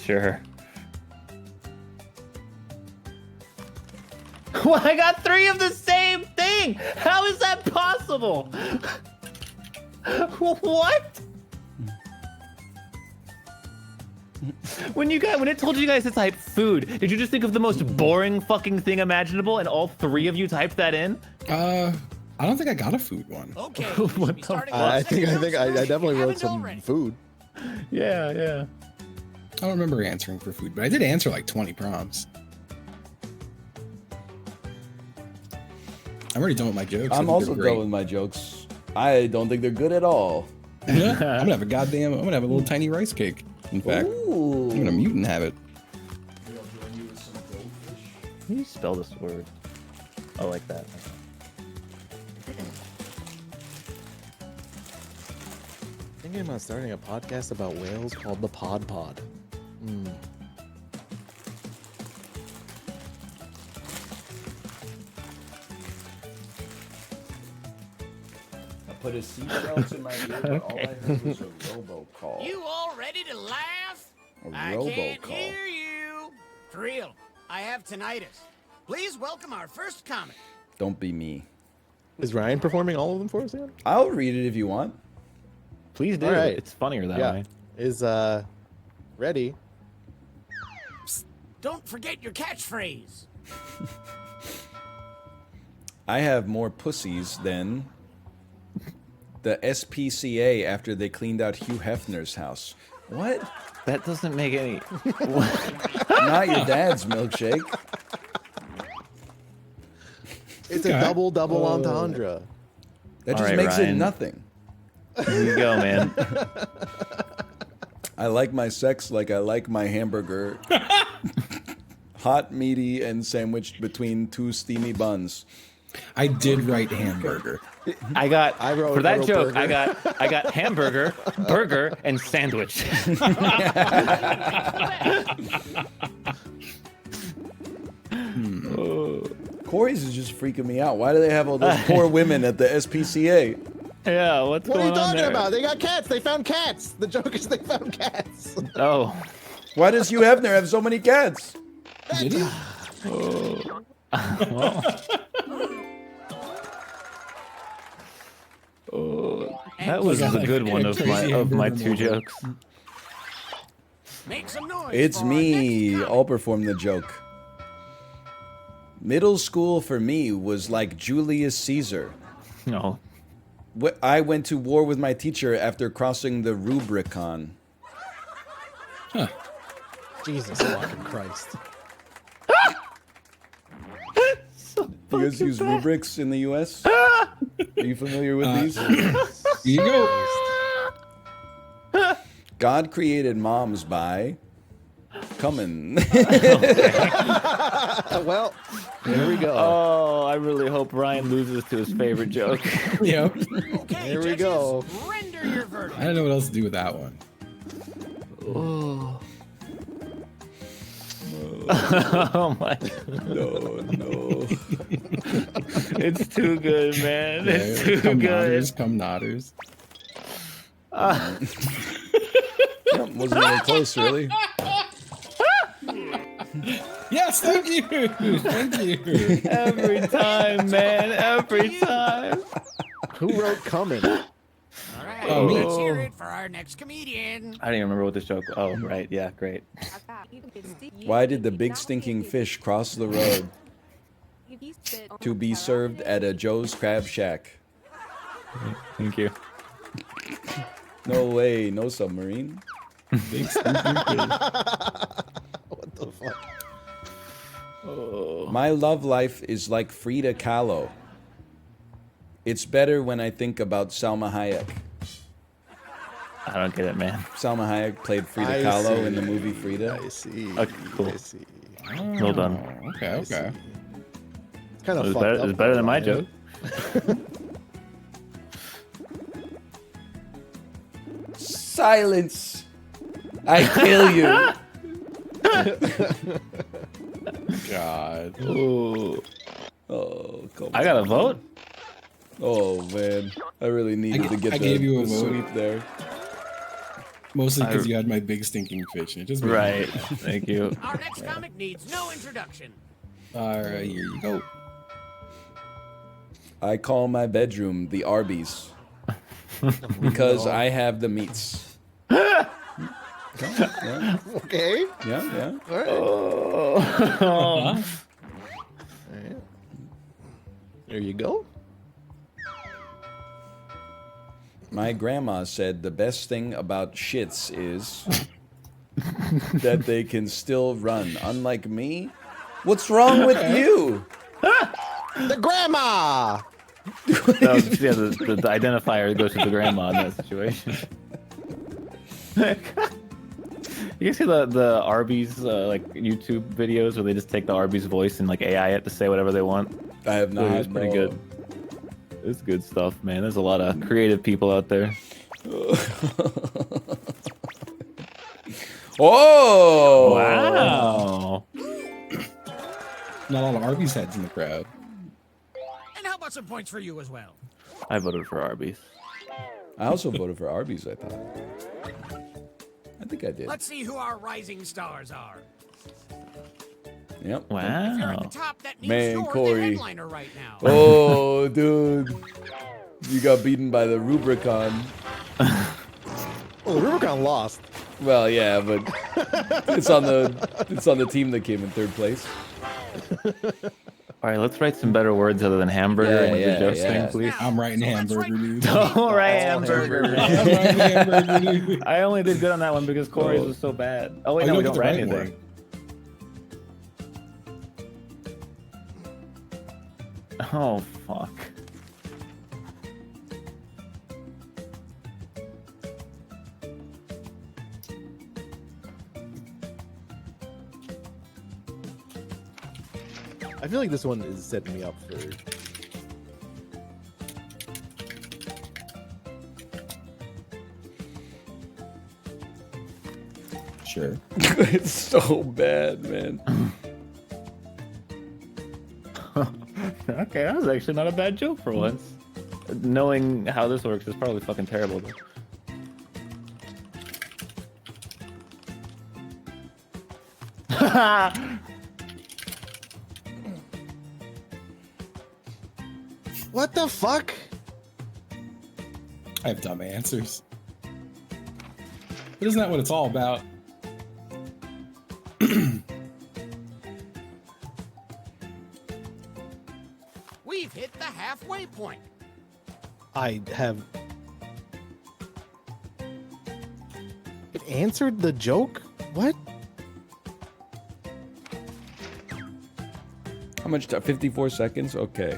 Sure. Well, I got 3 of the same thing. How is that possible? What? When it told you guys to type food, did you just think of the most boring fucking thing imaginable, and all 3 of you typed that in? I don't think I got a food one. Okay. What we should be the starting fuck? with I second think jokes I first if you definitely wrote haven't some already. food. Yeah. I don't remember answering for food, but I did answer like 20 prompts. I'm already done with my jokes. I I'm think also they're great. done with my jokes. I don't think they're good at all. Yeah, I'm gonna have a little tiny rice cake. In fact, Ooh. I'm gonna mute and have it. Can you spell this word? I like that. Thinking about starting a podcast about whales called the Pod Pod. I put his seashells in my ear, but all I heard was a robocall. You all ready to laugh? A I can't robocall. hear you. For real, I have tinnitus. Please welcome our first comic. Don't be me. Is Ryan performing all of them for us again? I'll read it if you want. Please do. All right. It's funnier that Yeah. way. Is ready? Don't forget your catchphrase. I have more pussies than the SPCA after they cleaned out Hugh Hefner's house. What? That doesn't make any. Not your dad's milkshake. It's a double entendre. That All just right, makes it Ryan. nothing. Here you go, man. I like my sex like I like my hamburger. Hot, meaty, and sandwiched between two steamy buns. I did write hamburger. I wrote for that wrote joke. burger. I got hamburger, burger, and sandwich. Corey's is just freaking me out. Why do they have all those poor women at the SPCA? Yeah, what's What are going you on talking there? about? They got cats. They found cats. The joke is they found cats. Oh, Why does Hugh Hefner have so many cats? Did he? that was a good one of my two jokes. Make some noise. It's for our me. next comic. I'll perform the joke. Middle school for me was like Julius Caesar. No, I went to war with my teacher after crossing the Rubicon. Jesus fucking Christ. You guys use rubrics in the U.S.? Are you familiar with these? Here you go. God created moms by coming. Well, there we go. oh, I really hope Ryan loses to his favorite joke. Yep. Okay, Here we judges, go. Render your verdict. I don't know what else to do with that one. Oh my! No. It's too good, man. It's Okay, too come good. nodders, come nodders. Yep, wasn't even close, really. Yes, thank you. Thank you. Every time, man. Every time. Who wrote coming? All right, Oh, me. let's hear it for our next comedian. I don't even remember what this joke. Oh, right. Yeah, great. Why did the big stinking fish cross the road to be served at a Joe's Crab Shack? Thank you. No way, no submarine. Big stinking fish. What the fuck? My love life is like Frida Kahlo. It's better when I think about Salma Hayek. I don't get it, man. Salma Hayek played Frida I Kahlo see. in the movie Frida. I see. Okay, cool. I see. Well done. Okay, okay. It's kind It of was fucked better, up. it was better than my Ryan. joke. Silence! I kill you! God. Ooh. Oh, come I got a vote? Oh man, I really needed to get I the, gave you a the vote. sweep there. Mostly because I- you had my big stinking fish. And it just made me Right. mad. Thank you. Our next comic needs no introduction. All right, here you go. I call my bedroom the Arby's because I have the meats. Yeah, Okay. yeah. All right. Oh. There you go. My grandma said the best thing about shits is that they can still run. Unlike me, what's wrong with you? The grandma. That was, yeah, the identifier goes to the grandma in that situation. You guys see the Arby's like YouTube videos where they just take the Arby's voice and like AI it to say whatever they want? I have not. It's pretty no. good. It's good stuff, man. There's a lot of creative people out there. Oh! Wow. Not a lot of Arby's heads in the crowd. And how about some points for you as well? I voted for Arby's. I also voted for Arby's, I thought. I think I did. Let's see who our rising stars are. Yep. If you're at the Wow. top, that means Man, you're Corey. the headliner right now. Oh, dude. You got beaten by the Rubicon. Well, the Rubicon lost. Well, yeah, but it's on the team that came in third place. All right, let's write some better words other than hamburger Yeah, in the yeah, jokes yeah. thing, please. I'm writing So let's hamburger write- news. All right, hamburger. I'm writing hamburger news. I only did good on that one because Corey's was so bad. Oh wait, Oh, no, you we don't don't get write the right anything. Oh fuck. I feel like this one is setting me up for. Sure. It's so bad, man. Okay, that was actually not a bad joke for once. Knowing how this works is probably fucking terrible. Though. What the fuck? I have dumb answers. But isn't that what it's all about? We've hit the halfway point. I have. It answered the joke? What? How much time? 54 seconds? Okay.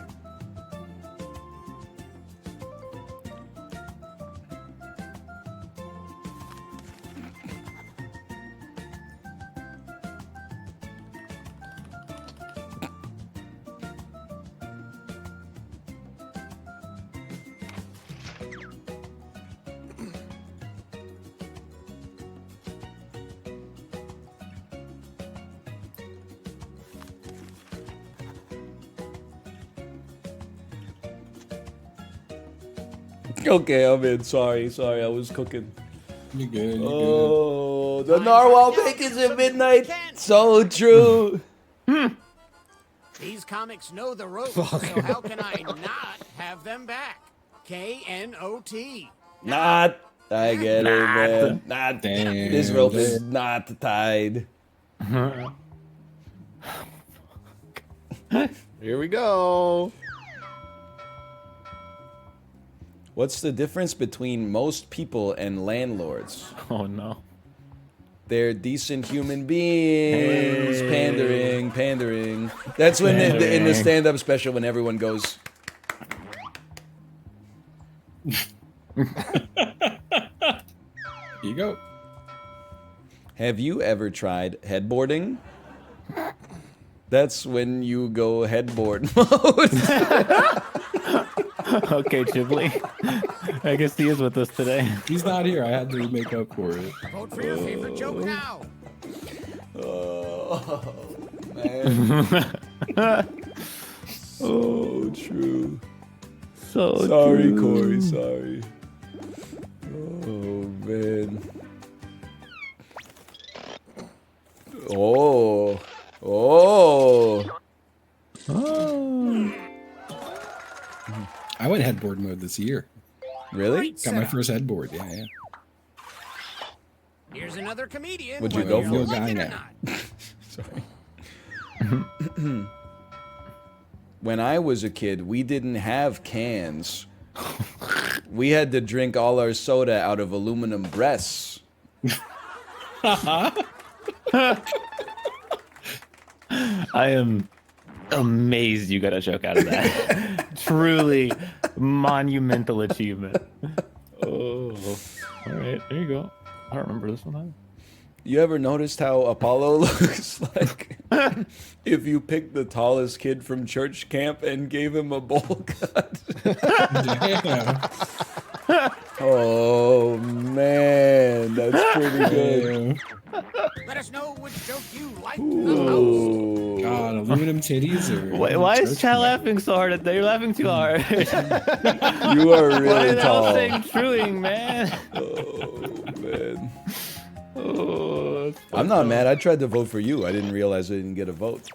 Okay, I'm in. Sorry, I was cooking. You're good. You're Oh, the narwhal bacons at midnight. So true. These comics know the ropes, so how can I not have them back? KNOT. Not. I get it, man. Not. Damn. This rope is not tied. Here we go. What's the difference between most people and landlords? Oh no. They're decent human beings. Hey. Pandering. That's when in the Pandering. stand-up special when everyone goes. Here you go. Have you ever tried headboarding? That's when you go headboard mode. Okay, Ghibli. I guess he is with us today. He's not here. I had to make up for it. Vote for your favorite joke now. Oh, man. Oh, true. So Sorry, true. Corey. Sorry. Oh, man. Oh. Oh. Oh. I went headboard mode this year. Really? Got my first headboard. Yeah, yeah. Here's another comedian. Would you whether go you for it? like it or Guy not. Sorry. When I was a kid, we didn't have cans. We had to drink all our soda out of aluminum breasts. I am amazed you got a joke out of that. Truly monumental achievement. Oh. All right, there you go. I don't remember this one either. You ever noticed how Apollo looks like if you picked the tallest kid from church camp and gave him a bowl cut? Damn. Oh man, that's pretty good. Let us know which joke you like the Ooh. God, aluminum titties or Why is church Chad man? laughing so hard at that? You're laughing too hard. You are Why really the tall. hell saying truing, man? Oh man. Oh, that's I'm not mad. I tried to vote for you. I didn't realize I didn't get a vote.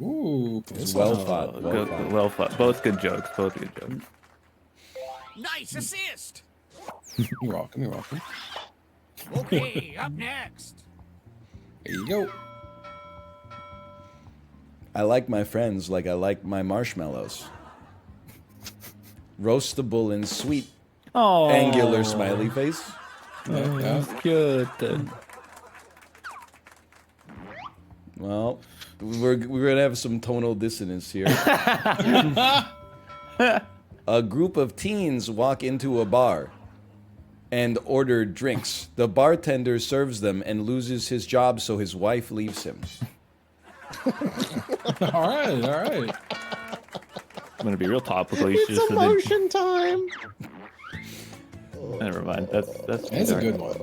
Ooh, It's close well one. fought. Well fought. well fought. Both good jokes. Both good jokes. Nice assist. You're welcome. You're welcome. Okay, up next. There you go. I like my friends like I like my marshmallows. Roastable and sweet. Oh, Angular smiley face. Yeah. good. Well, we're gonna have some tonal dissonance here. A group of teens walk into a bar and order drinks. The bartender serves them and loses his job, so his wife leaves him. All right. All right. I'm gonna be real topical. You should It's just emotion time. Never mind. That's That's a good one.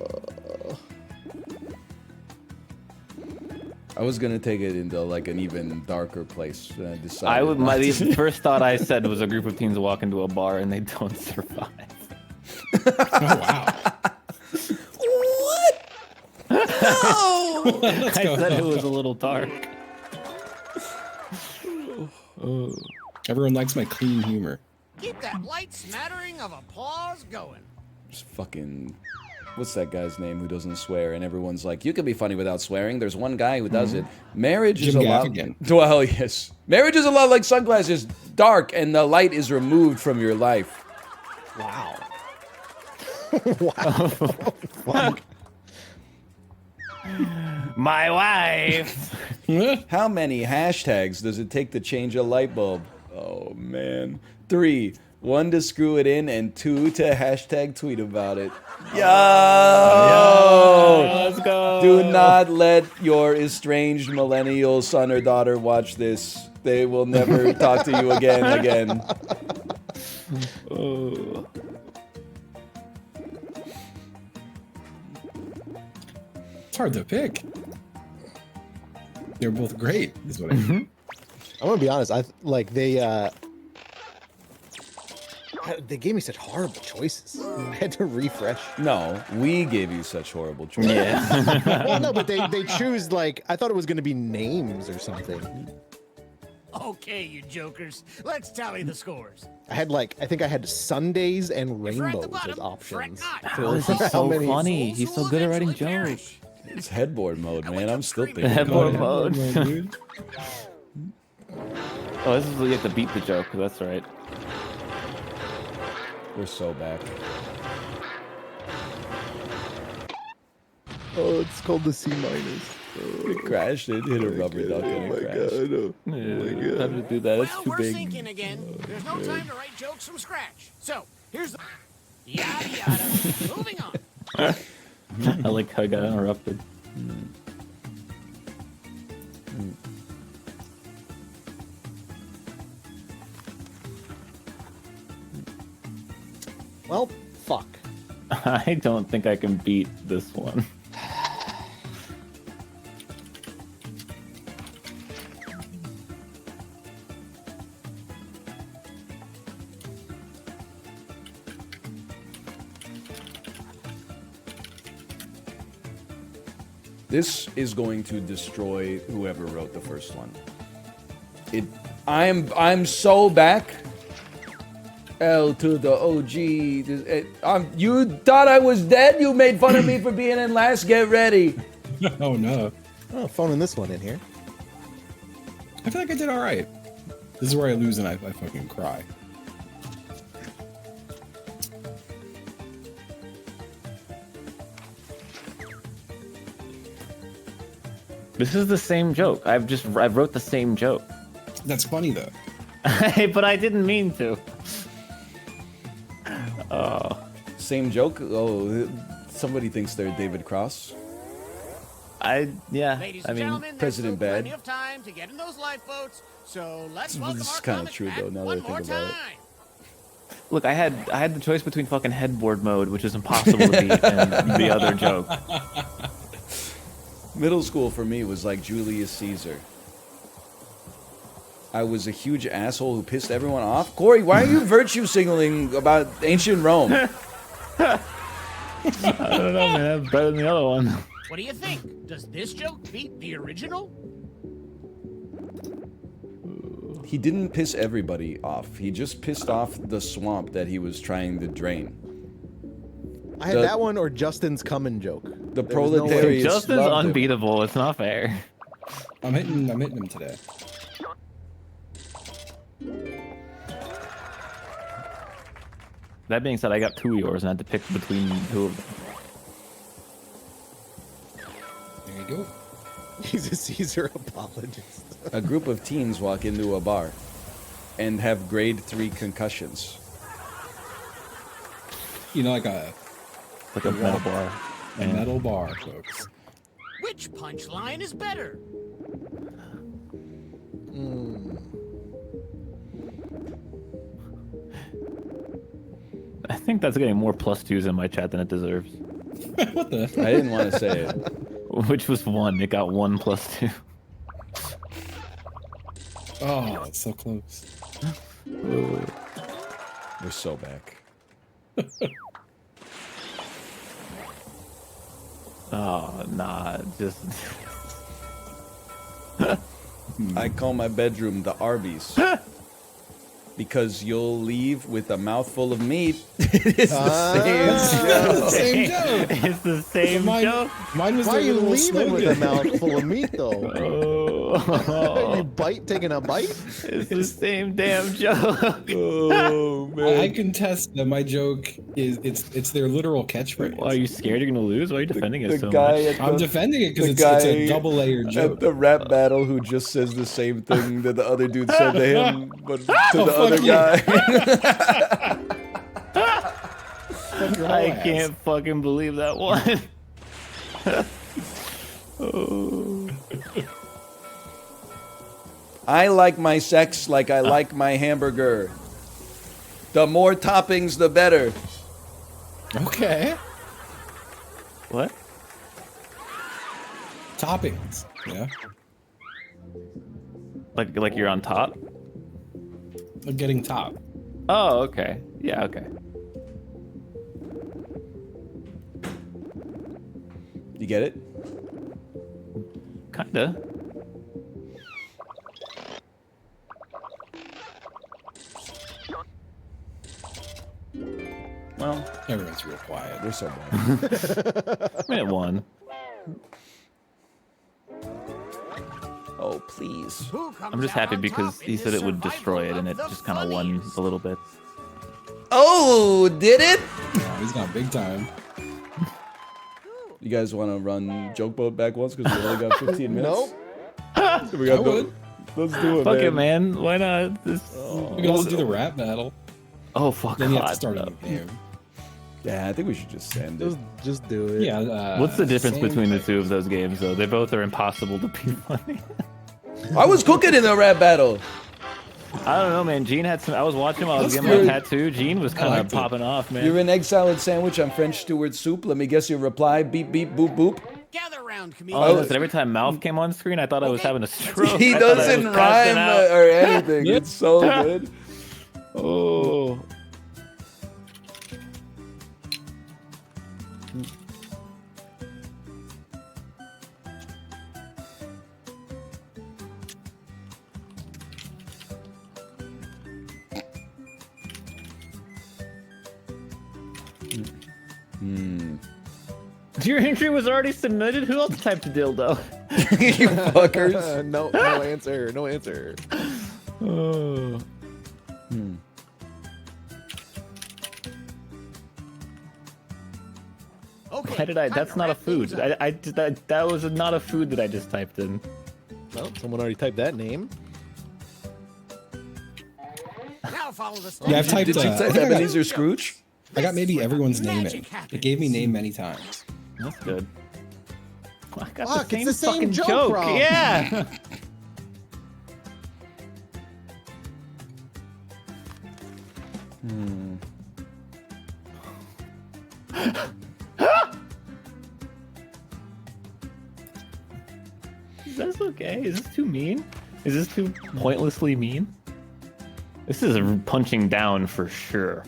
I was gonna take it into like an even darker place. And I decided. I would. not The to. first thought I said was a group of teens walk into a bar and they don't survive. Oh wow. What? No. Let's I go. said it was a little dark. Everyone likes my clean humor. Keep that light smattering of applause going. Just fucking. What's that guy's name who doesn't swear? And everyone's like, you can be funny without swearing. There's one guy who does it. Marriage is Jim a lot. Gaffigan. Well, yes. Marriage is a lot like sunglasses, dark, and the light is removed from your life. Wow. Wow. Fuck. My wife. How many hashtags does it take to change a light bulb? Oh man. 3. 1 to screw it in, and 2 to hashtag tweet about it. Yo! Let's go. Do not let your estranged millennial son or daughter watch this. They will never talk to you again. Oh. It's hard to pick. They're both great, is what I mean. I'm gonna be honest. They gave me such horrible choices. I had to refresh. No, we gave you such horrible choices. Yeah. Well, no, but they choose like I thought it was gonna be names or something. Okay, you jokers. Let's tally the scores. I think I had Sundays and If we're at the rainbows bottom, as options. fret not. How is he How so many- funny? Fools He's so will good at writing eventually jokes. perish. It's headboard mode, man. I'm still thinking. Headboard about it. mode. Oh, this is you have to beat the joke. That's right. We're so back. Oh, it's called the C minus. It crashed. It hit a rubber duck and it crashed. Yeah, how to do that? That's Well, too we're big. sinking again. There's no time to write jokes from scratch. So, here's the... Yada yada. Moving on. I like how I got interrupted. Well, fuck. I don't think I can beat this one. This is going to destroy whoever wrote the first one. I'm so back. L to the OG. You thought I was dead? You made fun of me for being in last. Get ready. Oh no. Oh, phoning this one in here. I feel like I did all right. This is where I lose and I fucking cry. This is the same joke. I wrote the same joke. That's funny though. But I didn't mean to. Same joke. Oh, somebody thinks they're David Cross. Yeah. Ladies I and mean, gentlemen, President there's still Bad. plenty of time to get in those lifeboats. So let's welcome This is our kinda comic true, back though, now one that I more think about it. time. Look, I had the choice between fucking headboard mode, which is impossible to beat, and the other joke. Middle school for me was like Julius Caesar. I was a huge asshole who pissed everyone off. Corey, why are you virtue signaling about ancient Rome? I don't know, man. That's better than the other one. What do you think? Does this joke beat the original? He didn't piss everybody off. He just pissed off the swamp that he was trying to drain. I had that one or Justin's coming joke. The There was no way. proletariats Justin's loved him. unbeatable. It's not fair. I'm hitting him today. That being said, I got 2 of yours and I had to pick between 2 of them. There you go. He's a Caesar apologist. A group of teens walk into a bar and have grade 3 concussions. You know, like a metal bar. metal bar, folks. Which punchline is better? I think that's getting more +2s in my chat than it deserves. What the? I didn't want to say it. Which was 1. It got 1 +2. Oh, it's so close. We're so back. Oh, nah, just... I call my bedroom the Arby's. Because you'll leave with a mouthful of meat. It's the same It's the same joke. It's the same Mine- joke. Mine was Why are the you little leaving with a slogan. mouthful of meat, though? Oh, You taking a bite? it's the same damn joke. Oh I contest that my joke is it's their literal catchphrase. Why, are you scared you're gonna lose? Why are you defending it so guy much? at I'm the, defending it because the it's a guy double layered at joke. the rap battle who just says the same thing that the other dude said to him, but to Oh, the other fuck you. guy. I can't fucking believe that one. Oh. I like my sex like I like my hamburger. The more toppings, the better. Okay. What? Toppings. Yeah. Like you're on top? Like getting top. Oh, okay. Yeah, okay. You get it? Kinda. Well, Everyone's real quiet. we're so bad. Minute 1. Oh, please. Who comes I'm just out happy on because top he in said this it would survival destroy it, and it of the just kind of won funniest? a little bit. Oh, did it? Oh, he's gone big time. You guys want to run Joke Boat back once because we only got 15 minutes? Nope. We got I would. Let's do it, Fuck man. it, man. Why not? This... We can also do the rap battle. Oh, fuck. Then you have to God, start a no. new game. Yeah, I think we should just end it. Just do it. Yeah. What's the difference same between the thing. two of those games, though? They both are impossible to be funny. I was cooking in the rap battle. I don't know, man. Gene had some... I was watching while I was That's getting my good. tattoo. Gene was kind of liked it. popping off, man. You're an egg salad sandwich. I'm French Stewart soup. Let me guess your reply. Beep, beep, boop, boop. Gather round, Oh, comedians. listen, every time mouth came on screen, I thought I was having a stroke. He I thought I doesn't was passing rhyme out. or anything. It's so good. Oh. Your entry was already submitted? Who else typed a dildo? You fuckers. No answer. No answer. Oh. Okay, Why did I? time That's to not a wrap things food. up. That was not a food that I just typed in. Well, someone already typed that name. Now follow the Yeah, I've steps. typed. Did you I type think I got- Ebenezer Scrooge? I got maybe everyone's name in. Magic happens. It gave me name many times. That's good. I got Fuck, the it's same the same fucking joke, joke. Rob. Yeah. That's okay. Is this too mean? Is this too pointlessly mean? This is a punching down for sure.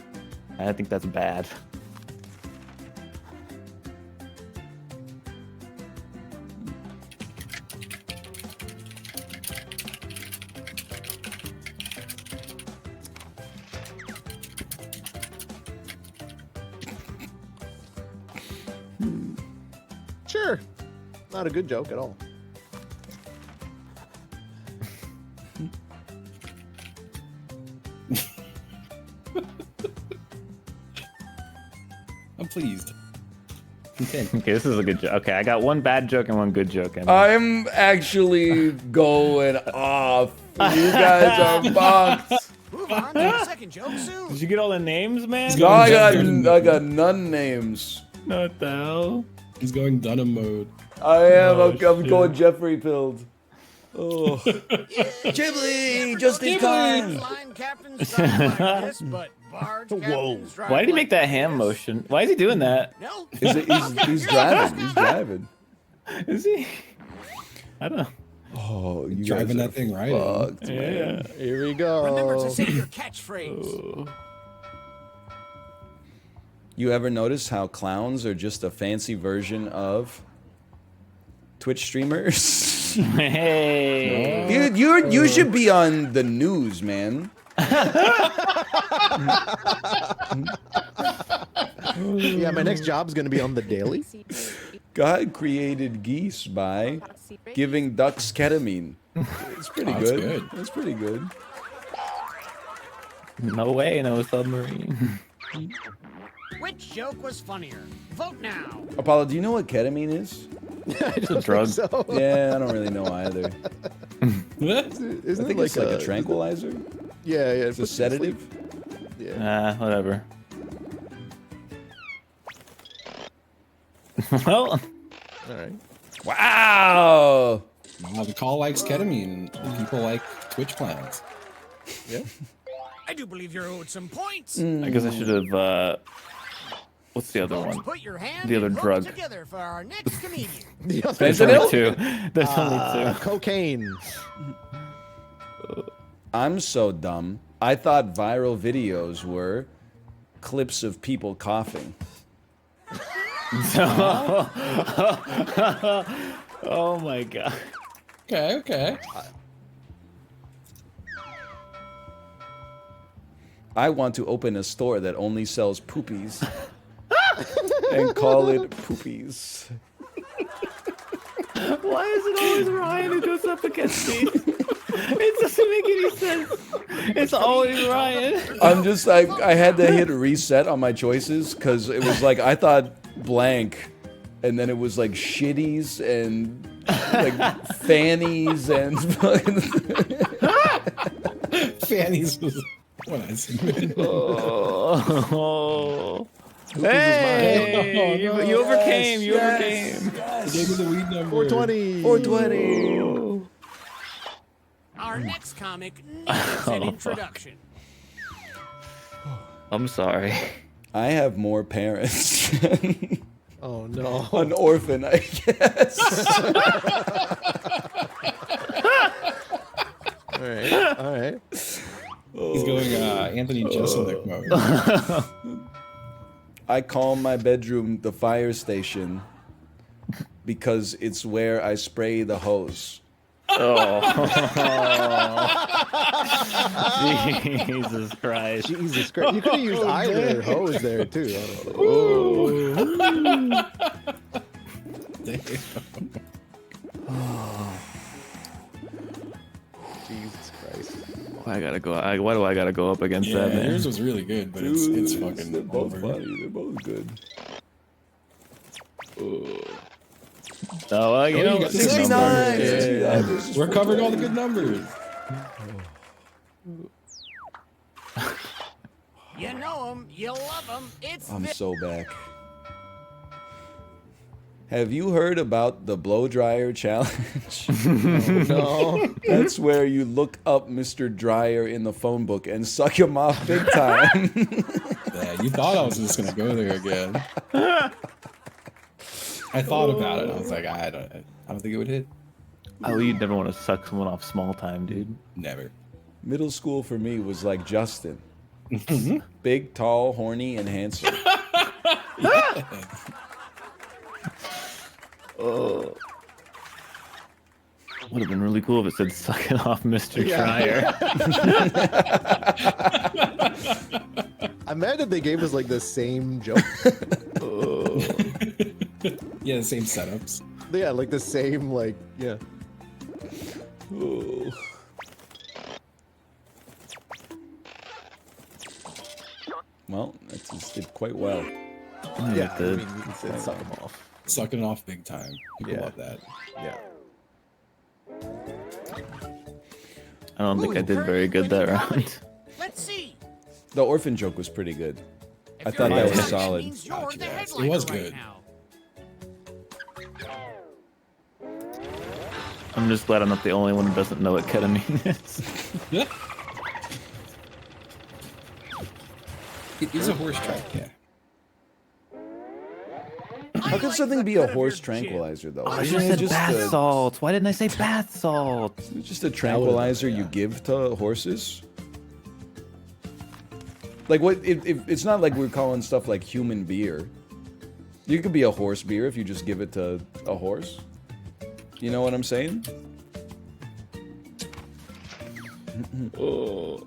I think that's bad. Sure. Not a good joke at all. I'm pleased. Content. Okay, this is a good joke. Okay, I got one bad joke and one good joke. I'm actually going off. You guys are fucked. Move on to the second joke soon. Did you get all the names, man? No, I got none names. What the hell? He's going Dunham mode. I am. Oh, I'm shit. going Jeffrey pilled. Oh. Ghibli, just in time. Line captains drive like this, but barge captains drive Why did he make like that hand this. motion? Why is he doing that? No. He's driving. He's driving. Is he? I don't know. Oh, you Driving guys that thing right. fucked, Yeah. man. Here we go. Remember to say your catchphrase. You ever notice how clowns are just a fancy version of Twitch streamers? Hey. You should be on the news, man. Yeah, my next job's gonna be on the daily. God created geese by giving ducks ketamine. It's pretty That's good. good. That's pretty good. No way, no submarine. Which joke was funnier? Vote now. Apollo, do you know what ketamine is? It's a drug. So, Yeah, I don't really know either. isn't I think it it's like a tranquilizer. Yeah, yeah. It's a sedative. Yeah. Whatever. Well, All right. Wow. The call likes ketamine. And people like Twitch plans. Yeah. I do believe you're owed some points. I guess I should have. What's the other Folks, one? put your hand The other and hook drug. together for our next comedian. The other There's Fentanyl? only two. There's only two. cocaine. I'm so dumb. I thought viral videos were clips of people coughing. Oh my god. Okay. I want to open a store that only sells poopies and call it Poopies. Why is it always Ryan who goes up against me? It doesn't make any sense. It's always Ryan. I'm just like, I had to hit reset on my choices because it was like, I thought blank, and then it was like shitties and like fannies and Fanny's was what I said. Oh. Hey, Oh, no. you overcame. You overcame. I gave me the weed number. 420. 420. Our next comic needs an introduction. I'm sorry. I have more parents. Oh no. An orphan, I guess. All right. All right. He's going Anthony Jeselnik mode. I call my bedroom the fire station because it's where I spray the hose. Jesus Christ. Jesus Christ. You could have used either hose there too. Jesus Christ. Why do I gotta go up against Yeah, that, man? yours was really good, but it's fucking They're both over. funny. They're both good. Oh, well, you Oh, know, you got the 69. numbers. Yeah. Yeah. We're covering all the good numbers. You know him, you love him. It's I'm so back. Have you heard about the blow dryer challenge? No. That's where you look up Mr. Dryer in the phone book and suck him off big time. Yeah, you thought I was just gonna go there again. I thought about it. I was like, I don't think it would hit. Oh, you'd never want to suck someone off small time, dude. Never. Middle school for me was like Justin. Big, tall, horny, and handsome. Oh. Would have been really cool if it said "suck it off, Mr. Trier." I'm mad that they gave us like the same joke. Yeah, the same setups. Yeah, like the same like yeah. Oh. Well, that just did quite well. Yeah, I the- mean, you can say suck them off. Sucking it off big time. People Yeah. love that. Yeah. I don't think I did very good that round. Let's see. The orphan joke was pretty good. I If thought you're that was right, it solid. means you're Gotcha, the yes. It headliner was right good. now. I'm just glad I'm not the only one who doesn't know what ketamine is. Yeah. It is a horse track, yeah. How could like something the be a cut of horse your tranquilizer, though? I Isn't just it said just bath a, salts. Why didn't I say bath salts? just a tranquilizer you give to horses? Like, what? It's not like we're calling stuff like human beer. You could be a horse beer if you just give it to a horse. You know what I'm saying? Oh.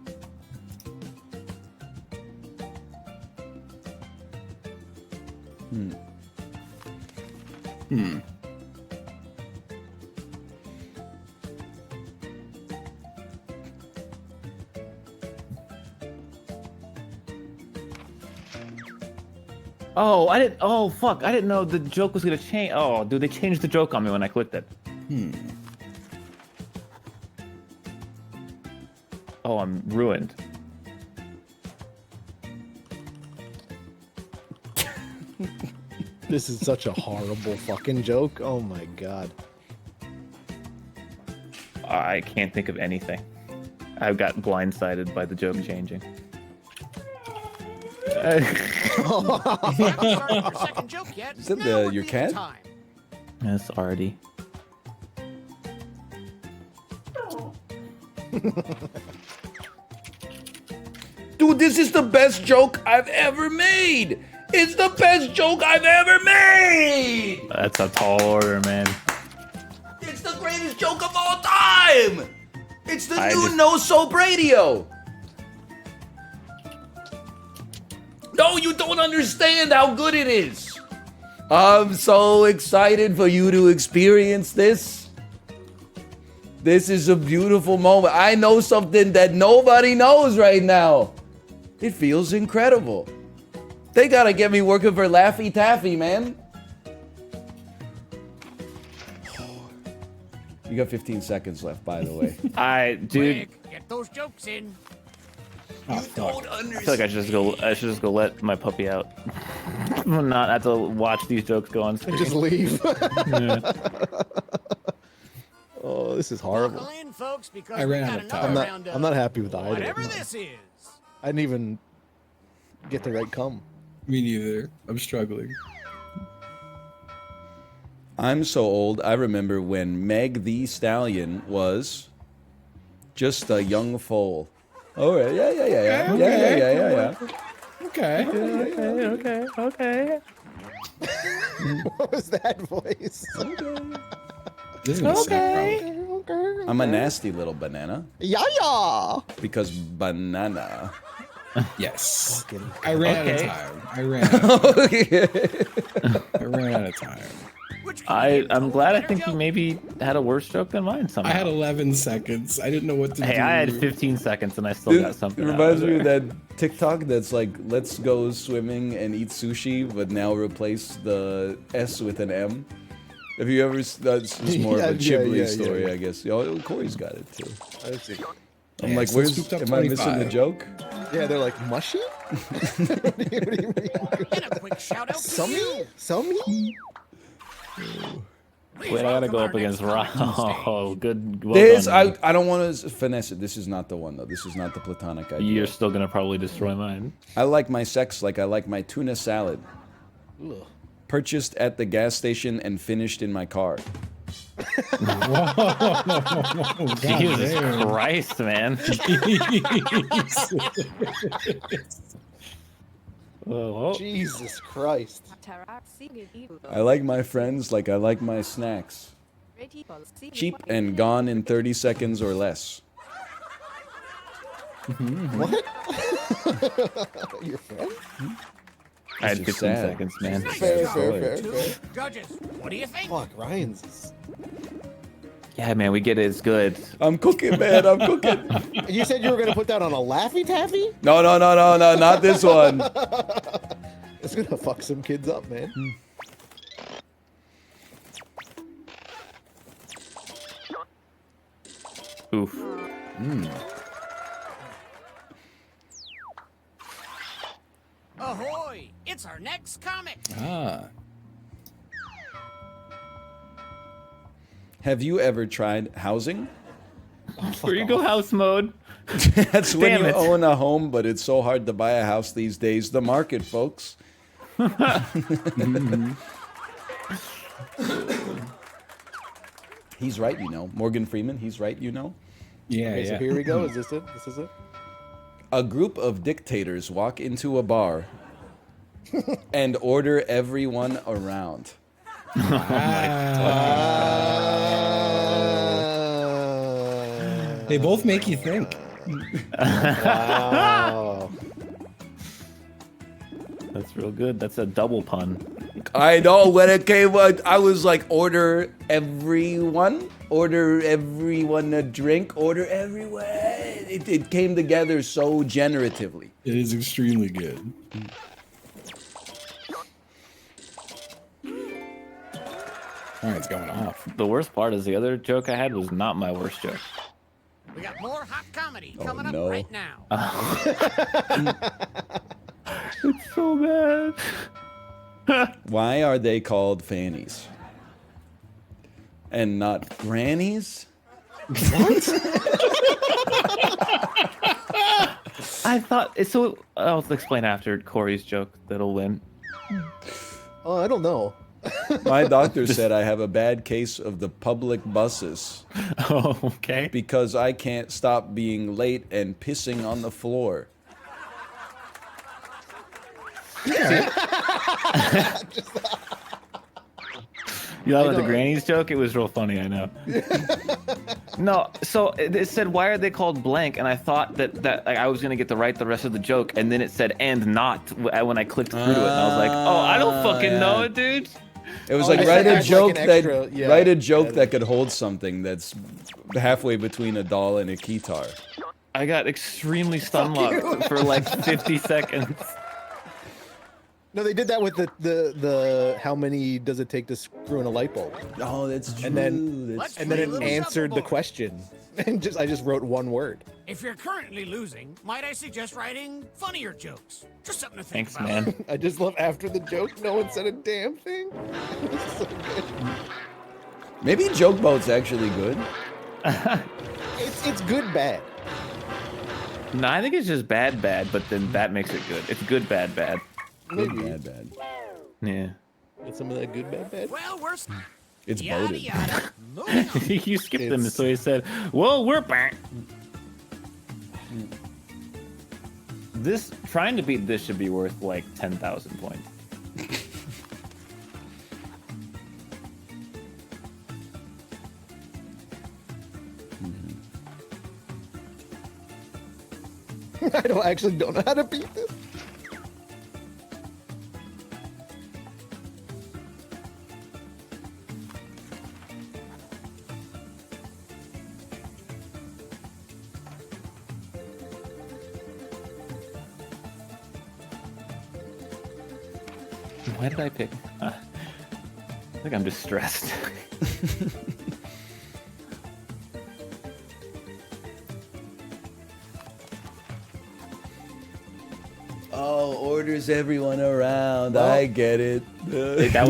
Oh, I didn't. Oh, fuck! I didn't know the joke was gonna change. Oh, dude, they changed the joke on me when I clicked it. Oh, I'm ruined. This is such a horrible fucking joke. Oh my god. I can't think of anything. I got blindsided by the joke changing. Haven't started your second joke yet. Is that Now the- would your be the cat? time. That's arty. Dude, this is the best joke I've ever made! It's the best joke I've ever made! That's a tall order, man. It's the greatest joke of all time! It's the I new just- No Soap Radio! No, you don't understand how good it is! I'm so excited for you to experience this. This is a beautiful moment. I know something that nobody knows right now. It feels incredible. They gotta get me working for Laffy Taffy, man. You got 15 seconds left, by the way. Dude, Quick, get those jokes in. Oh, fuck. I feel like I should just go let my puppy out. Not have to watch these jokes go on screen. Just leave. Yeah. Oh, this is horrible. Buckle in, folks, because I we ran got out of another time. round of I'm not happy with either. whatever this is. I didn't even get the right cum. Me neither. I'm struggling. I'm so old, I remember when Meg the Stallion was just a young foal. Oh, yeah, yeah, yeah, yeah, yeah, yeah, yeah, yeah, yeah. Okay. Okay. What was that voice? This is gonna suck, bro. I'm a nasty little banana Yeah, yeah. because banana. Yes. Fucking- I ran out of Okay. time. I ran out of time. Which can we get I'm a glad I better think you joke? maybe had a worse joke than mine somehow. I had 11 seconds. I didn't know what to do. Hey, I had 15 seconds and I still Dude, got it something. out reminds of me it. of that TikTok that's like, let's go swimming and eat sushi, but now replace the S with an M. Have you ever? That's just more of a Yeah, Ghibli yeah, story, yeah. I guess. Oh, Corey's got it too. Let's see. I'm Yeah, like, so where's? scooped up Am I missing the 25. joke? Yeah, they're like mushy. What do you mean? And a quick shout out to you. Summy? Please Wait, I gotta welcome go our up against next comic on stage. Oh, good. Well This done. I don't want to finesse it. This is not the one though. This is not the platonic idea. You're still gonna probably destroy mine. I like my sex like I like my tuna salad. Ugh. Purchased at the gas station and finished in my car. Whoa, Jesus goddamn. Christ, man. Oh, Jesus Christ. I like my friends like I like my snacks. Cheap and gone in 30 seconds or less. What? Your friend? I had This 15 is sad. seconds, man. Fair. Judges, what do you think? Fuck, Ryan's is... Yeah, man, we get it. It's good. I'm cooking, man. I'm cooking. You said you were gonna put that on a Laffy Taffy? No, not this one. It's gonna fuck some kids up, man. Oof. Ahoy! It's our next comic. Ah. Have you ever tried housing? Here you go, house mode. That's when Damn you it. own a home, but it's so hard to buy a house these days. The market, folks. He's right, you know. Morgan Freeman, he's right, you know. Yeah, Okay, so yeah. here we go. Is this it? This is it? A group of dictators walk into a bar and order everyone around. They both make you think. Wow. That's real good. That's a double pun. I know, when it came out, I was like, order everyone a drink, order everyone. It came together so generatively. It is extremely good. All right, it's going off. The worst part is the other joke I had was not my worst joke. We got more hot comedy Oh, coming no. up right now. It's so bad. Why are they called fannies? And not grannies? I thought so. I'll explain after Corey's joke that'll win. Oh, I don't know. My doctor said I have a bad case of the public buses Oh, okay. because I can't stop being late and pissing on the floor. You know about the grannies joke? It was real funny, I know. No, so it said, why are they called blank? And I thought that like, I was going to get the rest of the joke. And then it said, and not, when I clicked through to it. And I was like, oh, I don't fucking know, dude. It was Oh, like I write said a act joke like an that extra, yeah. write a joke that could hold something that's halfway between a doll and a guitar. I got extremely stun locked for like 50 seconds. No, they did that with the how many does it take to screw in a light bulb? Oh, that's true. And then Let's and then play it a little answered the shuffleboard. question. And I just wrote one word. If you're currently losing, might I suggest writing funnier jokes? Just something to think Thanks, about. man. I just love after the joke, no one said a damn thing. So good. Maybe Joke Boat's actually good. It's good bad. No, I think it's just bad, but then that makes it good. It's good, bad. Good, Maybe. bad. Yeah. Get some of that good bad. Well, we're It's yada boated. yada. Moving on. You skipped them, It's- so he said, well, we're back. This, trying to beat this should be worth like 10,000 points. I don't know how to beat this. Why did I pick? I think I'm just stressed. Oh, orders everyone around. I get it. That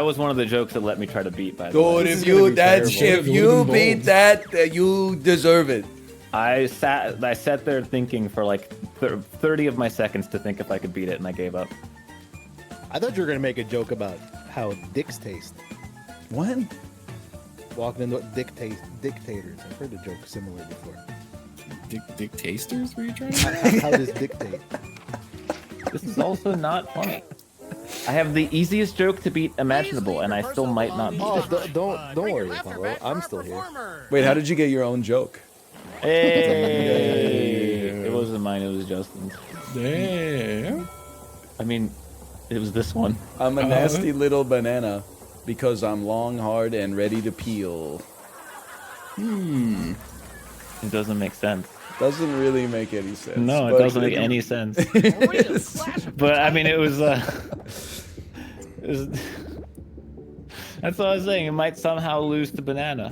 was one of the jokes that let me try to beat. By the way, Dude, This if is gonna you be that's terrible. if It you would've been beat bold. that, you deserve it. I sat there thinking for like 30 of my seconds to think if I could beat it, and I gave up. I thought you were gonna make a joke about how dicks taste. What? walking into dictators. I've heard a joke similar before. Dick tasters? Were you trying to? How does dictate? This is also not funny. I have the easiest joke to beat imaginable, and I still might not beat Oh, it. don't worry, Apollo. I'm still here. Wait, how did you get your own joke? Hey! It wasn't mine, it was Justin's. Damn. I mean, it was this one. I'm a nasty little banana because I'm long, hard, and ready to peel. It doesn't make sense. Doesn't really make any sense. No, it but- doesn't make any sense. But I mean, it was that's what I was saying. It might somehow lose to banana.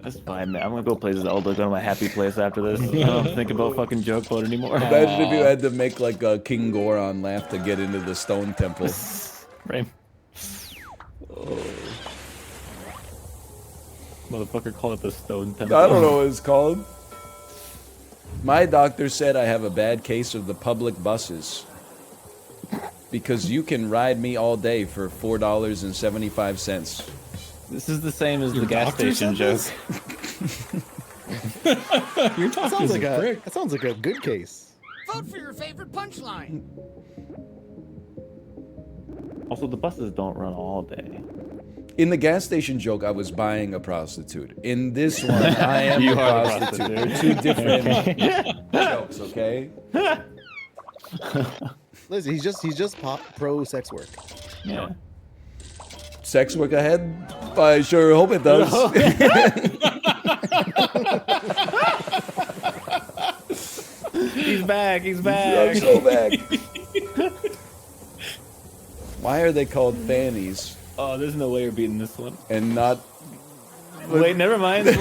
That's fine, man. I'm gonna go play Zelda, go to my happy place after this. I don't think about fucking joke boat anymore. Imagine if you had to make like a King Goron laugh to get into the stone temple. Right. Motherfucker, call it the stone temple. I don't know what it's called. My doctor said I have a bad case of the public buses. Because you can ride me all day for $4.75. This is the same as Your the gas doctor station said joke. this? Your That doctor's a prick. that sounds like a good case. Vote for your favorite punchline. Also, the buses don't run all day. In the gas station joke, I was buying a prostitute. In this one, I am You a are the prostitute. They're prostitute. two different jokes, okay? Listen, he's just pro sex work. Yeah. Sex work ahead? I sure hope it does. He's back. He's I'm back. so back. Why are they called fannies Oh, there's no way you're beating this one. and not Wait, never mind. Wait.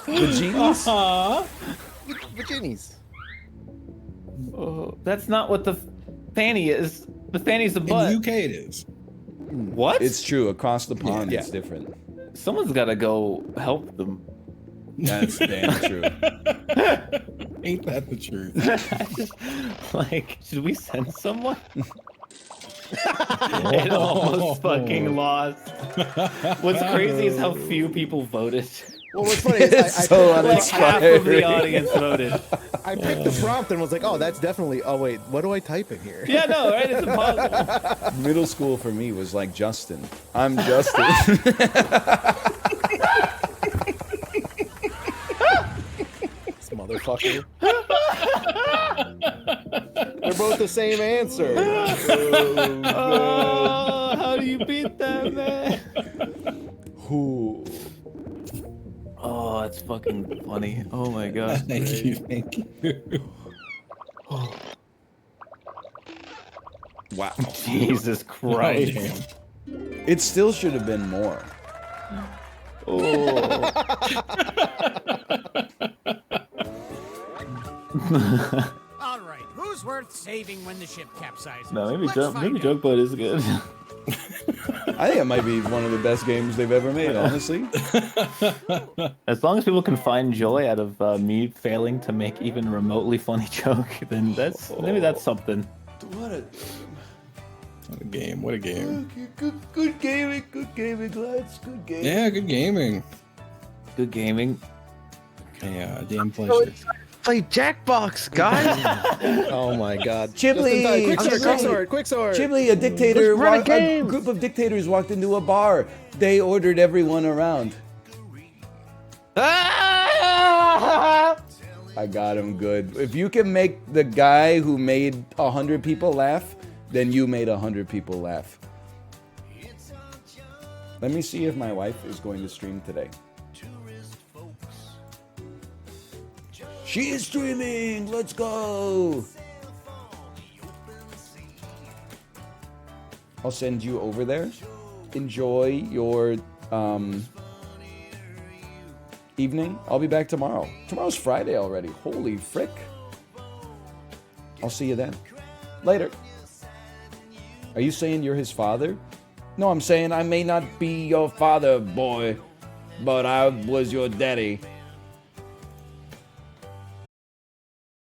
vaginas? Vaginis. Oh, that's not what the fanny is. The fanny's a In butt. the UK, it is. What? It's true. Across the pond, Yeah. it's different. Someone's got to go help them. That's damn true. Ain't that the truth? Like, should we send someone? It almost fucking lost. What's crazy is how few people voted. Well, what's funny is It's so Like half of the uninspiring. audience voted. I picked the prompt and was like, oh, that's definitely. Oh wait, what do I type in here? Yeah, no, right? It's impossible. Middle school for me was like Justin. I'm Justin. This motherfucker. They're both the same answer. Oh, how do you beat that, man? Who? Oh, that's fucking funny. Oh my god. Thank you, thank you. Wow. Jesus Oh, Christ. damn. It still should have been more. Oh. All right, who's worth saving when the ship capsizes? No, maybe Let's joke. find Maybe out. joke boat is good. I think it might be one of the best games they've ever made, honestly. As long as people can find joy out of me failing to make even remotely funny joke, then maybe that's something. What a What a game. What a game. good gaming, lads. Good gaming. Yeah, good gaming. Good gaming. Yeah, damn pleasure. Play Jackbox, guys. Oh my God. Ghibli, Quick sword. Ghibli, a dictator, Let's run a a game. group of dictators walked into a bar. They ordered everyone around. I got him good. If you can make the guy who made 100 people laugh, then you made 100 people laugh. Let me see if my wife is going to stream today. She is streaming! Let's go! I'll send you over there. Enjoy your evening. I'll be back tomorrow. Tomorrow's Friday already. Holy frick. I'll see you then. Later. Are you saying you're his father? No, I'm saying I may not be your father, boy, but I was your daddy.